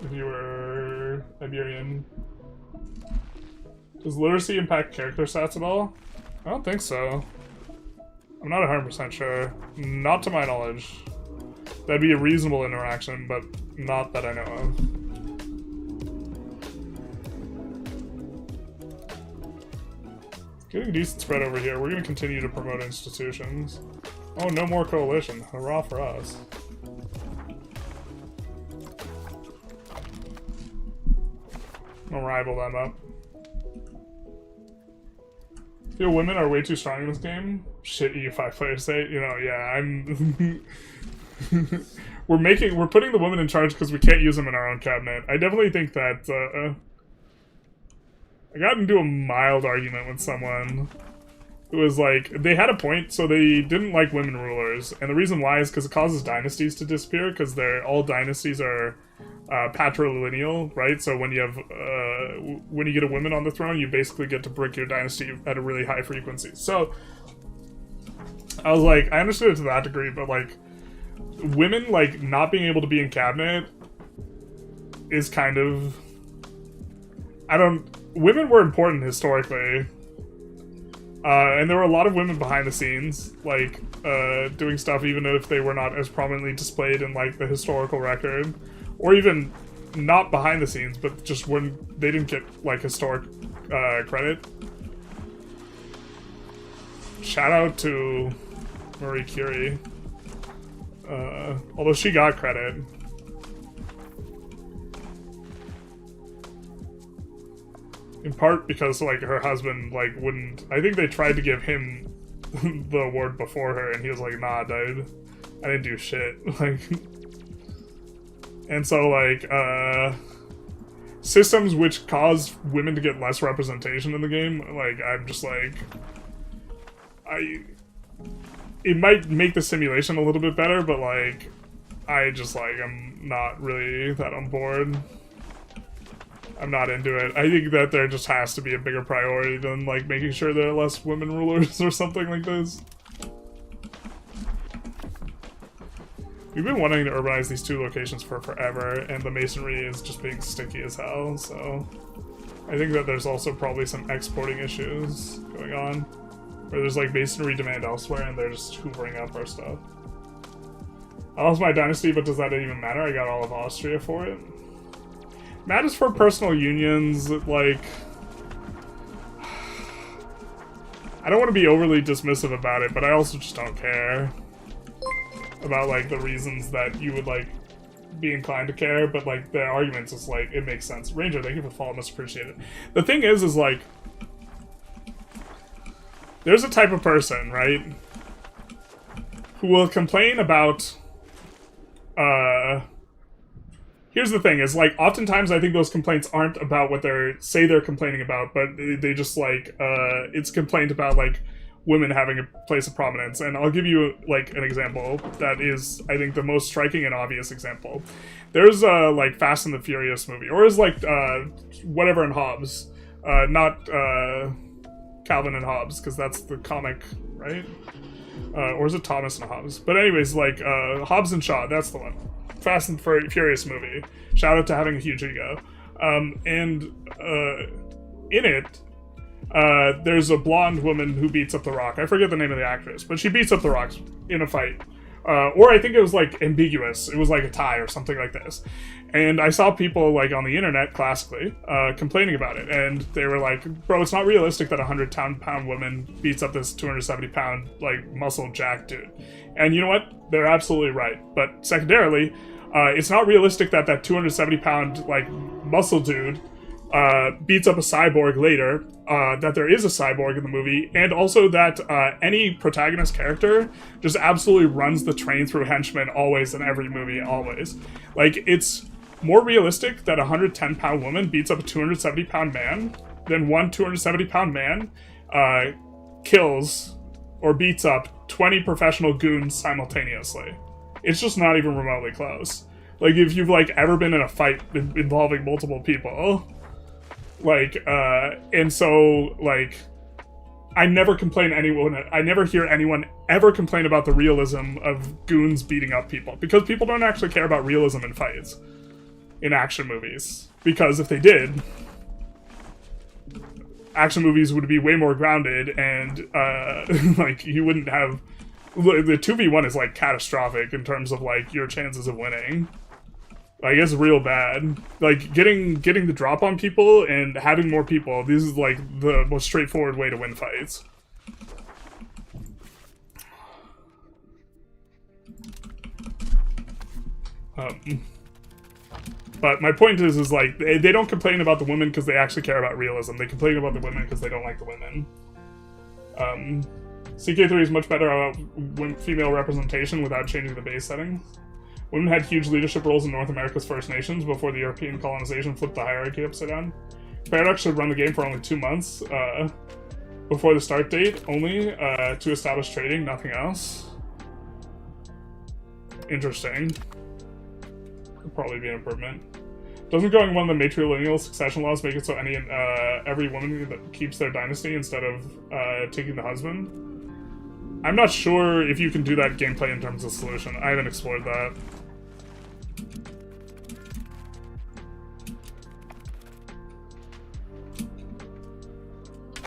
If you were Iberian. Does literacy impact character stats at all? I don't think so. I'm not 100% sure. Not to my knowledge. That'd be a reasonable interaction, but not that I know of. Getting a decent spread over here. We're going to continue to promote institutions. Oh, no more coalition. Hurrah for us. I'll rival them up. Feel women are way too strong in this game? Shit, EU5 players say. You know, yeah, I'm... we're putting the women in charge because we can't use them in our own cabinet. I definitely think that, I got into a mild argument with someone who was like, they had a point, so they didn't like women rulers. And the reason why is because it causes dynasties to disappear, because all dynasties are patrilineal, right? So when you have, when you get a woman on the throne, you basically get to break your dynasty at a really high frequency. So I was like, I understood it to that degree, but like, women, like, not being able to be in cabinet is kind of, women were important historically, and there were a lot of women behind the scenes, like, doing stuff even if they were not as prominently displayed in, like, the historical record, or even not behind the scenes, but just when they didn't get, like, historic credit. Shout out to Marie Curie, although she got credit. In part because, like, her husband, like, wouldn't... I think they tried to give him the award before her, and he was like, nah, dude. I didn't do shit. Like... And so, like, systems which cause women to get less representation in the game, like, I'm just like... It might make the simulation a little bit better, but, like, I'm not really that on board. I'm not into it. I think that there just has to be a bigger priority than, like, making sure there are less women rulers or something like this. We've been wanting to urbanize these two locations for forever, and the masonry is just being sticky as hell, so... I think that there's also probably some exporting issues going on, where there's, like, masonry demand elsewhere, and they're just hoovering up our stuff. I lost my dynasty, but does that even matter? I got all of Austria for it. Matters for personal unions, like... I don't want to be overly dismissive about it, but I also just don't care about, like, the reasons that you would, like, be inclined to care, but like the arguments is like it makes sense. Ranger, thank you for the follow, much appreciated. The thing is like there's a type of person, right, who will complain about here's the thing, is like oftentimes I think those complaints aren't about what they're complaining about, but they just like it's complaint about like women having a place of prominence. And I'll give you like an example that is, I think, the most striking and obvious example. There's like Fast and the Furious movie, or is like whatever in Hobbes, not Calvin and Hobbes, because that's the comic, right? Or is it Thomas and Hobbes? But anyways, like Hobbes and Shaw, that's the one. Fast and Furious movie. Shout out to having a huge ego. And in it, there's a blonde woman who beats up The Rock. I forget the name of the actress, but she beats up The Rock in a fight. Or I think it was like ambiguous. It was like a tie or something like this. And I saw people like on the internet, classically, complaining about it. And they were like, bro, it's not realistic that a 110-pound woman beats up this 270-pound, like, muscle jack dude. And you know what? They're absolutely right. But secondarily, it's not realistic that that 270-pound, like, muscle dude beats up a cyborg later, that there is a cyborg in the movie, and also that any protagonist character just absolutely runs the train through henchmen always in every movie, always. Like, it's more realistic that a 110-pound woman beats up a 270-pound man than one 270-pound man kills or beats up 20 professional goons simultaneously. It's just not even remotely close. Like, if you've, like, ever been in a fight involving multiple people, like, and so, like, I never hear anyone ever complain about the realism of goons beating up people, because people don't actually care about realism in fights, in action movies. Because if they did, action movies would be way more grounded, and, like, you wouldn't have... The 2v1 is, like, catastrophic in terms of, like, your chances of winning. Like, it's real bad. Like, getting the drop on people and having more people, this is, like, the most straightforward way to win fights. But my point is like, they don't complain about the women because they actually care about realism. They complain about the women because they don't like the women. CK3 is much better about female representation without changing the base setting. Women had huge leadership roles in North America's First Nations before the European colonization flipped the hierarchy upside down. Paradox should run the game for only 2 months before the start date, only to establish trading, nothing else. Interesting. Would probably be an improvement. Doesn't going one of the matrilineal succession laws make it so every woman that keeps their dynasty instead of taking the husband? I'm not sure if you can do that gameplay in terms of solution. I haven't explored that.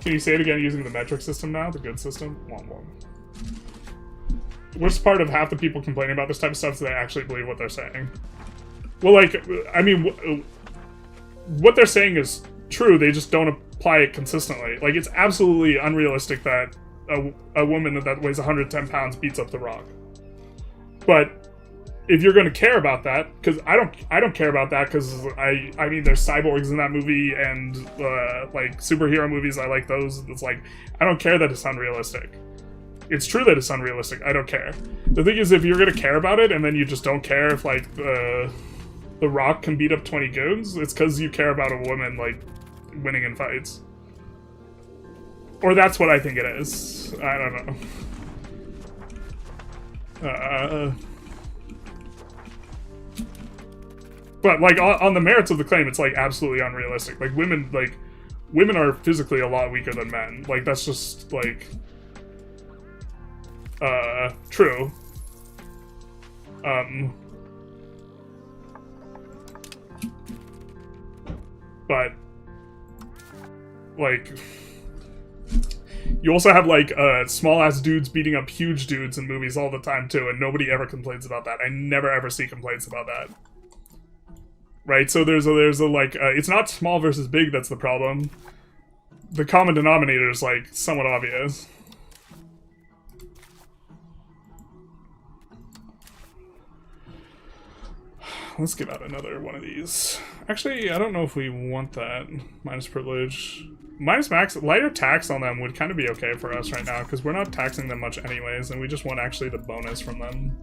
Can you say it again using the metric system now? The good system? Worst part of half the people complaining about this type of stuff is they actually believe what they're saying. Well, like, I mean, what they're saying is true, they just don't apply it consistently. Like, it's absolutely unrealistic that a woman that weighs 110 pounds beats up The Rock. But if you're going to care about that, because I don't care about that, because I mean, there's cyborgs in that movie, and like superhero movies, I like those. It's like, I don't care that it's unrealistic. It's true that it's unrealistic. I don't care. The thing is, if you're going to care about it, and then you just don't care if, like, The Rock can beat up 20 goons, it's because you care about a woman, like, winning in fights. Or that's what I think it is. I don't know. But, like, on the merits of the claim, it's, like, absolutely unrealistic. Like, women are physically a lot weaker than men. Like, that's just, like... true. But, like, you also have, like, small-ass dudes beating up huge dudes in movies all the time, too, and nobody ever complains about that. I never, ever see complaints about that. Right? So there's a like, it's not small versus big that's the problem. The common denominator is, like, somewhat obvious. let's get out another one of these. Actually, I don't know if we want that. Minus privilege. Minus max, lighter tax on them would kind of be okay for us right now, because we're not taxing them much anyways, and we just want actually the bonus from them.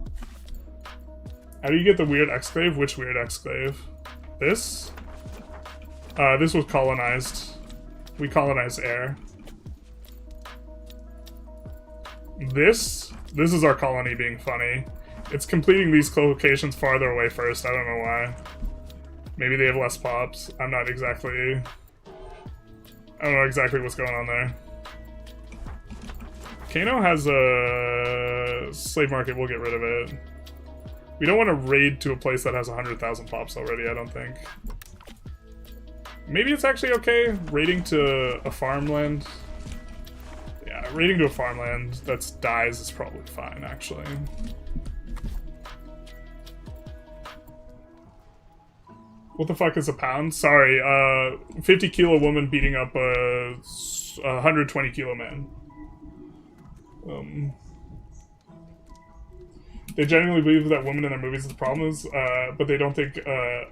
How do you get the weird exclave? Which weird exclave? This? This was colonized. We colonized air. This is our colony being funny. It's completing these locations farther away first, I don't know why. Maybe they have less pops. I don't know exactly what's going on there. Kano has a slave market, we'll get rid of it. We don't want to raid to a place that has 100,000 pops already, I don't think. Maybe it's actually okay raiding to a farmland. Yeah, raiding to a farmland that dies is probably fine, actually. What the fuck is a pound? Sorry, 50 kilo woman beating up a 120 kilo man. They genuinely believe that women in their movies is the problem is, but they don't think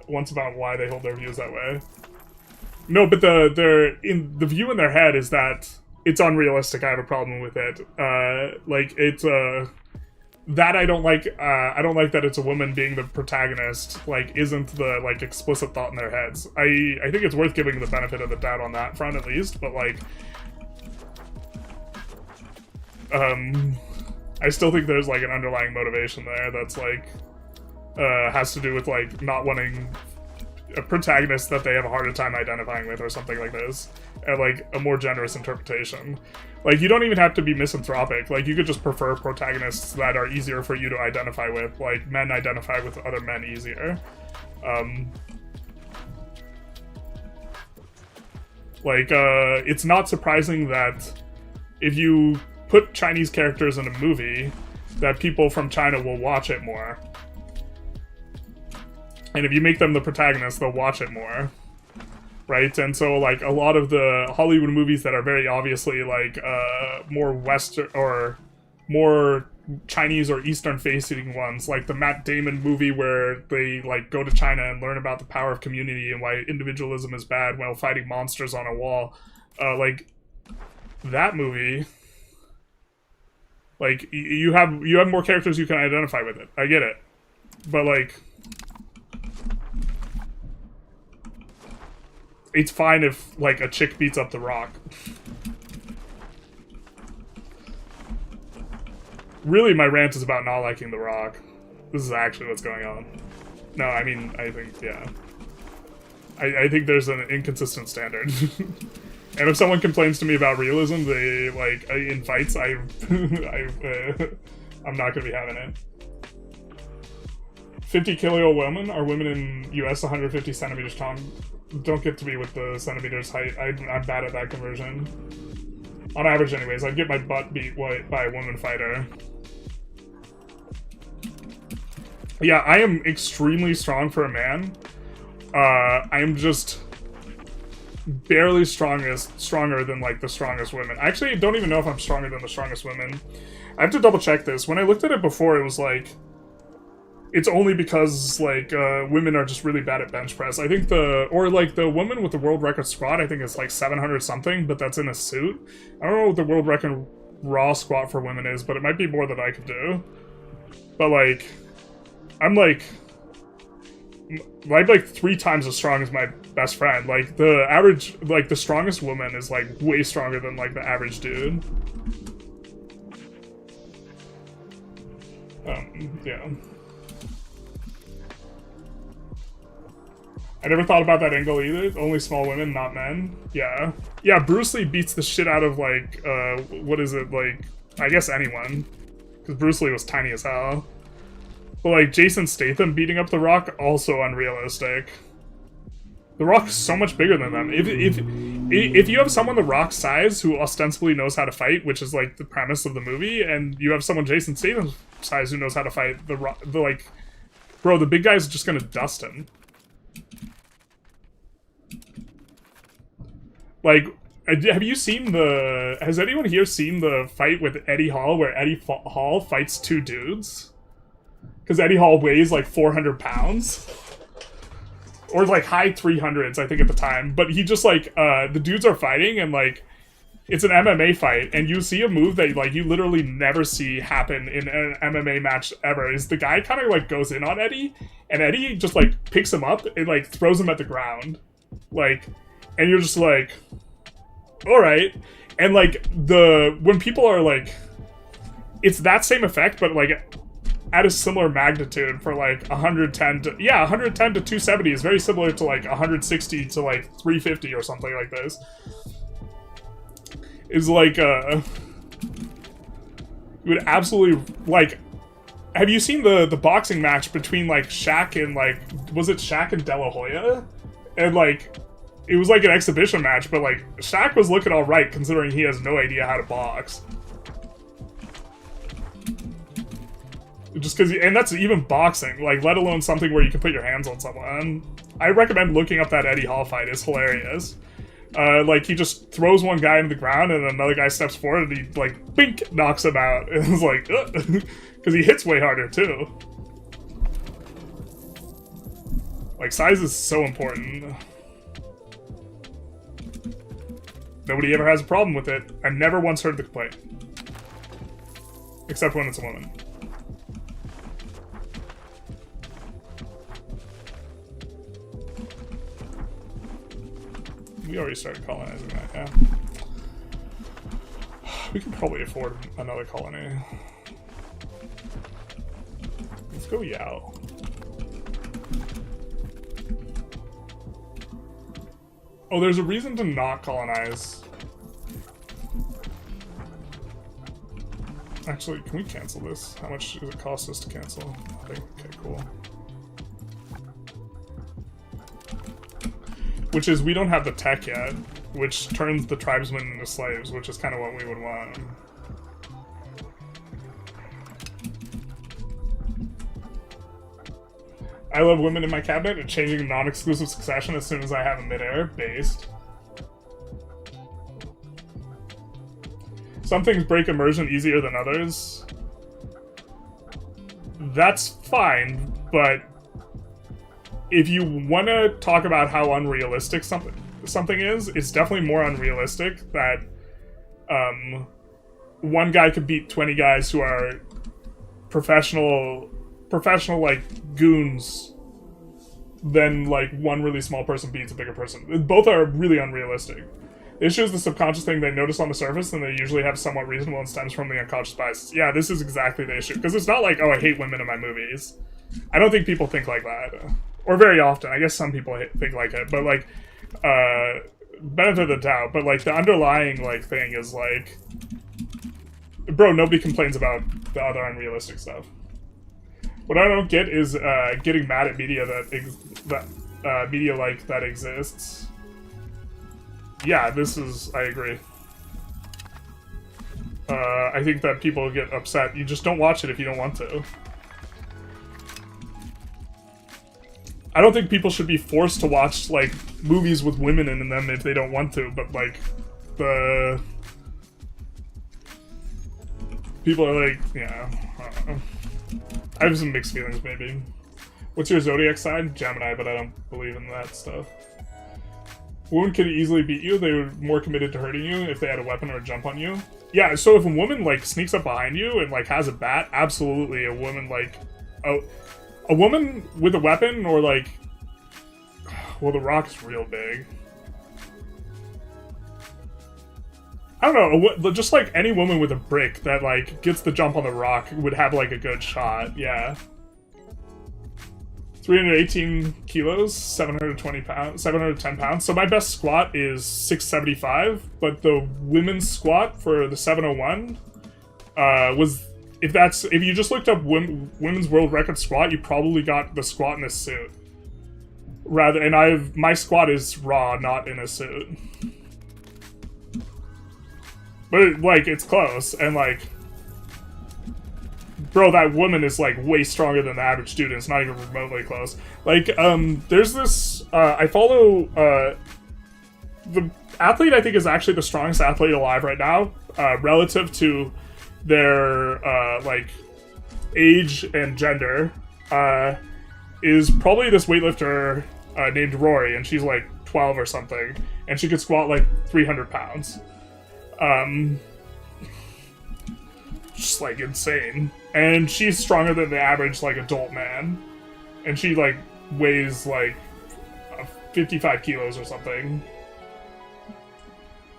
once about why they hold their views that way. No, but the view in their head is that it's unrealistic. I have a problem with it. Like it's that I don't like. I don't like that it's a woman being the protagonist. Like, isn't the like explicit thought in their heads. I think it's worth giving the benefit of the doubt on that front at least. But like, I still think there's like an underlying motivation there that's like has to do with like not wanting a protagonist that they have a harder time identifying with or something like this, and like a more generous interpretation. Like, you don't even have to be misanthropic. Like, you could just prefer protagonists that are easier for you to identify with. Like, men identify with other men easier. It's not surprising that if you put Chinese characters in a movie, that people from China will watch it more. And if you make them the protagonist, they'll watch it more. Right? And so, like, a lot of the Hollywood movies that are very obviously, like, more Western, or more Chinese or Eastern-facing ones, like the Matt Damon movie where they, like, go to China and learn about the power of community and why individualism is bad while fighting monsters on a wall. Like, that movie, like, you have more characters you can identify with it. I get it. But, like, it's fine if, like, a chick beats up The Rock. Really, my rant is about not liking The Rock. This is actually what's going on. No, I mean, I think, yeah. I think there's an inconsistent standard. And if someone complains to me about realism, they, like, in fights, I'm not gonna be having it. 50 kilo women are women in US 150 centimeters tall. Don't get to me with the centimeters height. I'm bad at that conversion. On average, anyways. I'd get my butt beat by a woman fighter. Yeah, I am extremely strong for a man. I am just barely stronger than, like, the strongest women. I actually don't even know if I'm stronger than the strongest women. I have to double check this. When I looked at it before, it was like, it's only because, like, women are just really bad at bench press. I think the woman with the world record squat, I think is like 700 something, but that's in a suit. I don't know what the world record raw squat for women is, but it might be more than I could do. But, like, I'm like 3 times as strong as my best friend. Like, the average, like, the strongest woman is, like, way stronger than, like, the average dude. Yeah. I never thought about that angle either. Only small women, not men. Yeah. Yeah, Bruce Lee beats the shit out of, like, what is it, like, I guess anyone. Because Bruce Lee was tiny as hell. But, like, Jason Statham beating up The Rock, also unrealistic. The Rock is so much bigger than them. If you have someone The Rock's size who ostensibly knows how to fight, which is, like, the premise of the movie, and you have someone Jason Statham's size who knows how to fight, the like, bro, the big guy's just gonna dust him. Like, have you seen has anyone here seen the fight with Eddie Hall where Eddie Hall fights 2 dudes? Because Eddie Hall weighs like 400 pounds. or like high 300s, I think at the time. But he just like the dudes are fighting, and like it's an MMA fight, and you see a move that like you literally never see happen in an MMA match ever. Is the guy kind of like goes in on Eddie, and Eddie just like picks him up and like throws him at the ground, like, and you're just like, all right. And like when people are like, it's that same effect, but like at a similar magnitude for like 110 to 270 is very similar to like 160 to like 350 or something like this. Is like you would absolutely like. Have you seen the boxing match between like Shaq and like, was it Shaq and De La Hoya? And like it was like an exhibition match, but like Shaq was looking all right considering he has no idea how to box. Just because, and that's even boxing, like let alone something where you can put your hands on someone. I recommend looking up that Eddie Hall fight. It's hilarious. Like he just throws one guy into the ground and another guy steps forward and he like bink knocks him out. And it's like, because he hits way harder too. Like size is so important. Nobody ever has a problem with it. I've never once heard the complaint, except when it's a woman. We already started colonizing that, yeah. We can probably afford another colony. Let's go Yao. Oh, there's a reason to not colonize. Actually, can we cancel this? How much does it cost us to cancel? I think, okay, cool. Which is, we don't have the tech yet, which turns the tribesmen into slaves, which is kind of what we would want. I love women in my cabinet and changing non-exclusive succession as soon as I have a mid-air based. Some things break immersion easier than others. That's fine, but if you want to talk about how unrealistic something is, it's definitely more unrealistic that one guy could beat 20 guys who are professional like goons than like one really small person beats a bigger person. Both are really unrealistic. The issue is the subconscious thing they notice on the surface, and they usually have somewhat reasonable and stems from the unconscious biases. Yeah, this is exactly the issue. Because it's not like, oh, I hate women in my movies. I don't think people think like that. Or very often. I guess some people think like it. But like, benefit of the doubt. But like, the underlying like thing is like, bro, nobody complains about the other unrealistic stuff. What I don't get is getting mad at media media like that exists. Yeah, I agree. I think that people get upset. You just don't watch it if you don't want to. I don't think people should be forced to watch, like, movies with women in them if they don't want to, but, like, people are like, yeah, I don't know. I have some mixed feelings, maybe. What's your zodiac sign? Gemini, but I don't believe in that stuff. Women could easily beat you. They were more committed to hurting you if they had a weapon or a jump on you. Yeah, so if a woman, like, sneaks up behind you and, like, has a bat, absolutely a woman, like... A woman with a weapon or, like... Well, the rock is real big. I don't know, just, like, any woman with a brick that, like, gets the jump on the rock would have, like, a good shot, yeah. 318 kilos, 720 pounds, 710 pounds. So my best squat is 675, but the women's squat for the 701 was, if you just looked up women's world record squat, you probably got the squat in a suit. And my squat is raw, not in a suit. But it's close, and like, bro, that woman is, like, way stronger than the average dude, and it's not even remotely close. Like, there's this, I follow, the athlete I think is actually the strongest athlete alive right now, relative to their, like, age and gender, is probably this weightlifter, named Rory, and she's like 12 or something, and she could squat like 300 pounds. Just like insane. And she's stronger than the average like adult man, and she like weighs like 55 kilos or something.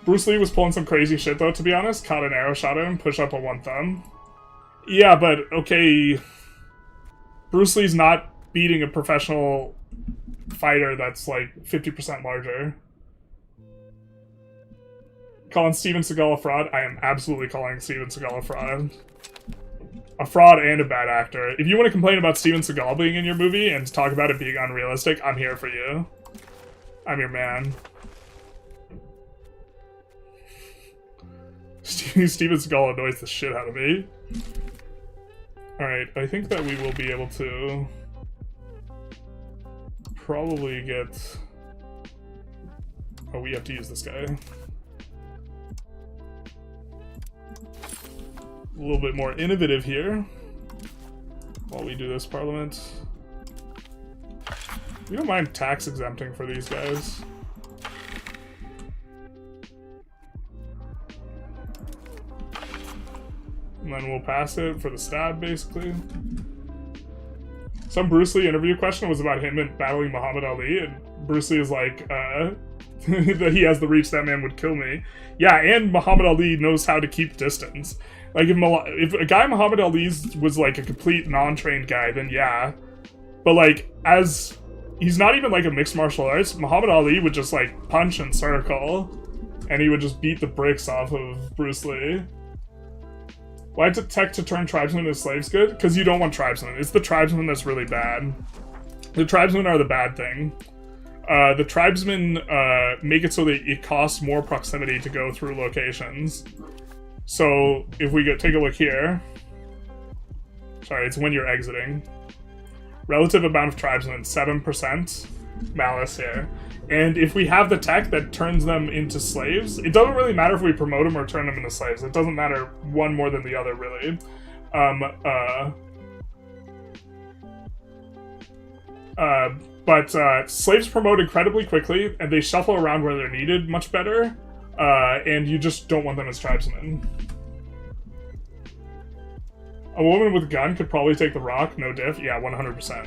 Bruce Lee was pulling some crazy shit though, to be honest. Caught an arrow shot at him, push up on one thumb. Yeah, but okay, Bruce Lee's not beating a professional fighter that's like 50% larger. Calling Steven Seagal a fraud? I am absolutely calling Steven Seagal a fraud. A fraud and a bad actor. If you want to complain about Steven Seagal being in your movie and talk about it being unrealistic, I'm here for you. I'm your man. Steven Seagal annoys the shit out of me. Alright, I think that we will be able to probably get... Oh, we have to use this guy. A little bit more innovative here while we do this parliament. We don't mind tax exempting for these guys. And then we'll pass it for the stab, basically. Some Bruce Lee interview question was about him battling Muhammad Ali, and Bruce Lee is like, that he has the reach, that man would kill me. Yeah, and Muhammad Ali knows how to keep distance. Like, if a guy Muhammad Ali's was, like, a complete non-trained guy, then yeah. But, like, as... He's not even, like, a mixed martial arts. Muhammad Ali would just, like, punch and circle, and he would just beat the bricks off of Bruce Lee. Why did tech to turn tribesmen into slaves good? Because you don't want tribesmen. It's the tribesmen that's really bad. The tribesmen are the bad thing. The tribesmen make it so that it costs more proximity to go through locations. So, if we take a look here... Sorry, it's when you're exiting. Relative amount of tribesmen, 7% malice here. And if we have the tech that turns them into slaves, it doesn't really matter if we promote them or turn them into slaves. It doesn't matter one more than the other, really. But slaves promote incredibly quickly, and they shuffle around where they're needed much better. And you just don't want them as tribesmen. A woman with a gun could probably take the rock, no diff. Yeah, 100%.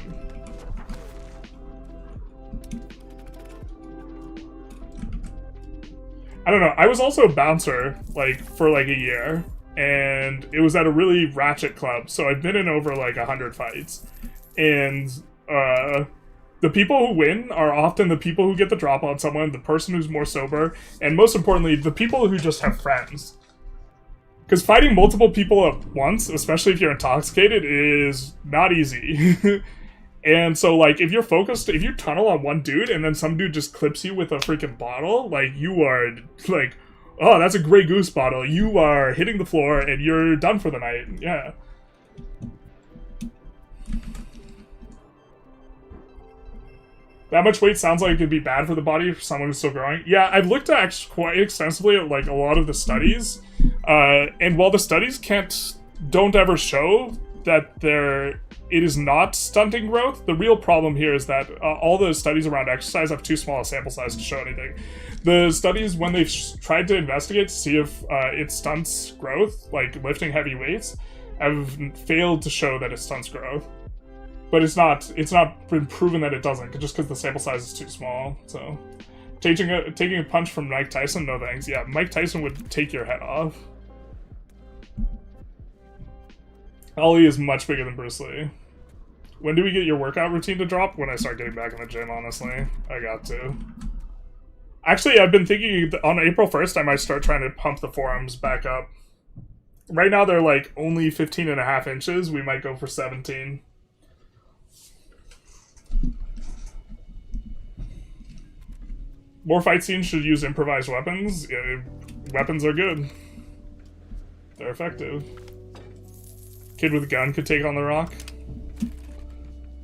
I don't know, I was also a bouncer, like, for like a year. And it was at a really ratchet club, so I've been in over like 100 fights. And, the people who win are often the people who get the drop on someone, the person who's more sober, and most importantly, the people who just have friends. Because fighting multiple people at once, especially if you're intoxicated, is not easy. And so, like, if you're focused, if you tunnel on one dude and then some dude just clips you with a freaking bottle, like, you are, like, oh, that's a Grey Goose bottle. You are hitting the floor and you're done for the night. Yeah. That much weight sounds like it could be bad for the body for someone who's still growing. Yeah, I've looked at actually quite extensively at, like, a lot of the studies. And while the studies don't ever show that it is not stunting growth, the real problem here is that all the studies around exercise have too small a sample size to show anything. The studies, when they've tried to investigate to see if it stunts growth, like lifting heavy weights, have failed to show that it stunts growth. But it's not been proven that it doesn't, just because the sample size is too small. So, taking a punch from Mike Tyson, no thanks. Yeah, Mike Tyson would take your head off. Ali is much bigger than Bruce Lee. When do we get your workout routine to drop? When I start getting back in the gym, honestly. I got to. Actually, I've been thinking on April 1st, I might start trying to pump the forearms back up. Right now, they're like only 15.5 inches. We might go for 17. More fight scenes should use improvised weapons. Yeah, weapons are good. They're effective. Kid with a gun could take on the rock.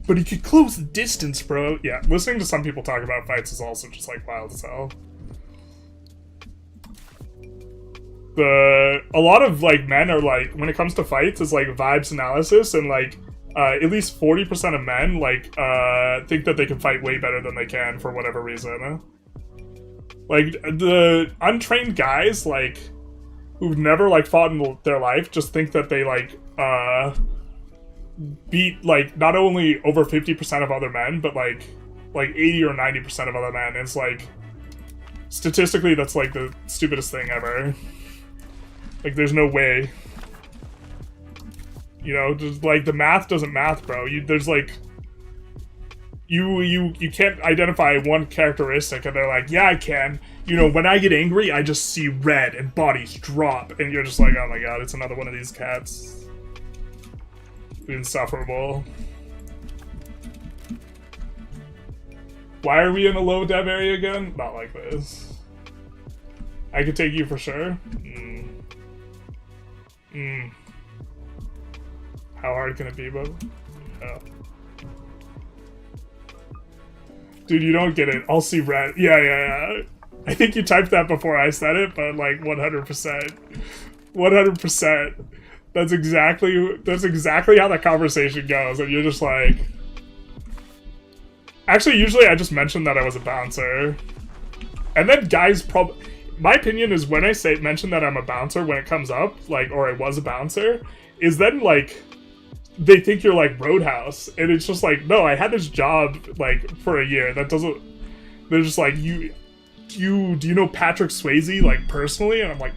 But he could close the distance, bro. Yeah, listening to some people talk about fights is also just, like, wild as hell. A lot of, like, men are, like, when it comes to fights, it's, like, vibes analysis, and, like, at least 40% of men, like, think that they can fight way better than they can for whatever reason. Like, the untrained guys, like, who've never, like, fought in their life just think that they, like, beat, like, not only over 50% of other men, but, like 80 or 90% of other men. It's, like, statistically, that's, like, the stupidest thing ever. Like, there's no way. You know, just, like, the math doesn't math, bro. There's, like... You can't identify one characteristic, and they're like, yeah, I can. You know, when I get angry, I just see red and bodies drop, and you're just like, oh my god, it's another one of these cats. Insufferable. Why are we in a low dev area again? Not like this. I could take you for sure. How hard can it be, bro? Oh. Dude, you don't get it. I'll see red. Yeah. I think you typed that before I said it, but like 100%. 100%. That's exactly how that conversation goes, and you're just like... Actually, usually I just mention that I was a bouncer. And then guys probably... My opinion is when I mention that I'm a bouncer when it comes up, like, or I was a bouncer, is then, like, they think you're, like, Roadhouse. And it's just like, no, I had this job, like, for a year. That doesn't... They're just like, do you know Patrick Swayze, like, personally? And I'm like...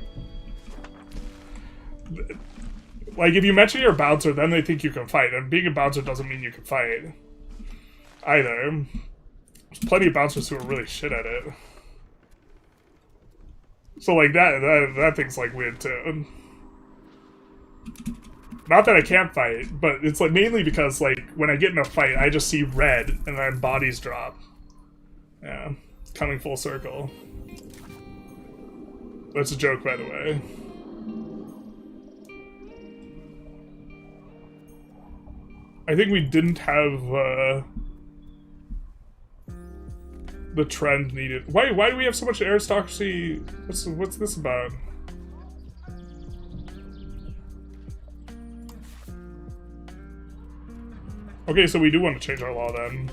Like, if you mention you're a bouncer, then they think you can fight. And being a bouncer doesn't mean you can fight. Either. There's plenty of bouncers who are really shit at it. So, like, that thing's, like, weird, too. Not that I can't fight, but it's, like, mainly because, like, when I get in a fight, I just see red, and then bodies drop. Yeah. Coming full circle. That's a joke, by the way. I think we didn't have, the trend needed. Why do we have so much aristocracy? What's this about? Okay, so we do want to change our law then.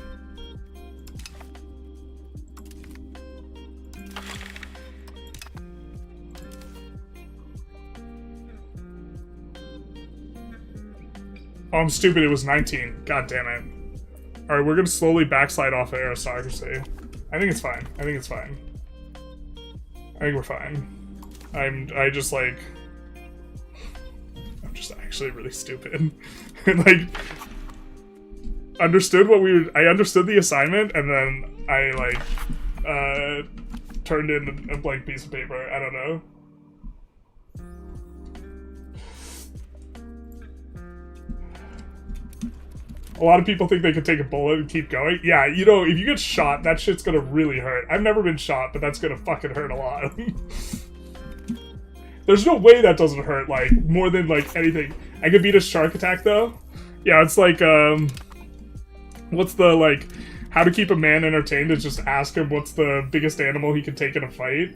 Oh, I'm stupid, it was 19. God damn it. Alright, we're gonna slowly backslide off of aristocracy. I think it's fine. I think we're fine. I'm just actually really stupid. Like, understood I understood the assignment, and then I, like, turned in a blank piece of paper. I don't know. A lot of people think they can take a bullet and keep going. Yeah, you know, if you get shot, that shit's gonna really hurt. I've never been shot, but that's gonna fucking hurt a lot. There's no way that doesn't hurt, like, more than, like, anything. I could beat a shark attack, though. Yeah, it's like, what's the, like, how to keep a man entertained is just ask him what's the biggest animal he can take in a fight.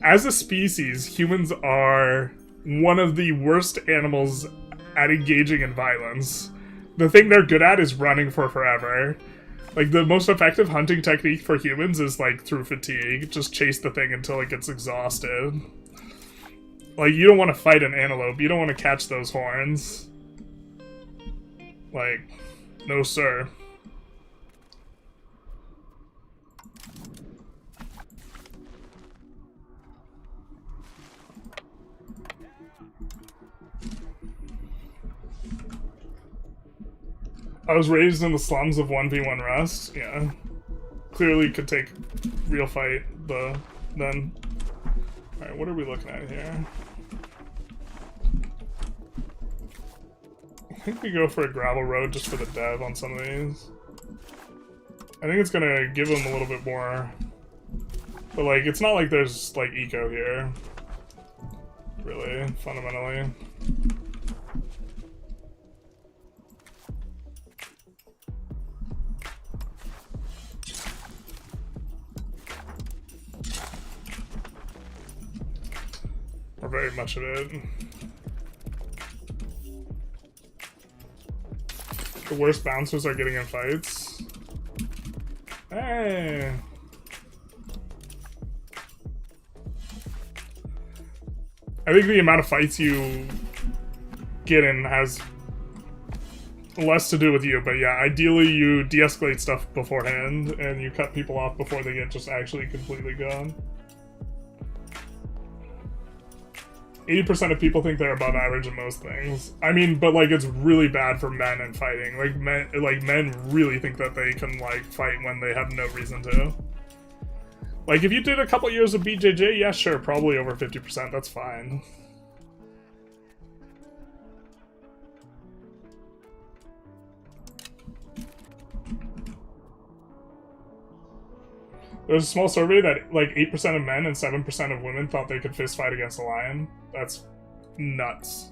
As a species, humans are one of the worst animals at engaging in violence. The thing they're good at is running for forever. Like, the most effective hunting technique for humans is, like, through fatigue. Just chase the thing until it gets exhausted. Like, you don't want to fight an antelope. You don't want to catch those horns. Like, no sir. I was raised in the slums of 1v1 Rust. Yeah. Clearly could take real fight, then. Alright, what are we looking at here? I think we go for a gravel road just for the dev on some of these. I think it's gonna give them a little bit more. But, like, it's not like there's, like, eco here. Really, fundamentally. Or very much of it. The worst bouncers are getting in fights. Hey. I think the amount of fights you get in has less to do with you, but yeah, ideally you de-escalate stuff beforehand and you cut people off before they get just actually completely gone. 80% of people think they're above average in most things. I mean, but like it's really bad for men in fighting. Like men really think that they can like fight when they have no reason to. Like if you did a couple years of BJJ, yeah, sure, probably over 50%. That's fine. There's a small survey that like 8% of men and 7% of women thought they could fist fight against a lion. That's nuts.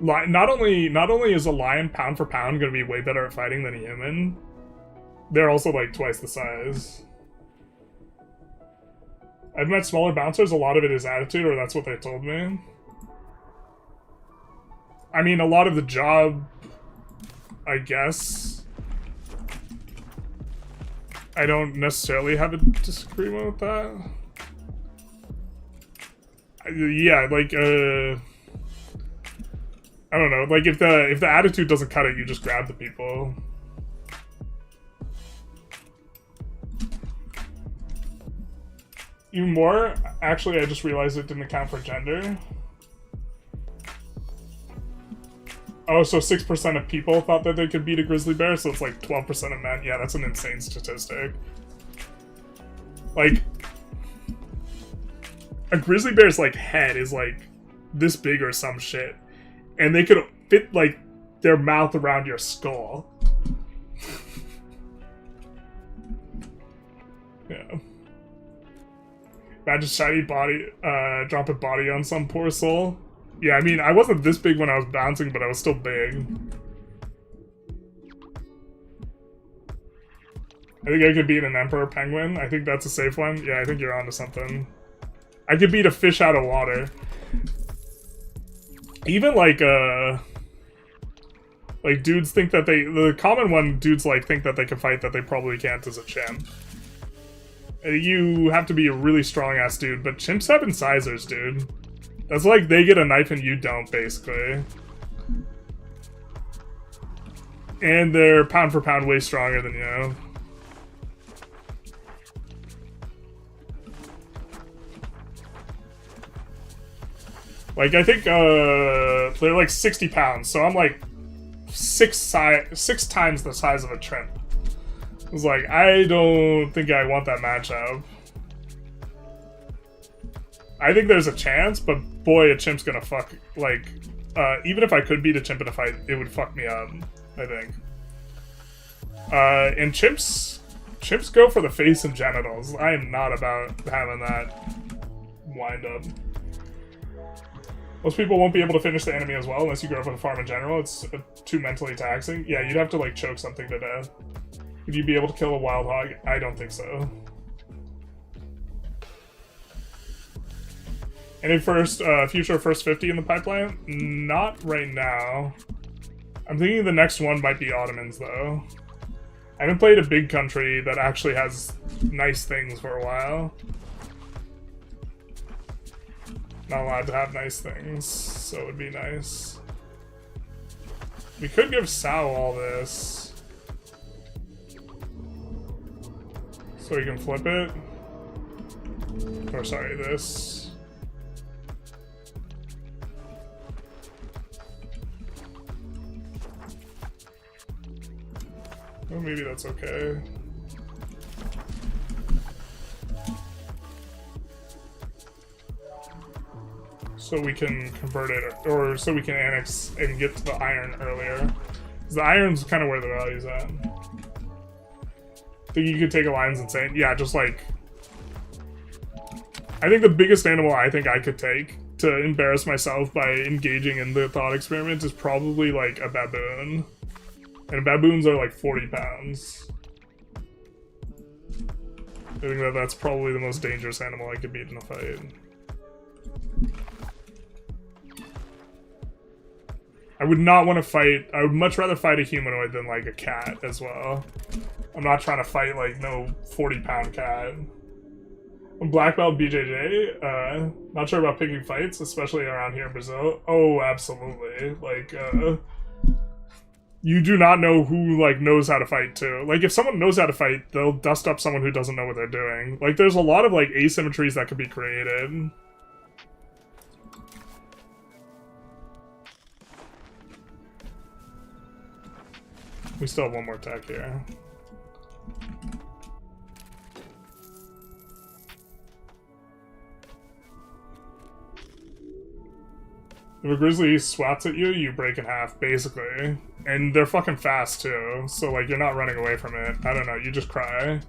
Not only is a lion pound for pound going to be way better at fighting than a human, they're also like twice the size. I've met smaller bouncers, a lot of it is attitude, or that's what they told me. I mean, a lot of the job, I guess. I don't necessarily have a disagreement with that. Yeah, like, I don't know, like if the attitude doesn't cut it, you just grab the people. Even more, actually, I just realized it didn't account for gender. Oh, so 6% of people thought that they could beat a grizzly bear, so it's like 12% of men. Yeah, that's an insane statistic. Like, a grizzly bear's like head is like this big or some shit, and they could fit like their mouth around your skull. Yeah. Imagine shiny body, dropping body on some poor soul. Yeah, I mean, I wasn't this big when I was bouncing, but I was still big. I think I could beat an emperor penguin. I think that's a safe one. Yeah, I think you're onto something. I could beat a fish out of water. Even like dudes think that the common one dudes like think that they can fight that they probably can't as a chimp. You have to be a really strong ass dude, but chimps have incisors, dude. That's like they get a knife and you don't, basically. And they're pound for pound way stronger than you. Like, I think, they're like 60 pounds, so I'm like six times the size of a chimp. I was like, I don't think I want that matchup. I think there's a chance, but boy, a chimp's gonna fuck, like, even if I could beat a chimp in a fight, it would fuck me up, I think. And chimps go for the face and genitals. I am not about having that wind up. Most people won't be able to finish the enemy as well unless you grow up on a farm in general. It's too mentally taxing. Yeah, you'd have to, like, choke something to death. Would you be able to kill a wild hog? I don't think so. Any future first 50 in the pipeline? Not right now. I'm thinking the next one might be Ottomans, though. I haven't played a big country that actually has nice things for a while. Not allowed to have nice things, so it would be nice. We could give Sao all this. So we can flip it. Or sorry, this. Well, maybe that's okay. So we can convert it, or so we can annex and get to the iron earlier. The iron's kind of where the value's at. Think you could take a lion's insane? Yeah, just like... I think the biggest animal I think I could take to embarrass myself by engaging in the thought experiment is probably like a baboon. And baboons are like 40 pounds. I think that that's probably the most dangerous animal I could beat in a fight. I would not want to fight. I would much rather fight a humanoid than like a cat as well. I'm not trying to fight like no 40-pound cat. Black belt BJJ. Not sure about picking fights, especially around here in Brazil. Oh, absolutely. Like, you do not know who like knows how to fight too. Like, if someone knows how to fight, they'll dust up someone who doesn't know what they're doing. Like, there's a lot of like asymmetries that could be created. We still have one more tech here. If a grizzly swats at you, you break in half, basically. And they're fucking fast, too. So, like, you're not running away from it. I don't know, you just cry.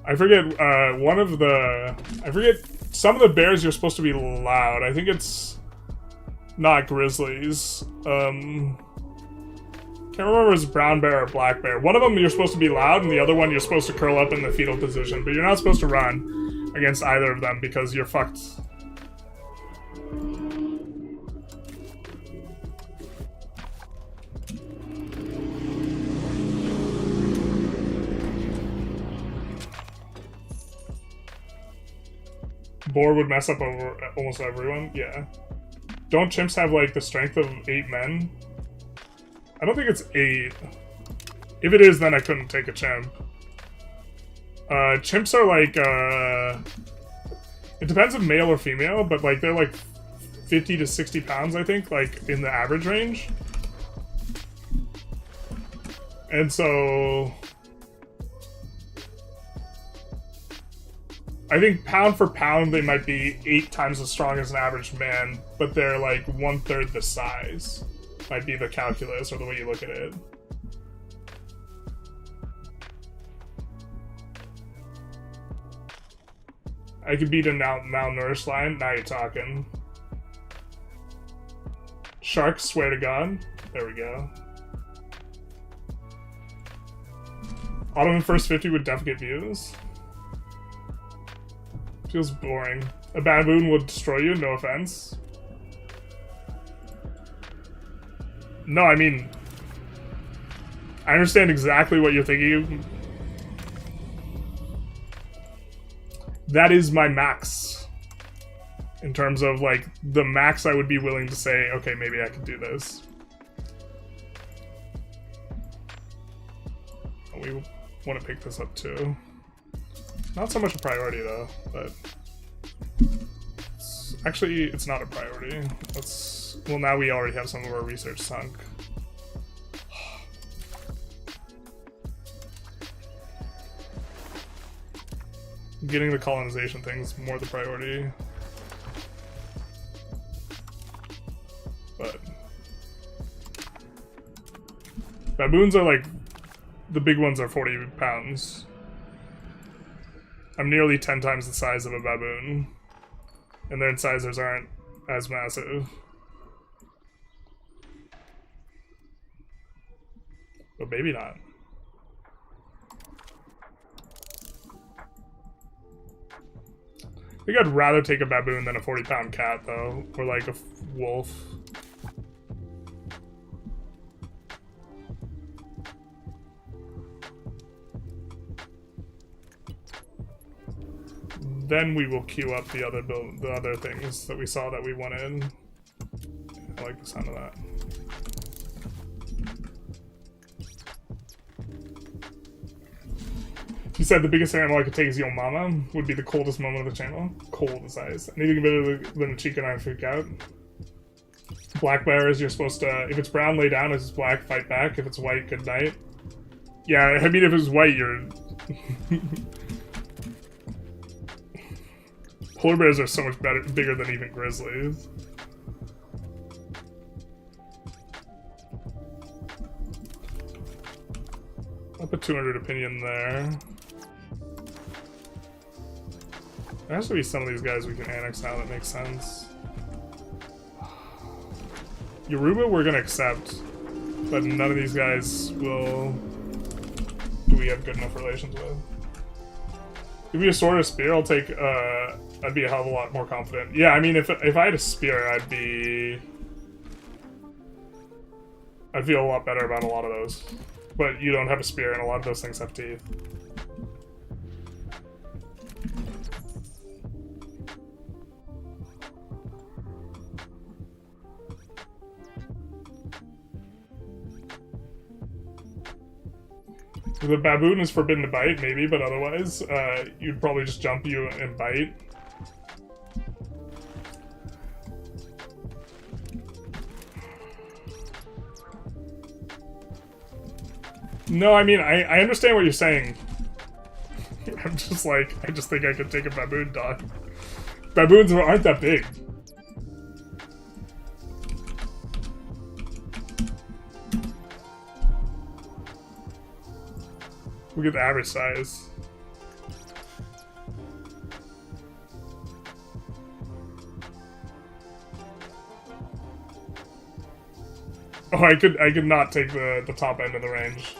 I forget, I forget, some of the bears you're supposed to be loud. I think it's not grizzlies. Can't remember if it's brown bear or black bear. One of them you're supposed to be loud, and the other one you're supposed to curl up in the fetal position. But you're not supposed to run against either of them because you're fucked. Boar would mess up over almost everyone. Yeah. Don't chimps have, like, the strength of 8 men? I don't think it's 8. If it is, then I couldn't take a chimp. Chimps are like, it depends if male or female, but like they're like 50 to 60 pounds, I think, like in the average range. And so I think pound for pound, they might be 8 times as strong as an average man, but they're like 1/3 the size. Might be the calculus or the way you look at it. I could beat a malnourished lion. Now you're talking. Sharks, swear to God. There we go. Ottoman first 50 would definitely get views. Feels boring. A baboon would destroy you, no offense. No, I mean, I understand exactly what you're thinking. That is my max. In terms of, like, the max I would be willing to say, okay, maybe I could do this. We want to pick this up too. Not so much a priority though, but actually it's not a priority. Well, now we already have some of our research sunk. Getting the colonization thing's more the priority. But baboons are like, the big ones are 40 pounds. I'm nearly 10 times the size of a baboon. And their incisors aren't as massive. But maybe not. I think I'd rather take a baboon than a 40-pound cat, though. Or like a wolf. Then we will queue up the other things that we saw that we wanted. I like the sound of that. He said the biggest animal I could take is Yo Mama. Would be the coldest moment of the channel. Cold as ice. Anything better than a chica and I freak out. Black bears, you're supposed to, if it's brown, lay down. If it's black, fight back. If it's white, good night. Yeah, I mean, if it's white, you're... Polar bears are so much bigger than even grizzlies. I'll put 200 opinion there. There has to be some of these guys we can annex now that makes sense. Yoruba we're gonna accept, but none of these guys do we have good enough relations with. Give me a sword or a spear, I'll take, I'd be a hell of a lot more confident. Yeah, I mean, if I had a spear, I'd be... I feel a lot better about a lot of those. But you don't have a spear, and a lot of those things have teeth. The baboon is forbidden to bite, maybe, but otherwise, you'd probably just jump you and bite. No, I mean, I understand what you're saying. I'm just like, I just think I could take a baboon dog. Baboons aren't that big. Look at the average size. Oh, I could not take the top end of the range.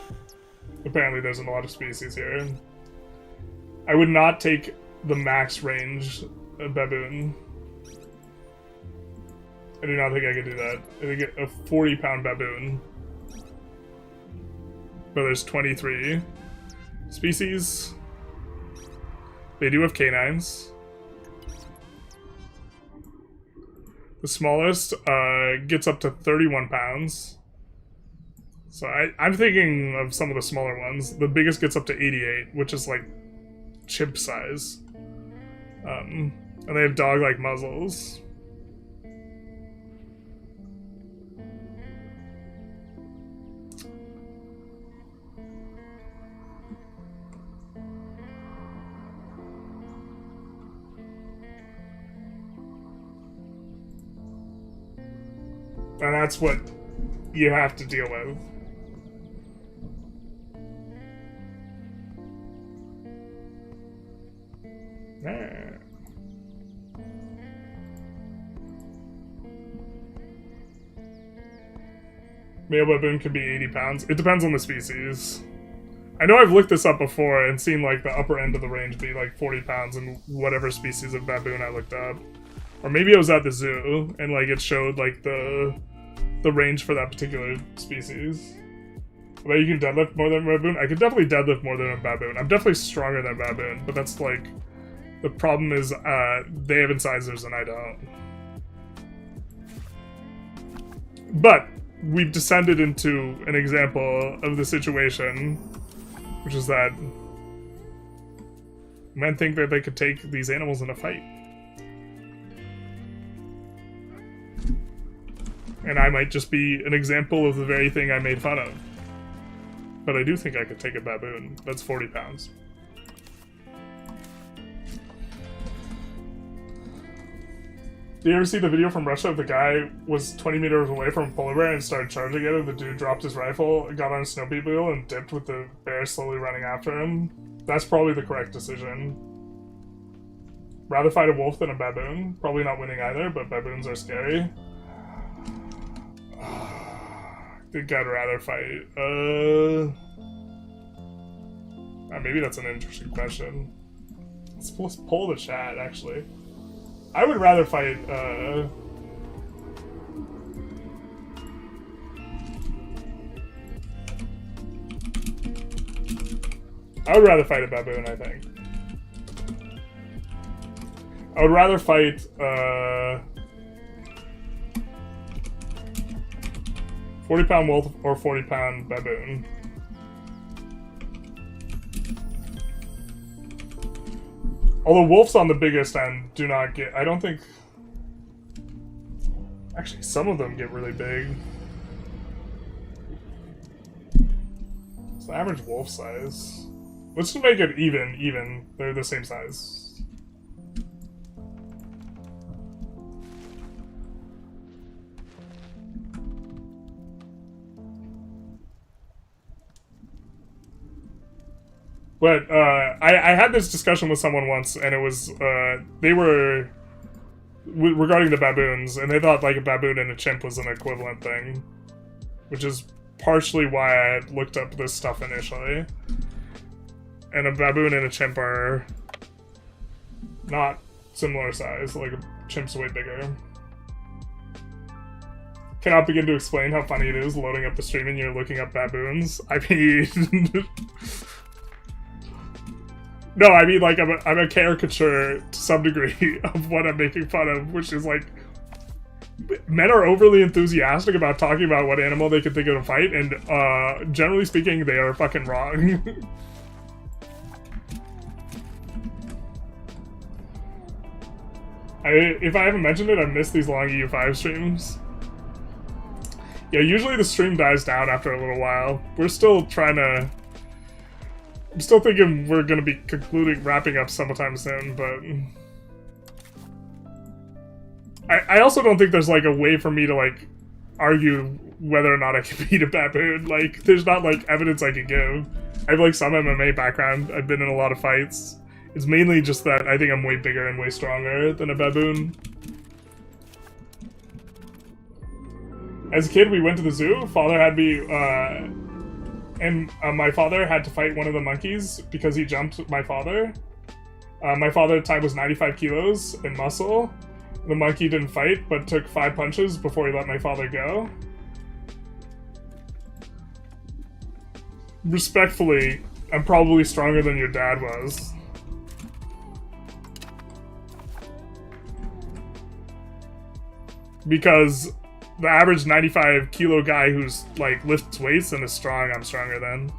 Apparently there's a lot of species here. I would not take the max range baboon. I do not think I could do that. I think a 40-pound baboon. But there's 23 species. They do have canines. The smallest gets up to 31 pounds. So I'm thinking of some of the smaller ones. The biggest gets up to 88, which is like chimp size. And they have dog-like muzzles. And that's what you have to deal with. Male baboon could be 80 pounds. It depends on the species. I know I've looked this up before and seen like the upper end of the range be like 40 pounds in whatever species of baboon I looked up. Or maybe I was at the zoo and like it showed like the range for that particular species. But you can deadlift more than a baboon? I could definitely deadlift more than a baboon. I'm definitely stronger than a baboon, but that's like... The problem is they have incisors and I don't. But we've descended into an example of the situation, which is that men think that they could take these animals in a fight. And I might just be an example of the very thing I made fun of. But I do think I could take a baboon. That's 40 pounds. Do you ever see the video from Russia of the guy was 20 meters away from a polar bear and started charging it, and the dude dropped his rifle, got on a snowmobile, and dipped with the bear slowly running after him? That's probably the correct decision. Rather fight a wolf than a baboon. Probably not winning either, but baboons are scary. I think I'd rather fight. Maybe that's an interesting question. Let's poll the chat, actually. I would rather fight, I would rather fight a baboon, I think. I would rather fight, 40-pound wolf or 40-pound baboon. Although wolves on the biggest end do not get... I don't think... Actually, some of them get really big. What's the average wolf size? Let's just make it even. They're the same size. But I had this discussion with someone once, and it was they were regarding the baboons, and they thought like a baboon and a chimp was an equivalent thing, which is partially why I had looked up this stuff initially. And a baboon and a chimp are not similar size. Like a chimp's way bigger. Cannot begin to explain how funny it is loading up the stream and you're looking up baboons. I mean... No, I mean, like, I'm a caricature to some degree of what I'm making fun of, which is, like, men are overly enthusiastic about talking about what animal they can think of to fight, and, generally speaking, they are fucking wrong. If I haven't mentioned it, I've missed these long EU5 streams. Yeah, usually the stream dies down after a little while. We're still trying to... I'm still thinking we're gonna be wrapping up sometime soon, but... I also don't think there's, like, a way for me to, like, argue whether or not I can beat a baboon. Like, there's not, like, evidence I can give. I have, like, some MMA background. I've been in a lot of fights. It's mainly just that I think I'm way bigger and way stronger than a baboon. As a kid, we went to the zoo. Father had me, my father had to fight one of the monkeys because he jumped my father. My father at the time was 95 kilos in muscle. The monkey didn't fight, but took 5 punches before he let my father go. Respectfully, I'm probably stronger than your dad was. Because the average 95 kilo guy who's, like, lifts weights and is strong, I'm stronger than.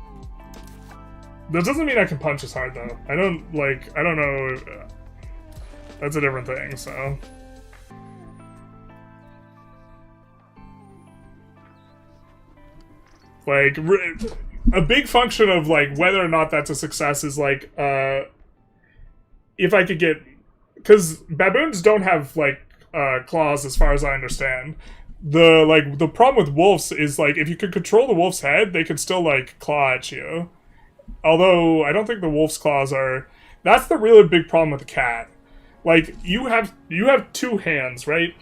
That doesn't mean I can punch as hard, though. I don't know. That's a different thing, so. Like, a big function of, like, whether or not that's a success is, like, if I could get... Because baboons don't have, like, claws as far as I understand. The problem with wolves is, like, if you could control the wolf's head, they could still, like, claw at you. Although, I don't think the wolf's claws are... That's the really big problem with the cat. Like, you have 2 hands, right?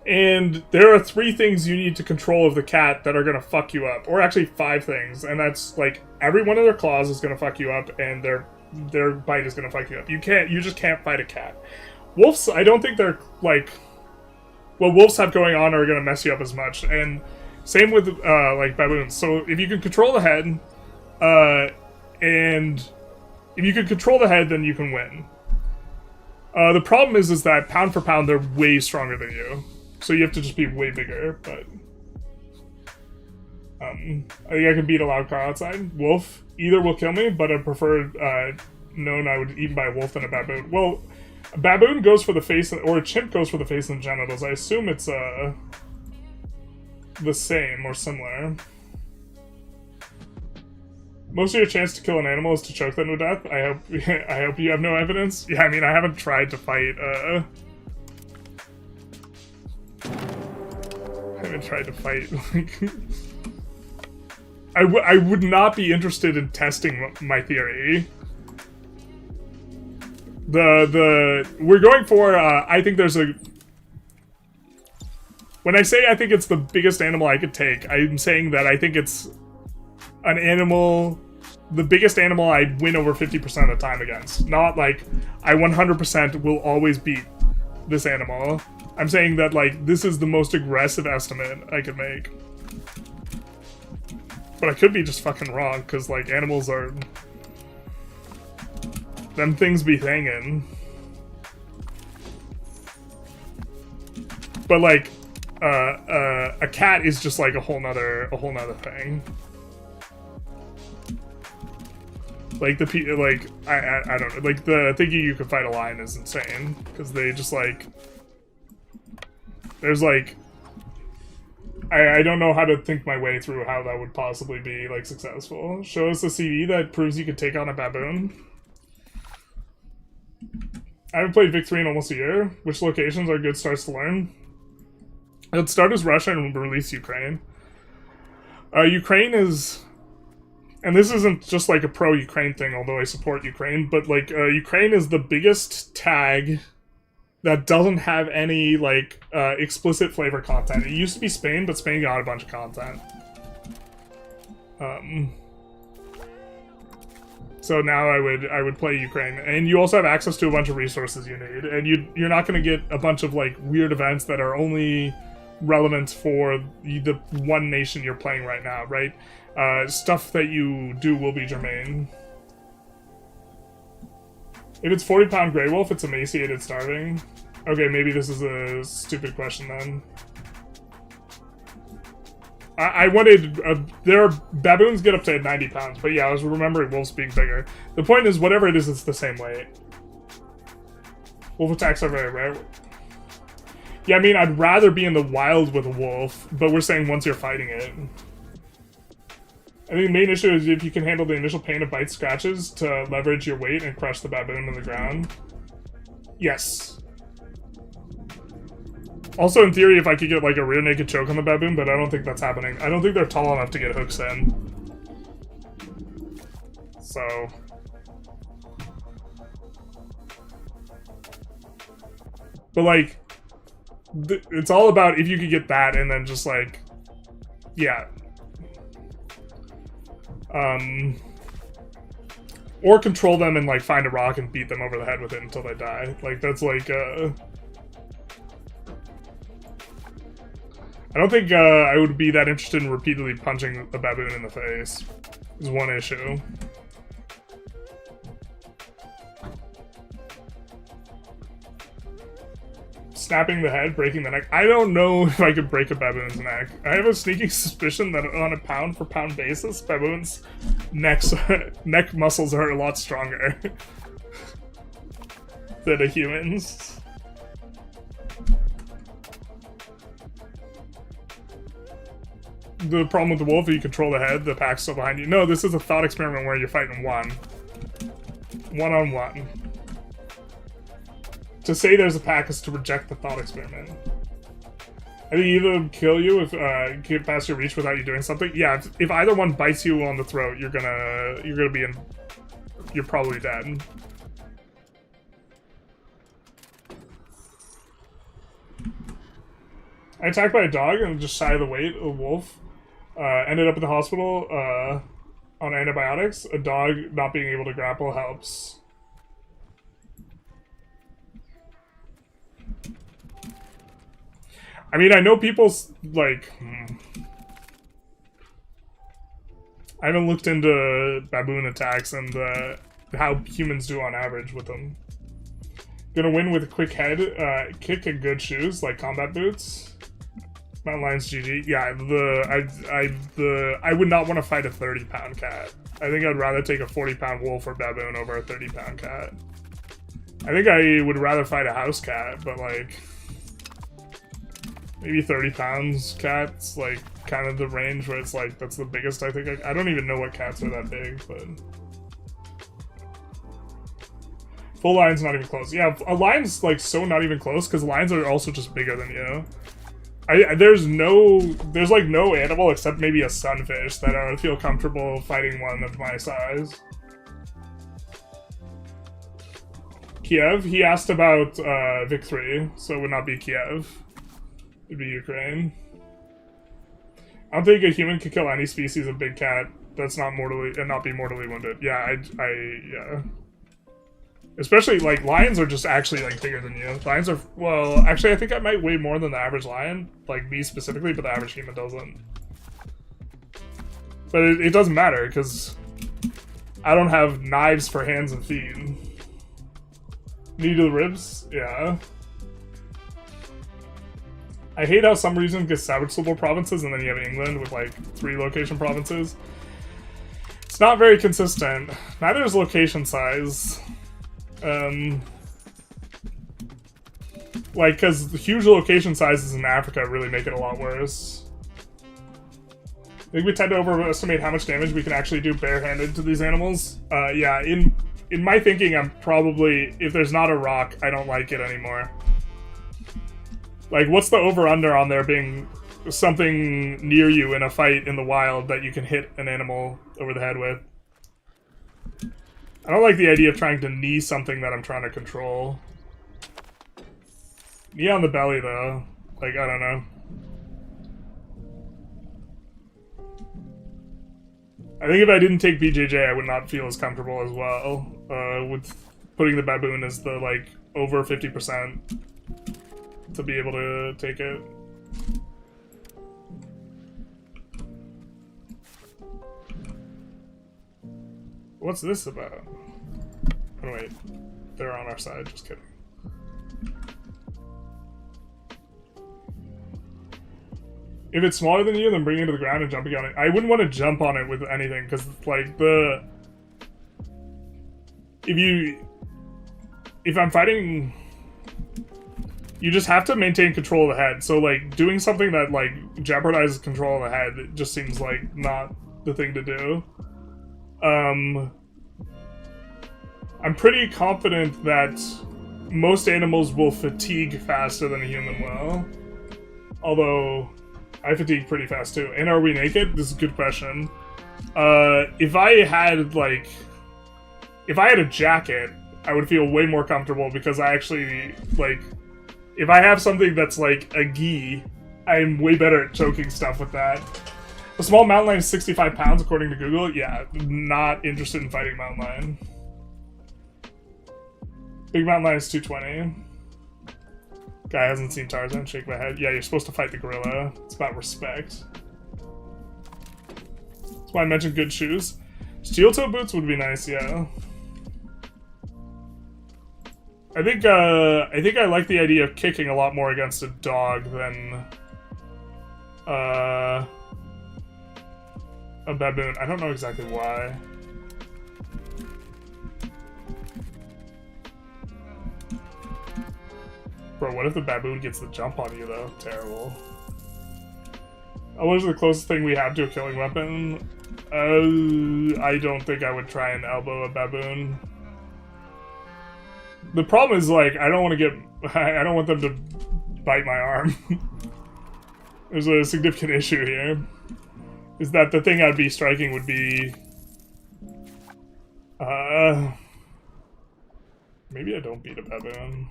And there are 3 things you need to control of the cat that are gonna fuck you up. Or actually 5 things. And that's, like, every one of their claws is gonna fuck you up, and their bite is gonna fuck you up. You just can't fight a cat. Wolves, I don't think they're, like... What wolves have going on are gonna mess you up as much. And same with, like, baboons. So if you can control the head, and if you can control the head, then you can win. The problem is that pound for pound, they're way stronger than you. So you have to just be way bigger, but... I think I can beat a loud car outside. Wolf, either will kill me, but I prefer, known I would be eaten by a wolf than a baboon. Well, a baboon goes for the face, or a chimp goes for the face and genitals. I assume it's, the same, or similar. Most of your chance to kill an animal is to choke them to death. I hope you have no evidence. Yeah, I mean, I haven't tried to fight, like... I would not be interested in testing my theory. We're going for, I think there's a... When I say I think it's the biggest animal I could take, I'm saying that I think it's an animal... The biggest animal I'd win over 50% of the time against. Not like, I 100% will always beat this animal. I'm saying that, like, this is the most aggressive estimate I could make. But I could be just fucking wrong, because, like, animals are... Them things be hanging. But, like, a cat is just, like, a whole nother thing. Like, I don't know, like, the thinking you could fight a lion is insane, because they just, like... There's, like... I don't know how to think my way through how that would possibly be, like, successful. Show us a CD that proves you could take on a baboon. I haven't played Vic 3 in almost a year. Which locations are good starts to learn? Let's start as Russia and release Ukraine. Ukraine is... And this isn't just, like, a pro-Ukraine thing, although I support Ukraine, but, like, Ukraine is the biggest tag that doesn't have any, like, explicit flavor content. It used to be Spain, but Spain got a bunch of content. So now I would play Ukraine, and you also have access to a bunch of resources you need, and you're not going to get a bunch of like weird events that are only relevant for the one nation you're playing right now, right? Stuff that you do will be germane. If it's 40-pound Grey Wolf, it's emaciated starving. Okay, maybe this is a stupid question then. I wanted... there are... Baboons get up to 90 pounds, but yeah, I was remembering wolves being bigger. The point is, whatever it is, it's the same weight. Wolf attacks are very rare. Yeah, I mean, I'd rather be in the wild with a wolf, but we're saying once you're fighting it. I think the main issue is if you can handle the initial pain of bite scratches to leverage your weight and crush the baboon to the ground. Yes. Also, in theory, if I could get like a rear naked choke on the baboon, but I don't think that's happening. I don't think they're tall enough to get hooks in. So... But like, it's all about if you could get that and then just like, yeah. Or control them and like find a rock and beat them over the head with it until they die. Like that's like, I don't think I would be that interested in repeatedly punching a baboon in the face. Is one issue. Snapping the head, breaking the neck. I don't know if I could break a baboon's neck. I have a sneaking suspicion that on a pound-for-pound basis, baboons' neck muscles are a lot stronger than a human's. The problem with the wolf, if you control the head, the pack's still behind you. No, this is a thought experiment where you're fighting one-on-one. To say there's a pack is to reject the thought experiment. I think either kill you if get past your reach without you doing something. Yeah, if either one bites you on the throat, you're gonna be in. You're probably dead. I attacked by a dog and just shy of the weight. A wolf ended up in the hospital on antibiotics. A dog not being able to grapple helps. I mean, I know people's, like... I haven't looked into baboon attacks and how humans do on average with them. Gonna win with a quick head, kick and good shoes, like combat boots. Mountain Lions GG. Yeah, I would not want to fight a 30-pound cat. I think I'd rather take a 40-pound wolf or baboon over a 30-pound cat. I think I would rather fight a house cat, but, like... Maybe 30 pounds cats, like, kind of the range where it's like, that's the biggest I think I don't even know what cats are that big, but... Full lion's not even close. Yeah, a lion's, like, so not even close, because lions are also just bigger than you. There's like, no animal except maybe a sunfish that I would feel comfortable fighting one of my size. Kiev? He asked about, Vic 3, so it would not be Kiev. It'd be Ukraine. I don't think a human could kill any species of big cat that's not be mortally wounded. Yeah, yeah. Especially, like, lions are just actually, like, bigger than you. Lions are, well, actually, I think I might weigh more than the average lion. Like, me specifically, but the average human doesn't. But it doesn't matter, because I don't have knives for hands and feet. Knee to the ribs? Yeah. I hate how some regions get salvageable provinces and then you have England with like 3 location provinces. It's not very consistent. Neither is location size. Like, because the huge location sizes in Africa really make it a lot worse. I think we tend to overestimate how much damage we can actually do barehanded to these animals. Yeah, in my thinking, I'm probably, if there's not a rock, I don't like it anymore. Like, what's the over-under on there being something near you in a fight in the wild that you can hit an animal over the head with? I don't like the idea of trying to knee something that I'm trying to control. Knee on the belly, though. Like, I don't know. I think if I didn't take BJJ, I would not feel as comfortable as well with putting the baboon as the, like, over 50% to be able to take it. What's this about? Oh, wait. They're on our side, just kidding. If it's smaller than you, then bring it to the ground and jumping on it. I wouldn't want to jump on it with anything, because, like, if I'm fighting, you just have to maintain control of the head. So, like, doing something that, like, jeopardizes control of the head, it just seems like not the thing to do. I'm pretty confident that most animals will fatigue faster than a human will. Although, I fatigue pretty fast too. And are we naked? This is a good question. If I had a jacket, I would feel way more comfortable because I actually, like, if I have something that's like a gi, I'm way better at choking stuff with that. A small mountain lion is 65 pounds according to Google. Yeah, not interested in fighting mountain lion. Big mountain lion is 220. Guy hasn't seen Tarzan, shake my head. Yeah, you're supposed to fight the gorilla. It's about respect. That's why I mentioned good shoes. Steel-toe boots would be nice, yeah. I think I like the idea of kicking a lot more against a dog than a baboon. I don't know exactly why. Bro, what if the baboon gets the jump on you, though? Terrible. What is the closest thing we have to a killing weapon? I don't think I would try and elbow a baboon. The problem is, like, I don't want them to bite my arm. There's a significant issue here. Is that the thing I'd be striking would be... maybe I don't beat a baboon.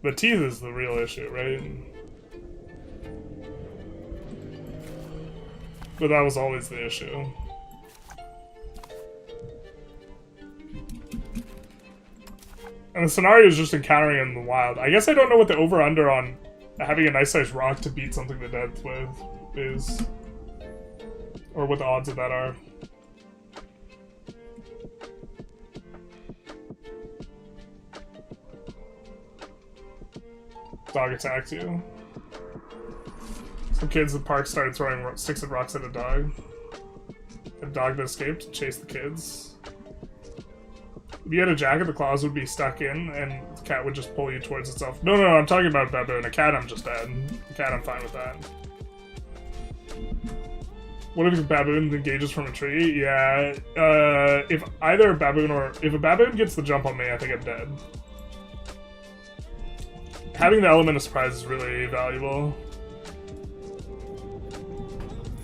The teeth is the real issue, right? But that was always the issue. And the scenario is just encountering him in the wild. I guess I don't know what the over-under on having a nice sized rock to beat something to death with is. Or what the odds of that are. Dog attacked you. Some kids at the park started throwing sticks and rocks at a dog. A dog that escaped chased the kids. If you had a jacket, the claws would be stuck in, and the cat would just pull you towards itself. No, I'm talking about a baboon. A cat, I'm just dead. A cat, I'm fine with that. What if the baboon engages from a tree? Yeah, if either a baboon or... If a baboon gets the jump on me, I think I'm dead. Having the element of surprise is really valuable.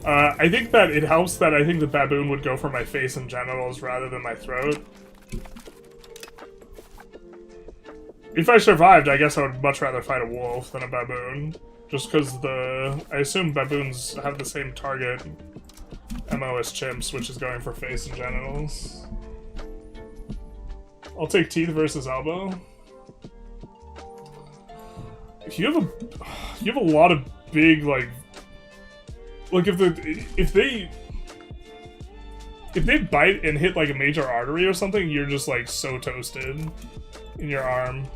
I think that it helps that I think the baboon would go for my face and genitals rather than my throat. If I survived, I guess I would much rather fight a wolf than a baboon. Just because I assume baboons have the same target MO as chimps, which is going for face and genitals. I'll take teeth versus elbow. You have a lot of big, like if they bite and hit like a major artery or something, you're just like so toasted in your arm.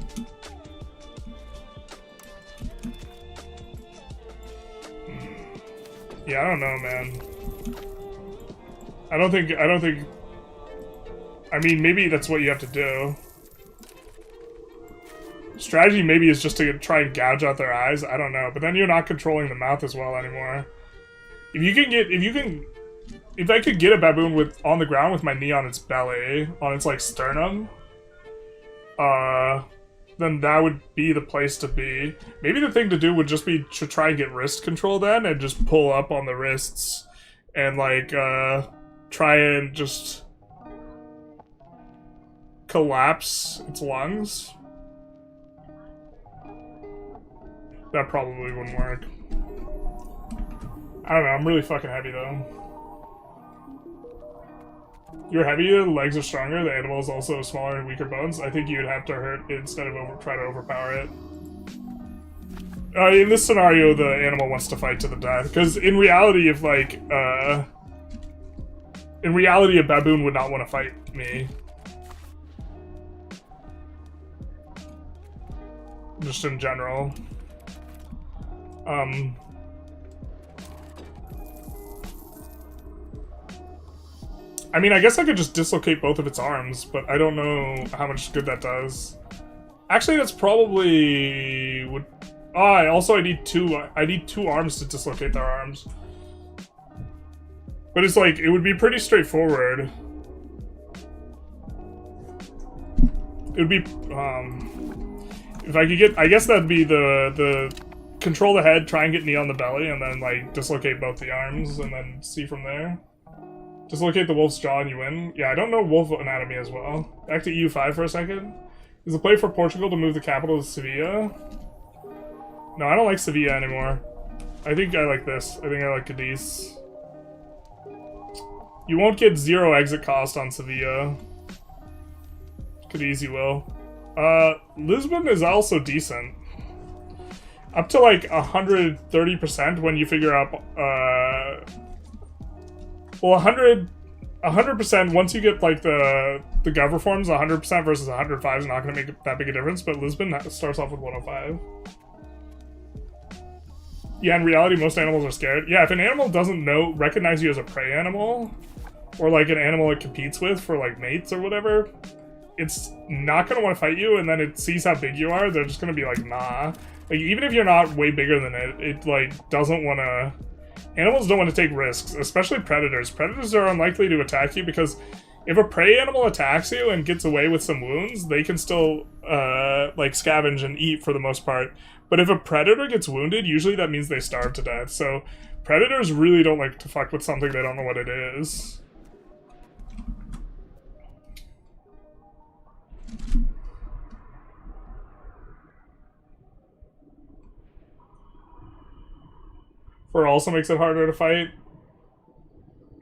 Yeah, I don't know, man. I mean, maybe that's what you have to do. Strategy maybe is just to try and gouge out their eyes. I don't know, but then you're not controlling the mouth as well anymore. If I could get a baboon on the ground with my knee on its belly, on its like sternum, then that would be the place to be. Maybe the thing to do would just be to try and get wrist control then, and just pull up on the wrists, and like try and just collapse its lungs. That probably wouldn't work. I don't know, I'm really fucking heavy though. You're heavier, the legs are stronger, the animal is also smaller and weaker bones. I think you'd have to hurt it instead of try to overpower it. In this scenario, the animal wants to fight to the death. Because in reality, if like, in reality, a baboon would not want to fight me. Just in general. I mean, I guess I could just dislocate both of its arms, but I don't know how much good that does. Actually, that's probably would. Also I need two arms to dislocate their arms. But it's like it would be pretty straightforward. It would be if I could get, I guess that'd be the control the head, try and get knee on the belly, and then like dislocate both the arms, and then see from there. Dislocate the wolf's jaw and you win. Yeah, I don't know wolf anatomy as well. Back to EU5 for a second. Is the play for Portugal to move the capital to Sevilla? No, I don't like Sevilla anymore. I think I like this. I think I like Cadiz. You won't get 0 exit cost on Sevilla. Cadiz you will. Lisbon is also decent. Up to like 130% when you figure out, well, 100% once you get like the gov reforms, 100% versus 105 is not going to make that big a difference, but Lisbon starts off with 105. Yeah, in reality, most animals are scared. Yeah, if an animal doesn't recognize you as a prey animal, or like an animal it competes with for like mates or whatever, it's not going to want to fight you, and then it sees how big you are, they're just going to be like, nah. Like, even if you're not way bigger than it, it like doesn't want to... Animals don't want to take risks, especially predators. Predators are unlikely to attack you because if a prey animal attacks you and gets away with some wounds, they can still like scavenge and eat for the most part. But if a predator gets wounded, usually that means they starve to death. So predators really don't like to fuck with something they don't know what it is. Fur also makes it harder to fight.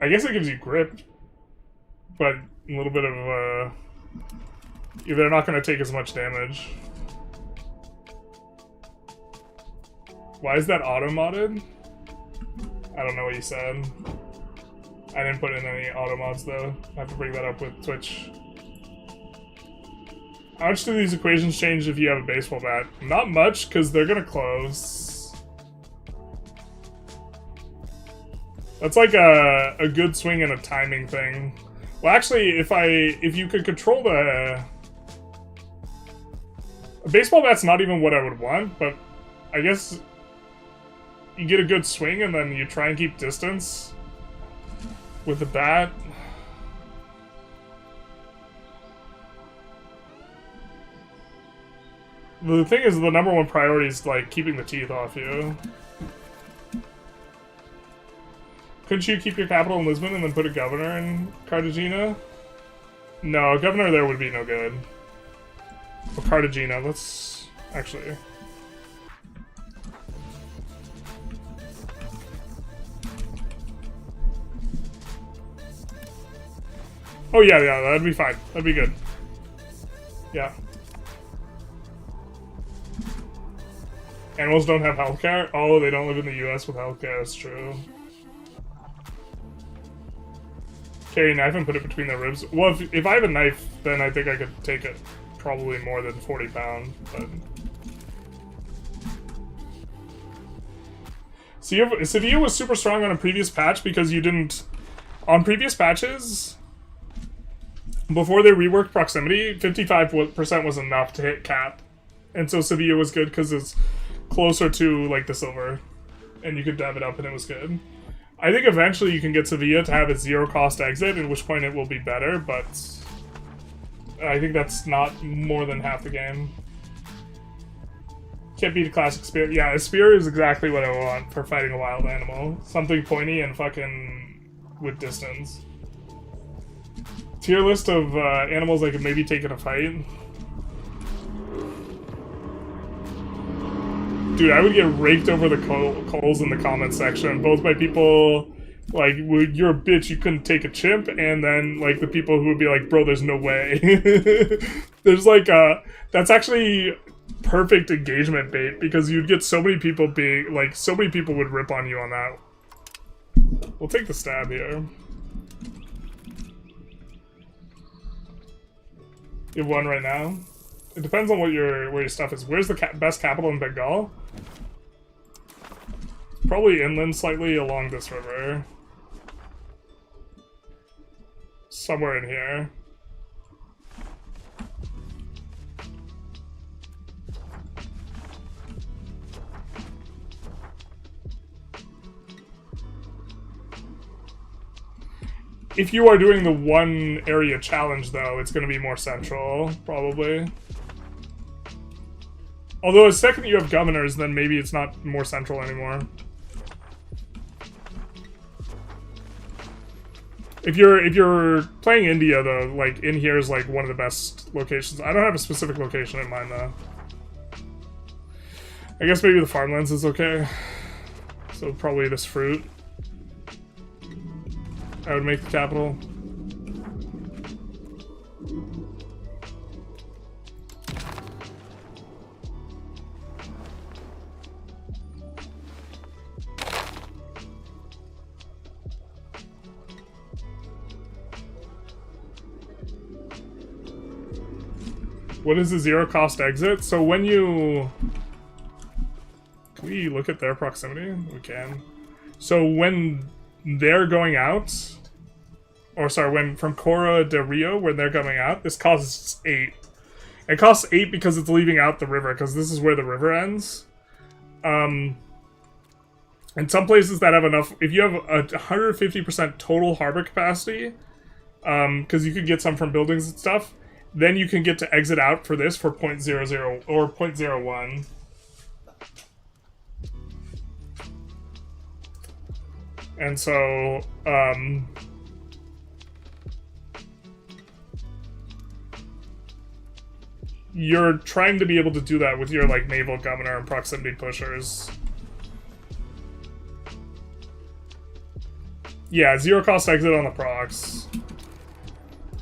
I guess it gives you grip, but a little bit of they're not going to take as much damage. Why is that auto-modded? I don't know what you said. I didn't put in any auto-mods though. I have to bring that up with Twitch. How much do these equations change if you have a baseball bat? Not much, because they're going to close. That's like a good swing and a timing thing. Well, actually, if you could control a baseball bat's not even what I would want, but I guess you get a good swing and then you try and keep distance with the bat. The thing is, the number one priority is like keeping the teeth off you. Couldn't you keep your capital in Lisbon and then put a governor in Cartagena? No, a governor there would be no good. Or Cartagena, let's... actually... Oh yeah, that'd be fine. That'd be good. Yeah. Animals don't have healthcare? Oh, they don't live in the US with healthcare, that's true. Carry a knife and put it between their ribs. Well, if I have a knife, then I think I could take it probably more than 40 pounds, but... Sevilla was super strong on a previous patch because you didn't... On previous patches, before they reworked proximity, 55% was enough to hit cap. And so Sevilla was good because it's closer to, like, the silver. And you could dab it up and it was good. I think eventually you can get Sevilla to have a zero-cost exit, at which point it will be better, but I think that's not more than half the game. Can't beat a classic spear. Yeah, a spear is exactly what I want for fighting a wild animal. Something pointy and fucking with distance. Tier list of animals I could maybe take in a fight. Dude, I would get raked over the coals in the comment section, both by people like, you're a bitch, you couldn't take a chimp, and then, like, the people who would be like, bro, there's no way. There's, like, that's actually perfect engagement bait, because you'd get so many people being, like, so many people would rip on you on that. We'll take the stab here. You have one right now? It depends on what where your stuff is. Where's the best capital in Bengal? Probably inland slightly along this river. Somewhere in here. If you are doing the one area challenge, though, it's going to be more central, probably. Although, the second you have governors, then maybe it's not more central anymore. If you're playing India, though, like, in here is, like, one of the best locations. I don't have a specific location in mind, though. I guess maybe the farmlands is okay. So probably this fruit. I would make the capital. What is the zero cost exit? So when you... Can we look at their proximity? We can. So when they're going out, or sorry, when from Cora de Rio, when they're coming out, this costs 8. It costs 8 because it's leaving out the river, because this is where the river ends. And some places that have enough, if you have a 150% total harbor capacity, because you could get some from buildings and stuff, then you can get to exit out for this for 0.00 or 0.01. And so, you're trying to be able to do that with your, like, naval governor and proximity pushers. Yeah, zero cost exit on the procs.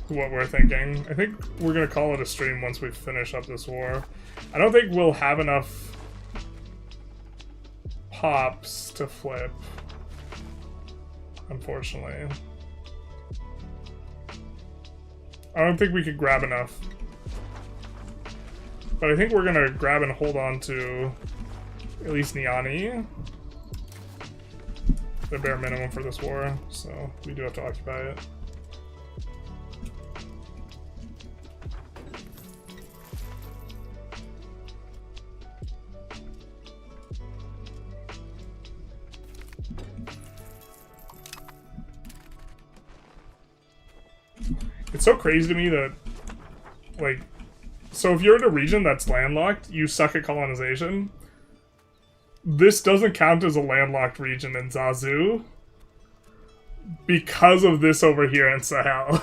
What we're thinking. I think we're gonna call it a stream once we finish up this war. I don't think we'll have enough pops to flip, unfortunately. I don't think we could grab enough. But I think we're gonna grab and hold on to at least Niani. The bare minimum for this war, so we do have to occupy it. It's so crazy to me that, like, so if you're in a region that's landlocked, you suck at colonization. This doesn't count as a landlocked region in Zazu because of this over here in Sahel.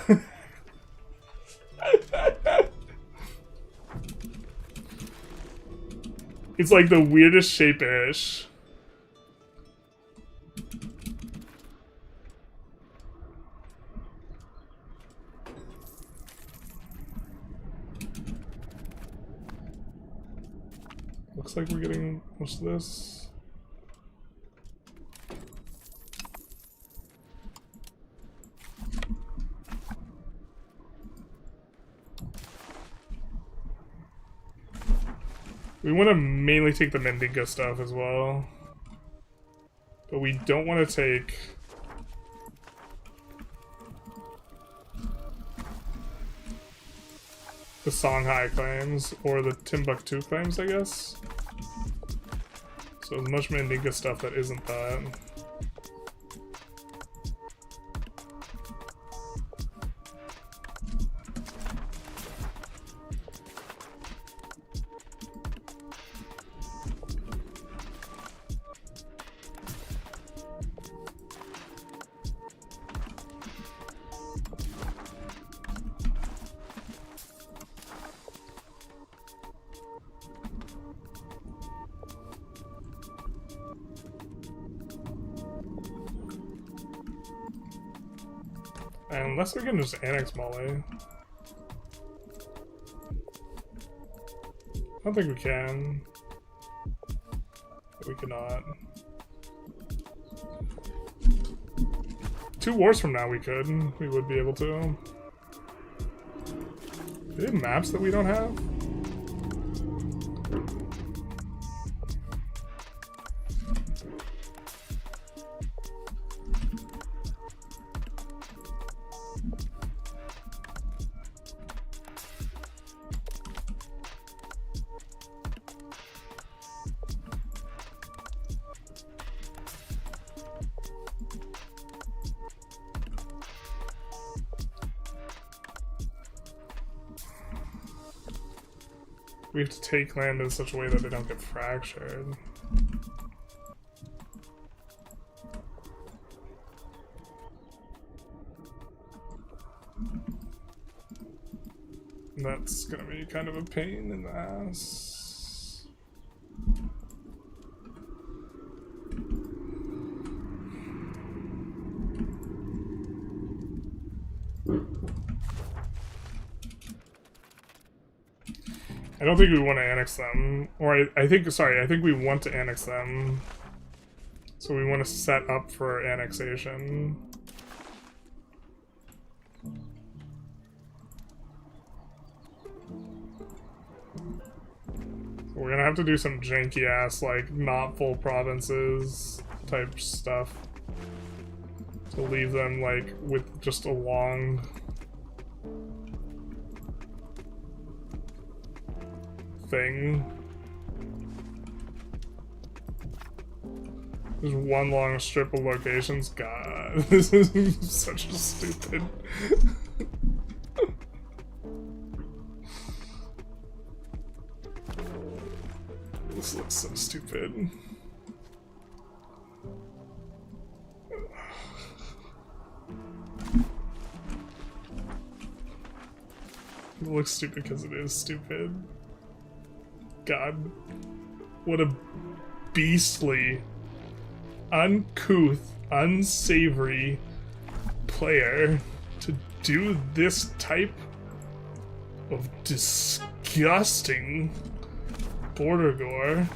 It's like the weirdest shape-ish. Looks like we're getting most of this. We want to mainly take the Mendinga stuff as well. But we don't want to take... the Songhai claims, or the Timbuktu claims, I guess. So as much Mandinka stuff that isn't that. Unless we can just annex Mali. I don't think we can. We cannot. 2 wars from now we could. We would be able to. Do they have maps that we don't have? We have to take land in such a way that they don't get fractured. And that's gonna be kind of a pain in the ass. I don't think we want to annex them. Or I think we want to annex them. So we want to set up for annexation. We're gonna have to do some janky ass, like, not full provinces type stuff. To leave them, like, with just a long thing. There's one long strip of locations. God, this is such a stupid. This looks so stupid. It looks stupid because it is stupid. God, what a beastly, uncouth, unsavory player to do this type of disgusting border gore.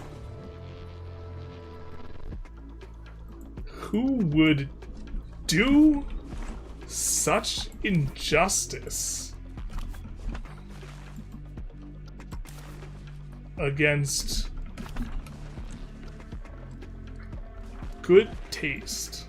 Who would do such injustice against good taste?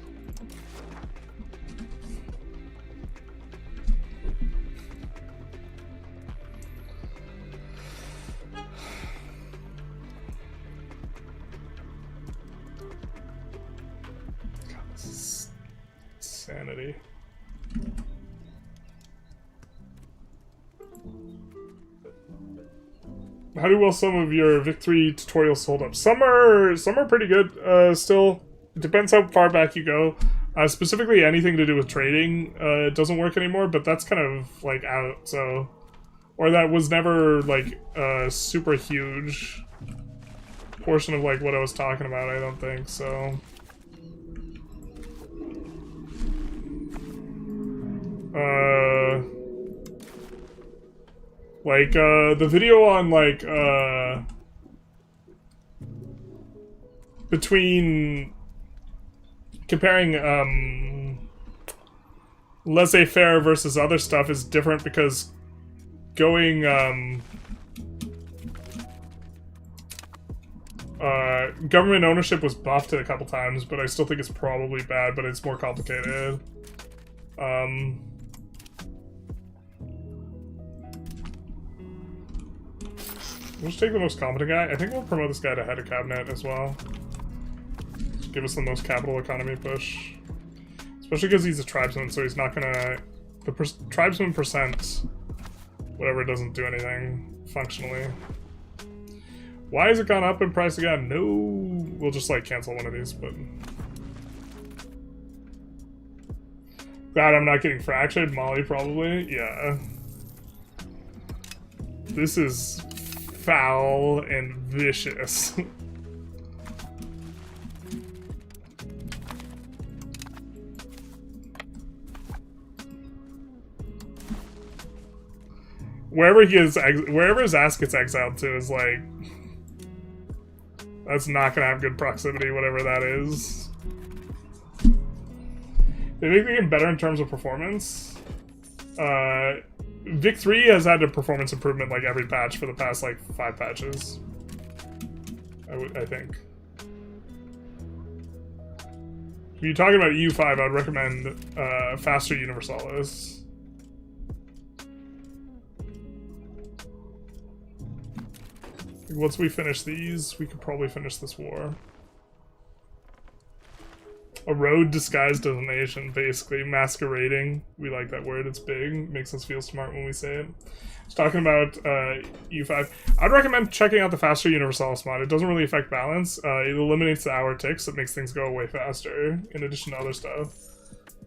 God, this is insanity. How do well some of your victory tutorials hold up? Some are pretty good. Still, it depends how far back you go. Specifically, anything to do with trading doesn't work anymore, but that's kind of like out. So, or that was never like a super huge portion of like what I was talking about. I don't think so. Like, the video on, like, between comparing, laissez-faire versus other stuff is different because going, government ownership was buffed a couple times, but I still think it's probably bad, but it's more complicated. We'll just take the most competent guy. I think we'll promote this guy to head of cabinet as well. Just give us the most capital economy push. Especially because he's a tribesman, so he's not gonna... The tribesman percent, whatever, doesn't do anything functionally. Why has it gone up in price again? No, we'll just like cancel one of these, but... Glad I'm not getting fractured. Mali probably, yeah. This is foul and vicious. wherever wherever his ass gets exiled to is like, that's not gonna have good proximity, whatever that is. They make the game better in terms of performance. Vic 3 has had a performance improvement like every patch for the past like 5 patches. I think. If you're talking about EU5, I would recommend faster Universalis. Once we finish these, we could probably finish this war. A road disguised as a nation, basically. Masquerading. We like that word, it's big. Makes us feel smart when we say it. Just talking about EU5. I'd recommend checking out the faster Universalis mod. It doesn't really affect balance. It eliminates the hour ticks. It makes things go way faster, in addition to other stuff.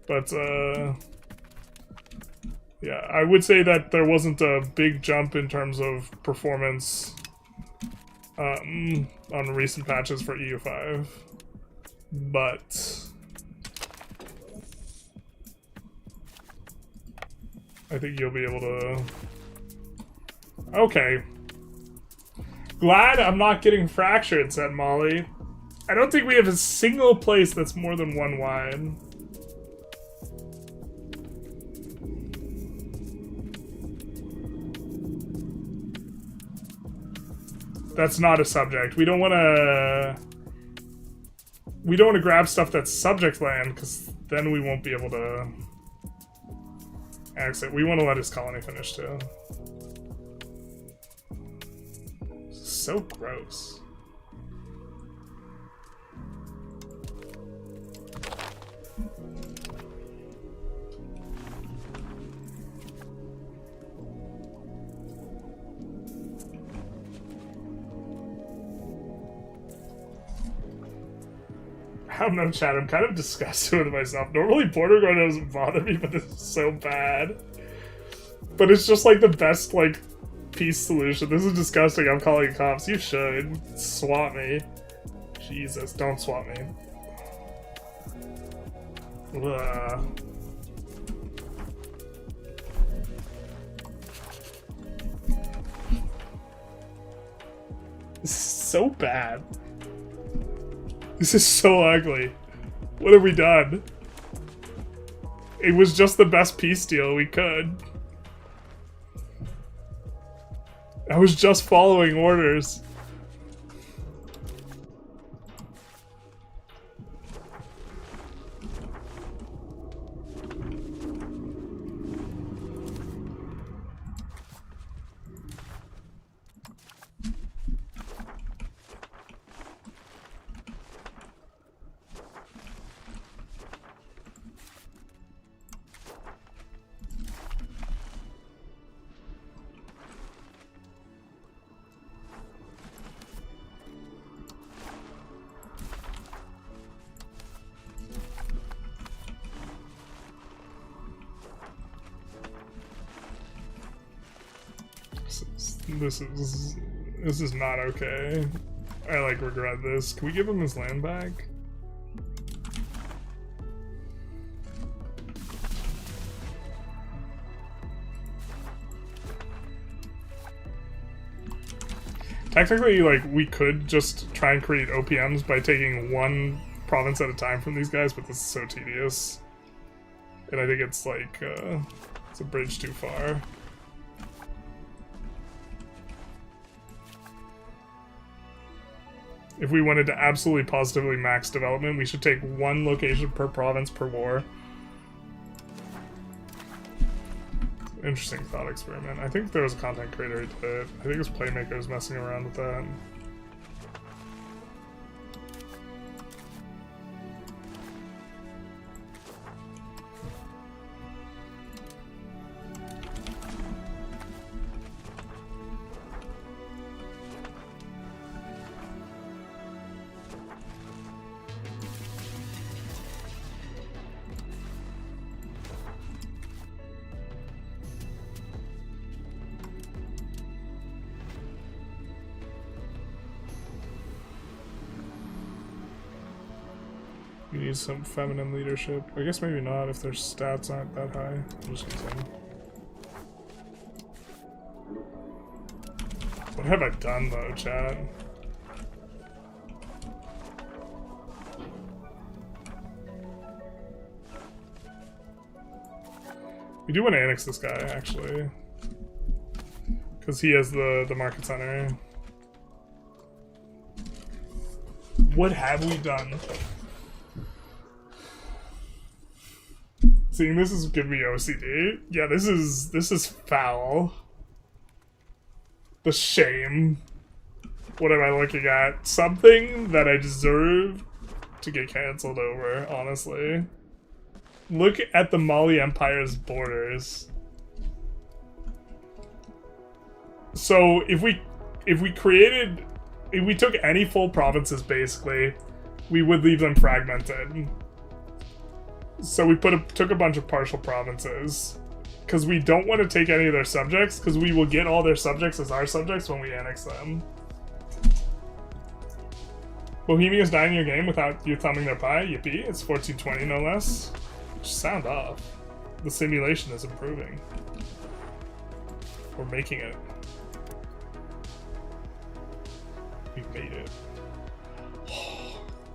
But, yeah, I would say that there wasn't a big jump in terms of performance on recent patches for EU5, but I think you'll be able to... Okay. Glad I'm not getting fractured, said Molly. I don't think we have a single place that's more than 1 wide. That's not a subject. We don't want to grab stuff that's subject land, because then we won't be able to exit. We want to let his colony finish too. So gross. I don't know, Chad. I'm kind of disgusted with myself. Normally, border guard doesn't bother me, but this is so bad. But it's just like the best, like, peace solution. This is disgusting. I'm calling cops. You should. Swat me. Jesus, don't swat me. Ugh. This is so bad. This is so ugly. What have we done? It was just the best peace deal we could. I was just following orders. This is not okay. I like regret this. Can we give him his land back? Technically, like, we could just try and create OPMs by taking 1 province at a time from these guys, but this is so tedious. And I think it's like, it's a bridge too far. If we wanted to absolutely positively max development, we should take 1 location per province per war. Interesting thought experiment. I think there was a content creator who did it. I think it was Playmakers messing around with that. We need some feminine leadership. I guess maybe not if their stats aren't that high. I'll just continue. What have I done though, chat? We do want to annex this guy, actually. Because he has the market center. What have we done? Seeing this is giving me OCD. Yeah, this is foul. The shame. What am I looking at? Something that I deserve to get cancelled over, honestly. Look at the Mali Empire's borders. So if we took any full provinces, basically, we would leave them fragmented. So we took a bunch of partial provinces. Because we don't want to take any of their subjects, because we will get all their subjects as our subjects when we annex them. Bohemia's dying your game without you thumbing their pie. Yippee, it's 1420 no less. Just sound off. The simulation is improving. We're making it. We made it.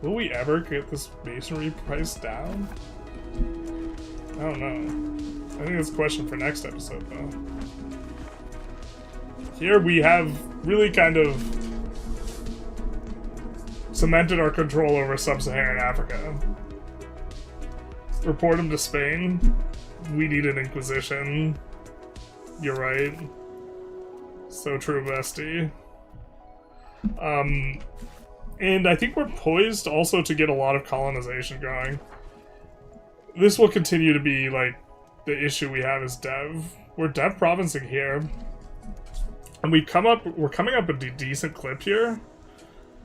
Will we ever get this masonry price down? I don't know. I think that's a question for next episode, though. Here we have really kind of cemented our control over sub-Saharan Africa. Report him to Spain. We need an inquisition. You're right. So true, bestie. And I think we're poised also to get a lot of colonization going. This will continue to be, like, the issue we have is dev. We're dev provincing here. And we're coming up a decent clip here.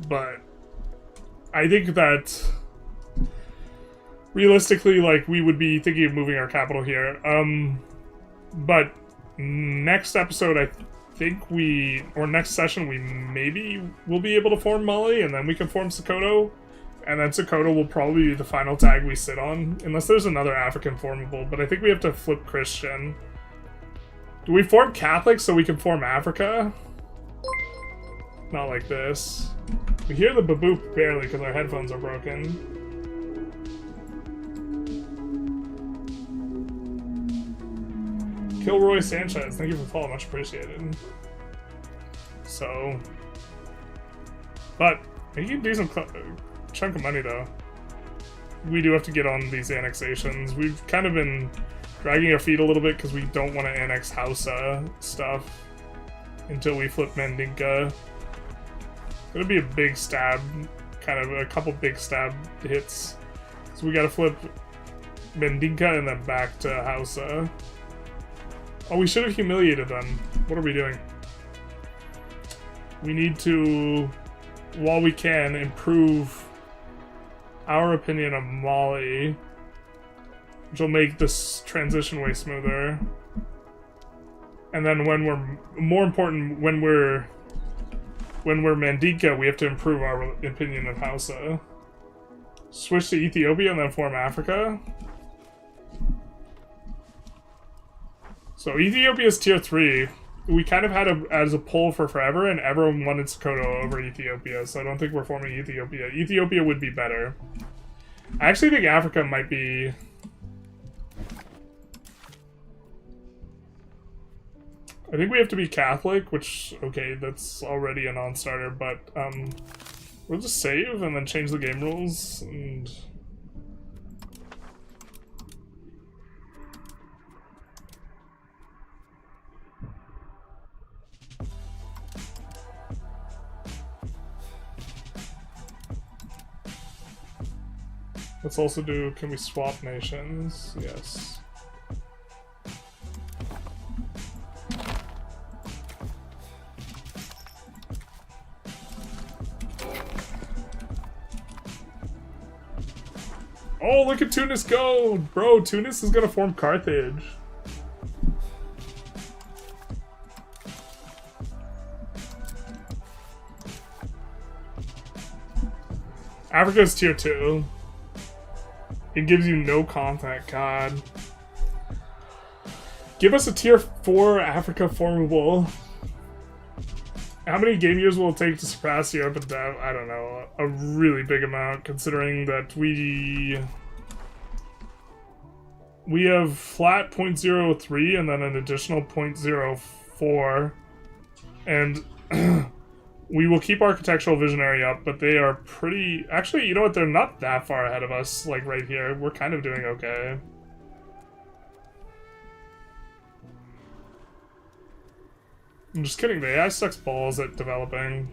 But I think that realistically, like, we would be thinking of moving our capital here. But next episode, I think or next session, we maybe will be able to form Mali, and then we can form Sokoto. And then Sokoto will probably be the final tag we sit on, unless there's another African formable, but I think we have to flip Christian. Do we form Catholic so we can form Africa? Not like this. We hear the baboop barely because our headphones are broken. Kilroy Sanchez, thank you for the follow, much appreciated. So, but making a decent chunk of money though. We do have to get on these annexations. We've kind of been dragging our feet a little bit because we don't want to annex Hausa stuff until we flip Mandinka. It'll be a big stab, kind of a couple big stab hits. So we gotta flip Mandinka and then back to Hausa. Oh, we should have humiliated them. What are we doing? We need to, while we can, improve our opinion of Mali, which will make this transition way smoother. And then when we're, more important, when we're Mandinka, we have to improve our opinion of Hausa. Switch to Ethiopia and then form Africa. So Ethiopia is tier 3. We kind of had it as a poll for forever, and everyone wanted Sokoto over Ethiopia, so I don't think we're forming Ethiopia. Ethiopia would be better. I actually think Africa might be... I think we have to be Catholic, which, okay, that's already a non-starter, but we'll just save and then change the game rules, and... Let's also do, can we swap nations? Yes. Oh, look at Tunis go! Bro, Tunis is gonna form Carthage. Africa's tier 2. It gives you no contact, god. Give us a tier 4 Africa formable. How many game years will it take to surpass Europe in dev? I don't know. A really big amount, considering that we have flat 0.03 and then an additional 0.04. And we will keep Architectural Visionary up, but they are pretty... Actually, you know what? They're not that far ahead of us, like right here. We're kind of doing okay. I'm just kidding, the AI sucks balls at developing.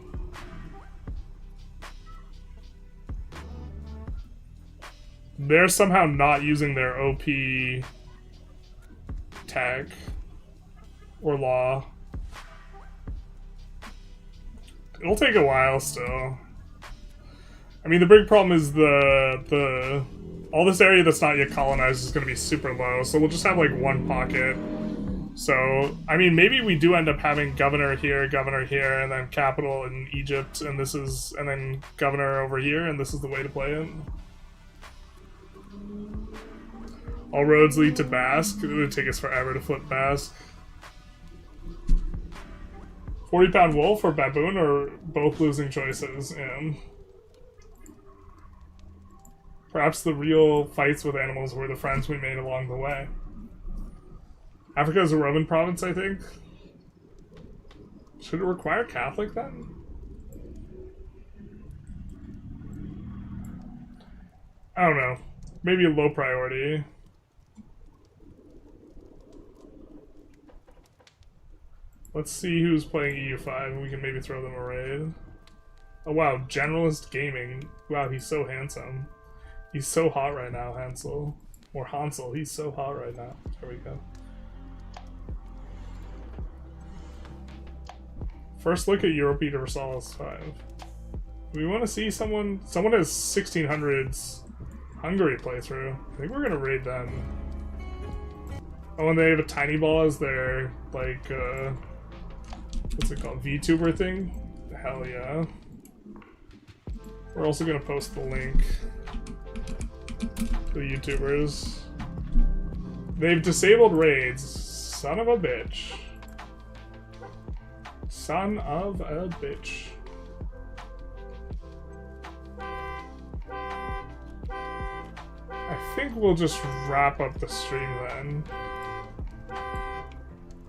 They're somehow not using their OP tech or law. It'll take a while still. I mean, the big problem is all this area that's not yet colonized is going to be super low, so we'll just have like one pocket. So, I mean, maybe we do end up having governor here, and then capital in Egypt, and then governor over here, and this is the way to play it. All roads lead to Basque. It would take us forever to flip Basque. 40-pound wolf or baboon, or both losing choices? Yeah. Perhaps the real fights with animals were the friends we made along the way. Africa is a Roman province, I think. Should it require Catholic then? I don't know. Maybe a low priority. Let's see who's playing EU5. We can maybe throw them a raid. Oh wow, Generalist Gaming. Wow, he's so handsome. He's so hot right now, Hansel. Or Hansel, he's so hot right now. There we go. First look at Europe Universalis 5. We want to see someone has 1600s Hungary playthrough. I think we're gonna raid them. Oh, and they have a tiny ball as their, like, what's it called? VTuber thing? Hell yeah. We're also gonna post the link to the YouTubers. They've disabled raids. Son of a bitch. Son of a bitch. I think we'll just wrap up the stream then.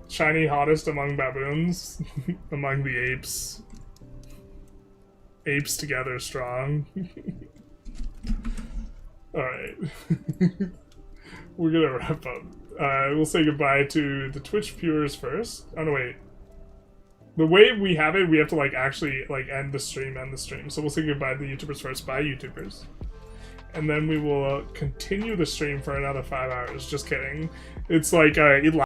Shiny hottest among baboons. Among the apes. Apes together strong. Alright. We're gonna wrap up. We'll say goodbye to the Twitch viewers first. Oh no, wait. The way we have it, we have to like actually like end the stream. So we'll say goodbye to the YouTubers first. Bye, YouTubers. And then we will continue the stream for another 5 hours. Just kidding. It's like,